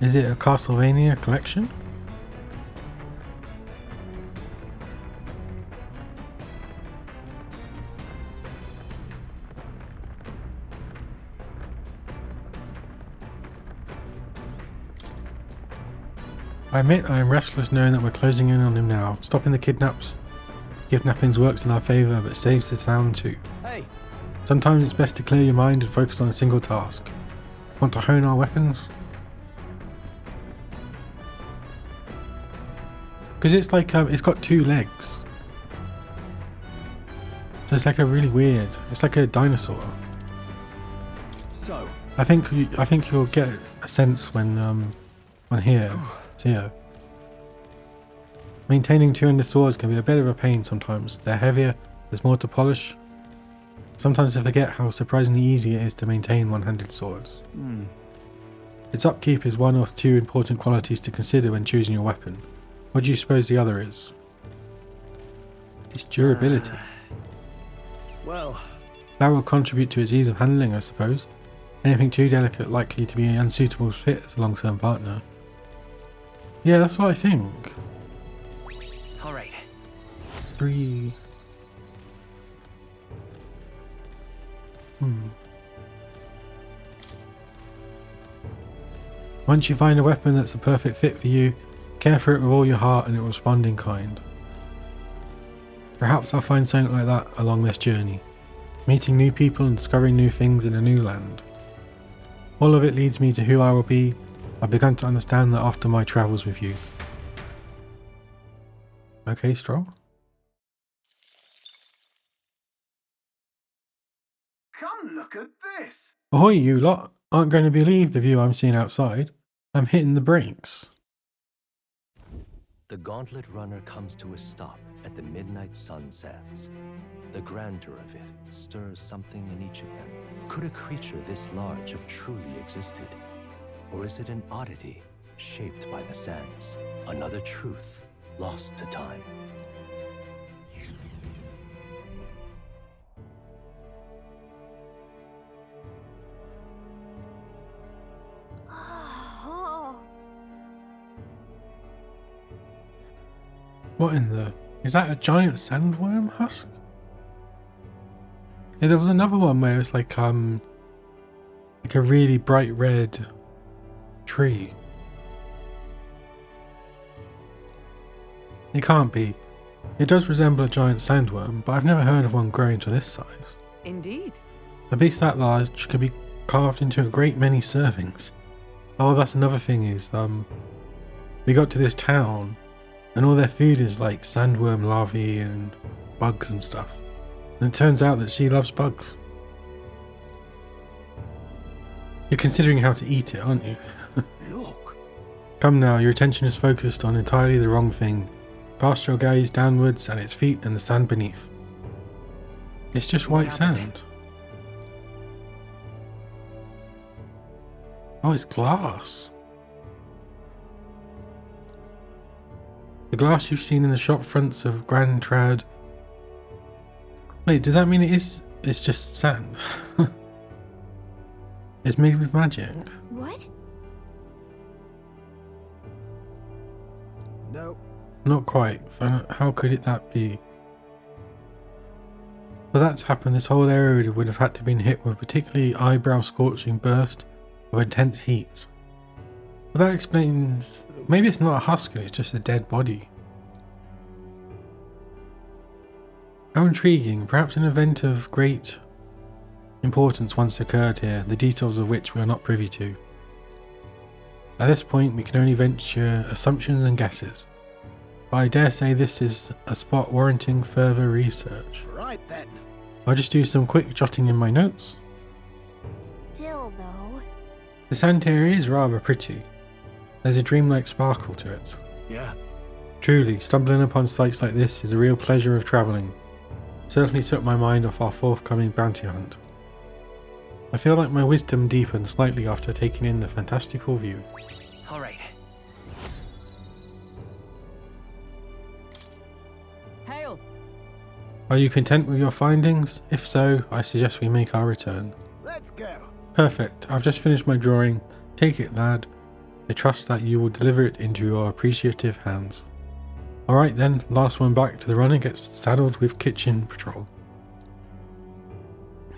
Is it a Castlevania collection? I admit I am restless knowing that we're closing in on him now. Stopping the kidnappings works in our favour, but saves the town too. Hey. Sometimes it's best to clear your mind and focus on a single task. Want to hone our weapons? Because it's like, it's got 2 legs. So it's like a really weird, it's like a dinosaur. So. I think you'll get a sense when here. Maintaining 2-handed swords can be a bit of a pain sometimes. They're heavier, there's more to polish. Sometimes I forget how surprisingly easy it is to maintain one-handed swords. Its upkeep is one or 2 important qualities to consider when choosing your weapon. What do you suppose the other is? Its durability. Well, that will contribute to its ease of handling, I suppose. Anything too delicate likely to be an unsuitable fit as a long-term partner. Yeah, that's what I think. All right. 3. Once you find a weapon that's a perfect fit for you, care for it with all your heart and it will respond in kind. Perhaps I'll find something like that along this journey. Meeting new people and discovering new things in a new land. All of it leads me to who I will be. I've begun to understand that after my travels with you. Okay, Stroll. Come look at this. Ahoy, you lot. Aren't going to believe the view I'm seeing outside. I'm hitting the brakes. The Gauntlet Runner comes to a stop at the midnight sunsets. The grandeur of it stirs something in each of them. Could a creature this large have truly existed? Or is it an oddity shaped by the sands? Another truth lost to time. What in the... Is that a giant sandworm husk? Yeah, there was another one where it was like a really bright red tree. It can't be. It does resemble a giant sandworm, but I've never heard of one growing to this size. Indeed. A beast that large could be carved into a great many servings. Oh, that's another thing is, we got to this town, and all their food is like sandworm larvae and bugs and stuff. And it turns out that she loves bugs. You're considering how to eat it, aren't you? Look. Come now, your attention is focused on entirely the wrong thing. Cast your gaze downwards at its feet and the sand beneath. It's just white sand. Oh, it's glass. The glass you've seen in the shop fronts of Grand Trad. Wait, does that mean it's just sand? It's made with magic. What? No. Not quite. How could that be? For that to happen, this whole area would have had to have been hit with a particularly eyebrow-scorching burst of intense heat. But that explains... Maybe it's not a husk and it's just a dead body. How intriguing. Perhaps an event of great importance once occurred here, the details of which we are not privy to. At this point, we can only venture assumptions and guesses, but I dare say this is a spot warranting further research. Right then. I'll just do some quick jotting in my notes. Still, though. The sand area is rather pretty. There's a dreamlike sparkle to it. Yeah. Truly, stumbling upon sites like this is a real pleasure of travelling. Certainly took my mind off our forthcoming bounty hunt. I feel like my wisdom deepened slightly after taking in the fantastical view. All right. Hail! Are you content with your findings? If so, I suggest we make our return. Let's go. Perfect. I've just finished my drawing. Take it, lad. I trust that you will deliver it into your appreciative hands. Alright then, last one back to the runner gets saddled with kitchen patrol.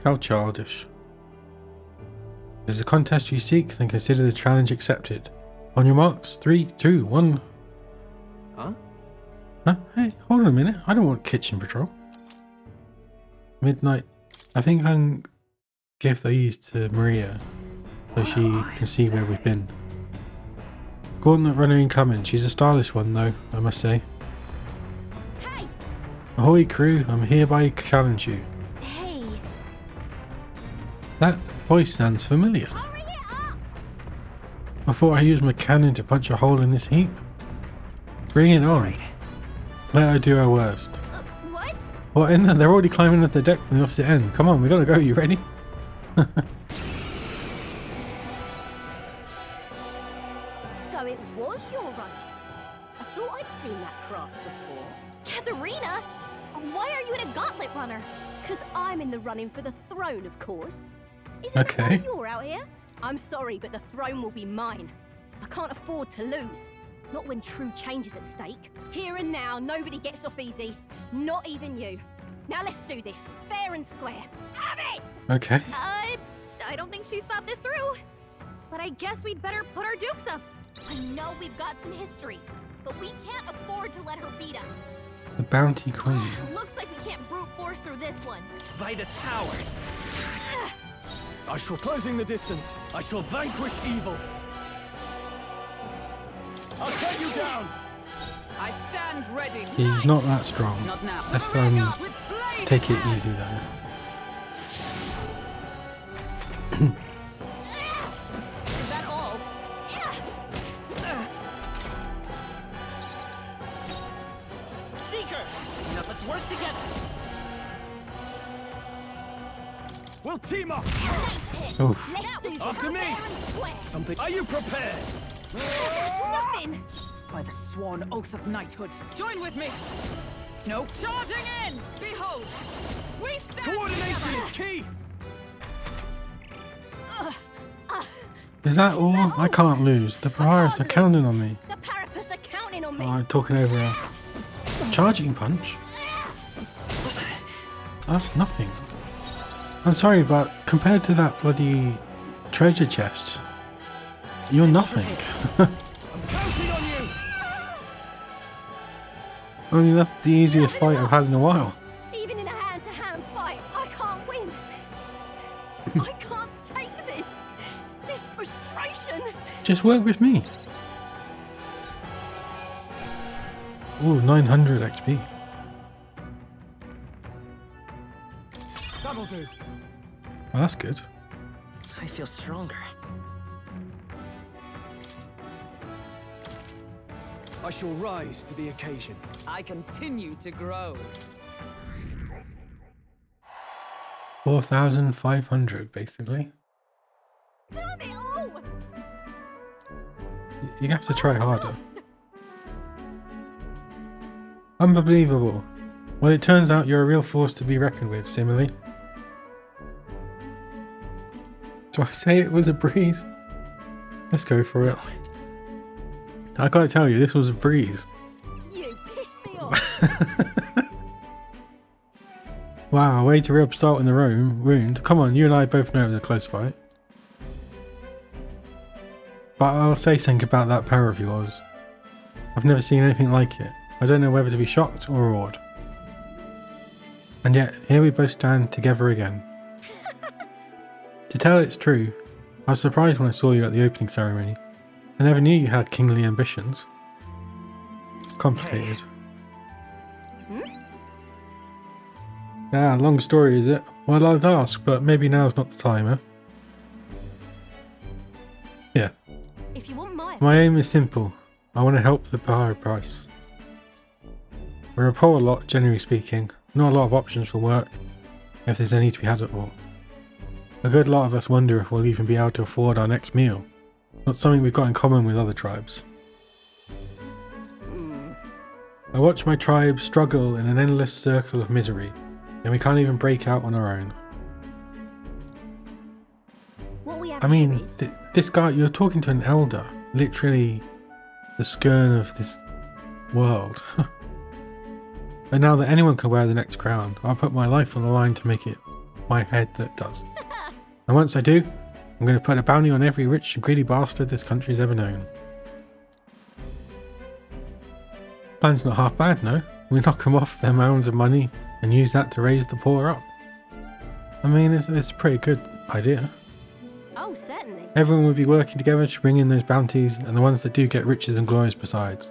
How childish. If there's a contest you seek, then consider the challenge accepted. On your marks, 3, 2, 1. Huh? Huh? Hey, hold on a minute. I don't want kitchen patrol. Midnight. I think I can give these to Maria so she can see where we've been. Gauntlet runner incoming. She's a stylish one though, I must say. Hey! Ahoy crew, I'm hereby challenge you. Hey! That voice sounds familiar. Hurry it up! I thought I used my cannon to punch a hole in this heap. Bring it on. Let her do her worst. What? What in there? They're already climbing up the deck from the opposite end. Come on, we gotta go. You ready? So it was your run. I thought I'd seen that craft before. Katharina! Why are you in a gauntlet runner? Because I'm in the running for the throne, of course. Isn't Okay. that why you're out here? I'm sorry, but the throne will be mine. I can't afford to lose. Not when true change is at stake. Here and now, nobody gets off easy. Not even you. Now let's do this, fair and square. Have it! Okay. I don't think she's thought this through. But I guess we'd better put our dukes up. I know we've got some history, but we can't afford to let her beat us. The Bounty Queen. Looks like we can't brute force through this one. Vitus power. I shall closing the distance. I shall vanquish evil. I'll cut you down. I stand ready. He's not that strong. Not now. Let's With blade take it hand. easy though. Is that all? Seeker! Now let's work together. We'll team up. Nice hit. Oof. Let's do After me. fair and square. Something. Are you prepared? Nothing. By the sworn oath of knighthood. Join with me. No charging in. Behold. We stand Coordination together. is key. Is that all? I can't lose. The pirates are counting on me. The parapets are counting on me. Oh, I'm talking over a charging punch. That's nothing. I'm sorry, but compared to that bloody treasure chest, you're nothing. I'm counting on you. I mean, that's the easiest fight I've had in a while. Even in a hand-to-hand fight, I can't win. I can't take this. This frustration. Just work with me. Ooh, 900 XP. That'll do. Well, that's good. I feel stronger. I shall rise to the occasion. I continue to grow. 4,500, basically. Damn it all! You have to try harder. Unbelievable. Well, it turns out you're a real force to be reckoned with, Simile. Do I say it was a breeze? Let's go for it. I gotta tell you, this was a breeze. You pissed me off. Wow, way to rub salt in the wound. Come on, you and I both know it was a close fight. But I'll say something about that power of yours. I've never seen anything like it. I don't know whether to be shocked or awed. And yet, here we both stand together again. To tell it's true, I was surprised when I saw you at the opening ceremony. I never knew you had kingly ambitions. Complicated. Ah, long story, is it? Well, I'd ask, but maybe now's not the time, huh? Yeah. If you want My aim is simple. I want to help the pirate price. We're a poor lot, generally speaking. Not a lot of options for work, if there's any to be had at all. A good lot of us wonder if we'll even be able to afford our next meal. Not something we've got in common with other tribes. I watch my tribe struggle in an endless circle of misery, and we can't even break out on our own. What we have I mean, here is... this guy, you're talking to an elder, literally the scion of this world. And now that anyone can wear the next crown, I'll put my life on the line to make it my head that does. And once I do, I'm going to put a bounty on every rich and greedy bastard this country's ever known. Plan's not half bad, no? We knock them off their mounds of money and use that to raise the poor up. I mean, it's a pretty good idea. Oh, certainly. Everyone would be working together to bring in those bounties, and the ones that do get riches and glories besides.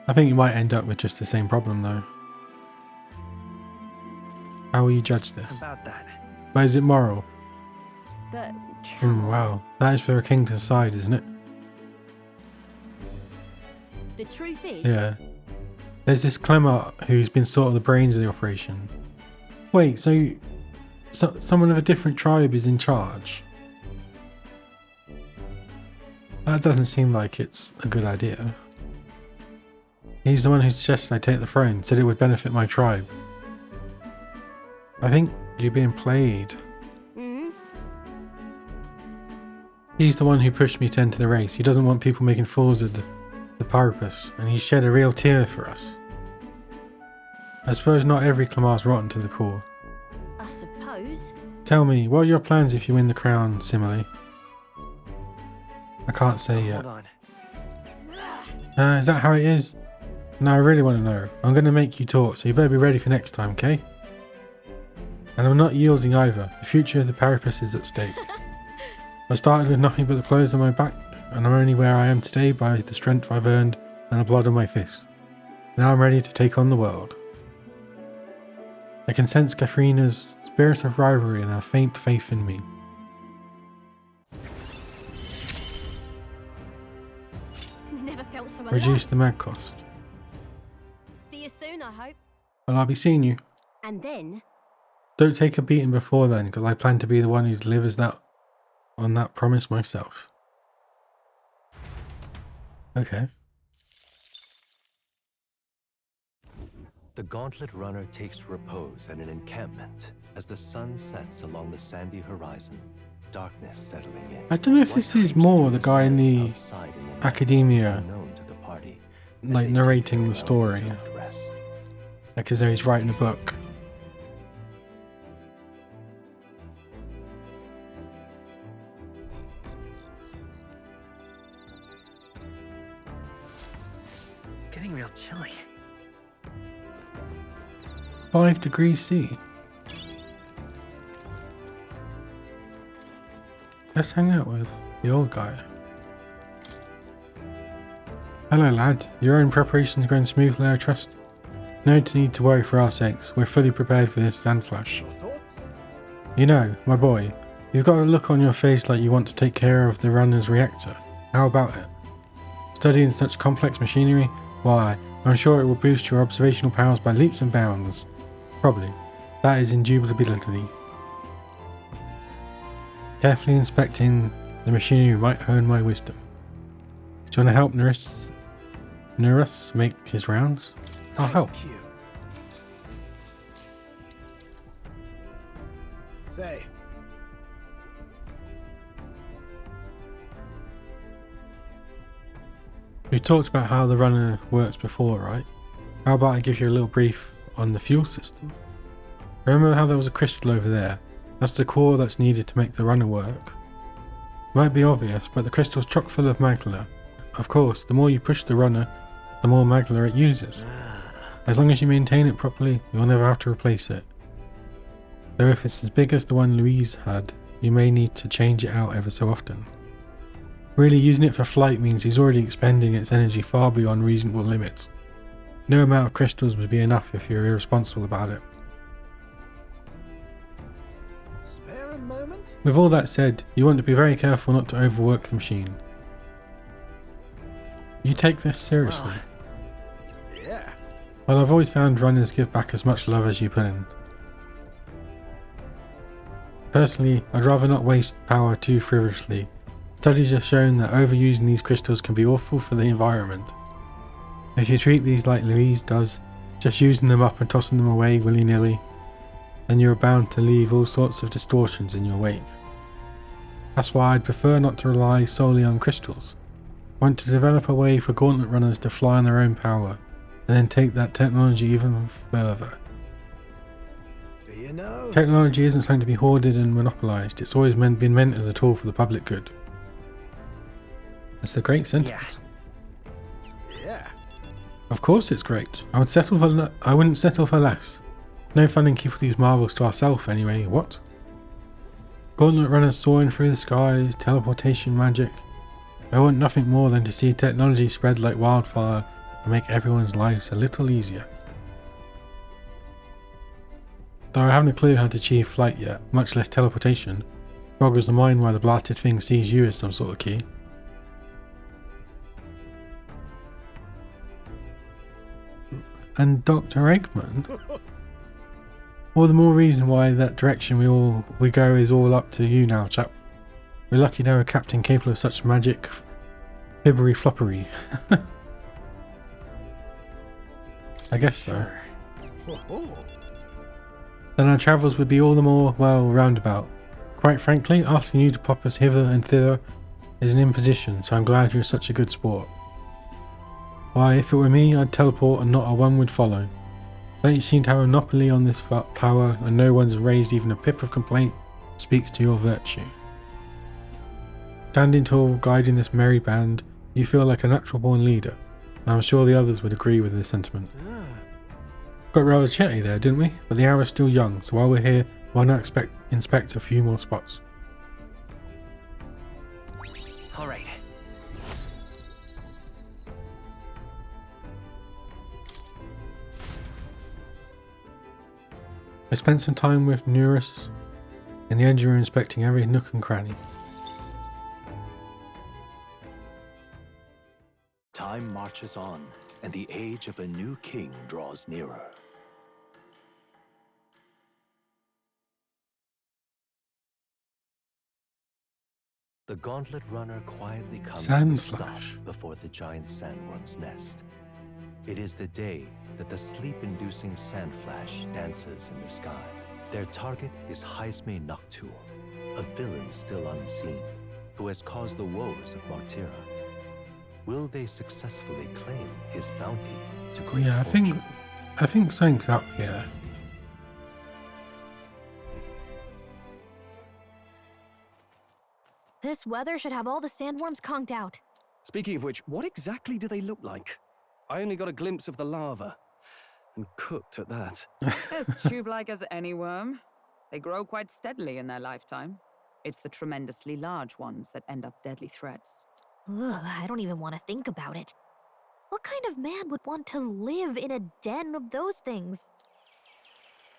I think you might end up with just the same problem though. How will you judge this? About that. But is it moral? But... Wow, that is for a king to decide, isn't it? The truth is... Yeah. There's this Clemart who's been sort of the brains of the operation. Wait, so someone of a different tribe is in charge? That doesn't seem like it's a good idea. He's the one who suggested I take the throne, said it would benefit my tribe. I think you're being played. He's the one who pushed me to enter the race. He doesn't want people making fools of the Parapus, and he shed a real tear for us. I suppose not every Clamart's rotten to the core. I suppose. Tell me, what are your plans if you win the crown, Simile? I can't say yet. Hold on. Is that how it is? No, I really want to know. I'm going to make you talk, so you better be ready for next time, okay? And I'm not yielding either. The future of the Parapus is at stake. I started with nothing but the clothes on my back, and I'm only where I am today by the strength I've earned and the blood on my fists. Now I'm ready to take on the world. I can sense Katharina's spirit of rivalry and her faint faith in me. Never felt so alive. Reduce the mag cost. See you soon, I hope. Well, I'll be seeing you. And then... Don't take a beating before then, because I plan to be the one who delivers that on that promise myself. Okay. The Gauntlet Runner takes repose at an encampment as the sun sets along the sandy horizon, darkness settling in. I don't know if this is more the guy in the academia, like narrating the story, like as though he's writing a book. Getting real chilly. 5 degrees C. Let's hang out with the old guy. Hello lad, your own preparations going smoothly, I trust? No need to worry for our sakes, we're fully prepared for this sand flash. You know, my boy, you've got a look on your face like you want to take care of the runner's reactor. How about it? Studying such complex machinery? Why, I'm sure it will boost your observational powers by leaps and bounds. Probably. That is indubitably. Carefully inspecting the machinery might hone my wisdom. Do you want to help Nurus make his rounds? I'll help. Say. We talked about how the runner works before, right? How about I give you a little brief on the fuel system? Remember how there was a crystal over there? That's the core that's needed to make the runner work. Might be obvious, but the crystal's chock full of magla. Of course, the more you push the runner, the more magla it uses. As long as you maintain it properly, you'll never have to replace it. Though if it's as big as the one Louise had, you may need to change it out ever so often. Really using it for flight means he's already expending its energy far beyond reasonable limits. No amount of crystals would be enough if you're irresponsible about it. Spare a moment? With all that said, you want to be very careful not to overwork the machine. You take this seriously. Yeah. Well, I've always found runners give back as much love as you put in. Personally, I'd rather not waste power too frivolously. Studies have shown that overusing these crystals can be awful for the environment. If you treat these like Louise does, just using them up and tossing them away willy-nilly, then you're bound to leave all sorts of distortions in your wake. That's why I'd prefer not to rely solely on crystals. I want to develop a way for gauntlet runners to fly on their own power, and then take that technology even further. You know, Technology isn't something to be hoarded and monopolized. It's always been meant as a tool for the public good. That's a great sentiment. yeah. Of course it's great. I wouldn't settle for less. No fun in keeping these marvels to ourselves anyway, what? Gauntlet runners soaring through the skies, teleportation magic. I want nothing more than to see technology spread like wildfire and make everyone's lives a little easier. Though I haven't a clue how to achieve flight yet, much less teleportation, boggles the mind why the blasted thing sees you as some sort of key. And Dr. Eggman? All the more reason why that direction we go is all up to you now, chap. We're lucky to have a captain capable of such magic fibbery floppery. I guess so. Then our travels would be all the more, well, roundabout. Quite frankly, asking you to pop us hither and thither is an imposition, so I'm glad you're such a good sport. Why, if it were me, I'd teleport and not a one would follow. Don't you seem to have a monopoly on this power, and no one's raised even a pip of complaint speaks to your virtue. Standing tall, guiding this merry band, you feel like a natural-born leader, and I'm sure the others would agree with this sentiment. Got rather chatty there, didn't we? But the hour's still young, so while we're here, why not inspect a few more spots? All right. I spent some time with Neurus in the engine room inspecting every nook and cranny. Time marches on, and the age of a new king draws nearer. The gauntlet runner quietly comes to a stop Sandflash. before the giant sandworm's nest. It is the day that the sleep-inducing sandflash dances in the sky. Their target is Haisme Noctul, a villain still unseen, who has caused the woes of Martira. Will they successfully claim his bounty to great Yeah, fortune? I think something's up here. This weather should have all the sandworms conked out. Speaking of which, what exactly do they look like? I only got a glimpse of the lava. And cooked at that. As tube-like as any worm. They grow quite steadily in their lifetime. It's the tremendously large ones that end up deadly threats. Ugh, I don't even want to think about it. What kind of man would want to live in a den of those things?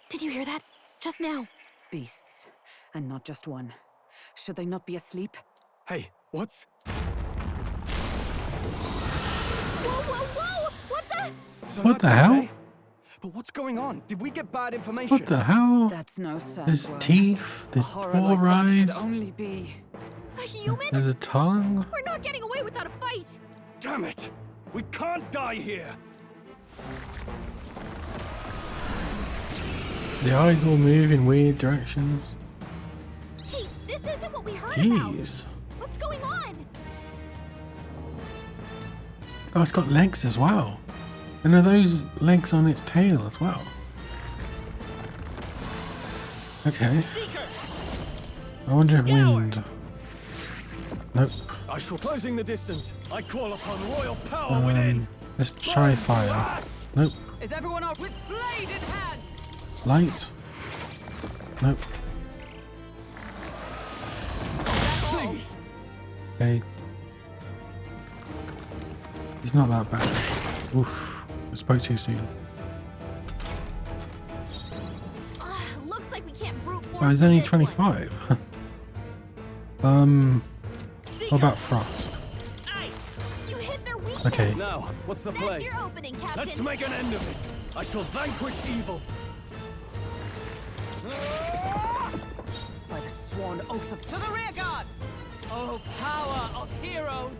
Did you hear that? Just now. Beasts. And not just one. Should they not be asleep? Hey, what's... Whoa, whoa, whoa! What the? So What the that's it, hell? eh? But what's going on? Did we get bad information? What the hell? That's no sandworm. There's teeth, there's A horror four like that could eyes, only be... A human? there's a tongue. We're not getting away without a fight! Damn it! We can't die here! The eyes all move in weird directions. Hey, this isn't what we heard about! Jeez. What's going on? Oh, it's got legs as well. And are those legs on its tail as well? Okay. I wonder if wind... Nope. I shall closing the distance. I call upon royal power within. Let's try fire. Nope. Is everyone out with blade in hand? Light. Nope. Please. Okay. He's not that bad. Oof. I spoke too soon. Looks like we can't brute force Oh, he's only this one. 25. What about Frost? You hit their weakness. Okay. Now, what's the That's play? your opening, Captain. Let's make an end of it. I shall vanquish evil. By the sworn oath of to the rear guard! Oh, power of heroes!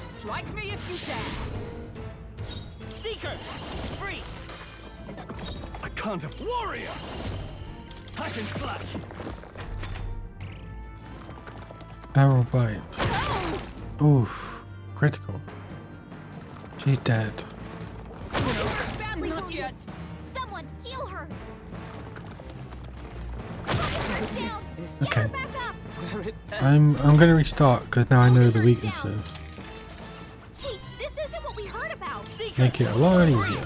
Strike me if you dare! Seeker! Free! I can't have warrior! Hack and slash! Barrel bite. Oof. Critical. She's dead. Badly Not wounded. yet. Someone heal her. Is Okay. Back up. where it I'm gonna restart because now I know the weaknesses. Hey, this isn't what we heard about. Make it a lot easier.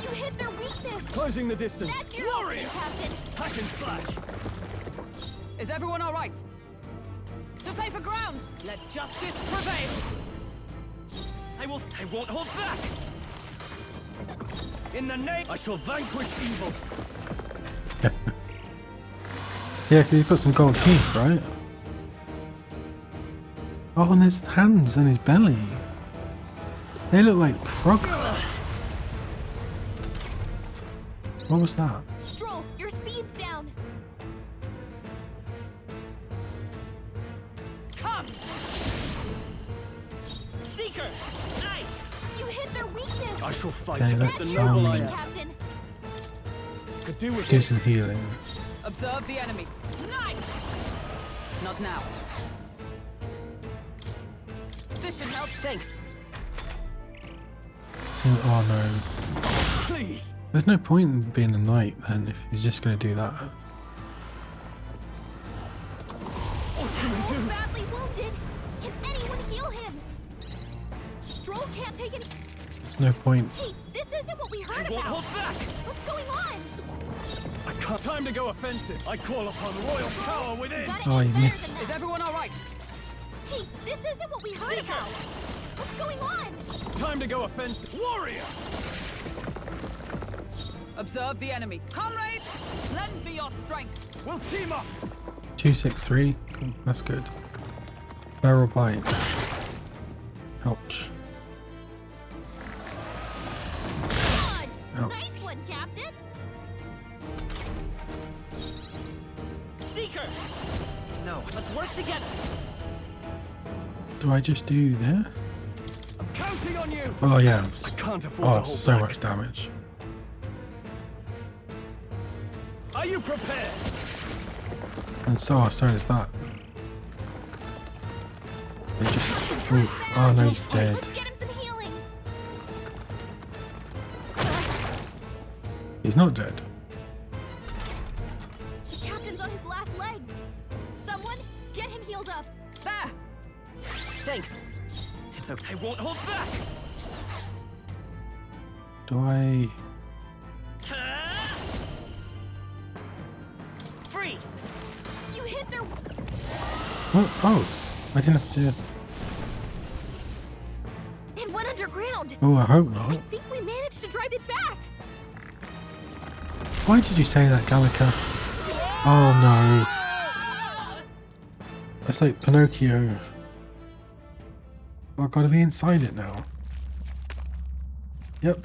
You hit their weakness. Closing the distance. That's your opening, Captain. Hack and slash! Is everyone all right? To safer ground! Let justice prevail! I won't hold back! In the name, I shall vanquish evil. Yeah, because he's got some gold teeth, right? Oh, and there's hands on his belly. They look like frog. What was that? Stroll, your speed's down. Come! Seeker! Nice! You hit their weakness. I shall fight Okay, as let's, the That's your noble I opening, am. Captain. Could do with Do this. some healing. Observe the enemy. Nice! Not now. This should help. Thanks. Oh no. Please! There's no point in being a knight then if he's just going to do that. What can we do? Badly wounded. Can anyone heal him? Stroll can't take any. There's no point. Hey, this isn't what we heard I won't about. hold back! What's going on? I can't. Time to go offensive. I call upon royal power within. Gotta Oh, aim he better missed. than Is that. everyone all right? Hey, this isn't what we heard about. What's going on? Time to go offensive. Warrior! Observe the enemy. Comrades, lend me your strength. We'll team up! 263. Cool, that's good. Barrel bite. Ouch. God, Ouch. nice one, Captain. Seeker! No, let's work together! Do I just do this? I'm counting on you! Oh yeah. I It's, can't afford oh, to it's hold so back. much damage. Are you prepared? And so is that. They just. Oof. Oh no, he's dead. Let's get him some healing. He's not dead. The captain's on his last legs. Someone, get him healed up. There! Thanks! It's okay. I won't hold back! Do I? Freeze! You hit their. Oh, I didn't have to. It went underground. Oh, I hope I not. think we managed to drive it back. Why did you say that, Gallica? Oh no. That's like Pinocchio. I've got to be inside it now. Yep.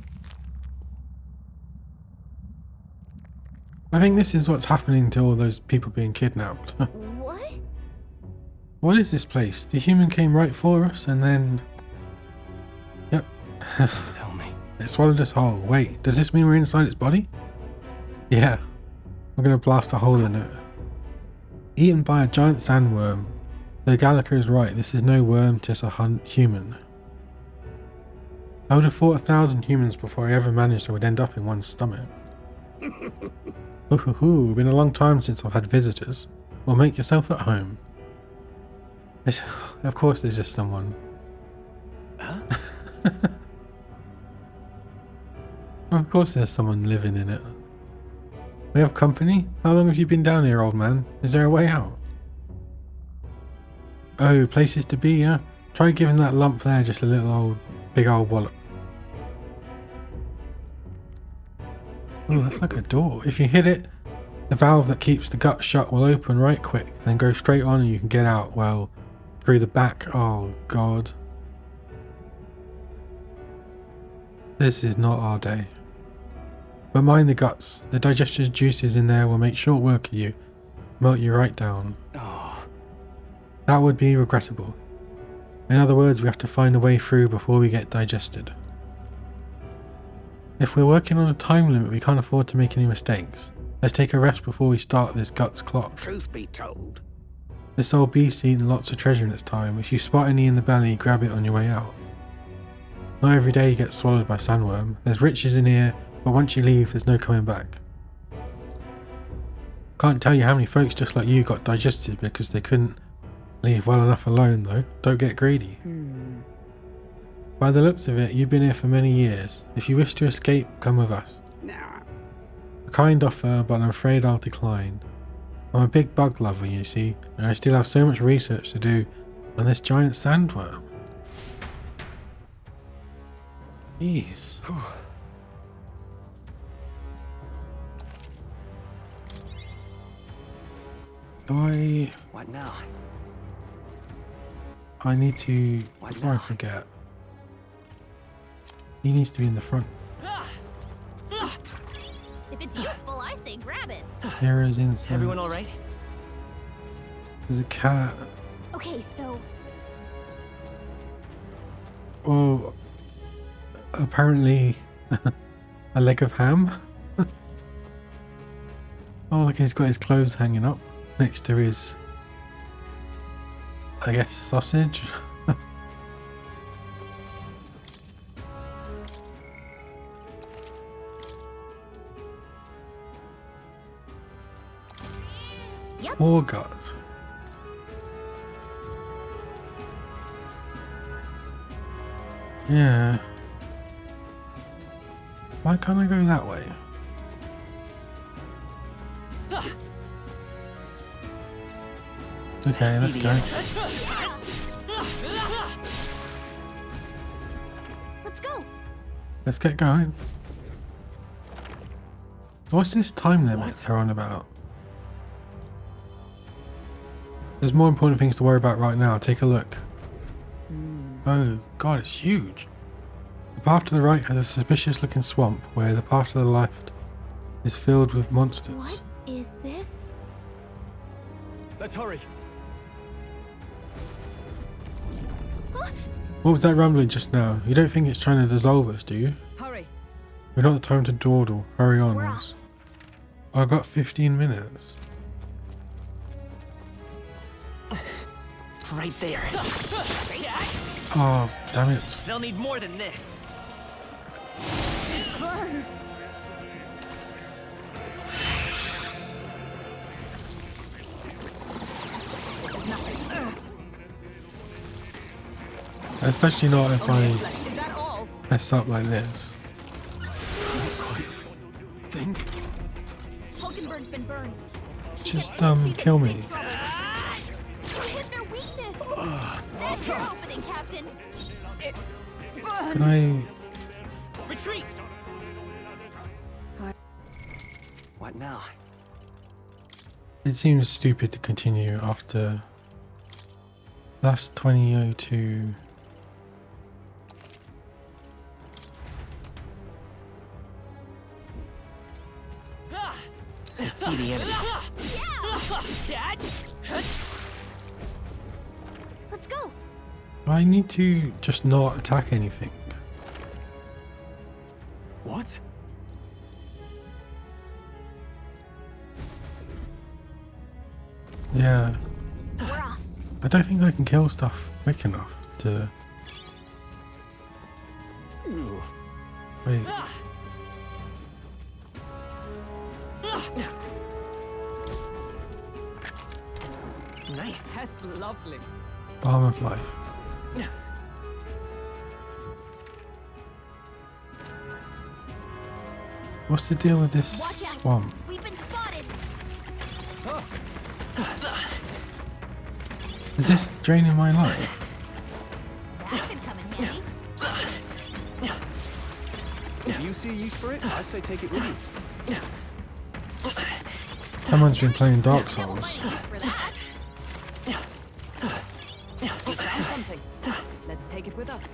I think this is what's happening to all those people being kidnapped. What? What is this place? The human came right for us and then... Yep. Tell me. It swallowed us whole. Wait, does this mean we're inside its body? Yeah. We're going to blast a hole in it. Eaten by a giant sandworm. Though Gallica is right, this is no worm, tis a human. I would have fought 1,000 humans before I ever managed I would end up in one's stomach. Ooh, been a long time since I've had visitors. Well, make yourself at home. Of course there's just someone. Huh? Of course there's someone living in it. We have company? How long have you been down here, old man? Is there a way out? Oh, places to be, yeah? Try giving that lump there just a little old Big old wallop. Oh, that's like a door. If you hit it, the valve that keeps the gut shut will open right quick, then go straight on and you can get out, well, through the back. Oh god. This is not our day. But mind the guts. The digestive juices in there will make short work of you. Melt you right down. Oh. That would be regrettable. In other words, we have to find a way through before we get digested. If we're working on a time limit, we can't afford to make any mistakes. Let's take a rest before we start this guts clock. Truth be told, This old beast's eaten lots of treasure in its time. If you spot any in the belly, grab it on your way out. Not every day you get swallowed by sandworm. There's riches in here, but once you leave, there's no coming back. Can't tell you how many folks just like you got digested because they couldn't leave well enough alone though. Don't get greedy. By the looks of it, you've been here for many years. If you wish to escape, come with us. A kind offer, but I'm afraid I'll decline. I'm a big bug lover, you see, and I still have so much research to do on this giant sandworm. Jeez. What now? I need to, before I forget, he needs to be in the front. If it's useful, I say grab it. Heroes incense. Everyone all right? There's a cat. Okay, so Oh, apparently a leg of ham. Oh, look, he's got his clothes hanging up next to his, I guess, sausage. yep. Poor guts. Yeah. Why can't I go that way? Okay, let's go. Let's go. Let's get going. What's this time limit they're on about? There's more important things to worry about right now. Take a look. Oh god, it's huge. The path to the right has a suspicious looking swamp, where the path to the left is filled with monsters. What is this? Let's hurry. What was that rumbling just now? You don't think it's trying to dissolve us, do you? Hurry. We've not the time to dawdle. Hurry on, We're Ross. I've got 15 minutes. Right there. Oh, damn it. They'll need more than this. It burns. Especially not if I Is that all? mess up like this. Think? Hulkenberg's been burned. Just, She's in kill big me. trouble. You hit their weakness. That's your opening, Captain. It burns. Can I... Retreat! What now? It seems stupid to continue after... That's 2002. I see the enemy. Let's go. I need to just not attack anything. What? Yeah. We're off. I don't think I can kill stuff quick enough to... Wait. Nice. That's lovely. Balm of life. What's the deal with this Watch out. swamp? We've been spotted. Is this draining my life? That should come in handy. If you see a use for it, I say take it with you. Someone's been playing Dark Souls. We found something. Let's take it with us.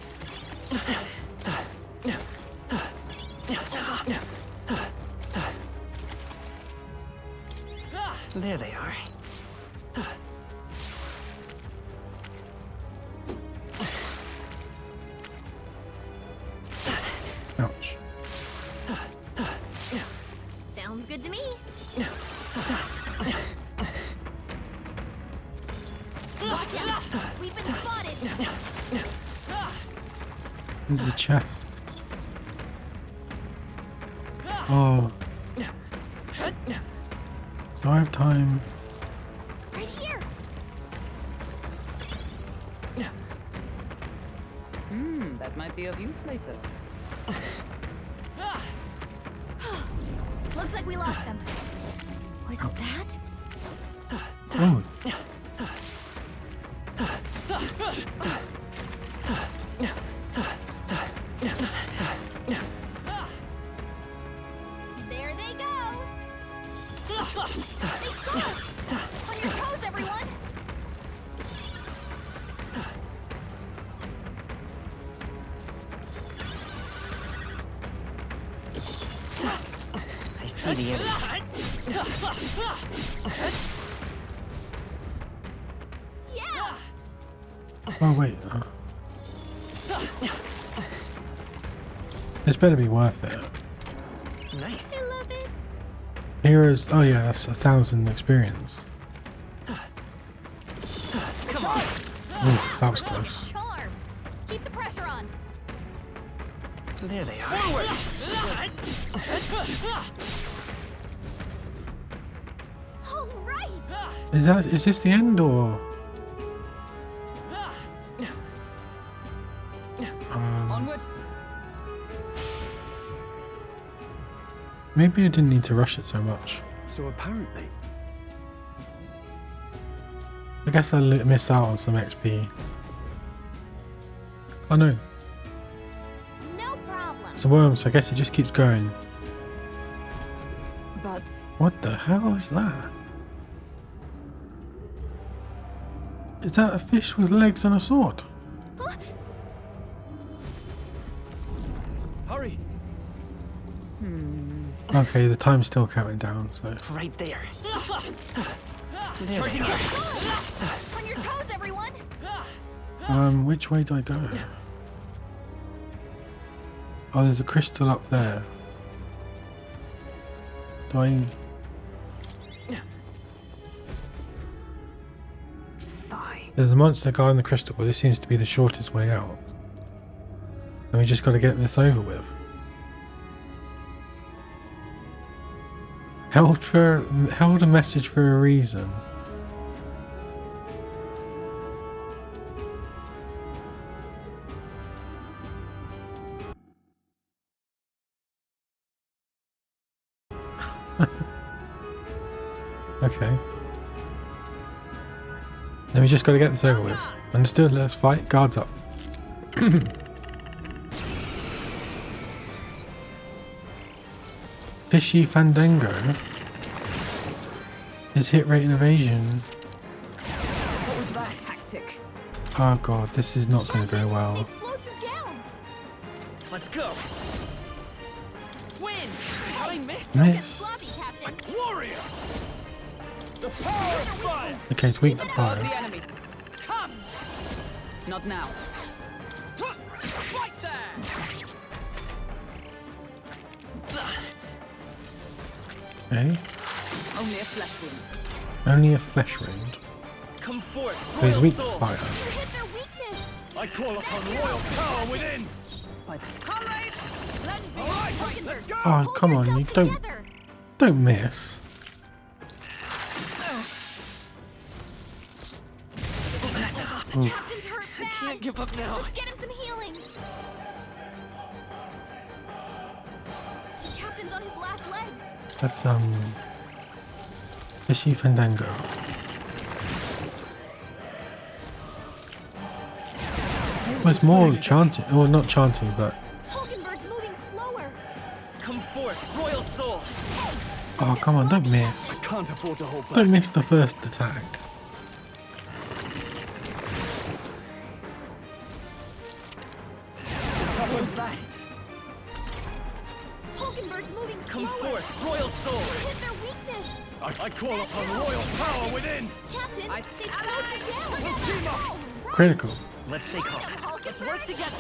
There they are. Ouch. Sounds good to me. Watch out! We've been spotted. There's a chest. Oh. Do I have time? Right here. That might be of use later. Looks like we lost him. Was that? Oh. There they go. They scored. On your toes, everyone. I see the enemy. Yeah. Oh wait. This better be worth it. Nice. I love it. Heroes. Oh yeah, that's 1,000 experience. Come on. Ooh, that was close. Charm. Keep the pressure on. There they are. All right. Is this the end or? Onward. Maybe I didn't need to rush it so much. So apparently, I guess I miss out on some XP. Oh no, No problem. it's a worm, so I guess it just keeps going. But What the hell is that? Is that a fish with legs and a sword? hurry. Okay, the time's still counting down, so. Right there. There they are. On your toes, everyone. Which way do I go? Oh, there's a crystal up there. Do I? Fine. There's a monster guarding the crystal, but this seems to be the shortest way out. And we just got to get this over with. Held a message for a reason. Okay. Then we just got to get this over with. Understood? Let's fight. Guards up. Fishy Fandango. His hit rate and evasion. what was that tactic? Oh god, this is not going to go well. They've slowed you down. Let's go. Win. I missed. Miss. Sloppy, Captain. Warrior! The power of fire! Okay, it's weak to Above fire. the enemy. Come. Not now. Fight there. Okay. Only a flesh wound. Only a flesh wound. Come forth. So he's Royal weak to Soul. fire. You hit their weakness. I call upon royal power within! By the comrade, lend me. All right, let's go! Oh, Pull come on, yourself you don't together. miss. Oof. Captain's hurt bad. Can't give up now. Let's get him some healing. The captain's on his last legs. That's Fishy Fandango. was more chanting, or not chanting, but Hulkenberg's moving slower. Come forth, royal soul. oh come on, don't miss. Can't afford to hold back. Don't miss the first attack. What was that? Hulkenberg's moving Come slower. forth, royal soul. Hit their weakness. I call upon royal power within. Captain, I they've slowed you down. Team up. Critical. Let's stay calm. Hulkenberg. Let's work together.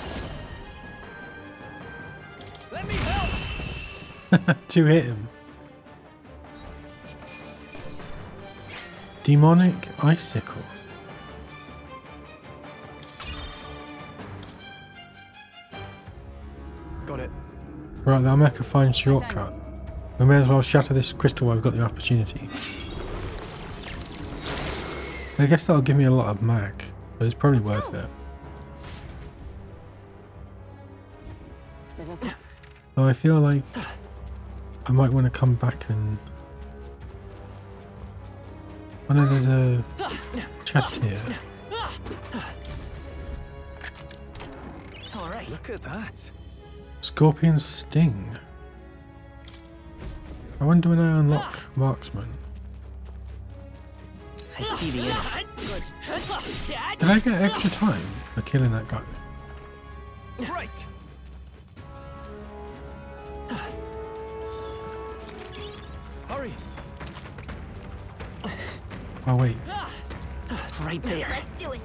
Let me help. To hit him. Demonic Icicle. Got it. Right, that'll make a fine shortcut. We may as well shatter this crystal while I've got the opportunity. I guess that'll give me a lot of mag, but it's probably worth it. So I feel like I might want to come back and... I know there's a chest here. All right. Look at that. Scorpion's Sting. I wonder when I unlock Marksman. I see the end. Did I get extra time for killing that guy? Right. Hurry. Oh wait. Right there. Let's do it.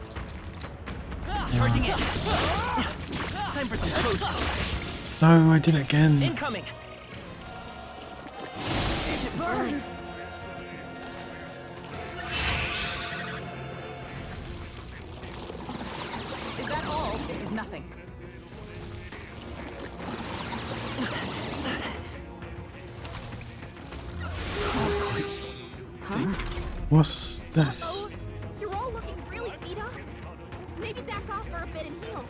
Charging in. Time for some close. No, I did it again. Incoming. It burns. Is that all? This is nothing. What's this? Oh, you're all looking really beat up. Maybe back off for a bit and heal.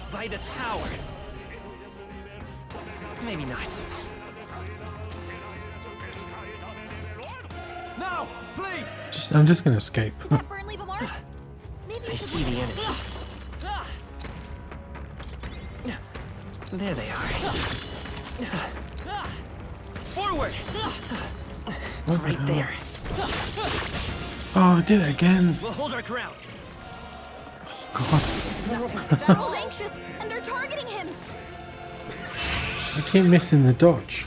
Vitus power. Maybe not. Now, flee. I'm just gonna escape. Did that burn leave a mark? Maybe I you should see the enemy. There they are. Forward. What the Right hell? there. Oh, I did it again. We'll hold our ground. God, Daryl's anxious, and they're targeting him. I keep missing the dodge.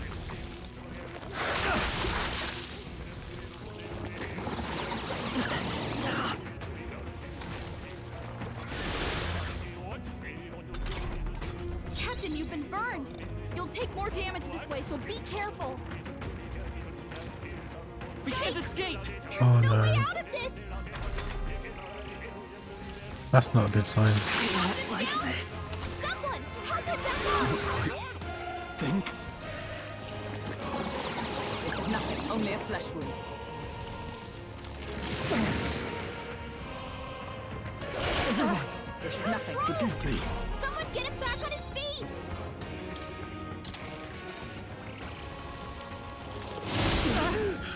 Captain, you've been burned. You'll take more damage this way, so be careful. We can't escape. There's Oh, no no. way out of this. That's not a good sign. Like this. Someone, help him back up. Think. This is nothing. Only a flesh wound. This is nothing. Forgive me. Someone get him back on his feet.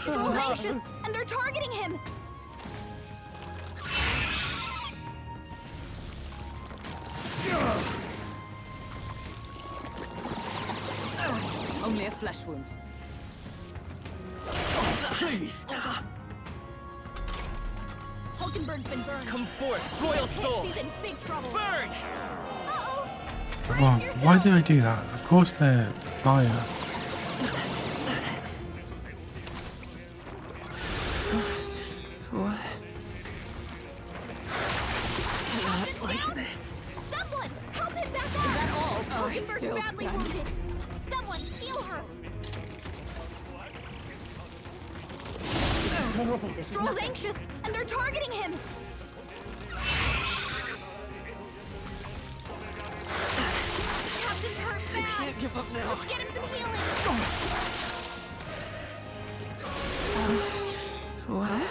Daryl's anxious, and they're targeting him. Only a flesh wound. Please. Hulkenberg's been burned. Come forth, royal Hit, soul. she's in big trouble. Burn. Uh-oh. Oh, why did I do that? Of course they're fire. What? Not like this. Someone, help him back up. Is that all? Oh, he Hulkenberg's still badly stands. wounded. Someone, heal her. Stroll's anxious, and they're targeting him. Captain's hurt bad. Can't give up now. Let's get him some healing. What?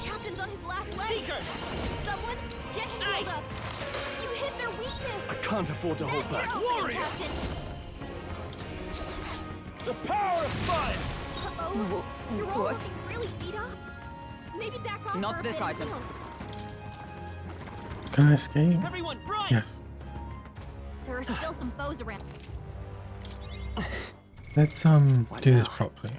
Captain's on his last leg. Seeker. Someone, get him healed up. You hit their weakness. I can't afford to hold That's your back. opening, Captain. The power of fire. Uh-oh. You're all What? looking really beat up. Maybe back off Not for a this bit and item. heal. Can I escape? Everyone, run! Yes. There are still some foes around. Let's do this properly.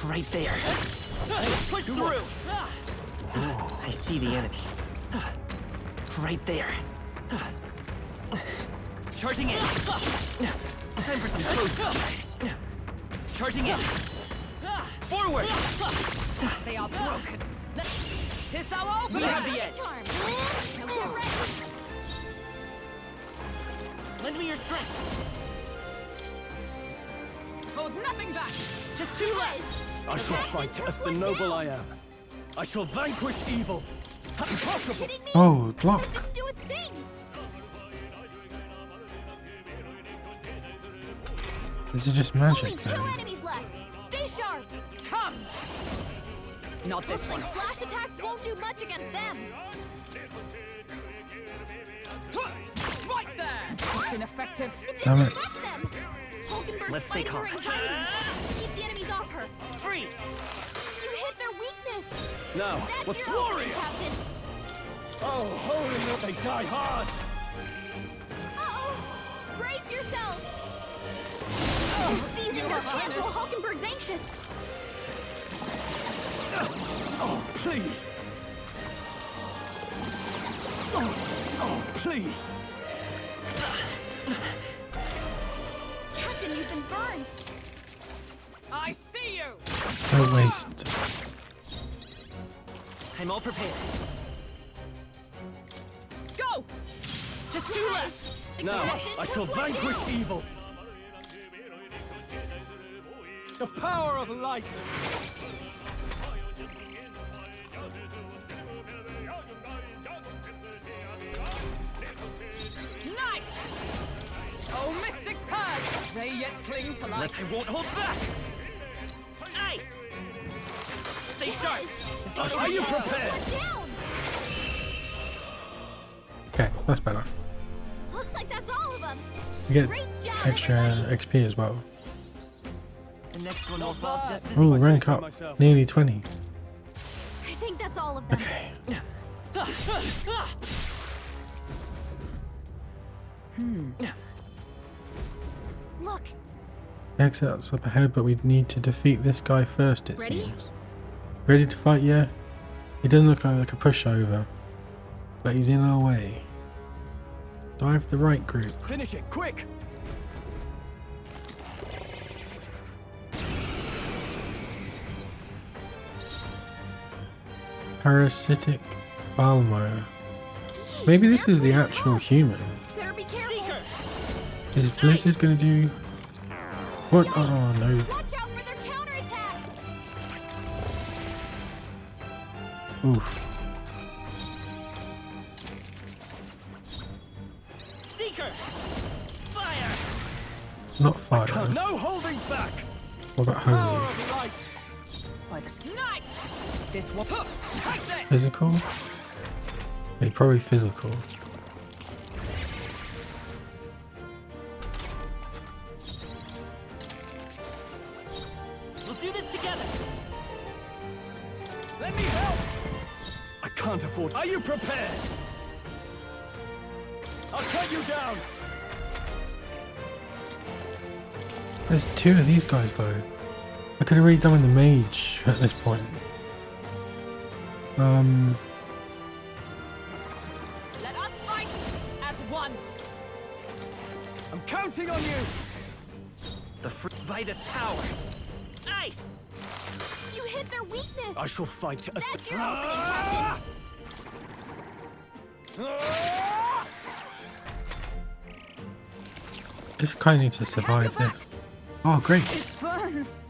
Right there. Push through! I see the enemy. Right there. Charging in! Time for some close combat. Charging in! Forward! They are broken. Tis our opening. We have the edge! Charm. Now get ready. Lend me your strength! Hold nothing back. Just two left! I shall fight as the noble I am. I shall vanquish evil. Impossible! Oh, block. Didn't do a thing. This is just Only magic two then. enemies left. Stay sharp. Come. Not this Looks one. like slash attacks won't do much against them. Right there. It's ineffective. It Damn didn't it. affect them. Hulkenberg's Let's stay fighting calm. her anxiety. Keep the enemies off her. Freeze! You hit their weakness. Now, That's let's your glory! opening, Captain. Oh, holy milk, they die hard! Uh-oh. Brace yourselves. Seizing their chance while Hulkenberg's anxious. Oh, please! Oh, please! Captain, you've been burned. I see you. Don't waste. I'm all prepared. Go. Just two left! Now, I shall vanquish evil! The power of light! Night. Oh, mystic purge. They yet cling to life. I won't hold back! Nice. Stay sharp! Are you prepared? Down. Okay, that's better. Looks like that's all of them. We get Great job, extra everybody. XP as well. The next one will fall just as Oh, I say rank so up. myself. Nearly 20. I think that's all of them. Okay. Look, Exits up ahead, but we need to defeat this guy first, it Ready? seems. Ready to fight, yeah? He doesn't look like a pushover, but he's in our way. Do I have the right group? Finish it, quick! Parasitic Balmer. Maybe this is the actual human. better be careful. Seeker! Is Blizzard gonna do... What? Oh no. Watch out for their counterattack. Oof. Seeker! Fire! Not fire. No holding back! What about Power holy? of light! By the night. This one. Take this. Physical? Yeah, probably physical. We'll do this together! Let me help! I can't afford... Are you prepared? I'll cut you down! There's two of these guys though. I could have really done with the mage at this point. Let us fight as one. I'm counting on you! the Vitus power. Nice. You hit their weakness. I shall fight as That's your opening, Captain. Just kind of need to survive this. Oh great. It burns.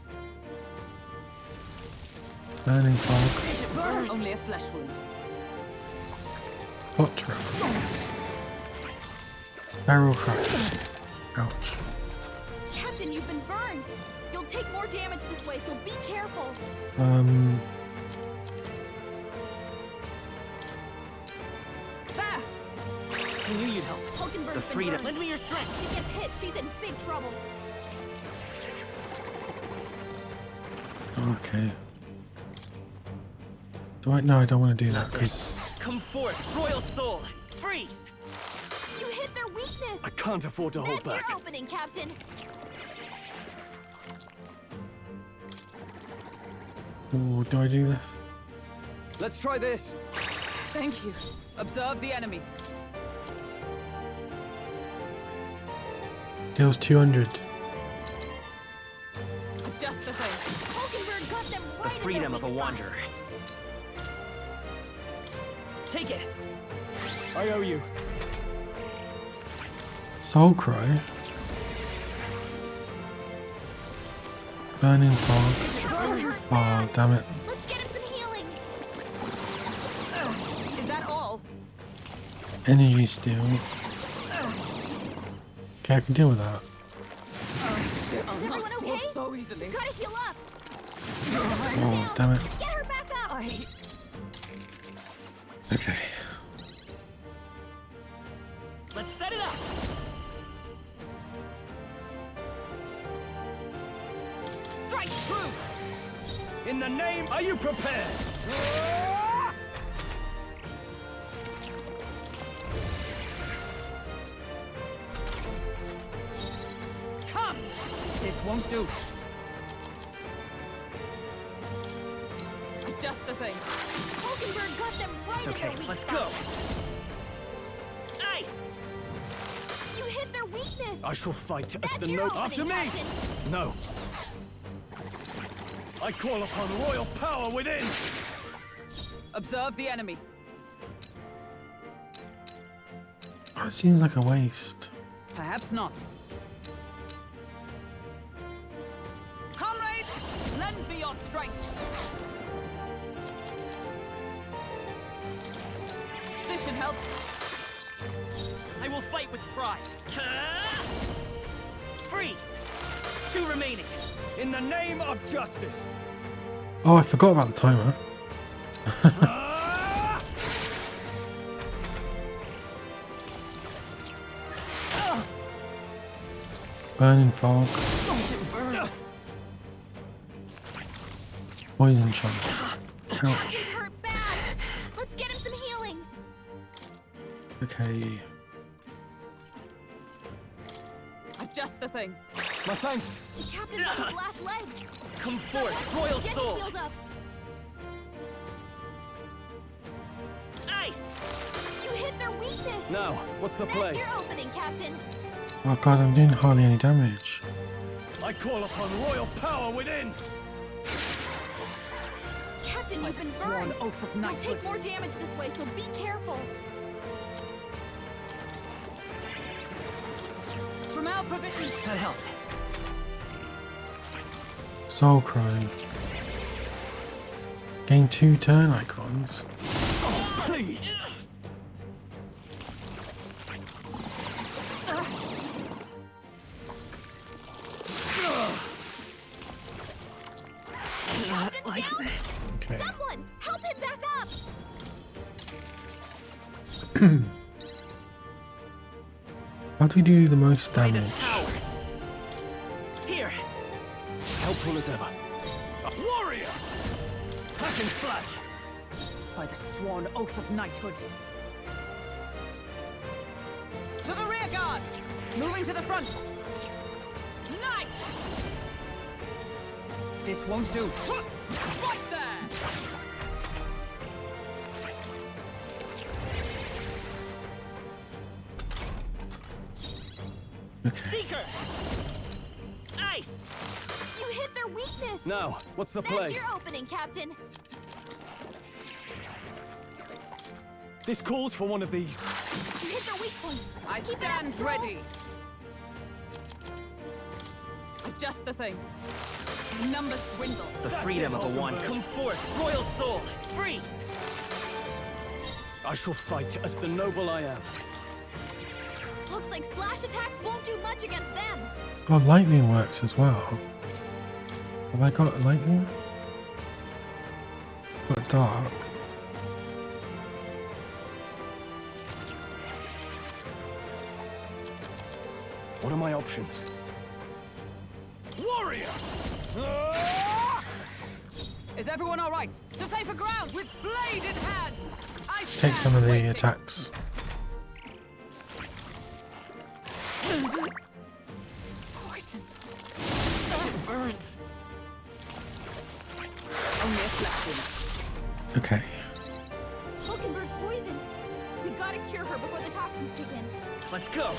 Burning fog. Burn. Only a flesh wound. Hot trap. Barrel crush. Ouch. Captain, you've been burned. You'll take more damage this way, so be careful. There. I knew you'd help. Hulkenberg The freedom. Lend me your strength. She gets hit, she's in big trouble. Okay. Do I? No, I don't want to do that because. Come forth, royal soul. Freeze. You hit their weakness. I can't afford to hold That's back. your opening, Captain. Ooh, do I do this? Let's try this. Thank you. Observe the enemy. Deals 200. Just the thing. Hulkenberg got them right The in freedom their of a weak spot. wanderer. Take it. I owe you. Soul Cry. Burning Fog. Oh, damn it. Let's get him some healing. Is that all? Energy Steal. Okay, I can deal with that. Is everyone okay? So easily. Gotta heal up. Oh, damn it. Get her back up. Okay. Let's set it up. Strike true. In the name, are you prepared? Come! This won't do. Just the thing. Hulkenberg got them right It's in okay, their weak let's spot. go. Ice. You hit their weakness. I shall fight as That's the your noble. After opening, me! Captain. No. I call upon royal power within! Observe the enemy. Oh, it seems like a waste. Perhaps not. Comrades, lend me your strength. This should help. I will fight with pride. Freeze. 2 remaining. In the name of justice! Oh, I forgot about the timer. Burning Fog. Poison Shot. Ouch. He's hurt bad. Let's get him some healing. Okay. Just the thing. My thanks! The captain's on his last legs. Come forth, royal Get soul. him healed up. Ice. You hit their weakness. Now, what's the That's play? your opening, Captain. Oh god, I'm doing hardly any damage. I call upon royal power within! Captain, By you've the been sworn burned. oath of You'll knighthood. take more damage this way, so be careful. From our provisions. That helped. Soul Cry. Gain 2 turn icons. Please! Not like this. Okay. Someone, help him back up. How do we do the most Greatest damage? power. Here. Helpful as ever. A warrior! Hack and slash! By the sworn oath of knighthood. To the rear guard! Moving to the front! Knight! This won't do. Right there! Okay. Seeker. Ice. You hit their weakness. Now, what's the That's play? your opening, Captain. This calls for one of these. You hit their weak point. I Keep it up, stand Stroll. ready. Just the thing. Numbers dwindle. The That's freedom it, of a wanderer. Hulkenberg. Come forth, royal soul. Freeze. I shall fight as the noble I am. Looks like slash attacks won't do much against them. Oh, lightning works as well. Have I got lightning? Got dark. What are my options? Warrior! Is everyone all right? To safer ground with blade in hand. I Take some of the attacks. Poison. It burns. Only a flexion. Okay. Hulkenberg's poisoned. We gotta cure her before the toxins kick in. Let's go.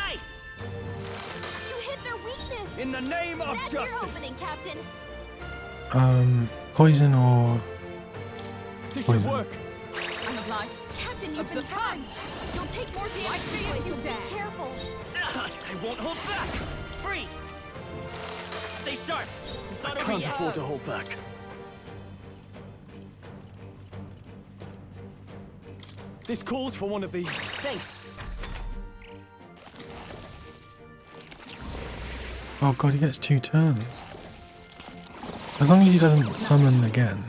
Ice! You hit their weakness. In the name of That's your justice! opening, Captain. Poison or This should poison? work! I'm obliged. Captain, you've been surprised. kind. You'll take more damage Like me this if way, you so dare. be careful. I won't hold back. Freeze! Stay sharp. It's not I over can't yet. afford to hold back. This calls for one of these. Thanks. Oh god, he gets 2 turns. As long as he doesn't summon again.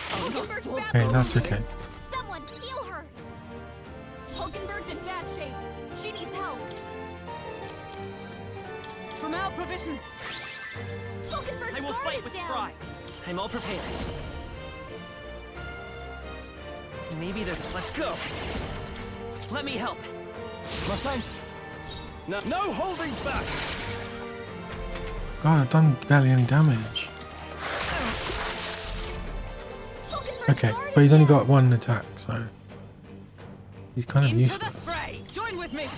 Hulkenberg's back. Okay, that's okay. Someone heal her. Hulkenberg's in bad shape. She needs help. From our provisions. Hulkenberg's I will guard fight is with down. pride. I'm all prepared. Maybe there's... Let's go. Let me help. My thanks. No holding back! God, I've done barely any damage. Hulkenberg's Okay, guard but he's is only down. got 1 attack, so he's kind of Into the useless. fray. Join with me.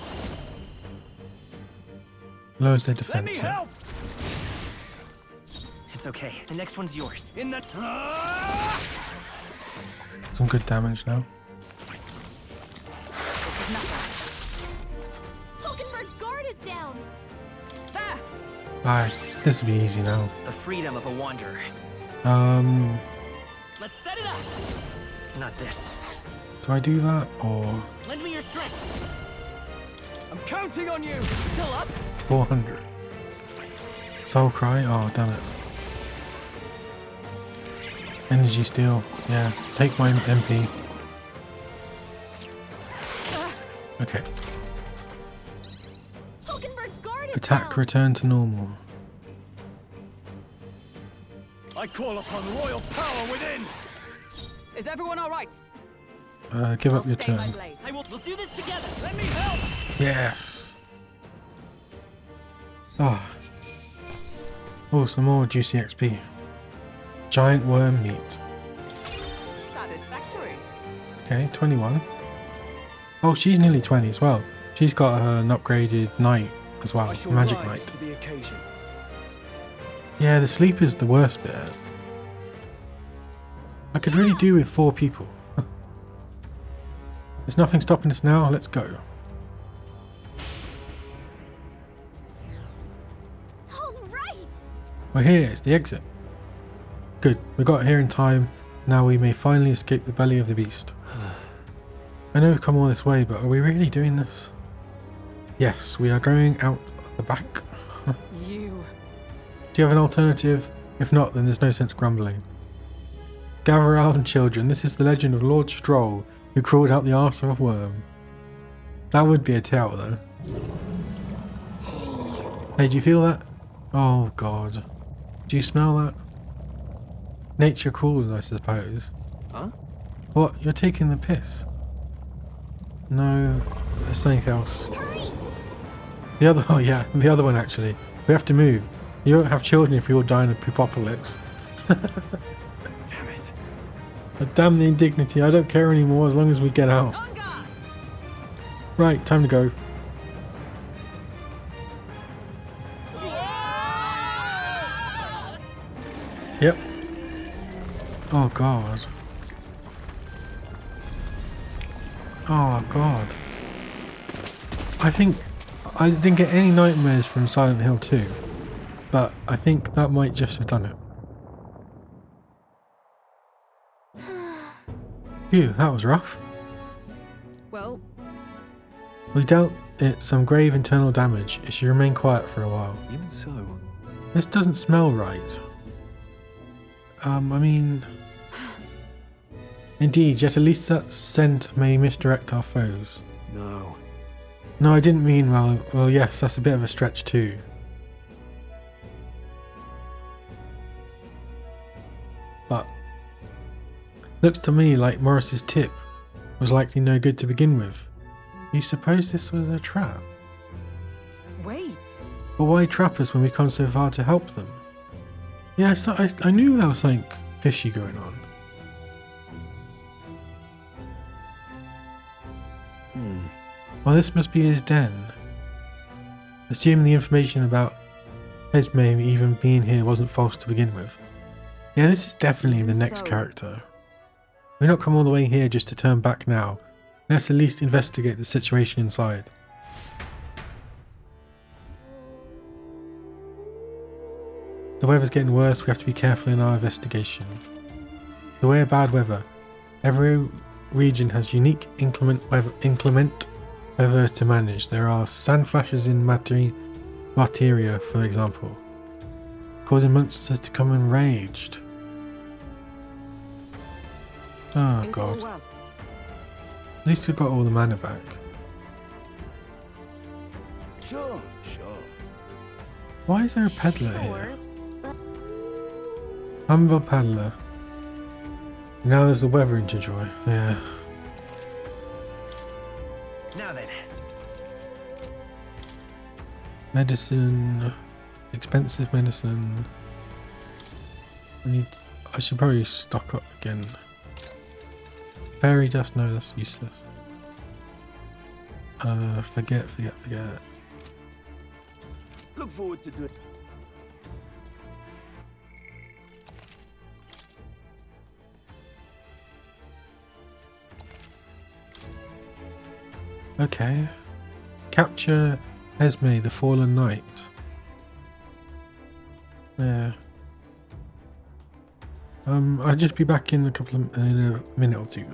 Lowers their Let me defense. Yeah. help! It's okay. The next one's yours. In the... Some good damage now. This is nothing. Hulkenberg's guard is down. There. Bye. This will be easy now. The freedom of a wanderer. Let's set it up. Not this. Do I do that or Lend me your strength. I'm counting on you! Still up? 400? Soul Cry? Oh, damn it. Energy Steal. Yeah, take my MP. Okay. Hulkenberg's guard is Attack down. return to normal. I call upon royal power within! Is everyone all right? Give up I'll your stay turn. my blade. We'll do this together. Let me help! Yes. Oh. Oh, some more juicy XP. Giant worm meat. Satisfactory. Okay, 21. Oh, she's nearly 20 as well. She's got an upgraded knight as well. I shall Magic rise knight. to the occasion. Yeah, the sleep is the worst bit. I could really do with 4 people. There's nothing stopping us now. Let's go. All right. We're here. It's the exit. Good. We got here in time. Now we may finally escape the belly of the beast. I know we've come all this way, but are we really doing this? Yes, we are going out the back. You. Do you have an alternative? If not, then there's no sense grumbling. Gather around, children. This is the legend of Lord Stroll, who crawled out the arse of a worm. That would be a tale, though. Hey, do you feel that? Oh, God. Do you smell that? Nature calls, I suppose. Huh? What? You're taking the piss? No, there's something else. Hurry. The other, oh yeah, the other one actually. We have to move. You won't have children if we all die in a poopocalypse. Damn it. Damn the indignity, I don't care anymore as long as we get out. On guard. Right, time to go. Yep. Oh god. Oh god. I think I didn't get any nightmares from Silent Hill 2, but I think that might just have done it. Phew, that was rough. Well, We dealt it some grave internal damage. It should remain quiet for a while. Even so. This doesn't smell right. I mean... Indeed, yet at least that scent may misdirect our foes. No. No, I didn't mean well, yes, that's a bit of a stretch too. But looks to me like Morris's tip was likely no good to begin with. You suppose this was a trap? Wait. But why trap us when we come so far to help them? Yeah, I knew there was something fishy going on. Well, this must be his den. Assuming the information about Esme even being here wasn't false to begin with. Yeah, this is definitely the next character. We've not come all the way here just to turn back now. Let's at least investigate the situation inside. The weather's getting worse, we have to be careful in our investigation. Beware bad weather. Every region has unique inclement weather to manage. There are sand flashes in Martyria, for example, causing monsters to come enraged. Oh god. At least we've got all the mana back. Sure. Why is there a peddler here? Humble peddler. Now there's the weather to enjoy. Yeah. Now then. Medicine. Expensive medicine. I should probably stock up again. Fairy dust, no, that's useless. Forget. Look forward to doing. Okay. Capture Esme, the Fallen Knight. Yeah. I'll just be back in in a minute or two.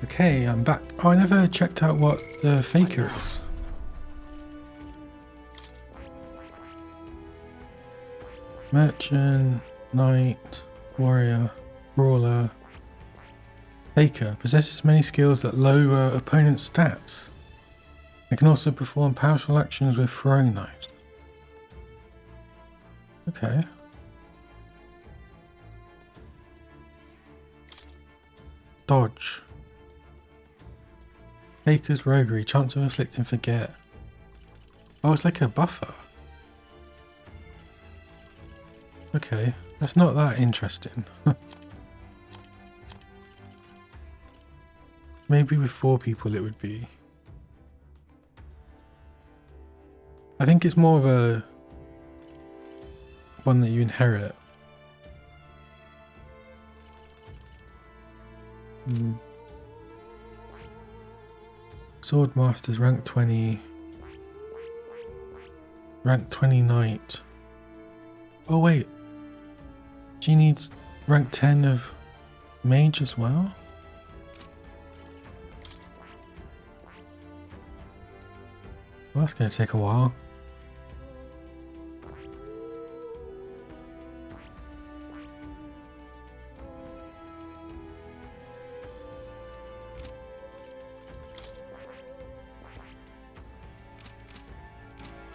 Okay, I'm back. Oh, I never checked out what the faker is. Merchant, knight, warrior, brawler. Faker possesses many skills that lower opponent's stats. It can also perform powerful actions with throwing knives. Okay. Dodge. Faker's roguery, chance of inflicting forget. Oh, it's like a buffer. Okay, that's not that interesting. Maybe with 4 people it would be. I think it's more of a one that you inherit. Sword Masters, rank 20. Rank 20 Knight. Oh wait. She needs rank 10 of Mage as well? Well, that's going to take a while.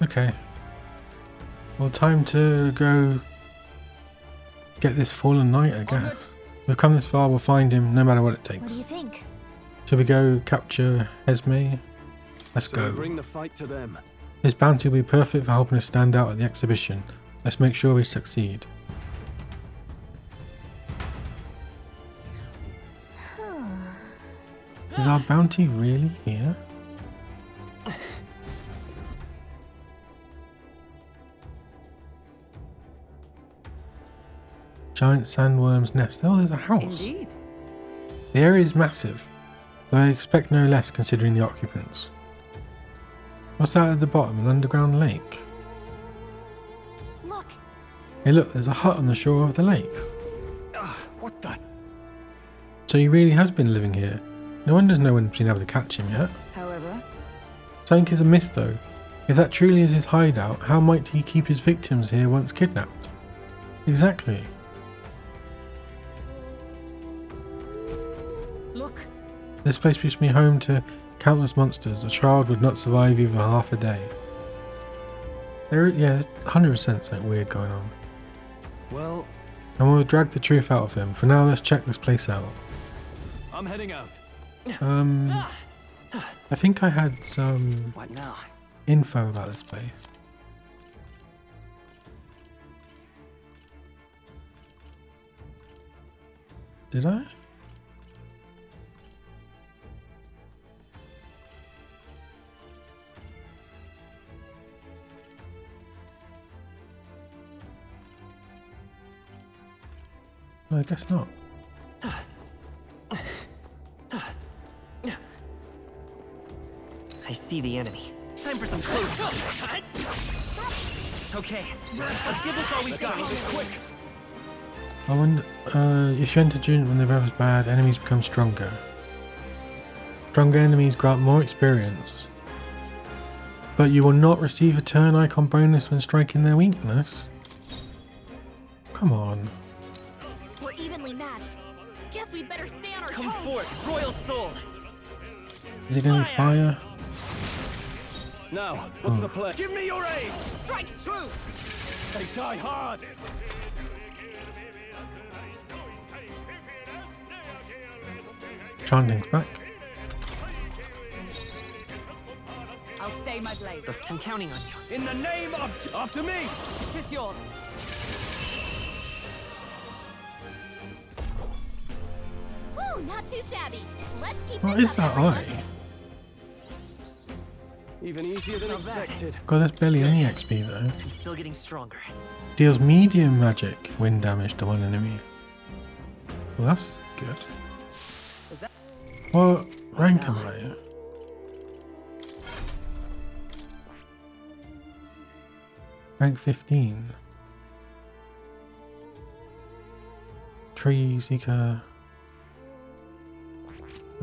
Okay. Well, time to go get this fallen knight, I guess. We've come this far, we'll find him no matter what it takes. What do you think? Shall we go capture Esme? Let's go. Bring the fight to them. His bounty will be perfect for helping us stand out at the exhibition. Let's make sure we succeed. Is our bounty really here? Giant sandworm's nest. Oh, there's a house. Indeed. The area is massive, though I expect no less considering the occupants. What's that at the bottom? An underground lake? Look. Hey look, there's a hut on the shore of the lake. What the? So he really has been living here. No wonder no one's been able to catch him yet. However, Something is amiss though. If that truly is his hideout, how might he keep his victims here once kidnapped? Exactly. look. This place used to be home to countless monsters. A child would not survive even half a day. There's 100% something weird going on. Well, And we'll drag the truth out of him. For now, let's check this place out. I'm heading out. I think I had some What now? info about this place. Did I? No, I guess not. I see the enemy. Time for some close combat. Okay, let's give this all we've got. Quick. I wonder, if you enter June when the weather's bad, enemies become stronger. Stronger enemies grant more experience. But you will not receive a turn icon bonus when striking their weakness. Come on. We're evenly matched. Guess we better stay on our Come toes. forth, Royal Soul. Is it going to be fire? Now, what's the plan? Give me your aid! Strike true. They die hard. Chanting's back. I'll stay my blade. I'm counting on you. In the name of... After me! Tis yours. Woo, not too shabby. Let's keep What this is up, that everyone. eye? Even easier than expected. God, there's barely any XP though. I'm still getting stronger. Deals medium magic wind damage to one enemy. Well, that's good. Is that- What rank am I? Rank 15. Tree Seeker.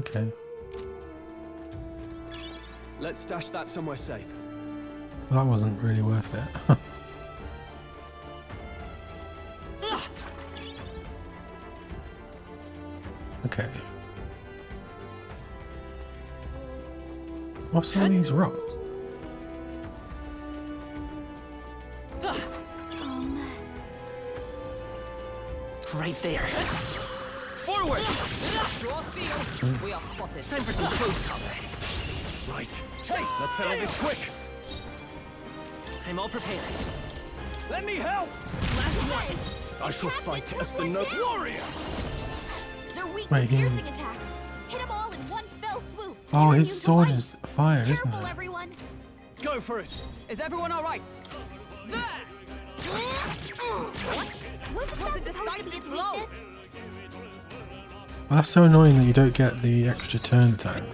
Okay. Let's stash that somewhere safe. That wasn't really worth it. Okay. What's all these rocks? Right there. Forward! Draw steel. We are spotted. Time for some close combat. Right. Let's settle this quick. I'm all prepared. Let me help! Last one. I shall fight as the noble warrior. They're weak Wait, to he- piercing attacks. Hit them all in one fell swoop. Oh, You're his immune to sword light. is fire, isn't Careful, it? everyone. Go for it. Is everyone all right? There! What was a decisive blow. That's so annoying that you don't get the extra turn time.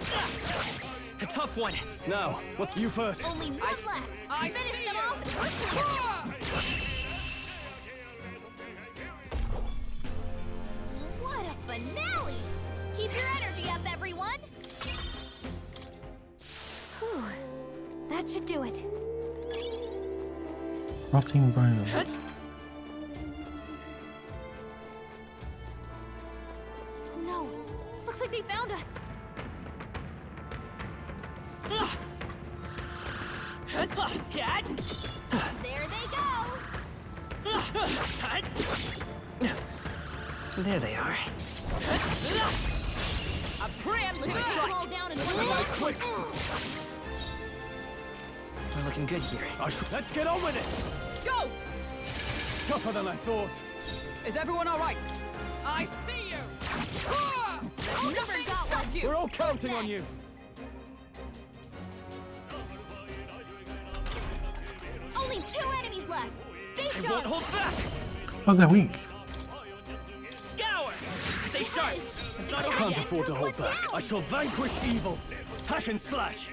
A tough one. Now, what's you first? Only one left. I Finish see them you. off and we're clear. What a finale! Keep your energy up, everyone. Whew. That should do it. Rotting bone. No. Looks like they found us. There they go. There they are. A preemptive Put them strike. all down in Settle one this quick. We're looking good here. Let's get on with it. Go! Tougher than I thought. Is everyone all right? I see you. Never got one. We're all counting on you. Only 2 enemies left. Stay I sharp. won't hold back. Oh, they're weak. Scour. Stay sharp. It's not I over can't yet. afford to hold back. I shall vanquish evil. Hack and slash.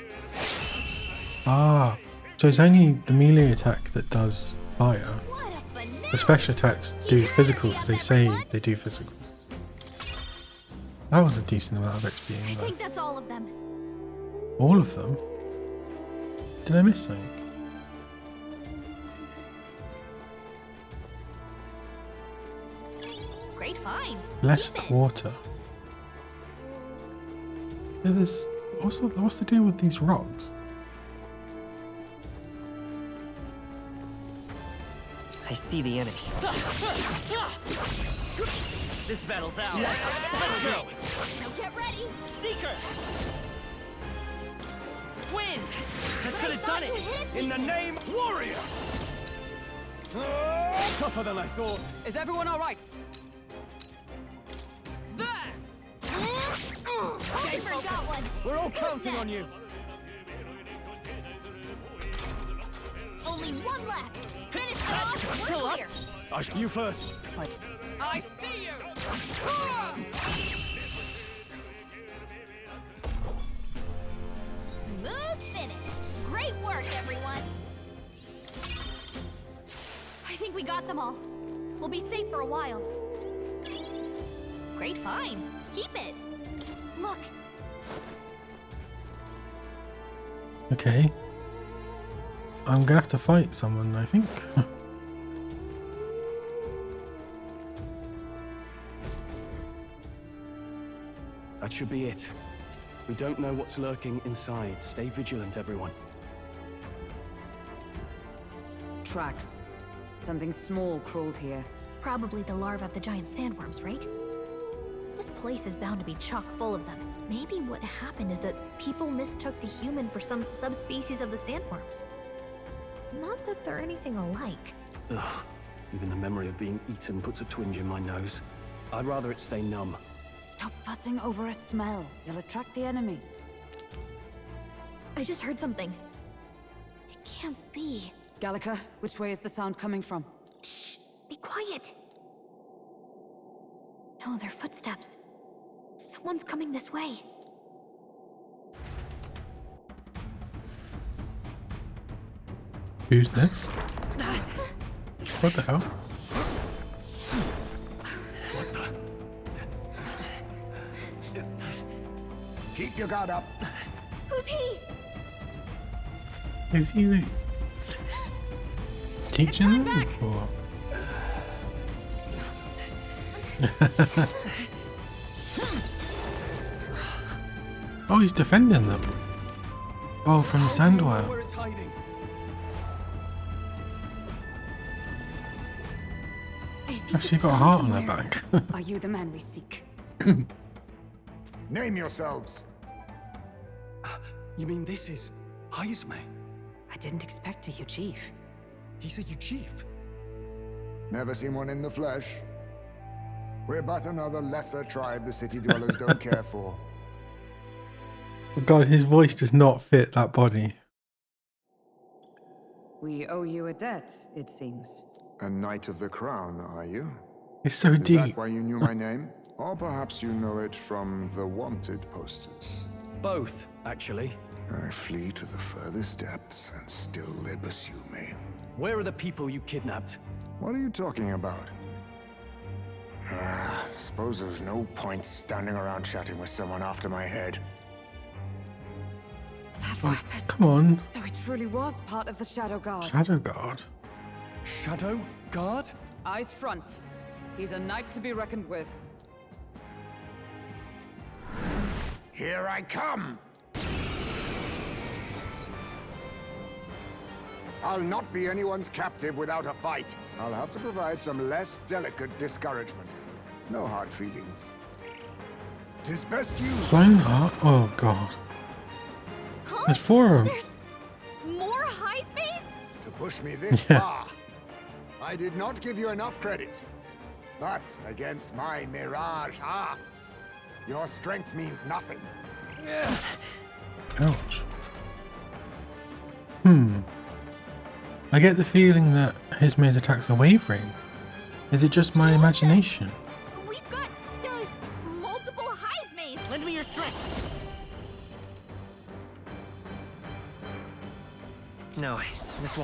Ah, so it's only the melee attack that does fire. What a finale. The special attacks do physical because they say they do physical. That was a decent amount of XP. I in think that's all of them. there. All of them? Did I miss something? Great find. Blessed Keep it. water. Yeah, there's what's the deal with these rocks? I see the enemy. This battle's out. Let's go. Now get ready. Seeker. Wind. That could have done You it. hit In the me. name warrior. Tougher than I thought. Is everyone all right? There! I forgot one. We're all Who's counting on next? you. Only one left. Finish them off. We're Still up? clear. You first. I see you. Smooth finish. Great work, everyone. I think we got them all. We'll be safe for a while. Great find. Keep it. Look. Okay. I'm gonna have to fight someone, I think. That should be it. We don't know what's lurking inside. Stay vigilant, everyone. Tracks. Something small crawled here. Probably the larvae of the giant sandworms, right? This place is bound to be chock full of them. Maybe what happened is that people mistook the human for some subspecies of the sandworms. Not that they're anything alike. Ugh. Even the memory of being eaten puts a twinge in my nose. I'd rather it stay numb. Stop fussing over a smell. You'll attract the enemy. I just heard something. It can't be. Gallica, which way is the sound coming from? Shh! Be quiet! No, they're footsteps. Someone's coming this way. Who's this? What the hell? Keep your guard up. Who's he? Is he like, teaching them? Or? Oh, he's defending them. Oh, from the Sandwire. Where it's hiding. Actually got a heart on their back. Are you the man we seek? Name yourselves. You mean this is Heisme? I didn't expect a you chief. He's a you chief. Never seen one in the flesh. We're but another lesser tribe the city dwellers don't care for. God, his voice does not fit that body. We owe you a debt, it seems. A knight of the crown, are you? It's so Is deep. that why you knew my name? Or perhaps you know it from the wanted posters? Both, actually. I flee to the furthest depths, and still they pursue me. Where are the people you kidnapped? What are you talking about? Suppose there's no point standing around chatting with someone after my head. That weapon. Come on. So it truly was part of the Shadow Guard. Shadow Guard. Shadow Guard? Eyes front. He's a knight to be reckoned with. Here I come! I'll not be anyone's captive without a fight. I'll have to provide some less delicate discouragement. No hard feelings. 'Tis best you... Flying heart? Oh, God. Huh? There's 4 of them. There's more Heismes? To push me this far. I did not give you enough credit. But against my mirage arts, your strength means nothing. Ouch. I get the feeling that Hisme's attacks are wavering. Is it just my imagination? We've got multiple Heismes. Lend me your strength. No,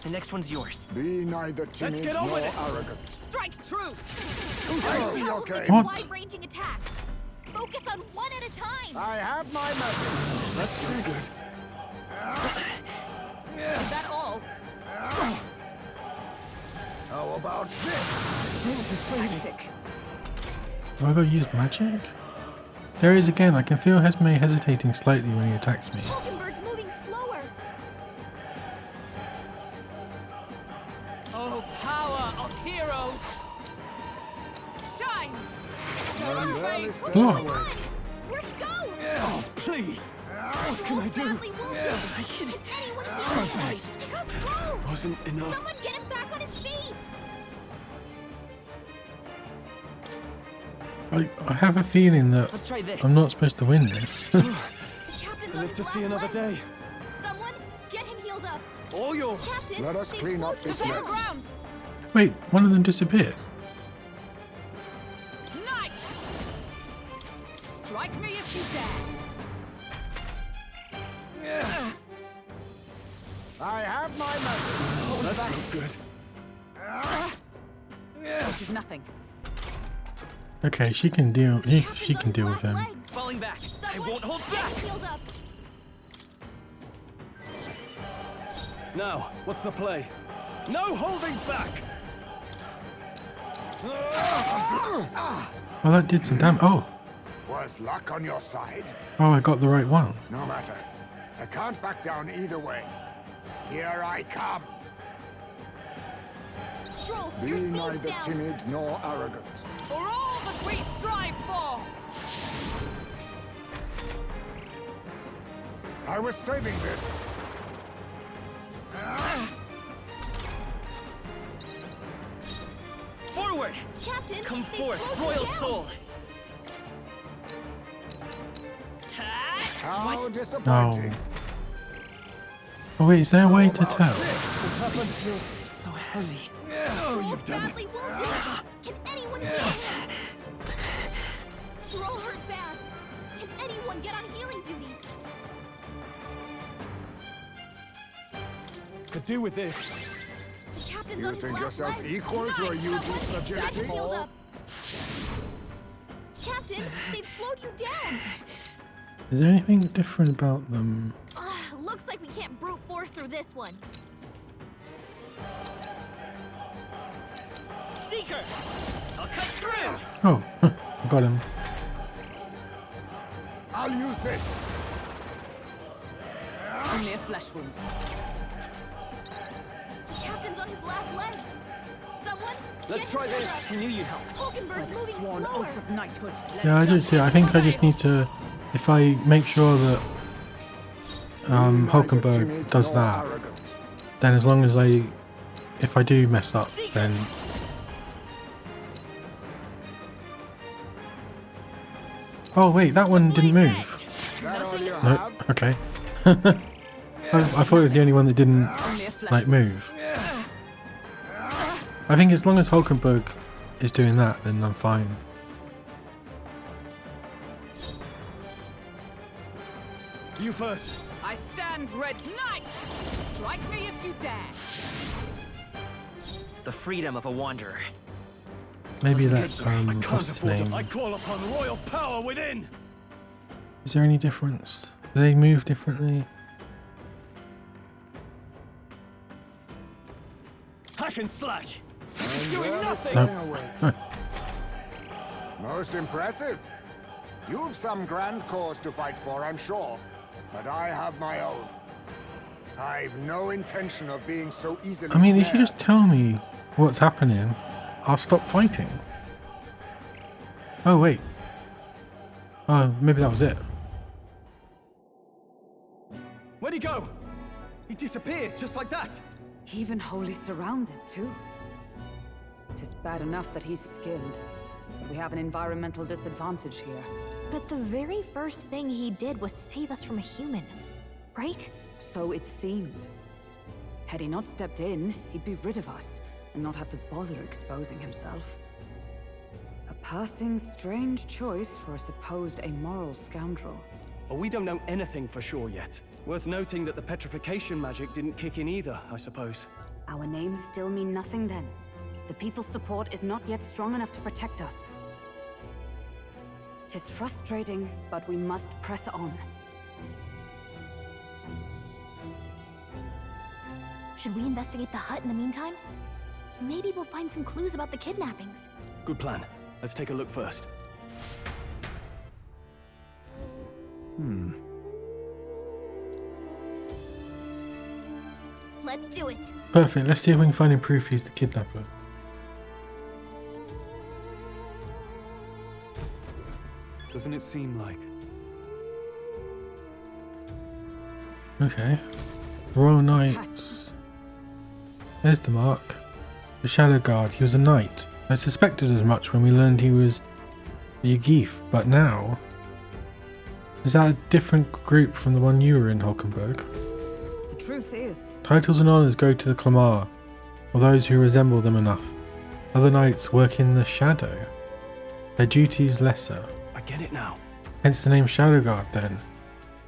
the next one's yours. Be neither timid get on nor with it. arrogant. Strike true! I see your game. What? Wide-ranging attacks. Focus on one at a time. I have my message. That's pretty good. Is that all? How about this? Tactic. Do I gotta use magic? There he is again. I can feel Hesme hesitating slightly when he attacks me. Hulkenberg's moving slower. Oh, power of heroes! Shine! Block. Block. Where'd he go? Oh, please! What can I do? Badly wounded. Can anyone see him? He got thrown. Wasn't enough. Someone get him back on his feet. I have a feeling that Let's try this. I'm not supposed to win this. The captain's on Live his to see last another legs. day. Someone get him healed up. All yours. Captain, Let us they clean up slowed this the mess. ground. Wait, one of them disappeared. Knight! Strike me if you dare! I have my message. That's not good. This is nothing. Okay, she can deal. She can deal with him. Falling back. I Someone won't hold get back. him healed up. Now, what's the play? No holding back! Oh, that did some damage. Oh, Was luck on your side? oh, I got the right one. No matter. I can't back down either way. Here I come. Stroll, Be your speed's neither down. timid nor arrogant. For all that we strive for! I was saving this. Forward! Captain, Come they forth, slowed you royal down. soul! How disappointing. No. Oh wait, is there a way to tell? So heavy. Oh, you've done Badly it. wounded. Can anyone heal him? Stroll hurt bad. Can anyone get on healing duty? Could do with this. The captain's You on his think last yourself legs. equal to a huge Someone get agility? him healed up. Captain, they've slowed you down. Is there anything different about them? Looks like we can't brute force through this one. Seeker! I'll cut through! Oh, I got him. I'll use this. Only a flesh wound. The captain's on his last legs. Someone? Let's try this. We knew you'd help. Hulkenberg's moving Sworn slower. oath of knighthood. Yeah, I don't see it. I think I just need to, if I make sure that Hulkenberg does that, then as long as if I do mess up, then... Oh wait, that one didn't move. No, okay. I thought it was the only one that didn't, like, move. I think as long as Hulkenberg is doing that, then I'm fine. You first. I stand red knight! Strike me if you dare! The freedom of a wanderer. Maybe that, I what's can't his afford name? to. I call upon royal power within. Is there any difference? Do they move differently? Hack and slash. And Doing they're nothing. staying awake. Most impressive. You've some grand cause to fight for, I'm sure. But I have my own. I've no intention of being so easily I mean, if you snared. just tell me what's happening, I'll stop fighting. Oh, wait. Oh, maybe that was it. Where'd he go? He disappeared just like that. Even wholly surrounded, too. It is bad enough that he's skinned. But we have an environmental disadvantage here. But the very first thing he did was save us from a human, right? So it seemed. Had he not stepped in, he'd be rid of us, and not have to bother exposing himself. A passing, strange choice for a supposed amoral scoundrel. Well, we don't know anything for sure yet. Worth noting that the petrification magic didn't kick in either, I suppose. Our names still mean nothing then. The people's support is not yet strong enough to protect us. 'Tis frustrating, but we must press on. Should we investigate the hut in the meantime? Maybe we'll find some clues about the kidnappings. Good plan. Let's take a look first. Let's do it. Perfect. Let's see if we can find him proof he's the kidnapper. Doesn't it seem like? Okay. Royal Knights. There's the mark. The Shadow Guard. He was a knight. I suspected as much when we learned he was a Yagif, but now... Is that a different group from the one you were in, Hulkenberg? The truth is, Titles and honours go to the Clamar, or those who resemble them enough. Other knights work in the shadow. Their duty is lesser. I get it now. Hence the name Shadow Guard then.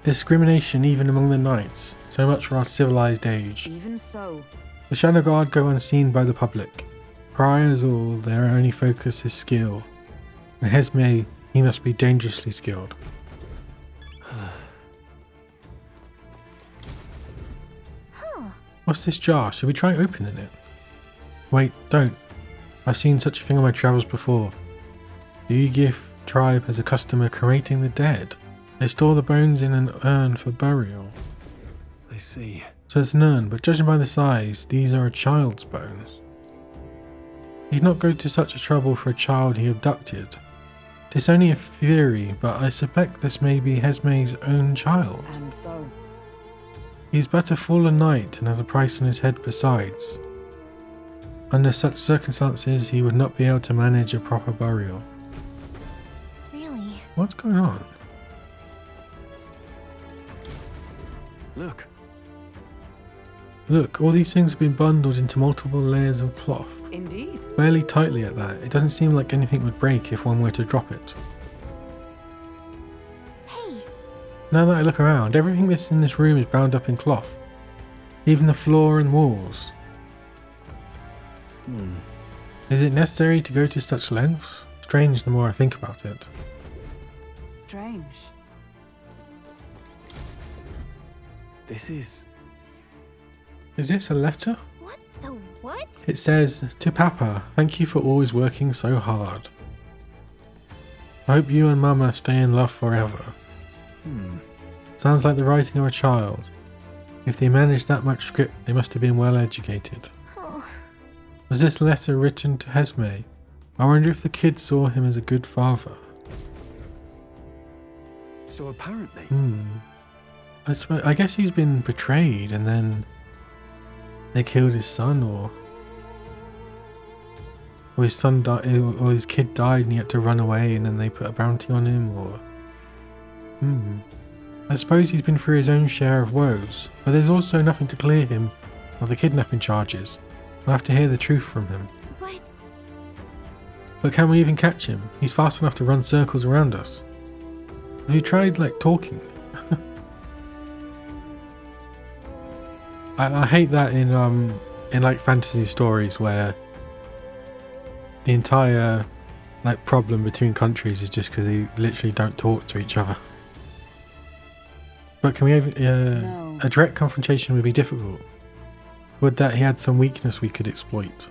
Discrimination even among the knights, so much for our civilized age. even so, The Shadow Guard go unseen by the public. Priors all, their only focus is skill. And Hesme, he must be dangerously skilled. What's this jar? Should we try opening it? Wait, don't. I've seen such a thing on my travels before. The Ugif tribe has a custom of cremating the dead. They store the bones in an urn for burial. I see. So it's an urn, but judging by the size, these are a child's bones. He'd not go to such a trouble for a child he abducted. It's only a theory, but I suspect this may be Hesme's own child. and so. He's but a fallen knight and has a price on his head besides. Under such circumstances, he would not be able to manage a proper burial. Really? What's going on? Look. Look, all these things have been bundled into multiple layers of cloth. Indeed. Fairly tightly at that. It doesn't seem like anything would break if one were to drop it. Hey, Now that I look around, everything that's in this room is bound up in cloth. Even the floor and walls. Is it necessary to go to such lengths? Strange the more I think about it. Strange. This is... Is this a letter? What the what? It says, "To Papa, thank you for always working so hard. I hope you and Mama stay in love forever." Sounds like the writing of a child. If they managed that much script, they must have been well educated. Oh. Was this letter written to Hesme? I wonder if the kid saw him as a good father. So apparently... I guess he's been betrayed and then they killed his son, or his son died, or his kid died and he had to run away and then they put a bounty on him, or... I suppose he's been through his own share of woes, but there's also nothing to clear him of the kidnapping charges. We'll have to hear the truth from him. But can we even catch him? He's fast enough to run circles around us. Have you tried, like, talking? I hate that in like fantasy stories where the entire like problem between countries is just because they literally don't talk to each other. But can we have No. a direct confrontation would be difficult. Would that he had some weakness we could exploit?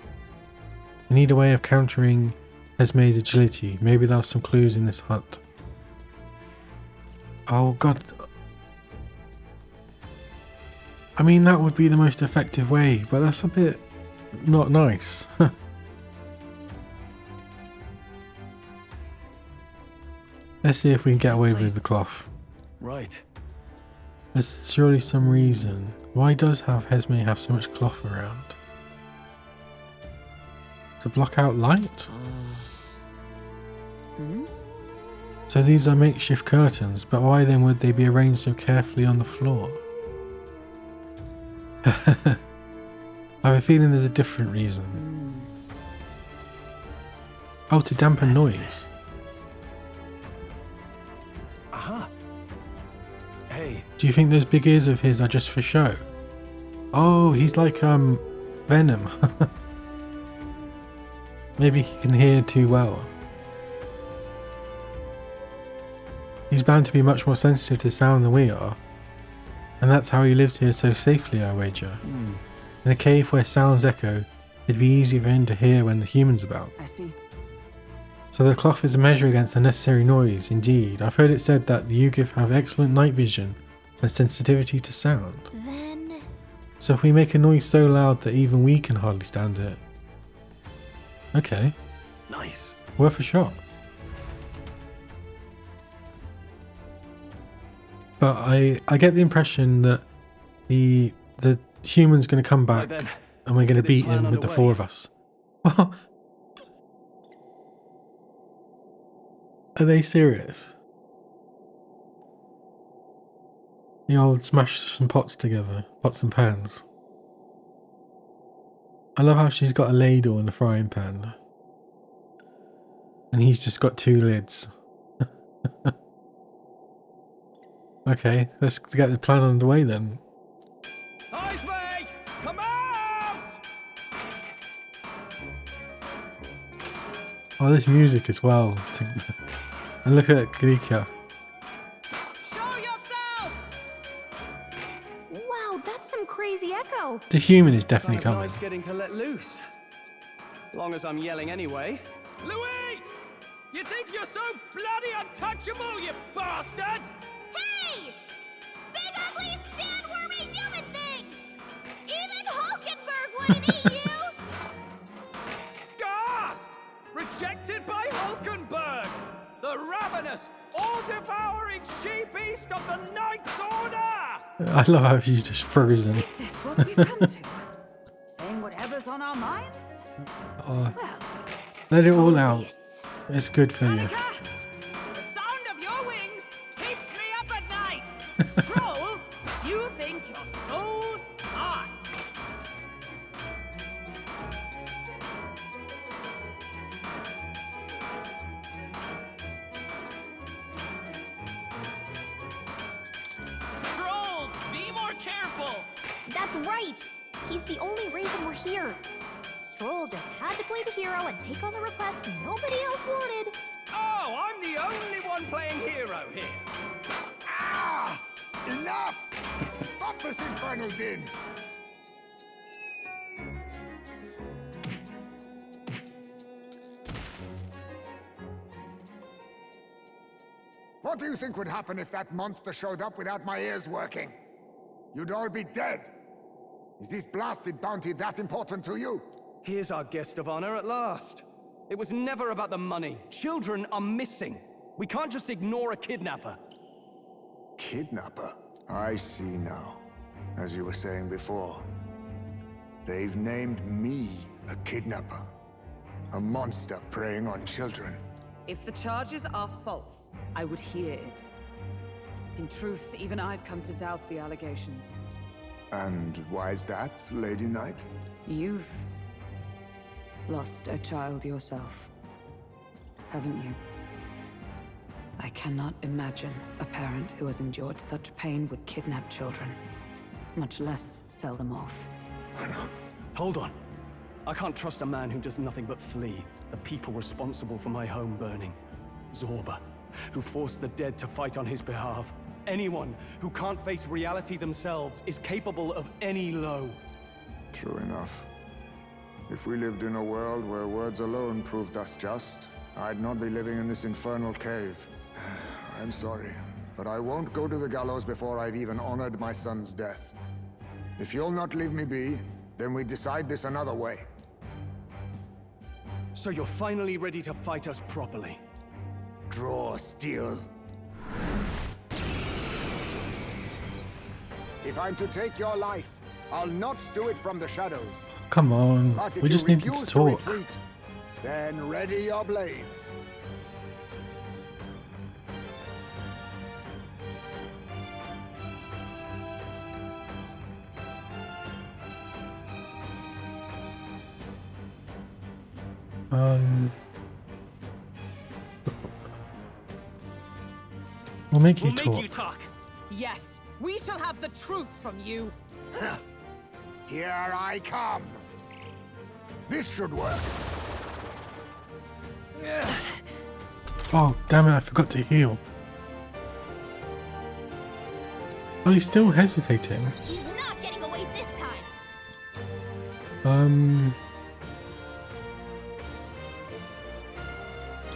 We need a way of countering Esme's agility. Maybe there's some clues in this hut. Oh god. I mean, that would be the most effective way, but that's a bit not nice. Let's see if we can get away with the cloth. Right. There's surely some reason. Why does Hesme have so much cloth around? To block out light? So these are makeshift curtains, but why then would they be arranged so carefully on the floor? I have a feeling there's a different reason. Oh, to dampen noise. Aha. Hey. Do you think those big ears of his are just for show? Oh, he's like Venom. Maybe he can hear too well. He's bound to be much more sensitive to sound than we are. And that's how he lives here so safely, I wager. In a cave where sounds echo, it'd be easy for him to hear when the human's about. I see. So the cloth is a measure against unnecessary noise, indeed. I've heard it said that the Yugif have excellent night vision and sensitivity to sound. Then... So if we make a noise so loud that even we can hardly stand it. Okay. Nice. Worth a shot. But I get the impression that the human's going to come back Right then, and we're going to get this beat plan him with the underway. four of us. What? Are they serious? The old smash some pots together, pots and pans. I love how she's got a ladle and a frying pan. And he's just got two lids. Okay, let's get the plan underway then. Eyes me! Come out! Oh, this music as well. And look at Grika. Show yourself! Wow, that's some crazy echo. The human is definitely Kind of coming. nice getting to let loose. Long as I'm yelling anyway. Louise! You think you're so bloody untouchable, you bastard? Hey! Big ugly sandwormy human thing! Even Hulkenberg wouldn't eat you! Gasp! Rejected by Hulkenberg! The ravenous, all-devouring she-beast of the Knight's Order! I love how she's just frozen. Is this what we've come to? Saying whatever's on our minds? Oh, Well, let it all so out. be it. It's good for you. Danica, the sound of your wings keeps me up at night. Stroll, you think you're so smart. Stroll, be more careful! That's right! He's the only reason we're here. Stroll just had to play the hero and take on the request nobody else wanted. Oh, I'm the only one playing hero here. Ah! Enough! Stop this infernal din! What do you think would happen if that monster showed up without my ears working? You'd all be dead. Is this blasted bounty that important to you? Here's our guest of honor at last. It was never about the money. Children are missing. We can't just ignore a kidnapper. Kidnapper? I see now. As you were saying before, they've named me a kidnapper. A monster preying on children. If the charges are false, I would hear it. In truth, even I've come to doubt the allegations. And why is that, Lady Knight? You've lost a child yourself, haven't you? I cannot imagine a parent who has endured such pain would kidnap children, much less sell them off. Hold on. I can't trust a man who does nothing but flee the people responsible for my home burning. Zorba, who forced the dead to fight on his behalf. Anyone who can't face reality themselves is capable of any low. True enough. If we lived in a world where words alone proved us just, I'd not be living in this infernal cave. I'm sorry, but I won't go to the gallows before I've even honored my son's death. If you'll not leave me be, then we decide this another way. So you're finally ready to fight us properly? Draw steel. If I'm to take your life, I'll not do it from the shadows. Come on, But if we just you need to refuse talk. retreat, then ready your blades. We'll make you We'll talk. make you talk. Yes, we shall have the truth from you. Here I come. This should work. Oh, damn it, I forgot to heal. Oh, he's still hesitating. He's not getting away this time.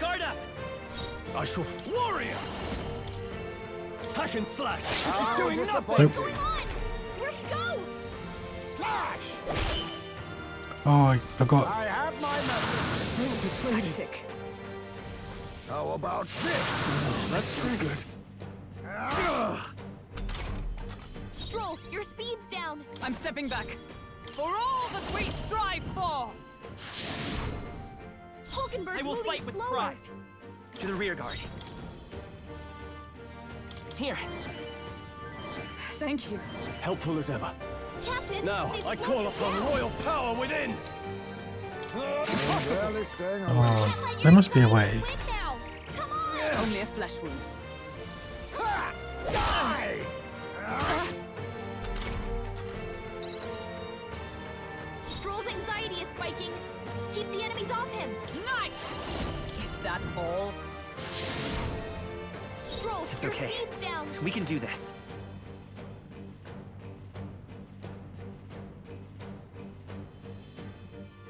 Guard up. I shall warrior! Hack and slash! This is How doing nothing! disappointing. What's going on? Where'd he go? Slash! Oh, I forgot. I have my message. Tactic. How about this? That's pretty good. Stroll, your speed's down. I'm stepping back. For all that we strive for! Hulkenberg's I will moving fight with slower. pride. To the rear guard. Here. Thank you. Helpful as ever. Captain, Now, they've I slowed call you upon down. royal power within! Barely staying away. Oh, Can't let there must be a your way. guys win now. Come on. Only a flesh wound. Die! Stroll's anxiety is spiking. Keep the enemies off him. Nice! Is that all? Stroll, It's your okay. speed's down. We can do this.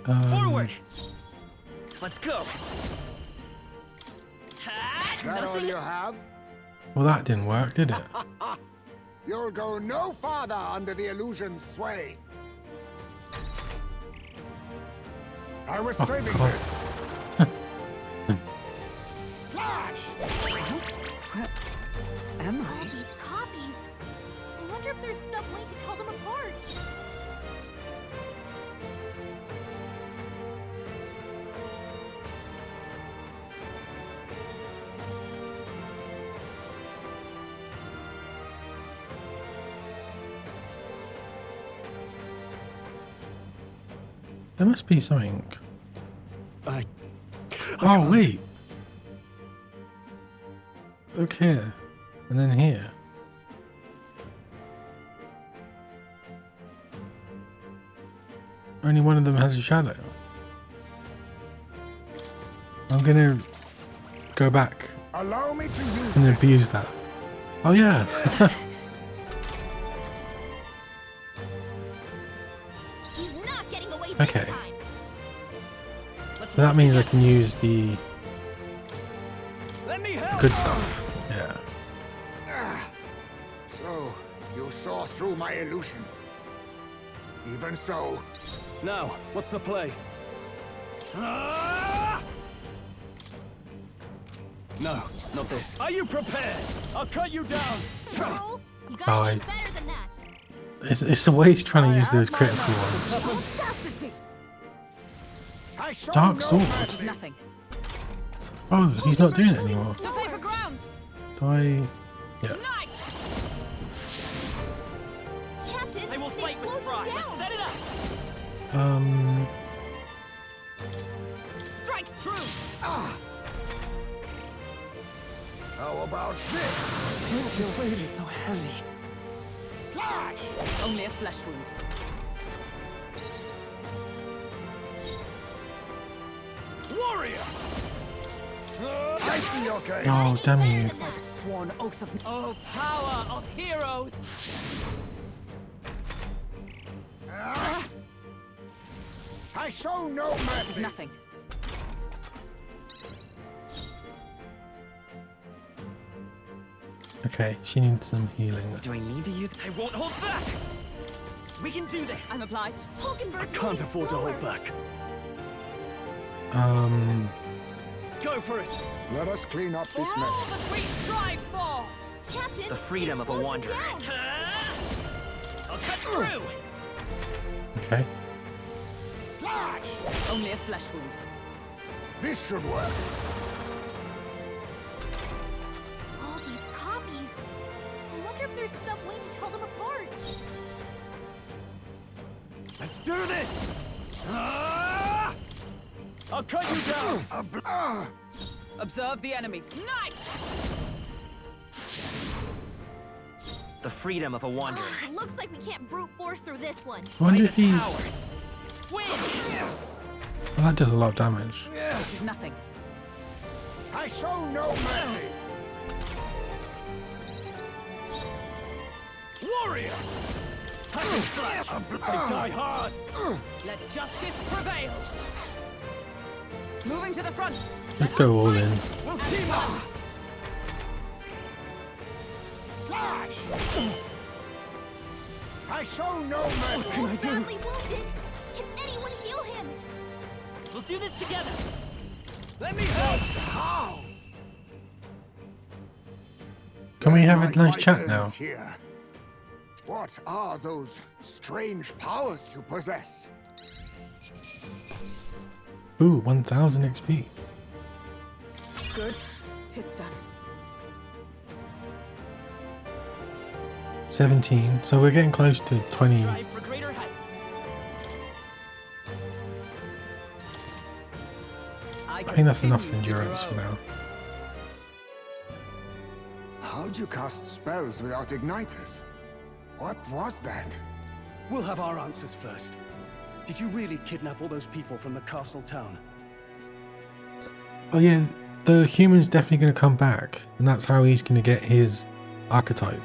Forward. Let's go. That all you have? Well, that didn't work, did it? You'll go no farther under the illusion's sway. I was saving God. this. Slash! Where am All I? these copies. I wonder if there's some way to tell them apart. There must be something. I Oh, can't. wait. Look here. And then here. Only one of them has a shadow. I'm gonna go back Allow me to use and this. abuse that. Oh yeah. Okay. So that means I can use the good stuff. Yeah. So, you saw through my illusion. Even so... Now, what's the play? No, not this. Are you prepared? I'll cut you down. Troll, you Oh, gotta do better than that. It's the way he's trying to use those critical ones. Dark sword. Nothing. Oh, he's not doing it anymore. To safer ground. Do I? Yeah. Captain, I will they fight with slowed pride. you Let's down. set it up. Strike true. How about this? Your weight is so heavy. Slash! Only a flesh wound. Warrior! I see your game. Oh, damn you. Like sworn oaths of power of heroes. I show no mercy. Nothing. Okay, she needs some healing. Do I need to use? I won't hold back. We can do this. I'm obliged. I can't afford to hold back. Go for it. Let us clean up For this all mess. that we strive for. Captain, The freedom they of a slowed you wanderer. down. I'll cut through. Okay. Slash! Only a flesh wound. This should work. All these copies. I wonder if there's some way to tell them apart. Let's do this. I'll cut you down. Observe the enemy. Knight! The freedom of a wanderer. Looks like we can't brute force through this one. I wonder if he's. Coward. Win. Well, that does a lot of damage. This is nothing. I show no mercy. Warrior. Hack and slash. I die hard. Let justice prevail. Moving to the front. Let's go all in. We'll team up. Slash! I show no mercy. What can I do? Badly wounded. Can anyone heal him? We'll do this together. Let me help. How? Can we have a My nice chat fighters now? Here. What are those strange powers you possess? Ooh, 1000 XP. Good. 'Tis done. 17. So we're getting close to 20. Strive for greater heights. I think that's enough endurance for now. How'd you cast spells without igniters? What was that? We'll have our answers first. Did you really kidnap all those people from the castle town? Oh yeah, the human's definitely going to come back. And that's how he's going to get his archetype.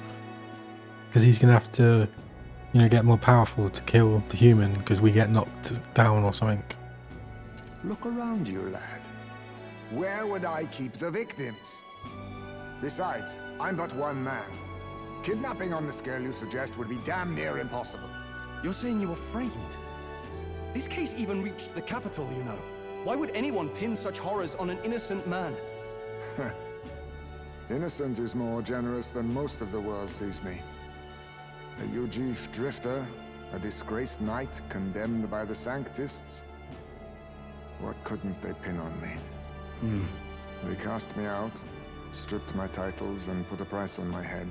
Because he's going to have to, you know, get more powerful to kill the human because we get knocked down or something. Look around you, lad. Where would I keep the victims? Besides, I'm but one man. Kidnapping on the scale you suggest would be damn near impossible. You're saying you were framed? This case even reached the capital, you know. Why would anyone pin such horrors on an innocent man? Innocent is more generous than most of the world sees me. A Ujif drifter, a disgraced knight condemned by the Sanctists. What couldn't they pin on me? They cast me out, stripped my titles, and put a price on my head.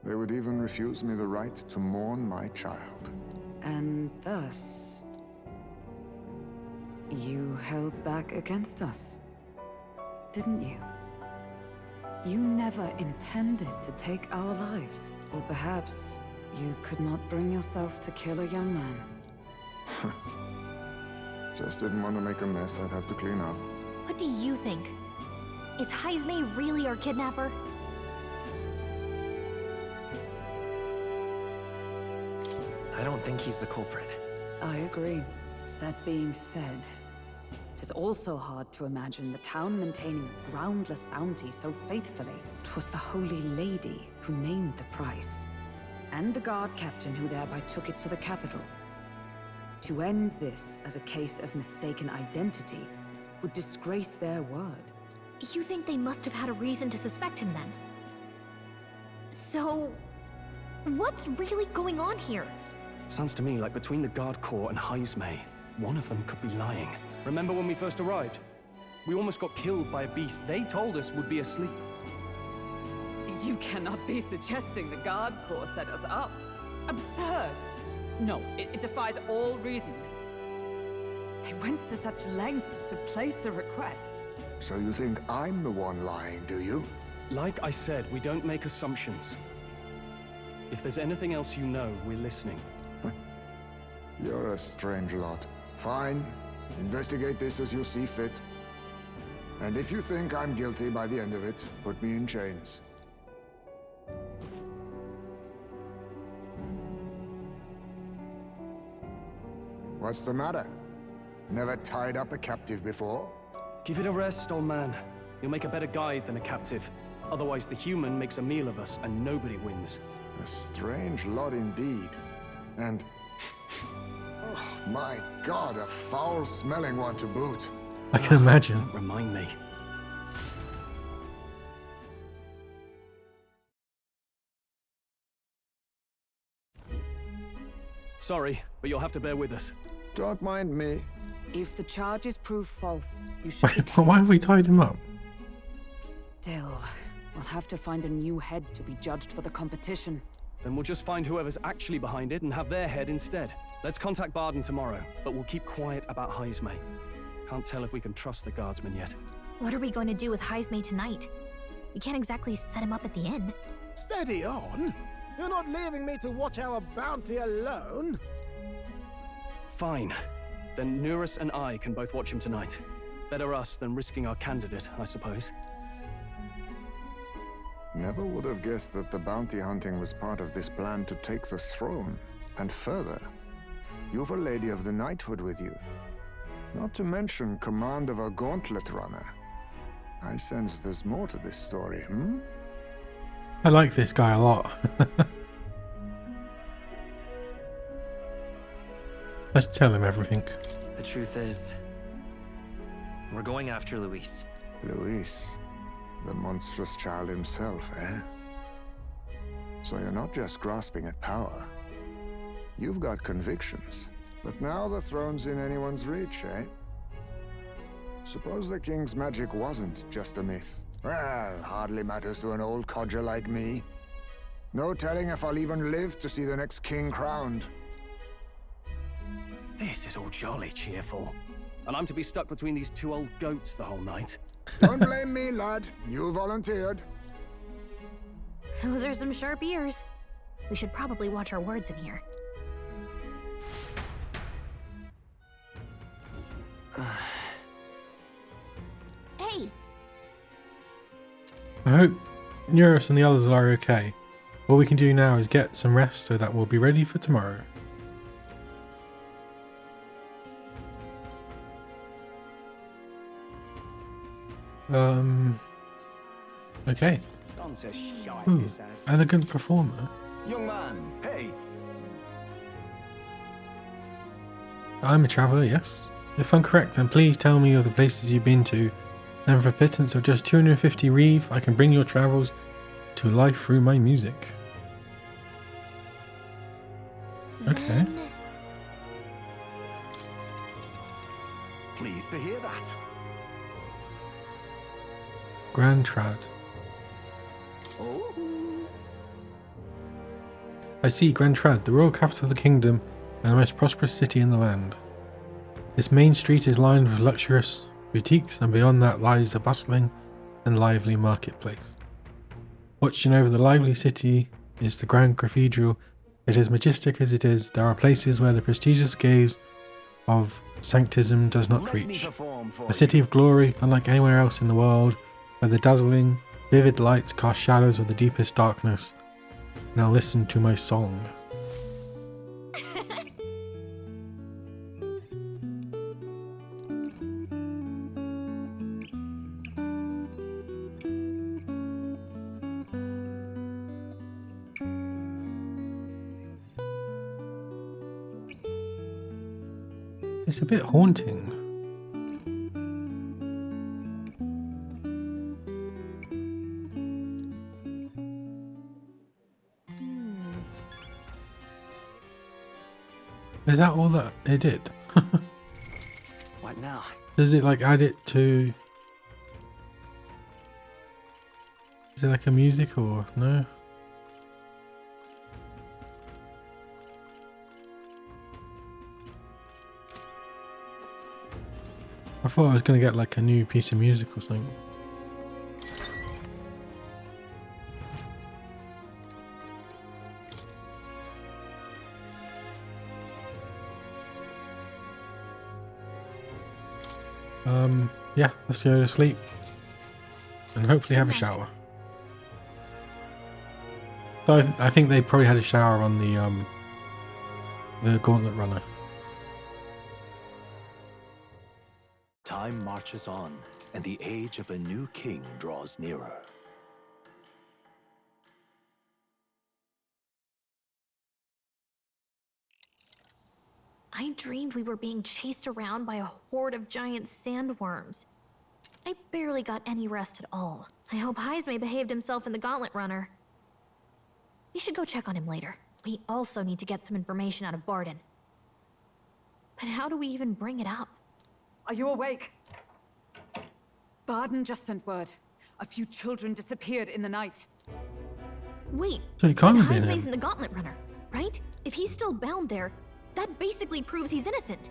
They would even refuse me the right to mourn my child. And thus, you held back against us, didn't you? You never intended to take our lives. Or perhaps you could not bring yourself to kill a young man. Just didn't want to make a mess I'd have to clean up. What do you think? Is Heismay really our kidnapper? I don't think he's the culprit. I agree. That being said, it is also hard to imagine the town maintaining a groundless bounty so faithfully. It was the Holy Lady who named the price, and the guard captain who thereby took it to the capital. To end this as a case of mistaken identity would disgrace their word. You think they must have had a reason to suspect him then? So, what's really going on here? Sounds to me like between the Guard Corps and Heismay, one of them could be lying. Remember when we first arrived? We almost got killed by a beast they told us would be asleep. You cannot be suggesting the Guard Corps set us up. Absurd! No, it defies all reason. They went to such lengths to place the request. So you think I'm the one lying, do you? Like I said, we don't make assumptions. If there's anything else you know, we're listening. You're a strange lot. Fine. Investigate this as you see fit. And if you think I'm guilty by the end of it, put me in chains. What's the matter? Never tied up a captive before? Give it a rest, old man. You'll make a better guide than a captive. Otherwise, the human makes a meal of us, and nobody wins. A strange lot indeed. And... oh, my God, a foul-smelling one to boot. I can imagine. Don't remind me. Sorry, but you'll have to bear with us. Don't mind me. If the charges prove false, you should be Why have we tied him up? Still, we'll have to find a new head to be judged for the competition. Then we'll just find whoever's actually behind it and have their head instead. Let's contact Barden tomorrow, but we'll keep quiet about Heismay. Can't tell if we can trust the guardsman yet. What are we going to do with Heismay tonight? We can't exactly set him up at the inn. Steady on! You're not leaving me to watch our bounty alone! Fine. Then Nurus and I can both watch him tonight. Better us than risking our candidate, I suppose. Never would have guessed that the bounty hunting was part of this plan to take the throne. And further, you've a Lady of the Knighthood with you. Not to mention command of a gauntlet runner. I sense there's more to this story, hmm? I like this guy a lot. Let's tell him everything. The truth is, we're going after Luis. Luis, the monstrous child himself, eh? So you're not just grasping at power. You've got convictions. But now the throne's in anyone's reach, eh? Suppose the king's magic wasn't just a myth. Well, hardly matters to an old codger like me. No telling if I'll even live to see the next king crowned. This is all jolly cheerful. And I'm to be stuck between these two old goats the whole night. Don't blame me, lad. You volunteered. Those are some sharp ears. We should probably watch our words in here. Hey! I hope Nurus and the others are okay. All we can do now is get some rest so that we'll be ready for tomorrow. Okay. Ooh, elegant performer. Young man, hey! I'm a traveller, yes. If I'm correct, then please tell me of the places you've been to, and for a pittance of just 250 reeve, I can bring your travels to life through my music. Okay. Pleased to hear that. Grand Trad. Oh. I see Grand Trad, the royal capital of the kingdom and the most prosperous city in the land. Its main street is lined with luxurious boutiques, and beyond that lies a bustling and lively marketplace. Watching over the lively city is the Grand Cathedral. It is majestic as it is. There are places where the prestigious gaze of sanctism does not reach. A city of glory, unlike anywhere else in the world, where the dazzling, vivid lights cast shadows of the deepest darkness. Now listen to my song. It's a bit haunting. Is that all that it did? What now? Does it like add it to... Is it like a music or no? I thought I was gonna get like a new piece of music or something. Yeah, let's go to sleep and hopefully have a shower. So I think they probably had a shower on the Gauntlet Runner. Time marches on, and the age of a new king draws nearer. I dreamed we were being chased around by a horde of giant sandworms. I barely got any rest at all. I hope Heismay behaved himself in the Gauntlet Runner. We should go check on him later. We also need to get some information out of Barden. But how do we even bring it up? Are you awake? Barden just sent word. A few children disappeared in the night. Wait, So he can't have been Heismay's him. in the Gauntlet Runner, right? If he's still bound there, that basically proves he's innocent.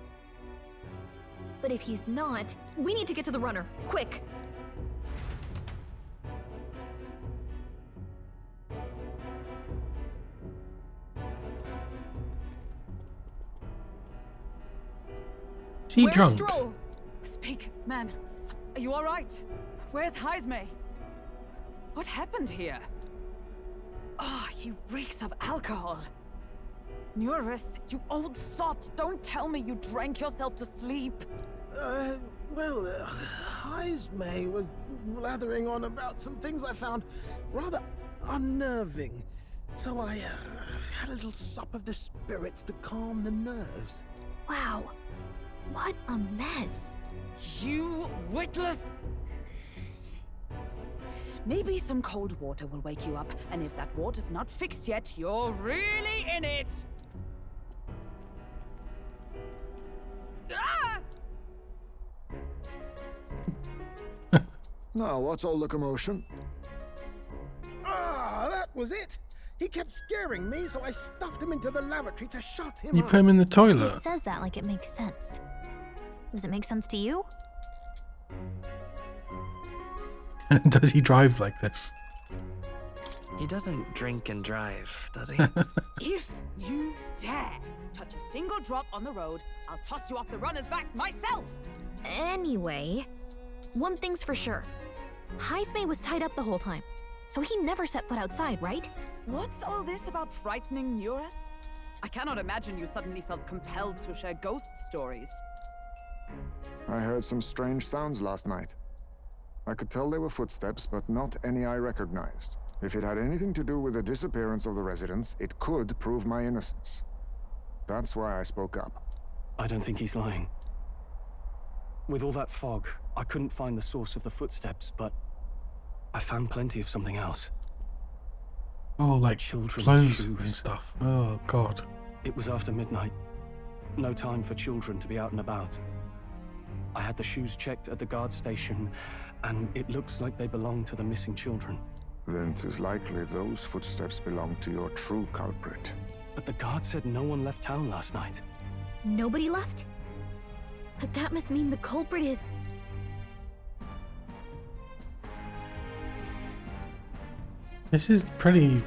But if he's not, we need to get to the runner, quick! Is he Where's drunk? Stroll? Speak, man. Are you all right? Where's Heismay? What happened here? Oh, he reeks of alcohol. Nuris, you old sot, don't tell me you drank yourself to sleep. Heismay was blathering on about some things I found rather unnerving. So I had a little sup of the spirits to calm the nerves. Wow, what a mess. You witless... Maybe some cold water will wake you up, and if that water's not fixed yet, you're really in it! Ah! Now, what's all the commotion? Ah, that was it! He kept scaring me, so I stuffed him into the lavatory to shut him You up. put him in the He toilet. says that like it makes sense. Does it make sense to you? Does he drive like this? He doesn't drink and drive, does he? If you dare touch a single drop on the road, I'll toss you off the runner's back myself! Anyway, one thing's for sure. Heismay was tied up the whole time, so he never set foot outside, right? What's all this about frightening Nuris? I cannot imagine you suddenly felt compelled to share ghost stories. I heard some strange sounds last night. I could tell they were footsteps, but not any I recognized. If it had anything to do with the disappearance of the residents, it could prove my innocence. That's why I spoke up. I don't think he's lying. With all that fog, I couldn't find the source of the footsteps, but I found plenty of something else. Oh, like Children's clothes shoes. and stuff. Oh, God. It was after midnight. No time for children to be out and about. I had the shoes checked at the guard station, and it looks like they belong to the missing children. Then 'tis likely those footsteps belong to your true culprit. But the guard said no one left town last night. Nobody left? But that must mean the culprit is... This is pretty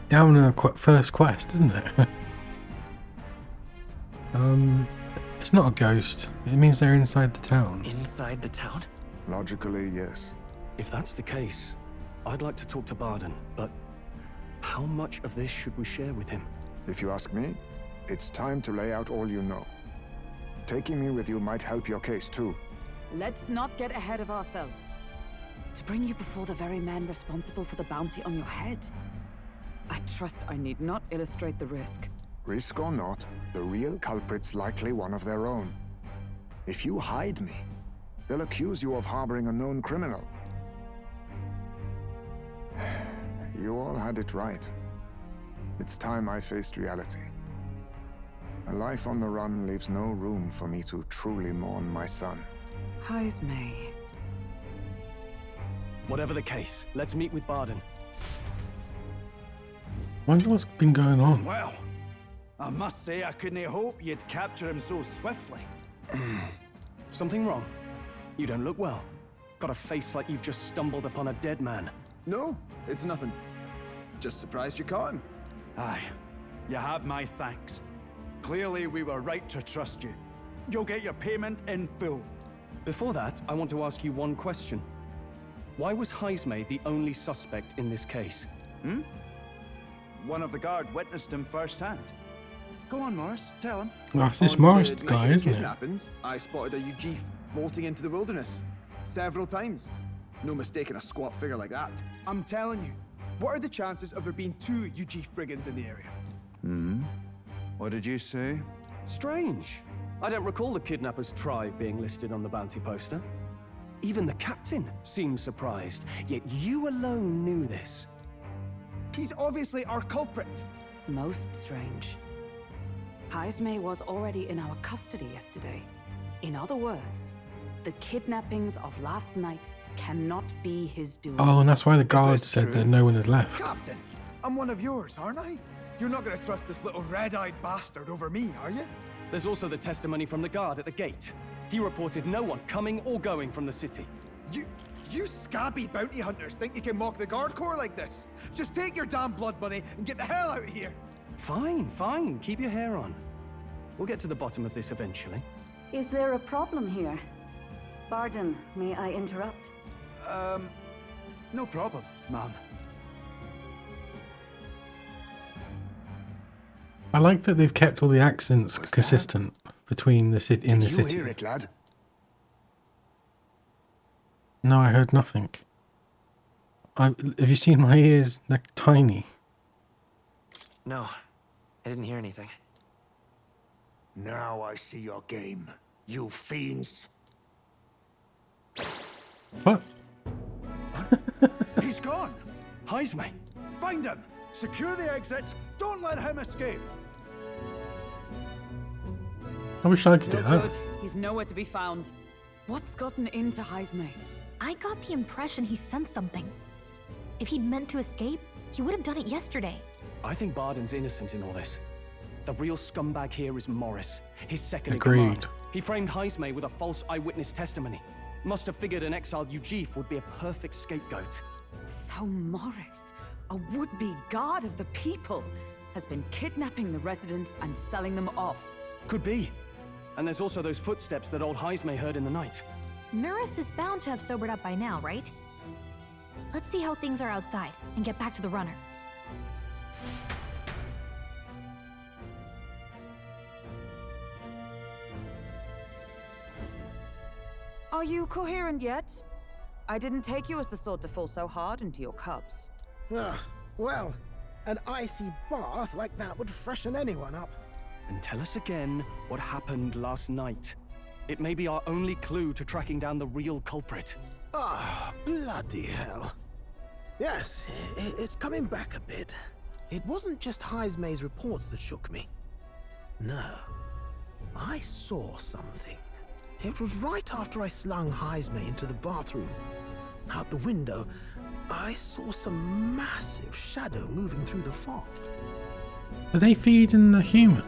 down in a first quest, isn't it? It's not a ghost. It means they're inside the town. Inside the town? Logically, yes. If that's the case, I'd like to talk to Barden, but how much of this should we share with him? If you ask me, it's time to lay out all you know. Taking me with you might help your case, too. Let's not get ahead of ourselves. To bring you before the very man responsible for the bounty on your head. I trust I need not illustrate the risk. Risk or not, the real culprit's likely one of their own. If you hide me, they'll accuse you of harboring a known criminal. You all had it right. It's time I faced reality. A life on the run leaves no room for me to truly mourn my son. Heismay. Whatever the case, let's meet with Barden. Wonder what's been going on. Well, I must say I couldn't hope you'd capture him so swiftly. Something wrong? You don't look well. Got a face like you've just stumbled upon a dead man. No, it's nothing. Just surprised you caught him. Aye, you have my thanks. Clearly we were right to trust you. You'll get your payment in full. Before that, I want to ask you one question. Why was Heismay the only suspect in this case? One of the guard witnessed him firsthand. Go on, Morris, tell him. Oh, it's this On Morris the guy, night of the isn't it? kidnappings, I spotted a Ujif bolting into the wilderness. Several times. No mistaking a squat figure like that. I'm telling you, what are the chances of there being 2 Ujif brigands in the area? What did you say? Strange. I don't recall the kidnappers' tribe being listed on the bounty poster. Even the captain seemed surprised, yet you alone knew this. He's obviously our culprit. Most strange. Heismay was already in our custody yesterday. In other words, the kidnappings of last night cannot be his doing. Oh, and that's why the guard this said true? that no one had left. Captain, I'm one of yours, aren't I? You're not gonna trust this little red-eyed bastard over me, are you? There's also the testimony from the guard at the gate. He reported no one coming or going from the city. You scabby bounty hunters think you can mock the guard corps like this? Just take your damn blood money and get the hell out of here! Fine. Keep your hair on. We'll get to the bottom of this eventually. Is there a problem here? Barden, may I interrupt? No problem, ma'am. I like that they've kept all the accents consistent between the city in the city. Did you hear it, lad? No, I heard nothing. Have you seen my ears? They're tiny. No, I didn't hear anything. Now I see your game, you fiends. What? He's gone. Heismay! Find him. Secure the exits. Don't let him escape. I wish I could do No that. good. He's nowhere to be found. What's gotten into Heismay? I got the impression he sensed something. If he'd meant to escape, he would have done it yesterday. I think Barden's innocent in all this. The real scumbag here is Morris, his second in Agreed. command. He framed Heismay with a false eyewitness testimony. Must have figured an exiled Ujif would be a perfect scapegoat. So Morris, a would-be god of the people, has been kidnapping the residents and selling them off. Could be. And there's also those footsteps that old Heismay heard in the night. Nuris is bound to have sobered up by now, right? Let's see how things are outside and get back to the runner. Are you coherent yet? I didn't take you as the sort to fall so hard into your cups. Well, an icy bath like that would freshen anyone up. And tell us again what happened last night. It may be our only clue to tracking down the real culprit. Ah, bloody hell. Yes, it's coming back a bit. It wasn't just Heismay's reports that shook me. No, I saw something. It was right after I slung Heismay into the bathroom. Out the window, I saw some massive shadow moving through the fog. Are they feeding the human?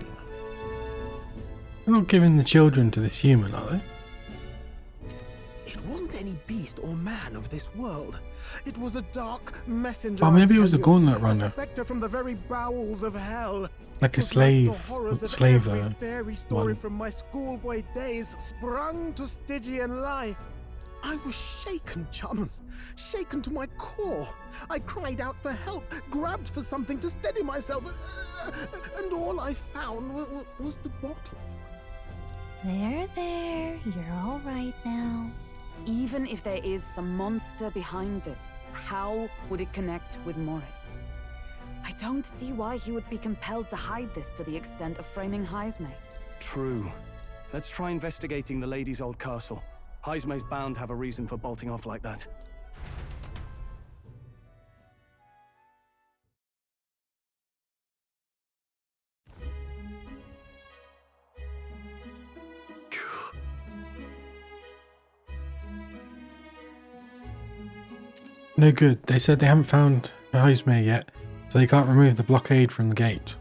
They're not giving the children to this human, are they? It wasn't any beast or man of this world. It was a dark messenger. Oh, maybe I it was a tell you, gauntlet runner. A spectre from the very bowels of hell. Like a It was slave, the horrors of slaver every fairy story one. from my schoolboy days sprung to Stygian life. I was shaken, chums. Shaken to my core. I cried out for help, grabbed for something to steady myself, and all I found was the bottle. There. You're all right now. Even if there is some monster behind this, how would it connect with Morris? I don't see why he would be compelled to hide this to the extent of framing Heisme. True. Let's try investigating the lady's old castle. Heisme's bound to have a reason for bolting off like that. No good. They said they haven't found Heisme yet, so they can't remove the blockade from the gate.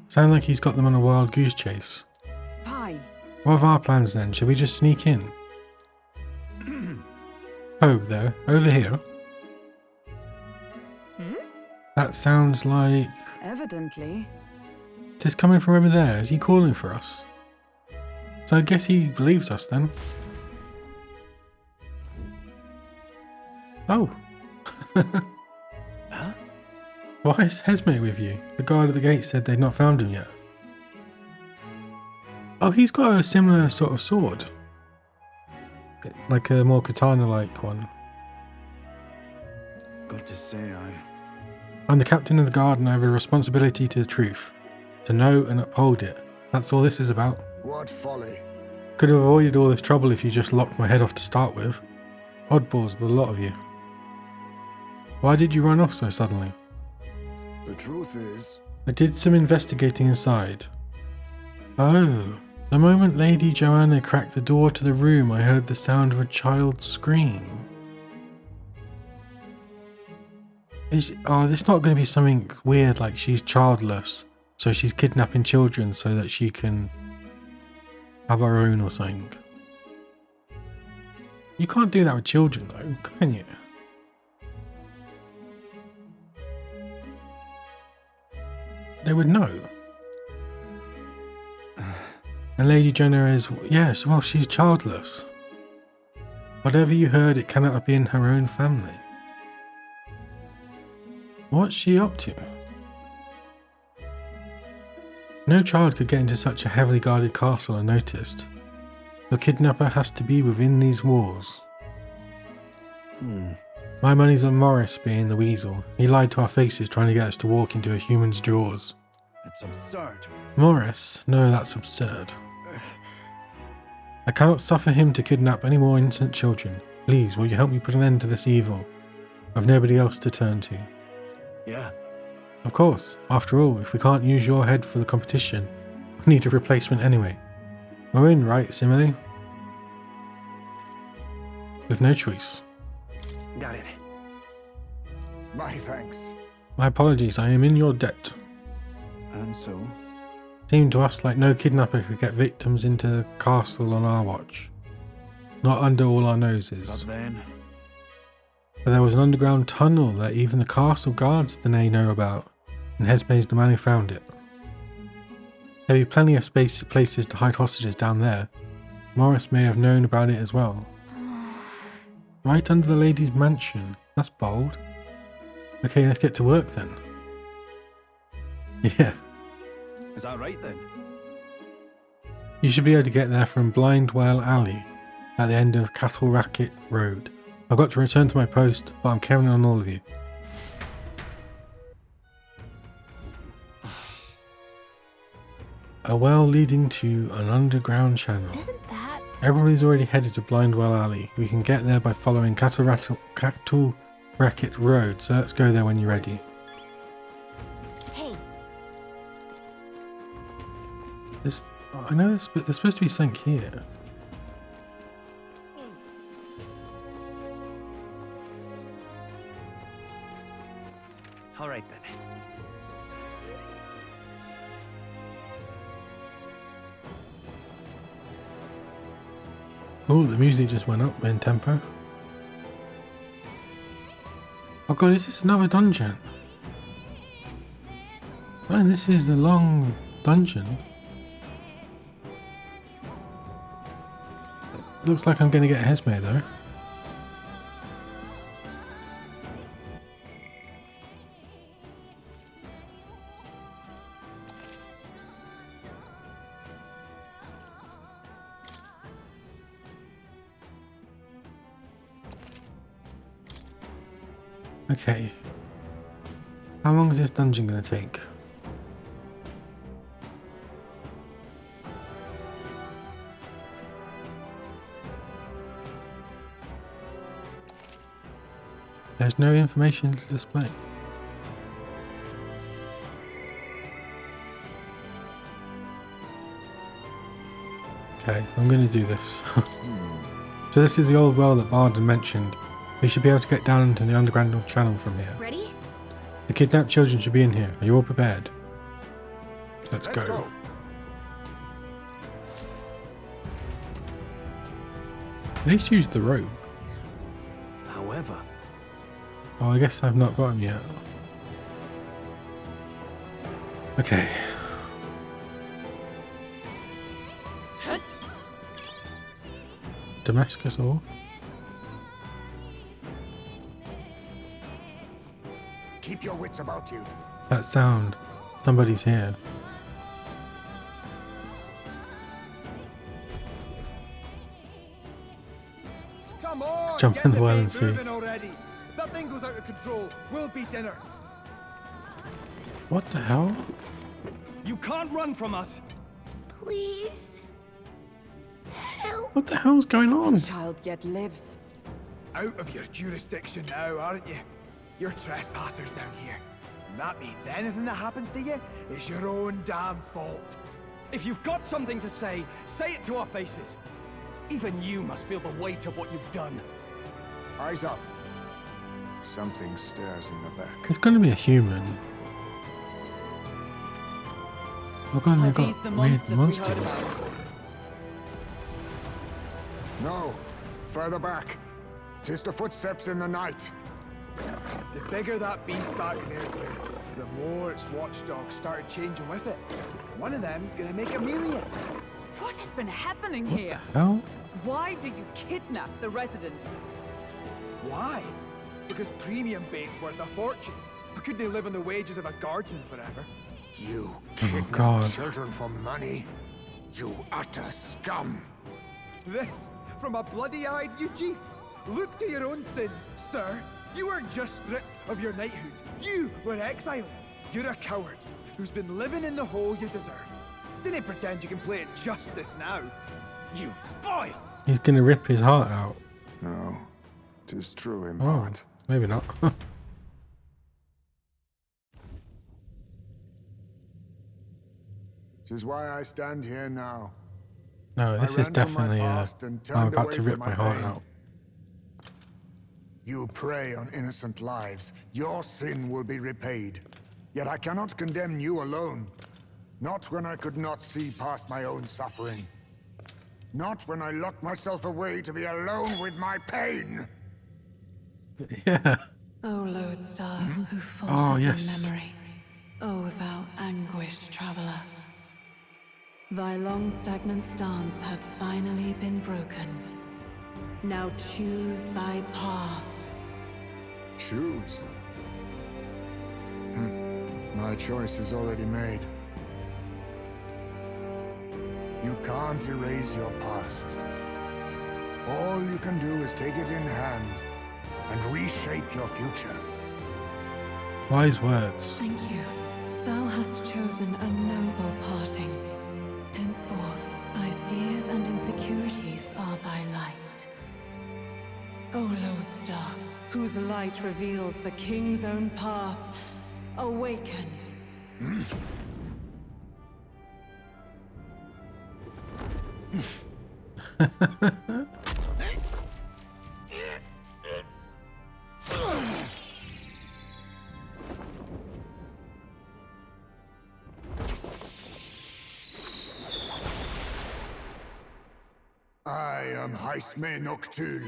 Sound like he's got them on a wild goose chase. Fine. What are our plans then? Should we just sneak in? Oh, there. Over here. That sounds like... Evidently. Just coming from over there. Is he calling for us? So I guess he believes us then. Oh. Huh? Why is Heisme with you? The guard at the gate said they'd not found him yet. Oh, he's got a similar sort of sword. Like a more katana-like one. Got to say, I'm the captain of the guard and I have a responsibility to the truth. To know and uphold it. That's all this is about. What folly. Could have avoided all this trouble if you just locked my head off to start with. Oddballs, the lot of you. Why did you run off so suddenly? The truth is... I did some investigating inside. Oh, the moment Lady Joanna cracked the door to the room, I heard the sound of a child scream. It's not going to be something weird like she's childless, so she's kidnapping children so that she can have her own or something. You can't do that with children though, can you? They would know. And Lady Jenna is, yes, well, she's childless. Whatever you heard, it cannot have been her own family. What's she up to? No child could get into such a heavily guarded castle unnoticed. The kidnapper has to be within these walls. My money's on Morris being the weasel. He lied to our faces trying to get us to walk into a human's jaws. it's absurd. Morris? No, that's absurd. I cannot suffer him to kidnap any more innocent children. Please, will you help me put an end to this evil? I've nobody else to turn to. Yeah. Of course. After all, if we can't use your head for the competition, we need a replacement anyway. We're in, right, Simile? With no choice. Got it. My thanks. My apologies, I am in your debt. And so? Seemed to us like no kidnapper could get victims into the castle on our watch. Not under all our noses. But then? But there was an underground tunnel that even the castle guards didn't know about, and Heisme's the man who found it. There'd be plenty of places to hide hostages down there. Morris may have known about it as well. Right under the lady's mansion. That's bold. Okay, let's get to work then. Yeah. Is that right then? You should be able to get there from Blindwell Alley at the end of Cattle Racket Road. I've got to return to my post, but I'm counting on all of you. A well leading to an underground channel. Isn't that... Everybody's already headed to Blindwell Alley. We can get there by following Cattle Racket Road, so let's go there when you're ready. Hey. I know this, but there's supposed to be something here. All right then. Oh, the music just went up in tempo. Oh god, is this another dungeon? Man, this is a long dungeon. Looks like I'm going to get Heisme though. Okay. How long is this dungeon going to take? There's no information to display. Okay, I'm going to do this. So this is the old well that Bardon mentioned. We should be able to get down into the underground channel from here. Ready? The kidnapped children should be in here. Are you all prepared? Let's go. At least use the rope. However... Oh, I guess I've not got him yet. Okay. Damascus ore. Keep your wits about you. That sound. Somebody's here. Come on, Jump get in the the well bait and see. moving already. If that thing goes out of control, we'll be dinner. What the hell? You can't run from us. Please. Help. What the hell's going on? The child yet lives. Out of your jurisdiction now, aren't you? You're trespassers down here. And that means anything that happens to you is your own damn fault. If you've got something to say it to our faces. Even you must feel the weight of what you've done. Eyes up. Something stirs in the back. It's going to be a human. Oh god, they've these got the weird monsters we heard monsters. about? No, further back. 'Tis the footsteps in the night. The bigger that beast back there grew, the more its watchdogs started changing with it. One of them's gonna make a meal of it. What has been happening here? Hell? Why do you kidnap the residents? Why? Because premium bait's worth a fortune. I couldn't live on the wages of a guardsman forever. You Oh kidnap god. children for money? You utter scum! This from a bloody-eyed Eugene. Look to your own sins, sir. You weren't just stripped of your knighthood. You were exiled. You're a coward who's been living in the hole you deserve. Didn't pretend you can play at justice now. You foil! He's going to rip his heart out. No, 'tis true in Oh, part. maybe not. 'Tis why I stand here now. No, this I is ran from my definitely past and I'm turned about away to from rip my heart pain. out. You prey on innocent lives. Your sin will be repaid. Yet I cannot condemn you alone. Not when I could not see past my own suffering. Not when I locked myself away to be alone with my pain. Yeah. O lodestar, who falters Oh, yes. in memory. O thou anguished traveler. Thy long stagnant stance hath finally been broken. Now choose thy path. Choose? My choice is already made. You can't erase your past. All you can do is take it in hand and reshape your future. Wise words. Thank you. Thou hast chosen a noble parting. Henceforth, thy fears and insecurities are thy light. O lodestar, whose light reveals the king's own path, awaken. I am Haisme Noctul.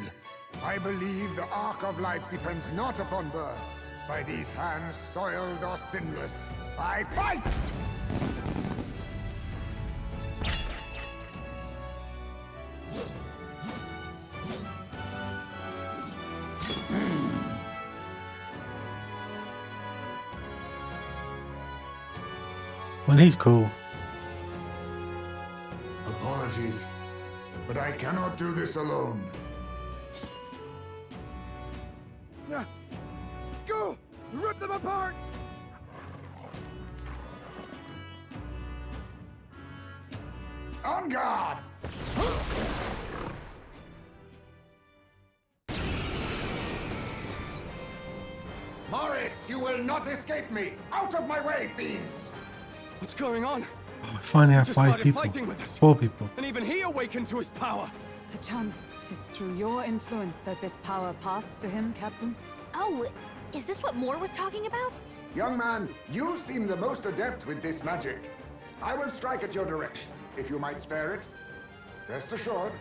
I believe the arc of life depends not upon birth. By these hands, soiled or sinless, I fight! Well, he's cool. Apologies, but I cannot do this alone. Go! Rip them apart! On guard! Morris, you will not escape me! Out of my way, fiends! What's going on? Oh, I finally have Just 5 started people. fighting with us. 4 people. And even he awakened to his power. Perchance 'tis through your influence that this power passed to him, Captain? Oh, is this what Moore was talking about? Young man, you seem the most adept with this magic. I will strike at your direction, if you might spare it. Rest assured,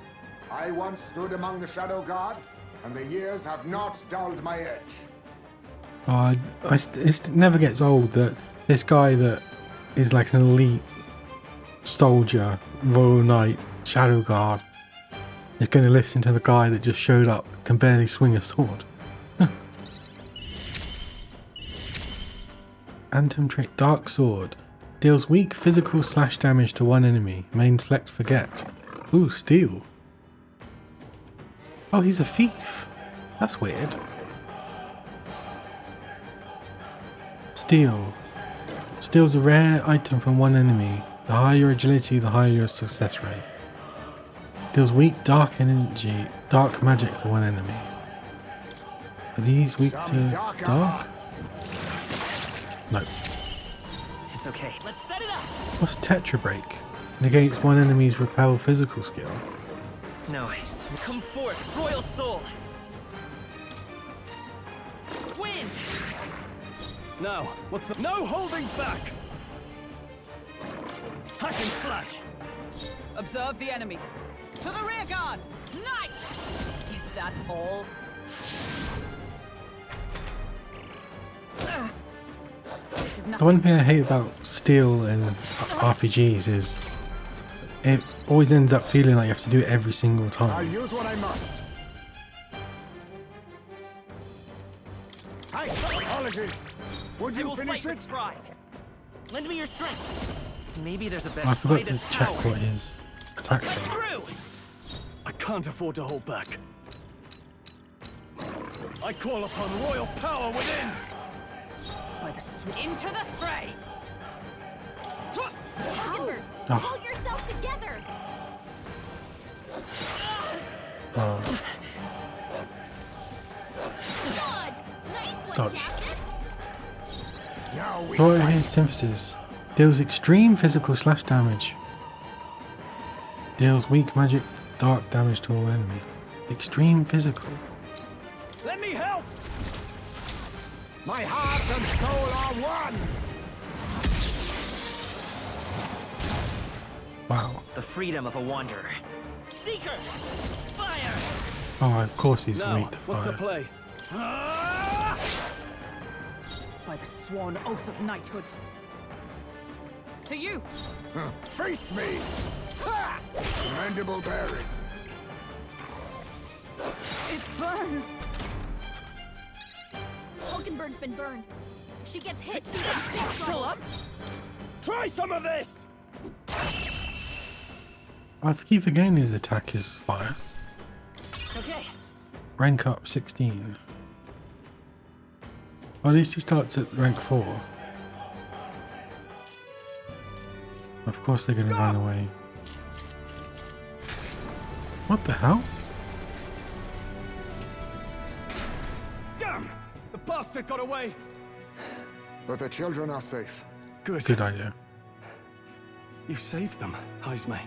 I once stood among the Shadow Guard, and the years have not dulled my edge. Oh, it never gets old that this guy that is like an elite soldier, Royal Knight, Shadow Guard, is going to listen to the guy that just showed up, can barely swing a sword. Atom Trick Dark Sword. Deals weak physical slash damage to one enemy. Main flex forget. Ooh, steal. Oh, he's a thief. That's weird. Steal. Steals a rare item from one enemy. The higher your agility, the higher your success rate. Deals weak dark energy, dark magic to one enemy. Are these weak to dark? No. It's okay. Let's set it up. What's Tetra Break? Negates one enemy's repel physical skill. No. Come forth, Royal Soul. Win! Now, what's the... No holding back! Hack and slash! Observe the enemy. To the rear guard! Knight! Is that all? The one thing I hate about Steel and RPGs is it always ends up feeling like you have to do it every single I'll time. use what I must. Apologies. Would you finish it? Pride. Lend me your strength. Maybe there's a better I forgot fight to as check power. what his attacks are. Through! I can't afford to hold back. I call upon royal power within! By the into the fray! Hulkenberg, Oh. hold yourself together! Oh, Dodged! Nice one, Dodge. Captain! Now we Royal Haze Synthesis. Deals extreme physical slash damage. Deals weak magic dark damage to all enemies. Extreme physical. Let me help! My heart and soul are one! Wow. The freedom of a wanderer. Seeker! Fire! Oh, of course he's Now, weak to what's the fire. play? By the sworn oath of knighthood. To you! Face me! Ha! Commendable bearing. It burns! Hulkenberg's been burned. If she gets hit, she gets big Still trouble. up? Try some of this! I keep forgetting his attack is fire. Okay. Rank up 16. Well, at least he starts at rank 4. Of course they're going to run away. What the hell? Damn! The bastard got away! But the children are safe. Good. Good idea. You saved them, Heismay.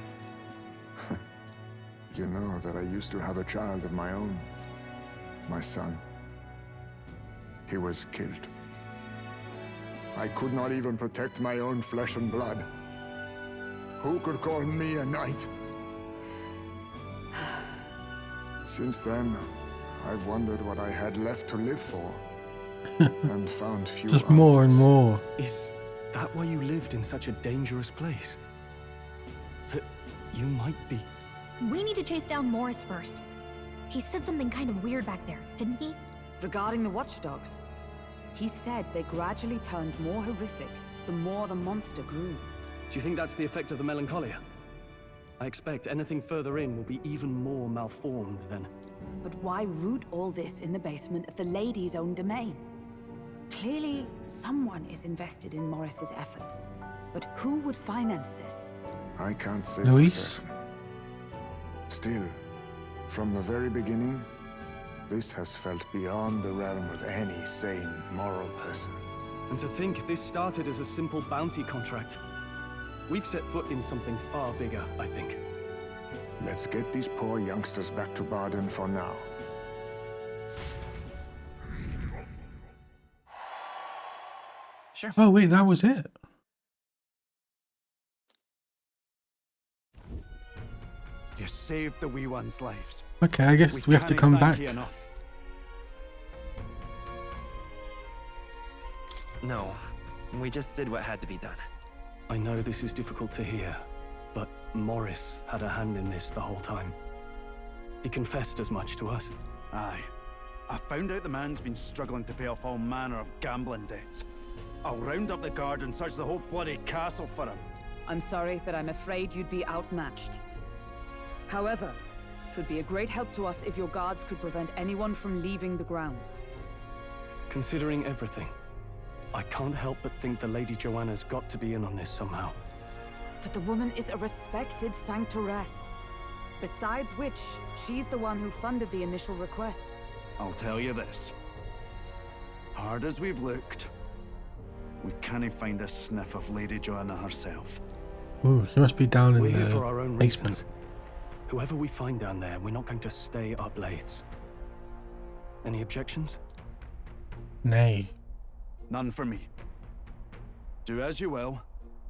You know that I used to have a child of my own. My son. He was killed. I could not even protect my own flesh and blood. Who could call me a knight? Since then, I've wondered what I had left to live for. And found few Just more and answers. more. Is that why you lived in such a dangerous place? That you might be... We need to chase down Morris first. He said something kind of weird back there, didn't he? Regarding the watchdogs, he said they gradually turned more horrific the more the monster grew. Do you think that's the effect of the melancholia? I expect anything further in will be even more malformed then. But why root all this in the basement of the lady's own domain? Clearly, someone is invested in Morris's efforts. But who would finance this? I can't say Luis? for certain. Still, from the very beginning, this has felt beyond the realm of any sane, moral person. And to think this started as a simple bounty contract. We've set foot in something far bigger, I think. Let's get these poor youngsters back to Barden for now. Sure. Oh wait, that was it. You saved the wee ones' lives. Okay, I guess we have to cannae come thank back. you enough. No, we just did what had to be done. I know this is difficult to hear, but Morris had a hand in this the whole time. He confessed as much to us. Aye. I found out the man's been struggling to pay off all manner of gambling debts. I'll round up the guard and search the whole bloody castle for him. I'm sorry, but I'm afraid you'd be outmatched. However, it would be a great help to us if your guards could prevent anyone from leaving the grounds. Considering everything, I can't help but think the Lady Joanna's got to be in on this somehow. But the woman is a respected sanctoress. Besides which, she's the one who funded the initial request. I'll tell you this. Hard as we've looked, we can't find a sniff of Lady Joanna herself. Ooh, she must be down in We're here for our the own basement. reasons. Whoever we find down there, we're not going to stay up late. Any objections? Nay. None for me. Do as you will,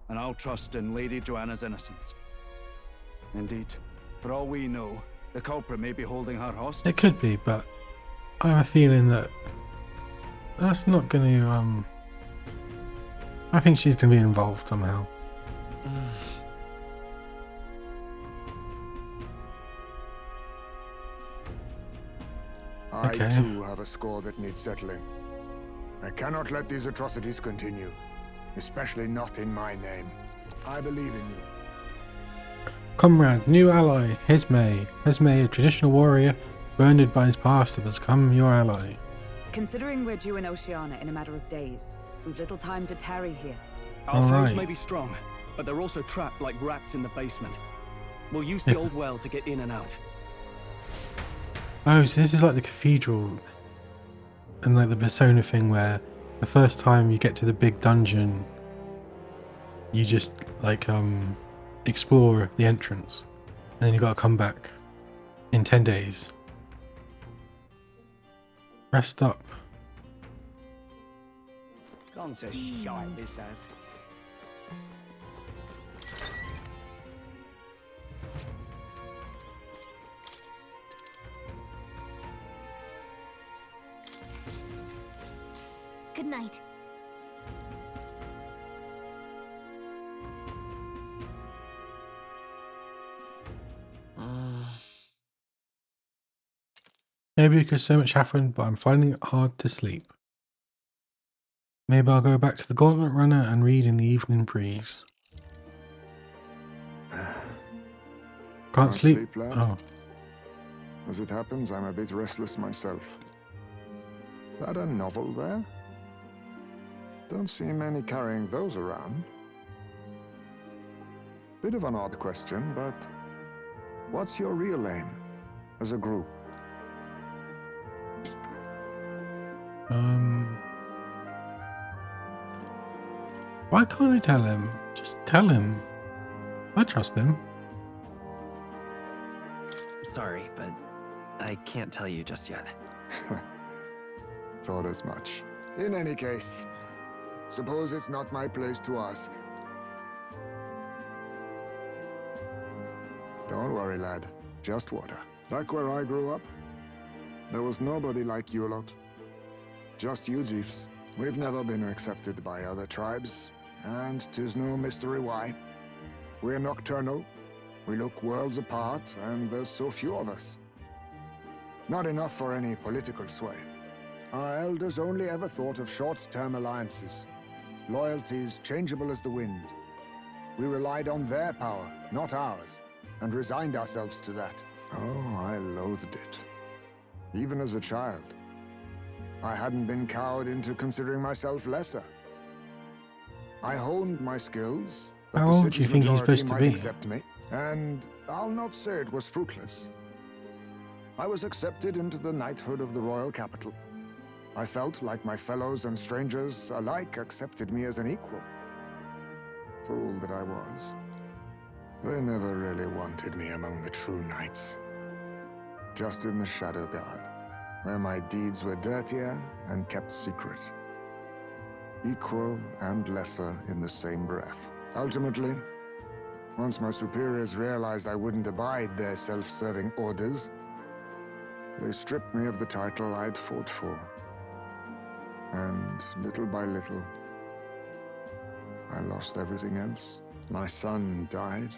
and I'll trust in Lady Joanna's innocence. Indeed, for all we know, the culprit may be holding her hostage. It could be, but I have a feeling that that's not going to, I think she's going to be involved somehow. I Okay. too have a score that needs settling. I cannot let these atrocities continue, especially not in my name. I believe in you. Comrade, new ally, Hesme. Hesme, a traditional warrior, wounded by his past to become your ally. Considering we're due in Oceania in a matter of days, we've little time to tarry here. Our foes Alright. may be strong, but they're also trapped like rats in the basement. We'll use the old well to get in and out. Oh, so this is like the cathedral and like the Persona thing where the first time you get to the big dungeon, you just like explore the entrance and then you gotta come back in 10 days. Rest up. Gone to shite, this has. Good night. Maybe because so much happened, but I'm finding it hard to sleep. Maybe I'll go back to the Gauntlet Runner and read in the evening breeze. Can't sleep. lad? Oh. As it happens, I'm a bit restless myself. That a novel there? Don't see many carrying those around. Bit of an odd question, but what's your real aim as a group? Why can't I tell him? Just tell him. I trust him. Sorry, but I can't tell you just yet. Thought as much. In any case, suppose it's not my place to ask. Don't worry, lad. Just water. Back where I grew up, there was nobody like you lot. Just you chiefs. We've never been accepted by other tribes, and 'tis no mystery why. We're nocturnal, we look worlds apart, and there's so few of us. Not enough for any political sway. Our elders only ever thought of short-term alliances, loyalties changeable as the wind. We relied on their power, not ours, and resigned ourselves to that. Oh, I loathed it. Even as a child. I hadn't been cowed into considering myself lesser. I honed my skills, But How the old do you city's think he's majority supposed to might be? accept me, and I'll not say it was fruitless. I was accepted into the knighthood of the royal capital. I felt like my fellows and strangers alike accepted me as an equal. Fool that I was. They never really wanted me among the true knights. Just in the Shadow Guard, where my deeds were dirtier and kept secret. Equal and lesser in the same breath. Ultimately, once my superiors realized I wouldn't abide their self-serving orders, they stripped me of the title I'd fought for. And little by little, I lost everything else. My son died.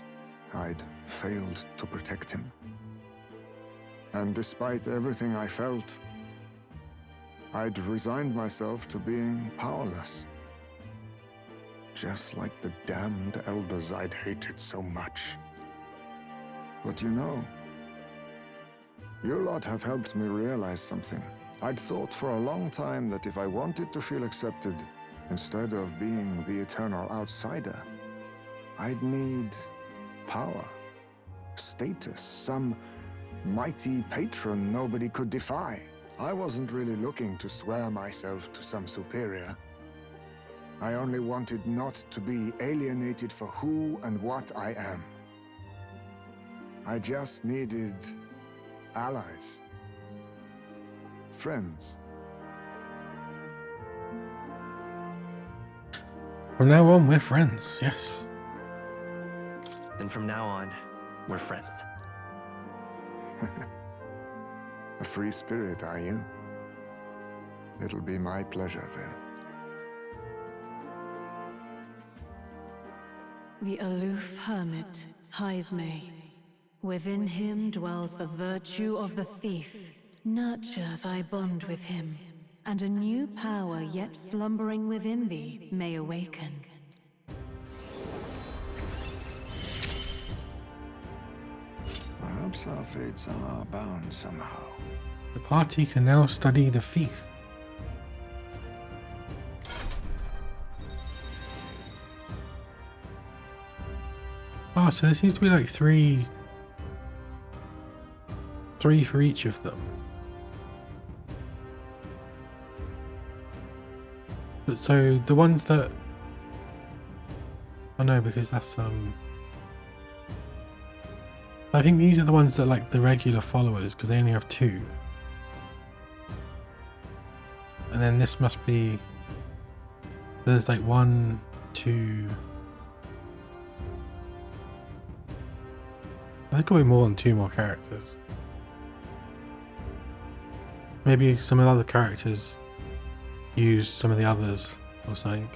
I'd failed to protect him. And despite everything I felt, I'd resigned myself to being powerless. Just like the damned elders I'd hated so much. But you know, you lot have helped me realize something. I'd thought for a long time that if I wanted to feel accepted, instead of being the eternal outsider, I'd need power, status, some mighty patron nobody could defy. I wasn't really looking to swear myself to some superior. I only wanted not to be alienated for who and what I am. I just needed allies. Friends. From now on, we're friends, yes. Then from now on, we're friends. A free spirit, are you? It'll be my pleasure, then. The aloof hermit, Haizme. Within him dwells the virtue of the thief. Nurture thy bond with him, and a new power yet slumbering within thee may awaken. Perhaps our fates are bound somehow. The party can now study the thief. Oh, so there seems to be like three for each of them. But so the ones that, oh no, because that's I think these are the ones that like the regular followers, because they only have 2. And then this must be, there's like 1, 2. There's got to be more than 2 more characters. Maybe some of the other characters use some of the others or something.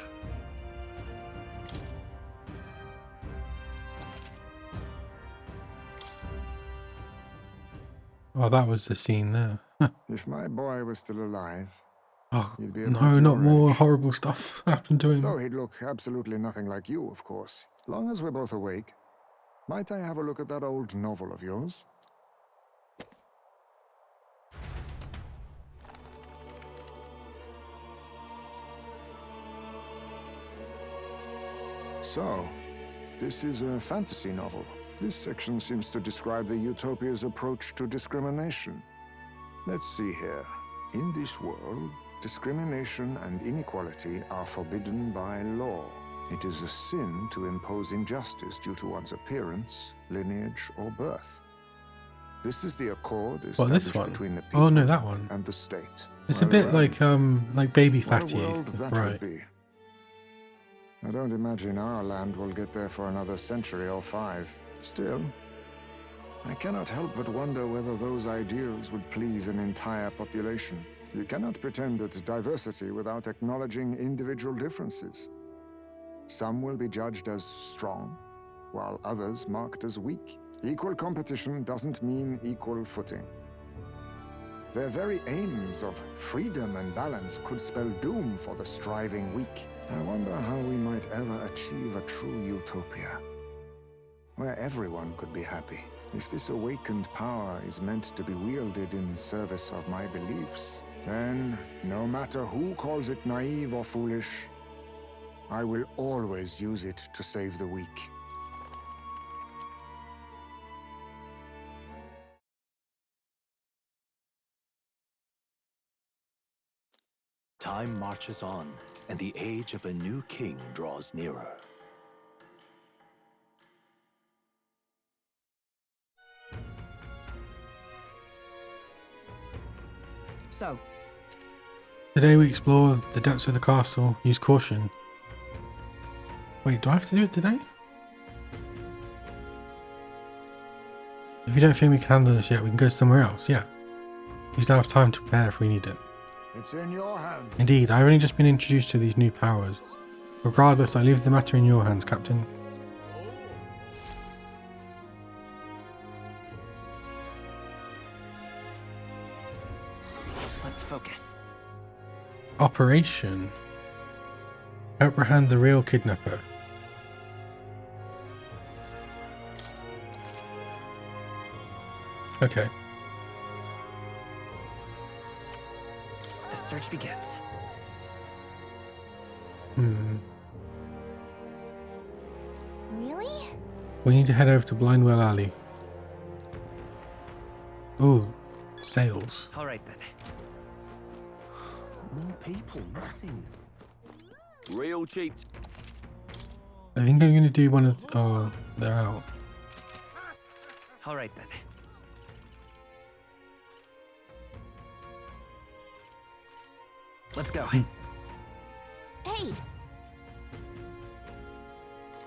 Oh, that was the scene there. If my boy was still alive, oh, he'd be no, about not your more age. horrible stuff happened to him. Though he'd look absolutely nothing like you, of course. Long as we're both awake, might I have a look at that old novel of yours? So, this is a fantasy novel. This section seems to describe the Utopia's approach to discrimination. Let's see here. In this world, discrimination and inequality are forbidden by law. It is a sin to impose injustice due to one's appearance, lineage, or birth. This is the accord established between the people oh no, that one. and the state. It's a bit like Baby What a Fatty, world that right? would be. I don't imagine our land will get there for another century or 5. Still, I cannot help but wonder whether those ideals would please an entire population. You cannot pretend at diversity without acknowledging individual differences. Some will be judged as strong, while others marked as weak. Equal competition doesn't mean equal footing. Their very aims of freedom and balance could spell doom for the striving weak. I wonder how we might ever achieve a true utopia, where everyone could be happy. If this awakened power is meant to be wielded in service of my beliefs, then, no matter who calls it naive or foolish, I will always use it to save the weak. Time marches on, and the age of a new king draws nearer. So, Today we explore the depths of the castle. Use caution. Wait, do I have to do it today? If you don't think we can handle this yet, we can go somewhere else. Yeah. We still have time to prepare if we need it. It's in your hands. Indeed, I've only just been introduced to these new powers. Regardless, I leave the matter in your hands, Captain. Let's focus. Operation. Apprehend the real kidnapper. Okay. The search begins. Really? We need to head over to Blindwell Alley. Ooh, sales. All right then. More people missing. Real cheap. I think I'm going to do one of... Oh, they're out. All right then. Let's go. Hey!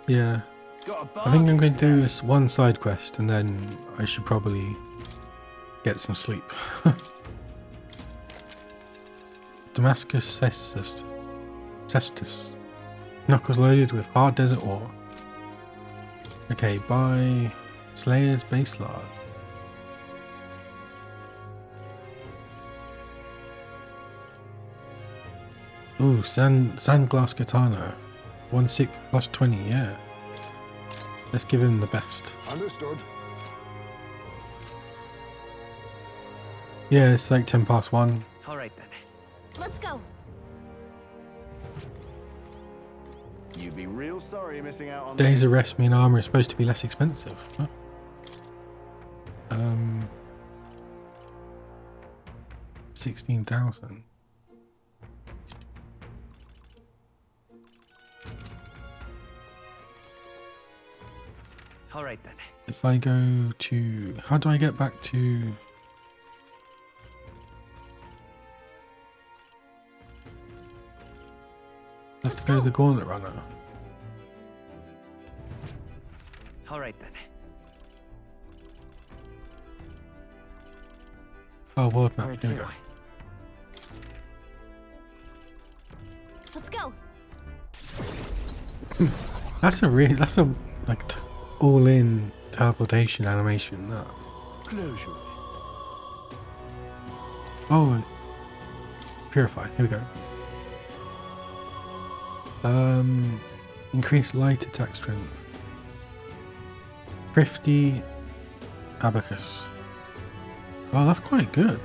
Yeah. I think I'm going to do this one side quest and then I should probably get some sleep. Damascus Cestus. Knuckles loaded with hard desert ore. Okay, buy Slayer's base lard. Ooh, sandglass katana. 1/6 plus 20, yeah. Let's give him the best. Understood. Yeah, it's like 10 past 1. All right then. Let's go. You'd be real sorry missing out on Days this. of rest mean armor is supposed to be less expensive. Huh? 16,000. All right then. If I go to... How do I get back to... I have to go to the Gauntlet Runner. All right then. Oh, world map. Where Here we to? go. Let's go. That's a like all-in teleportation animation. That. Closure. Oh, purify. Here we go. Increase light attack strength. 50 abacus. Oh, that's quite good.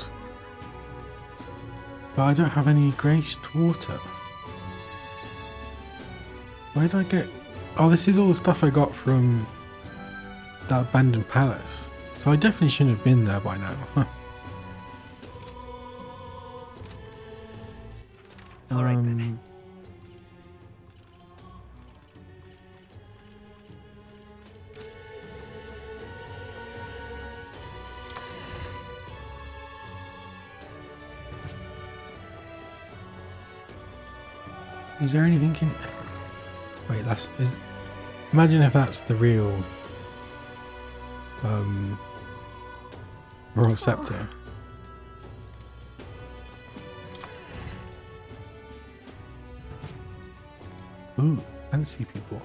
But I don't have any graced water. Where did I get... Oh, this is all the stuff I got from that abandoned palace. So I definitely shouldn't have been there by now. Huh. All right then. Is there anything in... Wait, that's... Imagine if that's the real... Royal Scepter. Ooh, fancy people.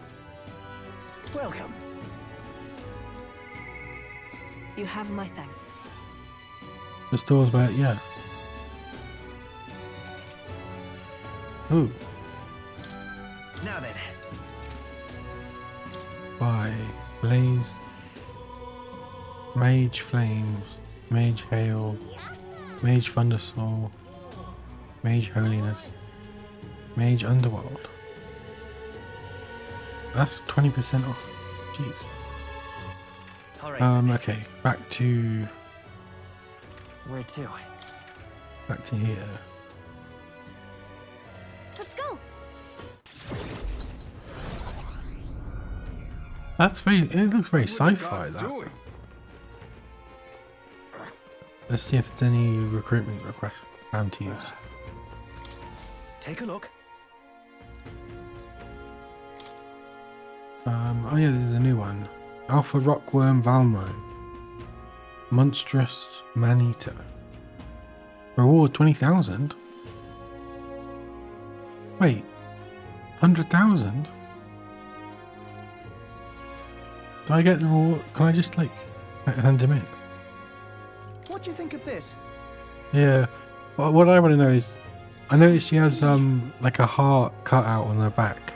Welcome. You have my thanks. The store's by... Yeah. Ooh. Now then. By Blaze, Mage Flames, Mage Hail, Mage Thundersoul, Mage Holiness, Mage Underworld. That's 20% off. Jeez. Alright. Okay, back to Where to? back to here. Let's go. That's very. It looks very sci-fi. That. Let's see if there's any recruitment requests. Bounties. Take a look. Oh yeah, there's a new one. Alpha Rockworm Valmo. Monstrous Man-Eater. Reward 20,000. Wait, 100,000? Do I get the reward? Can I just like hand him in? What do you think of this? Yeah. Well, what I want to know is, I noticed she has like a heart cut out on her back.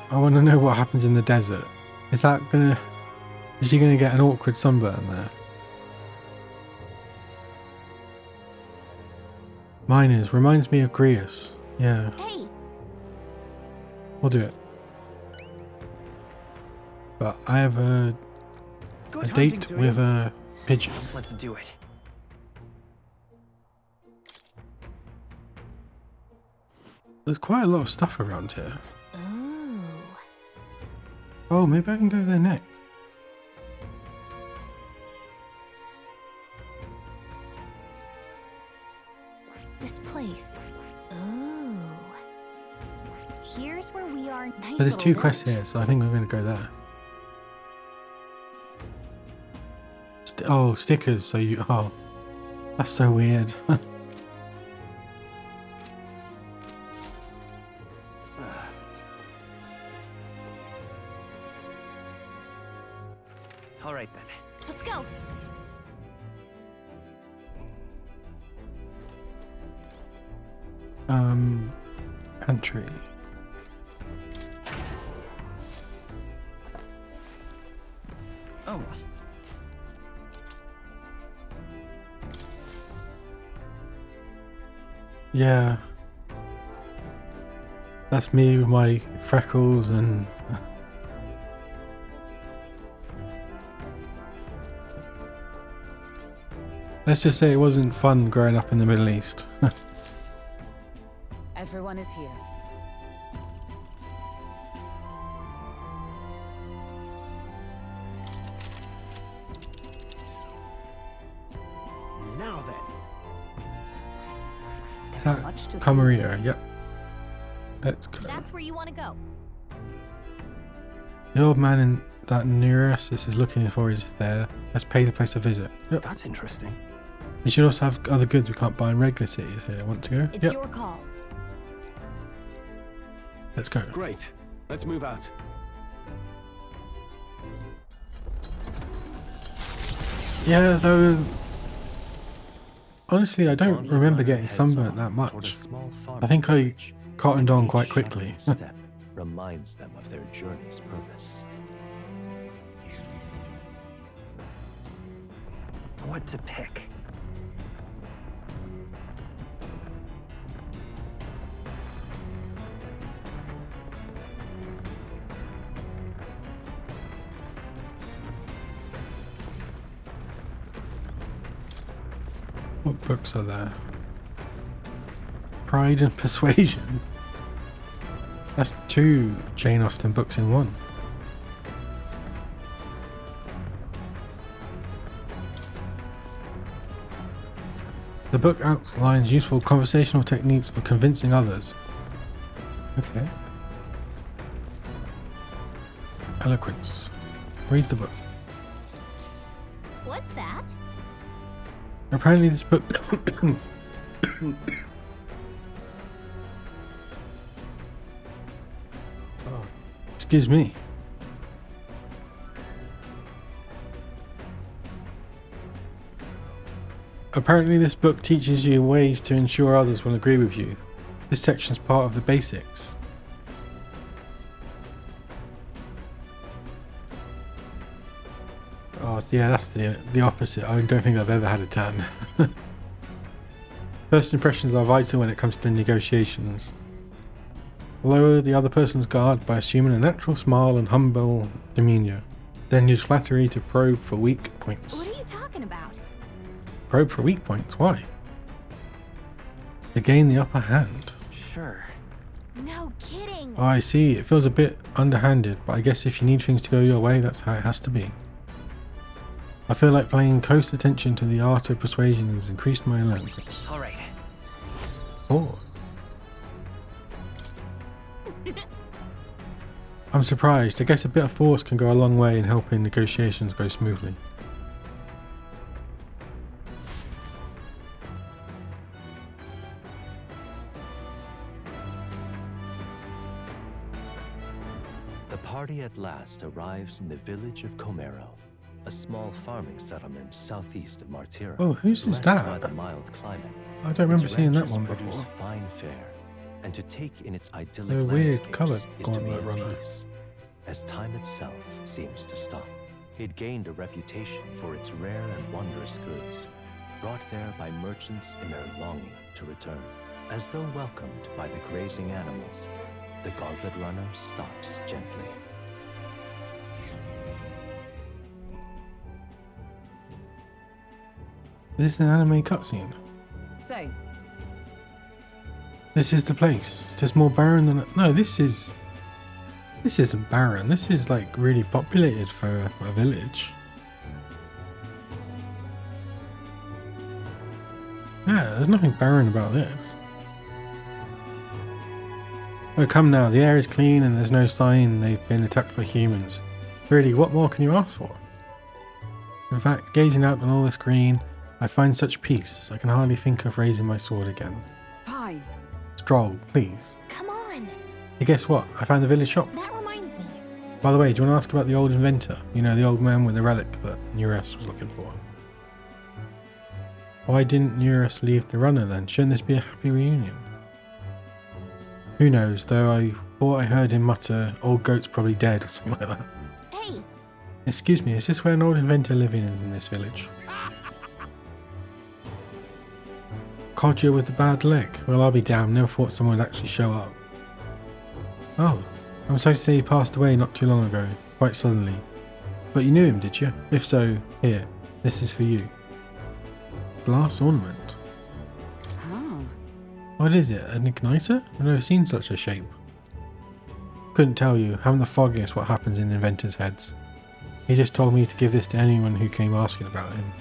I want to know what happens in the desert. Is she gonna get an awkward sunburn there? Miners reminds me of Grius. Yeah. Hey. We'll do it. But I have a date with a pigeon. Let's do it. There's quite a lot of stuff around here. Oh, maybe I can go there next. This place. Oh. Here's where we are. Nice. But there's two quests here, so I think we're going to go there. Oh, stickers. So you. Oh, that's so weird. All right then. Let's go. Pantry. Oh. Yeah. That's me with my freckles and. Let's just say it wasn't fun growing up in the Middle East. Everyone is here. Now then. Is that Camarillo? Yep. Let's go. That's where you want to go. The old man in that neurosis is looking for is there. Let's pay the place a visit. Yep. That's interesting. You should also have other goods we can't buy in regular cities here. Want to go? It's Yep. your call. Let's go. Great. Let's move out. Yeah, though. Honestly, I don't remember getting sunburnt that much. I think I cottoned on quite quickly. Step reminds them of their journey's purpose. What to pick? What books are there? Pride and Persuasion. That's 2 Jane Austen books in one. The book outlines useful conversational techniques for convincing others. Okay. Eloquence. Read the book. What's that? Apparently this book... Oh, excuse me. Apparently this book teaches you ways to ensure others will agree with you. This section's part of the basics. Oh, yeah, that's the opposite. I don't think I've ever had a 10. First impressions are vital when it comes to negotiations. Lower the other person's guard by assuming a natural smile and humble demeanor. Then use flattery to probe for weak points. What are you talking about? Probe for weak points? Why? To gain the upper hand. Sure. No kidding. Oh, I see. It feels a bit underhanded, but I guess if you need things to go your way, that's how it has to be. I feel like paying close attention to the art of persuasion has increased my alertness. All right. Oh. I'm surprised. I guess a bit of force can go a long way in helping negotiations go smoothly. The party at last arrives in the village of Comero, a small farming settlement southeast of Martira. Oh, whose is blessed that? by the mild climate. I don't remember Its seeing that ranchers one produce before. fine fare, and to take in its idyllic The weird landscapes coloured is to be gauntlet at runner. peace, as time itself seems to stop. It gained a reputation for its rare and wondrous goods, brought there by merchants in their longing to return. As though welcomed by the grazing animals, the gauntlet runner stops gently. This is an anime cutscene. Say, This is the place. It's just more barren than... No, this isn't barren. This is like really populated for a village. Yeah, there's nothing barren about this. Oh, come now. The air is clean and there's no sign they've been attacked by humans. Really, what more can you ask for? In fact, gazing out on all this green, I find such peace, I can hardly think of raising my sword again. Fie. Stroll, please. Come on. Hey, guess what? I found the village shop. That reminds me. By the way, do you want to ask about the old inventor? You know, the old man with the relic that Neurus was looking for. Why didn't Neurus leave the runner then? Shouldn't this be a happy reunion? Who knows, though I thought I heard him mutter, old goat's probably dead or something like that. Hey. Excuse me, is this where an old inventor living in this village? Codger with the bad leg. Well, I'll be damned, never thought someone would actually show up. Oh, I'm sorry to say he passed away not too long ago, quite suddenly. But you knew him, did you? If so, here, this is for you. Glass ornament. Oh. What is it, an igniter? I've never seen such a shape. Couldn't tell you, haven't the foggiest what happens in inventors' heads. He just told me to give this to anyone who came asking about him.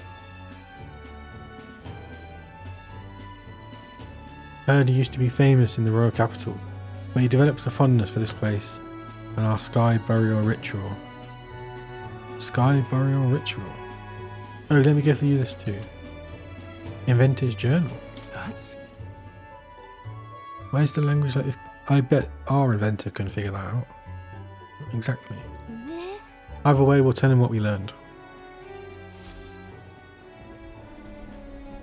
Heard he used to be famous in the royal capital, but he developed a fondness for this place and our sky burial ritual. Sky burial ritual? Oh, let me give you this too. Inventor's journal. That's... Where's the language like this? I bet our inventor can figure that out. Exactly. This? Either way, we'll tell him what we learned.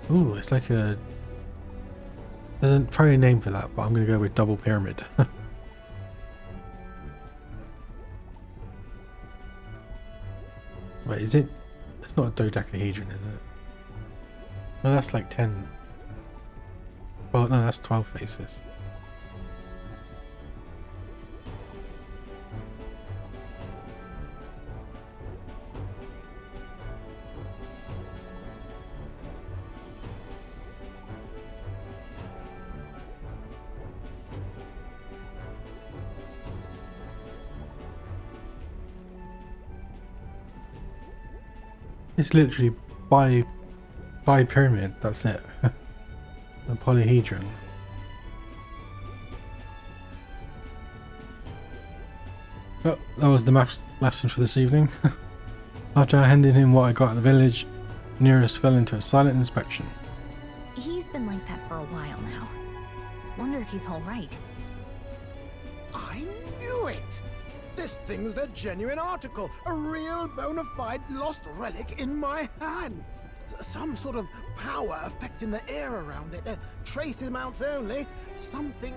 Ooh, it's like a... There's probably a name for that, but I'm going to go with double pyramid. Wait, is it? It's not a dodecahedron, is it? No, that's like 10. Well, no, that's 12 faces. It's literally by pyramid, that's it. The polyhedron. Well, that was the maths lesson for this evening. After I handed him what I got at the village, Neurus fell into a silent inspection. He's been like that for a while now. Wonder if he's all right. I knew it! This thing's the genuine article, a real bona fide lost relic in my hands. Some sort of power affecting the air around it, trace amounts only, something,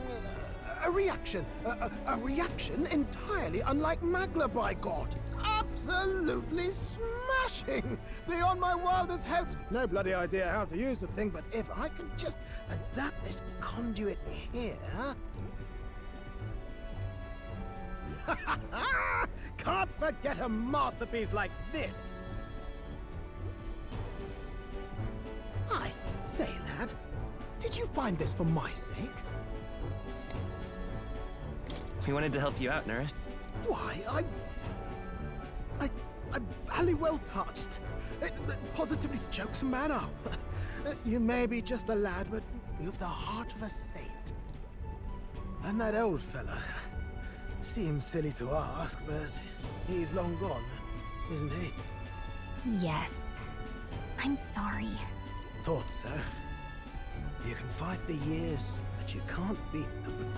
a reaction, a reaction entirely unlike Magla, by God. Absolutely smashing! Beyond my wildest hopes. No bloody idea how to use the thing, but if I could just adapt this conduit here... Can't forget a masterpiece like this. I say, lad, did you find this for my sake? We wanted to help you out, nurse. Why, I'm very well touched. It positively chokes a man up. You may be just a lad, but you've the heart of a saint. And that old fella seems silly to ask, but he's long gone, isn't he? Yes. I'm sorry. Thought so. You can fight the years, but you can't beat them.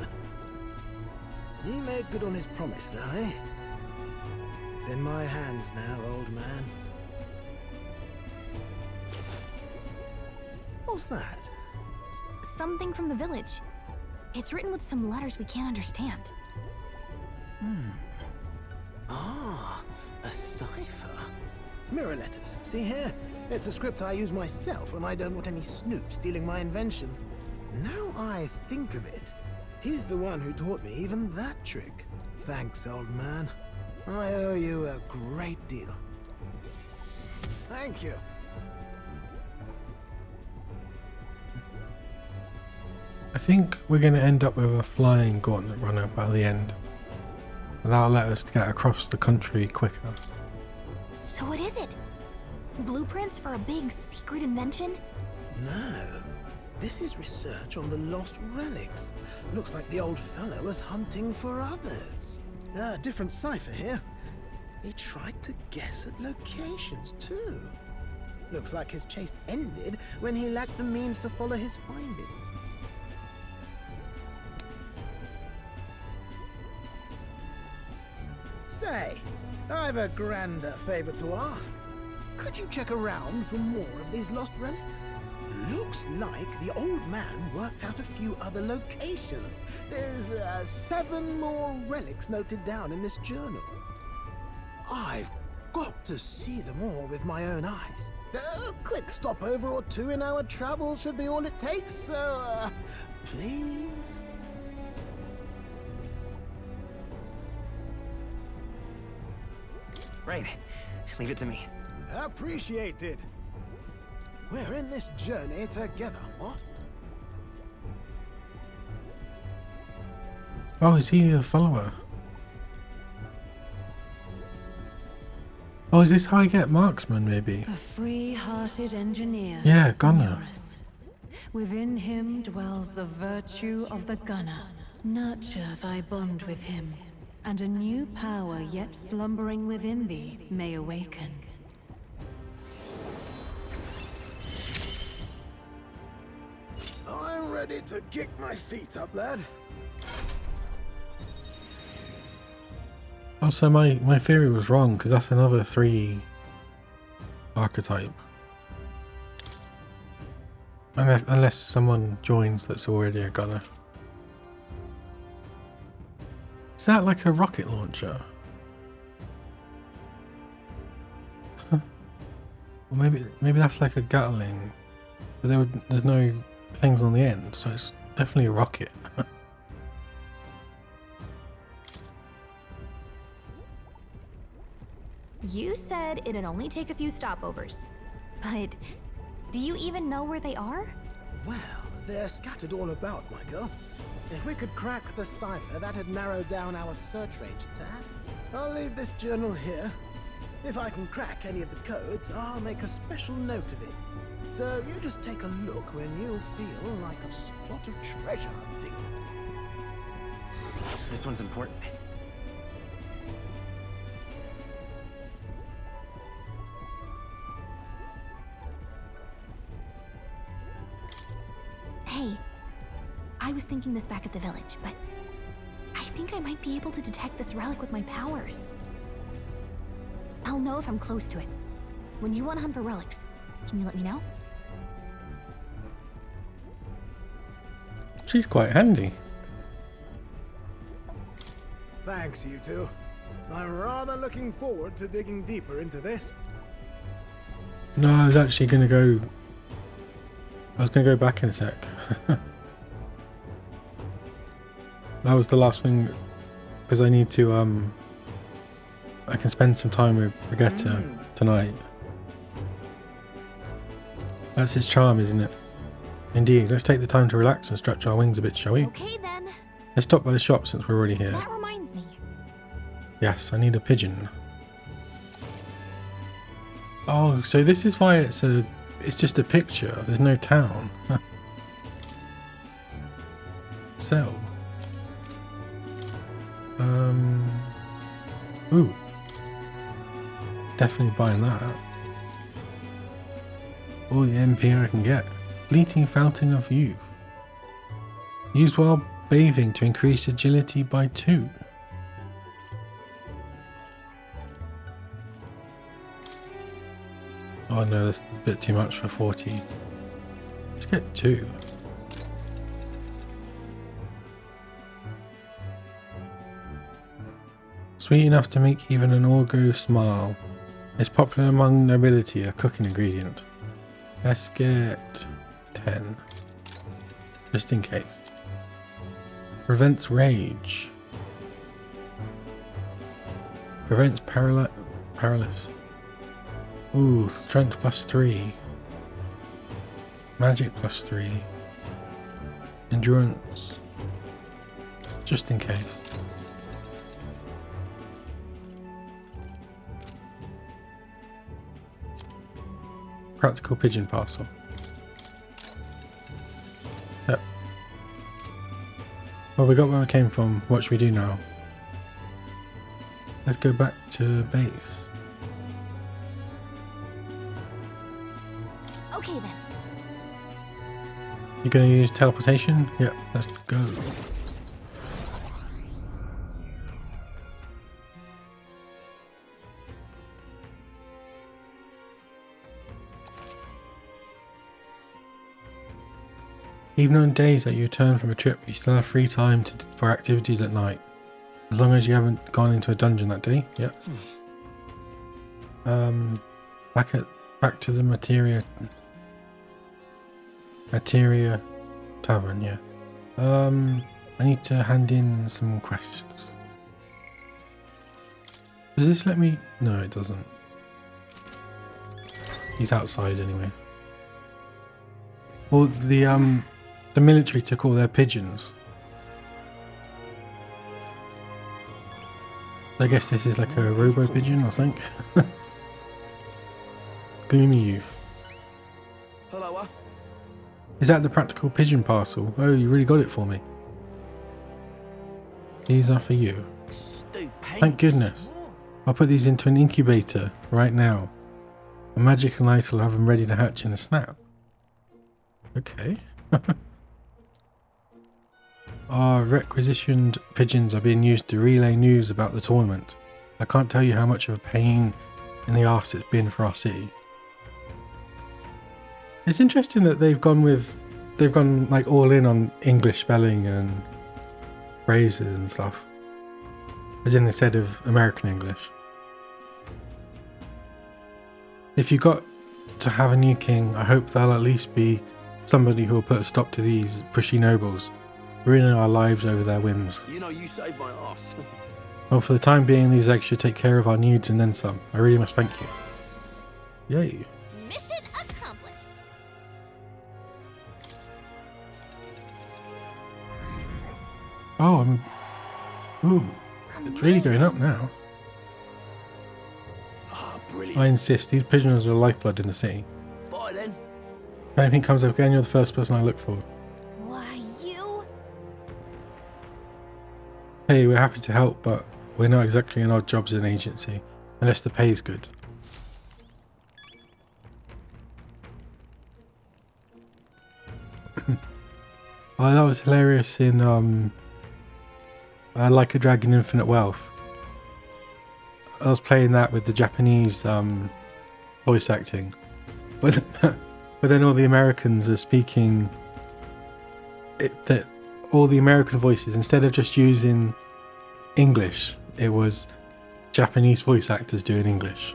He made good on his promise, though, eh? It's in my hands now, old man. What's that? Something from the village. It's written with some letters we can't understand. Ah, a cipher. Mirror letters. See here? It's a script I use myself when I don't want any snoop stealing my inventions. Now I think of it, he's the one who taught me even that trick. Thanks, old man. I owe you a great deal. Thank you. I think we're going to end up with a flying gauntlet runner by the end. And that'll let us get across the country quicker. So what is it? Blueprints for a big secret invention? No. This is research on the lost relics. Looks like the old fella was hunting for others. Different cipher here. He tried to guess at locations too. Looks like his chase ended when he lacked the means to follow his findings. Say, I've a grander favor to ask. Could you check around for more of these lost relics? Looks like the old man worked out a few other locations. There's 7 more relics noted down in this journal. I've got to see them all with my own eyes. A quick stopover or 2 in our travels should be all it takes, so please? Right. Leave it to me. Appreciate it. We're in this journey together, what? Oh, is he a follower? Oh, is this how I get marksman, maybe? A free-hearted engineer. Yeah, gunner. Norris. Within him dwells the virtue of the gunner. Nurture thy bond with him, and a new power yet slumbering within thee may awaken. I'm ready to kick my feet up, lad. Oh, so my theory was wrong, because that's another 3 archetype. Unless someone joins that's already a gunner. Is that like a rocket launcher? Or maybe that's like a Gatling, but there's no things on the end, so it's definitely a rocket. You said it'd only take a few stopovers, but do you even know where they are? Well, they're scattered all about, my girl. If we could crack the cipher, that'd narrow down our search range a tad. I'll leave this journal here. If I can crack any of the codes, I'll make a special note of it. So you just take a look when you feel like a spot of treasure hunting. This one's important. Hey, I was thinking this back at the village, but I think I might be able to detect this relic with my powers. I'll know if I'm close to it. When you want to hunt for relics, can you let me know? She's quite handy. Thanks, you two. I'm rather looking forward to digging deeper into this. No, I was actually going to go... I was going to go back in a sec. That was the last thing because I need to I can spend some time with Brigitte tonight. That's its charm, isn't it? Indeed. Let's take the time to relax and stretch our wings a bit, shall we? Okay then. Let's stop by the shop since we're already here. That reminds me. Yes, I need a pigeon. Oh, so this is why it's just a picture. There's no town. Sell. Ooh. Definitely buying that. All the MP I can get. Fleeting Fountain of Youth. Used while bathing to increase agility by 2. Oh no, that's a bit too much for 40. Let's get 2. Sweet enough to make even an Orgo smile. It's popular among nobility, a cooking ingredient. Let's get 10. Just in case. Prevents rage. Prevents paralysis. Ooh, strength +3. Magic +3. Endurance. Just in case. Practical pigeon parcel. Yep. Well, we got where we came from. What should we do now? Let's go back to base. Okay then. You're going to use teleportation? Yep, let's go. Even on days that you return from a trip, you still have free time for activities at night. As long as you haven't gone into a dungeon that day. Yep. Back to the Materia Tavern, yeah. I need to hand in some quests. Does this let me? No, it doesn't. He's outside anyway. Well, the military took all their pigeons. I guess this is like a robo pigeon, I think. Gloomy Youth. Hello. Is that the practical pigeon parcel? Oh, you really got it for me. These are for you. Thank goodness. I'll put these into an incubator right now. A magical night will have them ready to hatch in a snap. Okay. Our requisitioned pigeons are being used to relay news about the tournament. I can't tell you how much of a pain in the arse it's been for our city. It's interesting that they've gone like all in on English spelling and phrases and stuff. As in instead of American English. If you got to have a new king, I hope they'll at least be somebody who will put a stop to these pushy nobles, ruining our lives over their whims. You know, you saved my ass. Well, for the time being, these eggs should take care of our needs and then some. I really must thank you. Yay. Mission accomplished. Oh, ooh, it's really going up now. Brilliant. I insist, these pigeons are lifeblood in the city. Bye then. If anything comes up again, you're the first person I look for. Why, you? Hey, we're happy to help, but we're not exactly an odd jobs in agency, unless the pay is good. Oh, that was hilarious in Like a Dragon Infinite Wealth. I was playing that with the Japanese voice acting, but then all the Americans are speaking all the American voices, instead of just using English, it was Japanese voice actors doing English.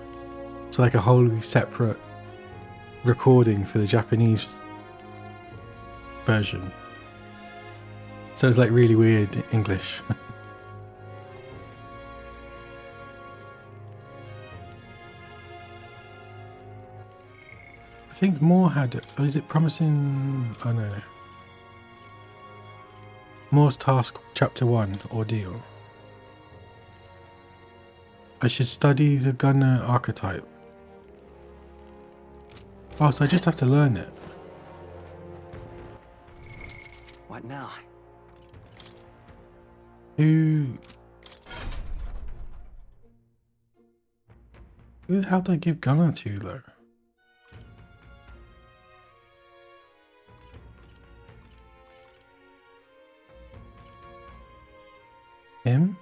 So like a wholly separate recording for the Japanese version. So it's like really weird English. think Moore had it. Or is it promising? Oh no. Moore's task, chapter 1, ordeal. I should study the gunner archetype. Oh, so I just have to learn it. What now? Who the hell do I give gunner to though? Him?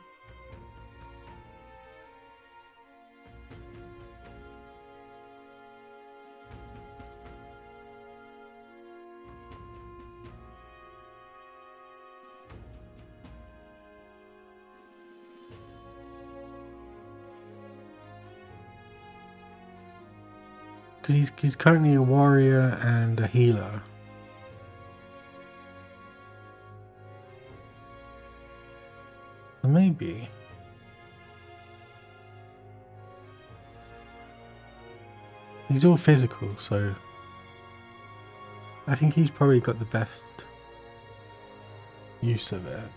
Because he's currently a warrior and a healer. Maybe. He's all physical, so I think he's probably got the best use of it.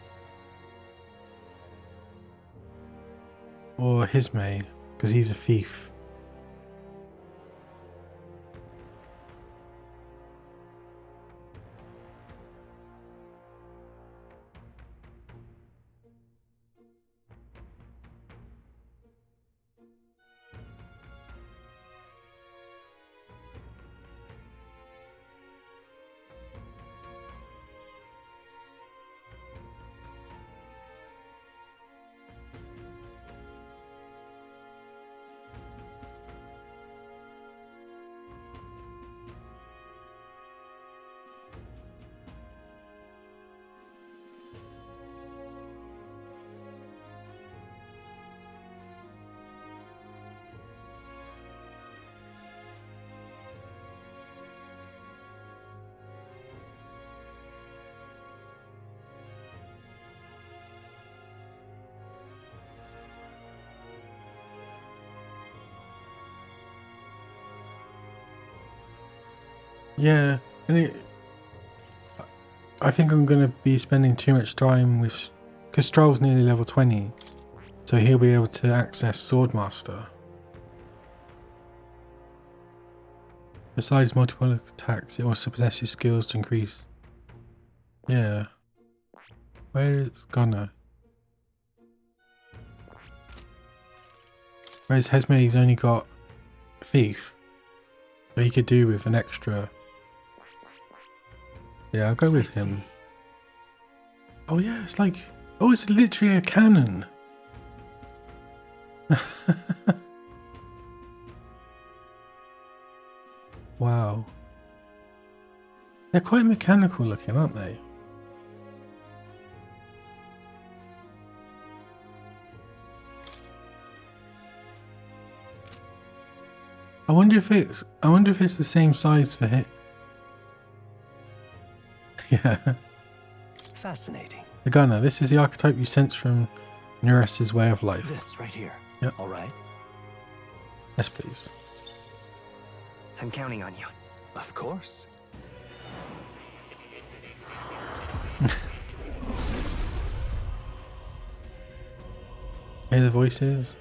Or Hisme, because he's a thief. Yeah, and I think I'm going to be spending too much time with... Because Stroll's nearly level 20, so he'll be able to access Swordmaster. Besides multiple attacks, it also possesses skills to increase... Yeah. Where is Gunner? Whereas Hesme's only got Thief, so he could do with an extra... Yeah, I'll go with him. Oh yeah, it's like... Oh, it's literally a cannon. Wow. They're quite mechanical looking, aren't they? I wonder if it's the same size for hit. Yeah. Fascinating. The gunner. This is the archetype you sense from Nures's way of life. This right here. Yep. All right. Yes, please. I'm counting on you. Of course. Hear the voices?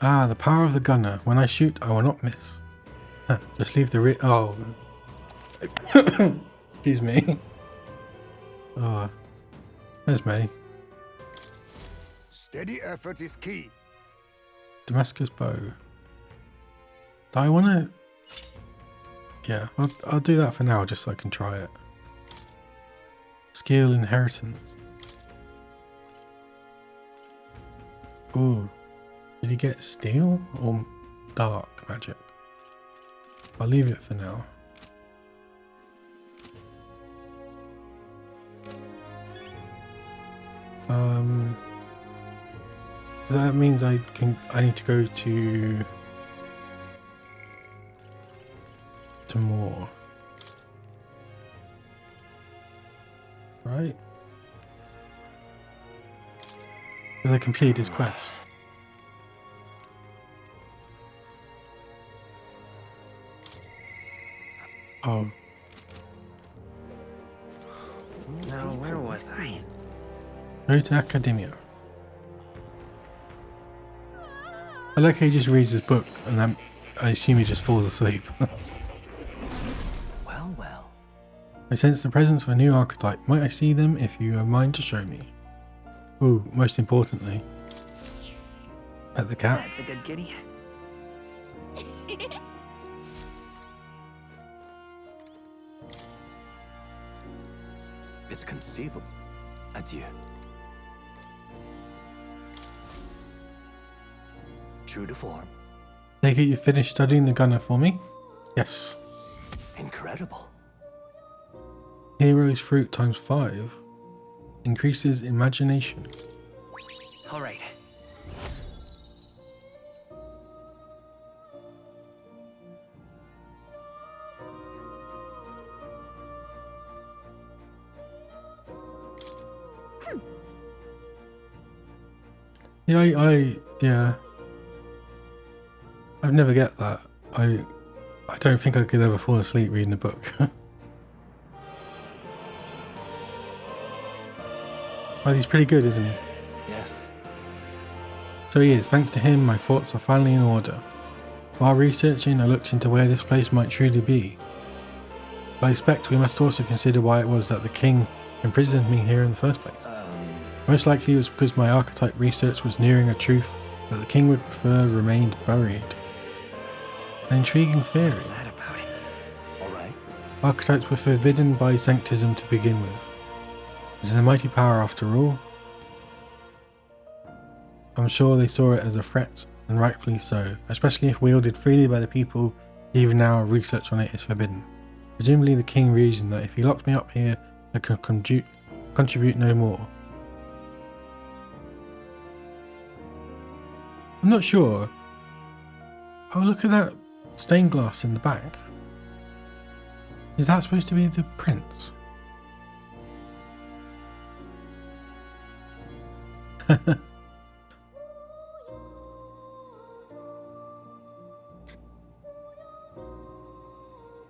Ah, the power of the gunner. When I shoot, I will not miss. Just leave the oh. Excuse me. Oh. There's me. Steady effort is key. Damascus bow. Do I want to... Yeah, I'll do that for now, just so I can try it. Skill inheritance. Ooh. Did he get steel or dark magic? I'll leave it for now. That means I need to go to more. Right? Because I completed his quest. Oh. Now, where was I? Go to Academia. I like how he just reads his book and then I assume he just falls asleep. Well, well. I sense the presence of a new archetype. Might I see them if you have mind to show me? Ooh, most importantly. Pet the cat. That's a good kitty. It's conceivable. Adieu. True to form. Take it you finished studying the gunner for me? Yes. Incredible. Hero's fruit times 5. Increases imagination. All right. Yeah, I'd never get that. I don't think I could ever fall asleep reading a book. But he's pretty good, isn't he? Yes. So he is. Thanks to him, my thoughts are finally in order. While researching, I looked into where this place might truly be. I expect we must also consider why it was that the king imprisoned me here in the first place. Most likely it was because my archetype research was nearing a truth that the king would prefer remained buried. An intriguing theory. What's that about it? Alright. Archetypes were forbidden by sanctism to begin with. It is a mighty power after all. I'm sure they saw it as a threat, and rightfully so, especially if wielded freely by the people. Even now, research on it is forbidden. Presumably the king reasoned that if he locked me up here, I could contribute no more. I'm not sure. Oh, look at that stained glass in the back. Is that supposed to be the prince?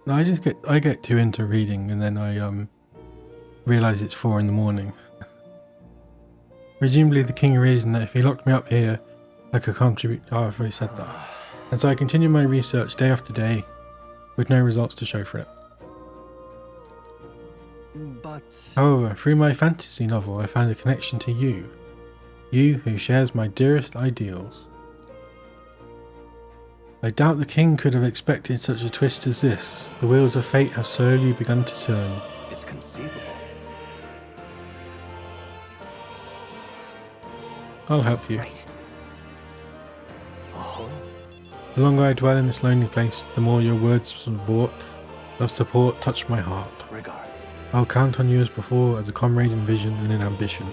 No, I get too into reading and then I realize it's 4 in the morning. Presumably the king reasoned that if he locked me up here, I could contribute. Oh, I've already said that. And so I continued my research day after day with no results to show for it. But However, through my fantasy novel, I found a connection to you. You who shares my dearest ideals. I doubt the king could have expected such a twist as this. The wheels of fate have slowly begun to turn. it's conceivable. I'll help you. Right. The longer I dwell in this lonely place, the more your words of support touch my heart. Regards. I'll count on you as before, as a comrade in vision and in ambition.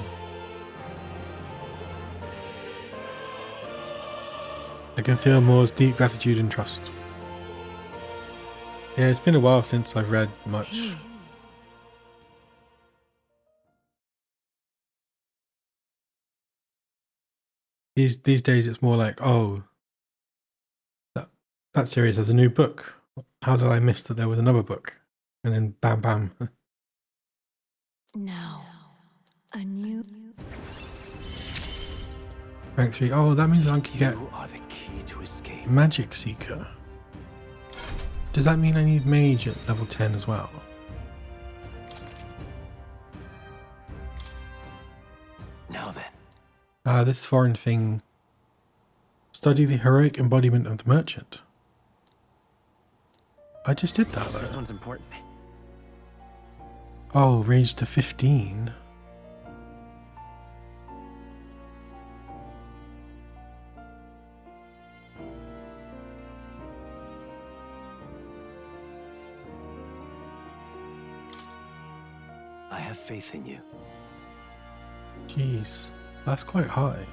I can feel Moore's deep gratitude and trust. Yeah, it's been a while since I've read much. These days it's more like, oh, that series has a new book. How did I miss that there was another book? And then bam bam. Now, a new... Rank 3. Oh, that means I can get You are the key to escape. Magic Seeker. Does that mean I need Mage at level 10 as well? Now then. This foreign thing. Study the heroic embodiment of the merchant. I just did that This though. one's important. Oh, raised to 15. I have faith in you. Jeez, that's quite high.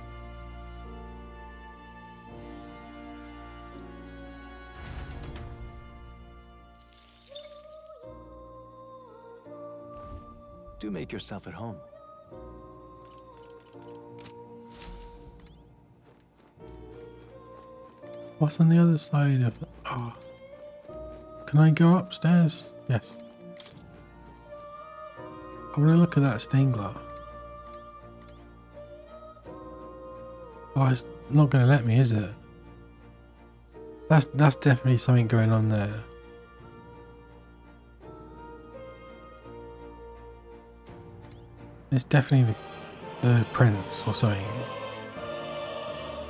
Do make yourself at home. What's on the other side of... Oh. Can I go upstairs? Yes. I want to look at that stained glass. Oh, it's not going to let me, is it? That's definitely something going on there. It's definitely the prince or something.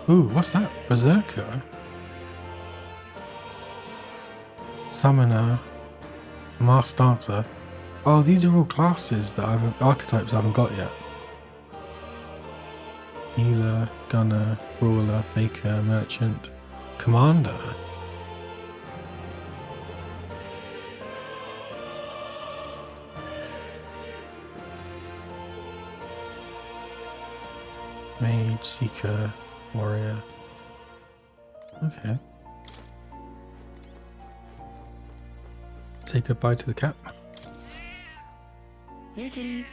Ooh, what's that? Berserker? Summoner. Masked Dancer. Oh, these are all classes that archetypes I haven't got yet. Healer, Gunner, Brawler, Faker, Merchant, Commander. Mage, Seeker, Warrior. Okay. Say goodbye to the cat. Here, kitty.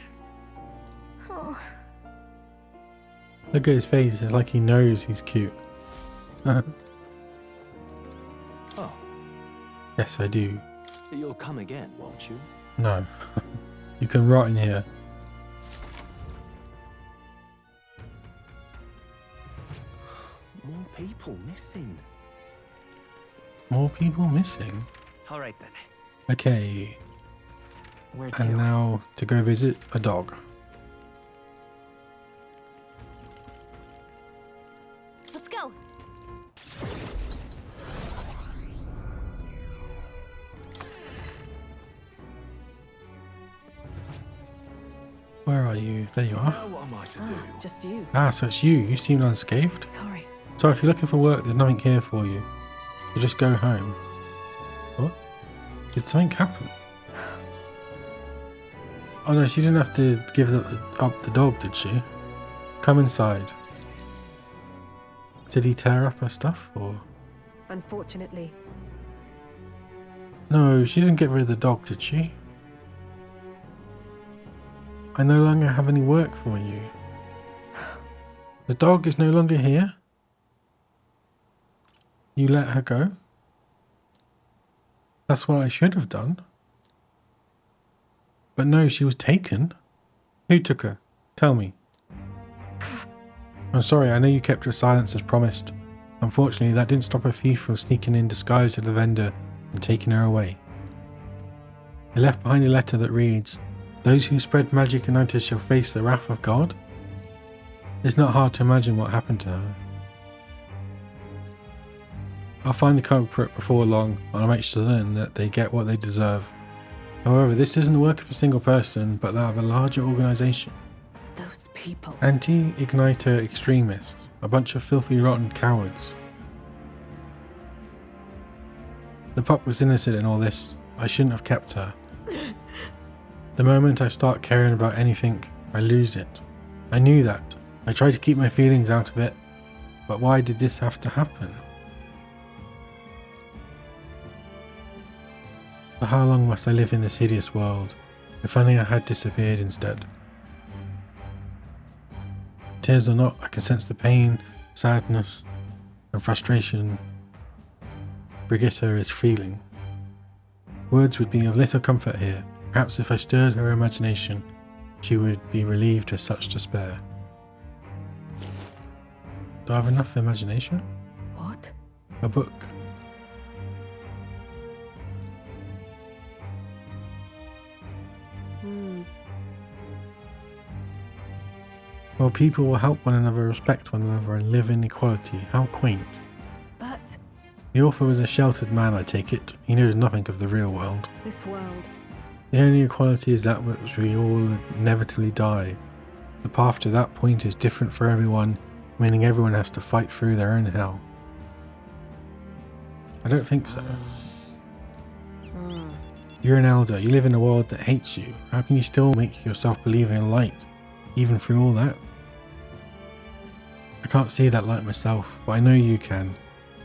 Oh. Look at his face, it's like he knows he's cute. Oh. Yes, I do. You'll come again, won't you? No. You can rot in here. More people missing. More people missing? Alright then. Okay. Where to? And now to go visit a dog. Let's go. Where are you? There you are. Now what am I to do? Just you. Ah, so it's you. You seem unscathed. Sorry. So if you're looking for work, there's nothing here for you. You just go home. What? Did something happen? Oh no, she didn't have to give up the dog, did she? Come inside. Did he tear up her stuff, or? Unfortunately. No, she didn't get rid of the dog, did she? I no longer have any work for you. The dog is no longer here? You let her go? That's what I should have done. But no, she was taken. Who took her? Tell me. I'm sorry, I know you kept your silence as promised. Unfortunately, that didn't stop a thief from sneaking in disguised as the vendor and taking her away. They left behind a letter that reads, "Those who spread magic and united shall face the wrath of God." It's not hard to imagine what happened to her. I'll find the culprit before long, and I'll make certain that they get what they deserve. However, this isn't the work of a single person, but that of a larger organisation. Those people. Anti-Igniter extremists, a bunch of filthy rotten cowards. The pup was innocent in all this. I shouldn't have kept her. The moment I start caring about anything, I lose it. I knew that. I tried to keep my feelings out of it, but why did this have to happen? For how long must I live in this hideous world? If only I had disappeared instead. Tears or not, I can sense the pain, sadness, and frustration Brigitte is feeling. Words would be of little comfort here. Perhaps if I stirred her imagination, she would be relieved of such despair. Do I have enough imagination? What? A book. Well, people will help one another, respect one another, and live in equality. How quaint. But The author is a sheltered man, I take it. He knows nothing of the real world. this world. The only equality is that which we all inevitably die. The path to that point is different for everyone, meaning everyone has to fight through their own hell. I don't think so. You're an elder, you live in a world that hates you. How can you still make yourself believe in light, even through all that? I can't see that light myself, but I know you can,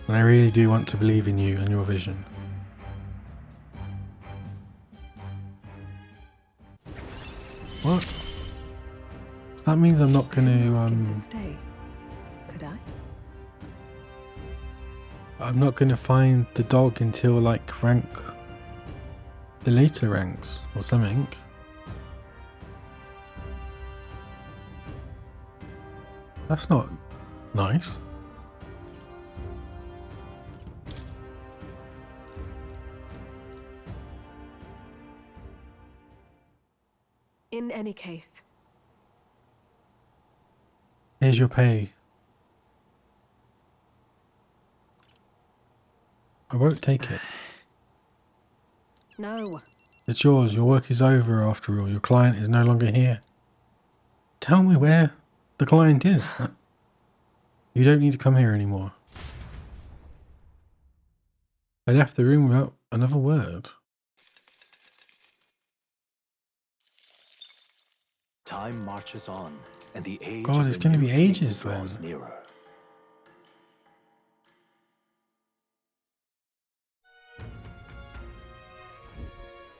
and I really do want to believe in you and your vision. What? That means I'm not going to Stay. Could I? I'm not going to find the dog until like rank the later ranks or something. That's not nice. In any case, Here's your pay. I won't take it. no. It's yours. Your work is over after all. Your client is no longer here. Tell me where the client is. You don't need to come here anymore. I left the room without another word. Time marches on, and the age God, of it's the going to new be king ages then. draws nearer.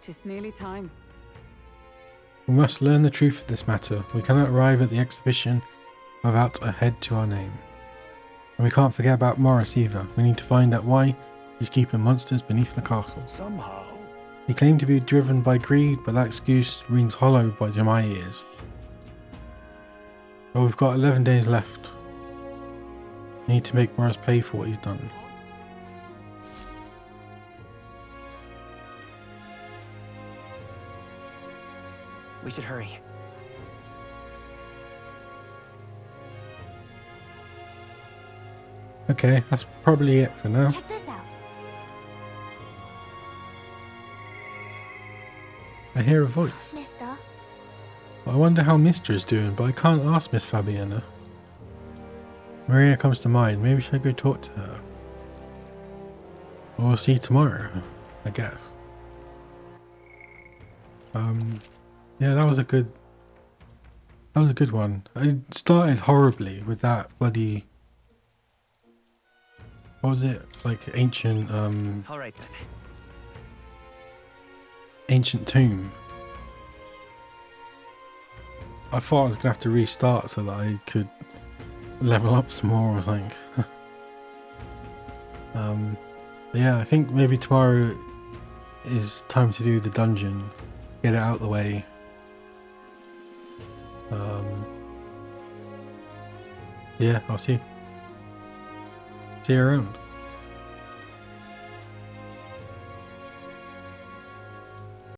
Tis nearly time. We must learn the truth of this matter. We cannot arrive at the exhibition without a head to our name. And we can't forget about Morris either. We need to find out why he's keeping monsters beneath the castle. Somehow, He claimed to be driven by greed, but that excuse rings hollow to my ears. But we've got 11 days left. We need to make Morris pay for what he's done. We should hurry. Okay, that's probably it for now. Check this out. I hear a voice. Mister. I wonder how Mister is doing, but I can't ask Miss Fabiana. Maria comes to mind. Maybe I should go talk to her. We'll see tomorrow, I guess. Yeah, that was a good one. I started horribly with that bloody, what was it? Like ancient All right then. ancient tomb. I thought I was gonna have to restart so that I could level up some more or something. Yeah, I think maybe tomorrow is time to do the dungeon, get it out of the way. Yeah, I'll see you around.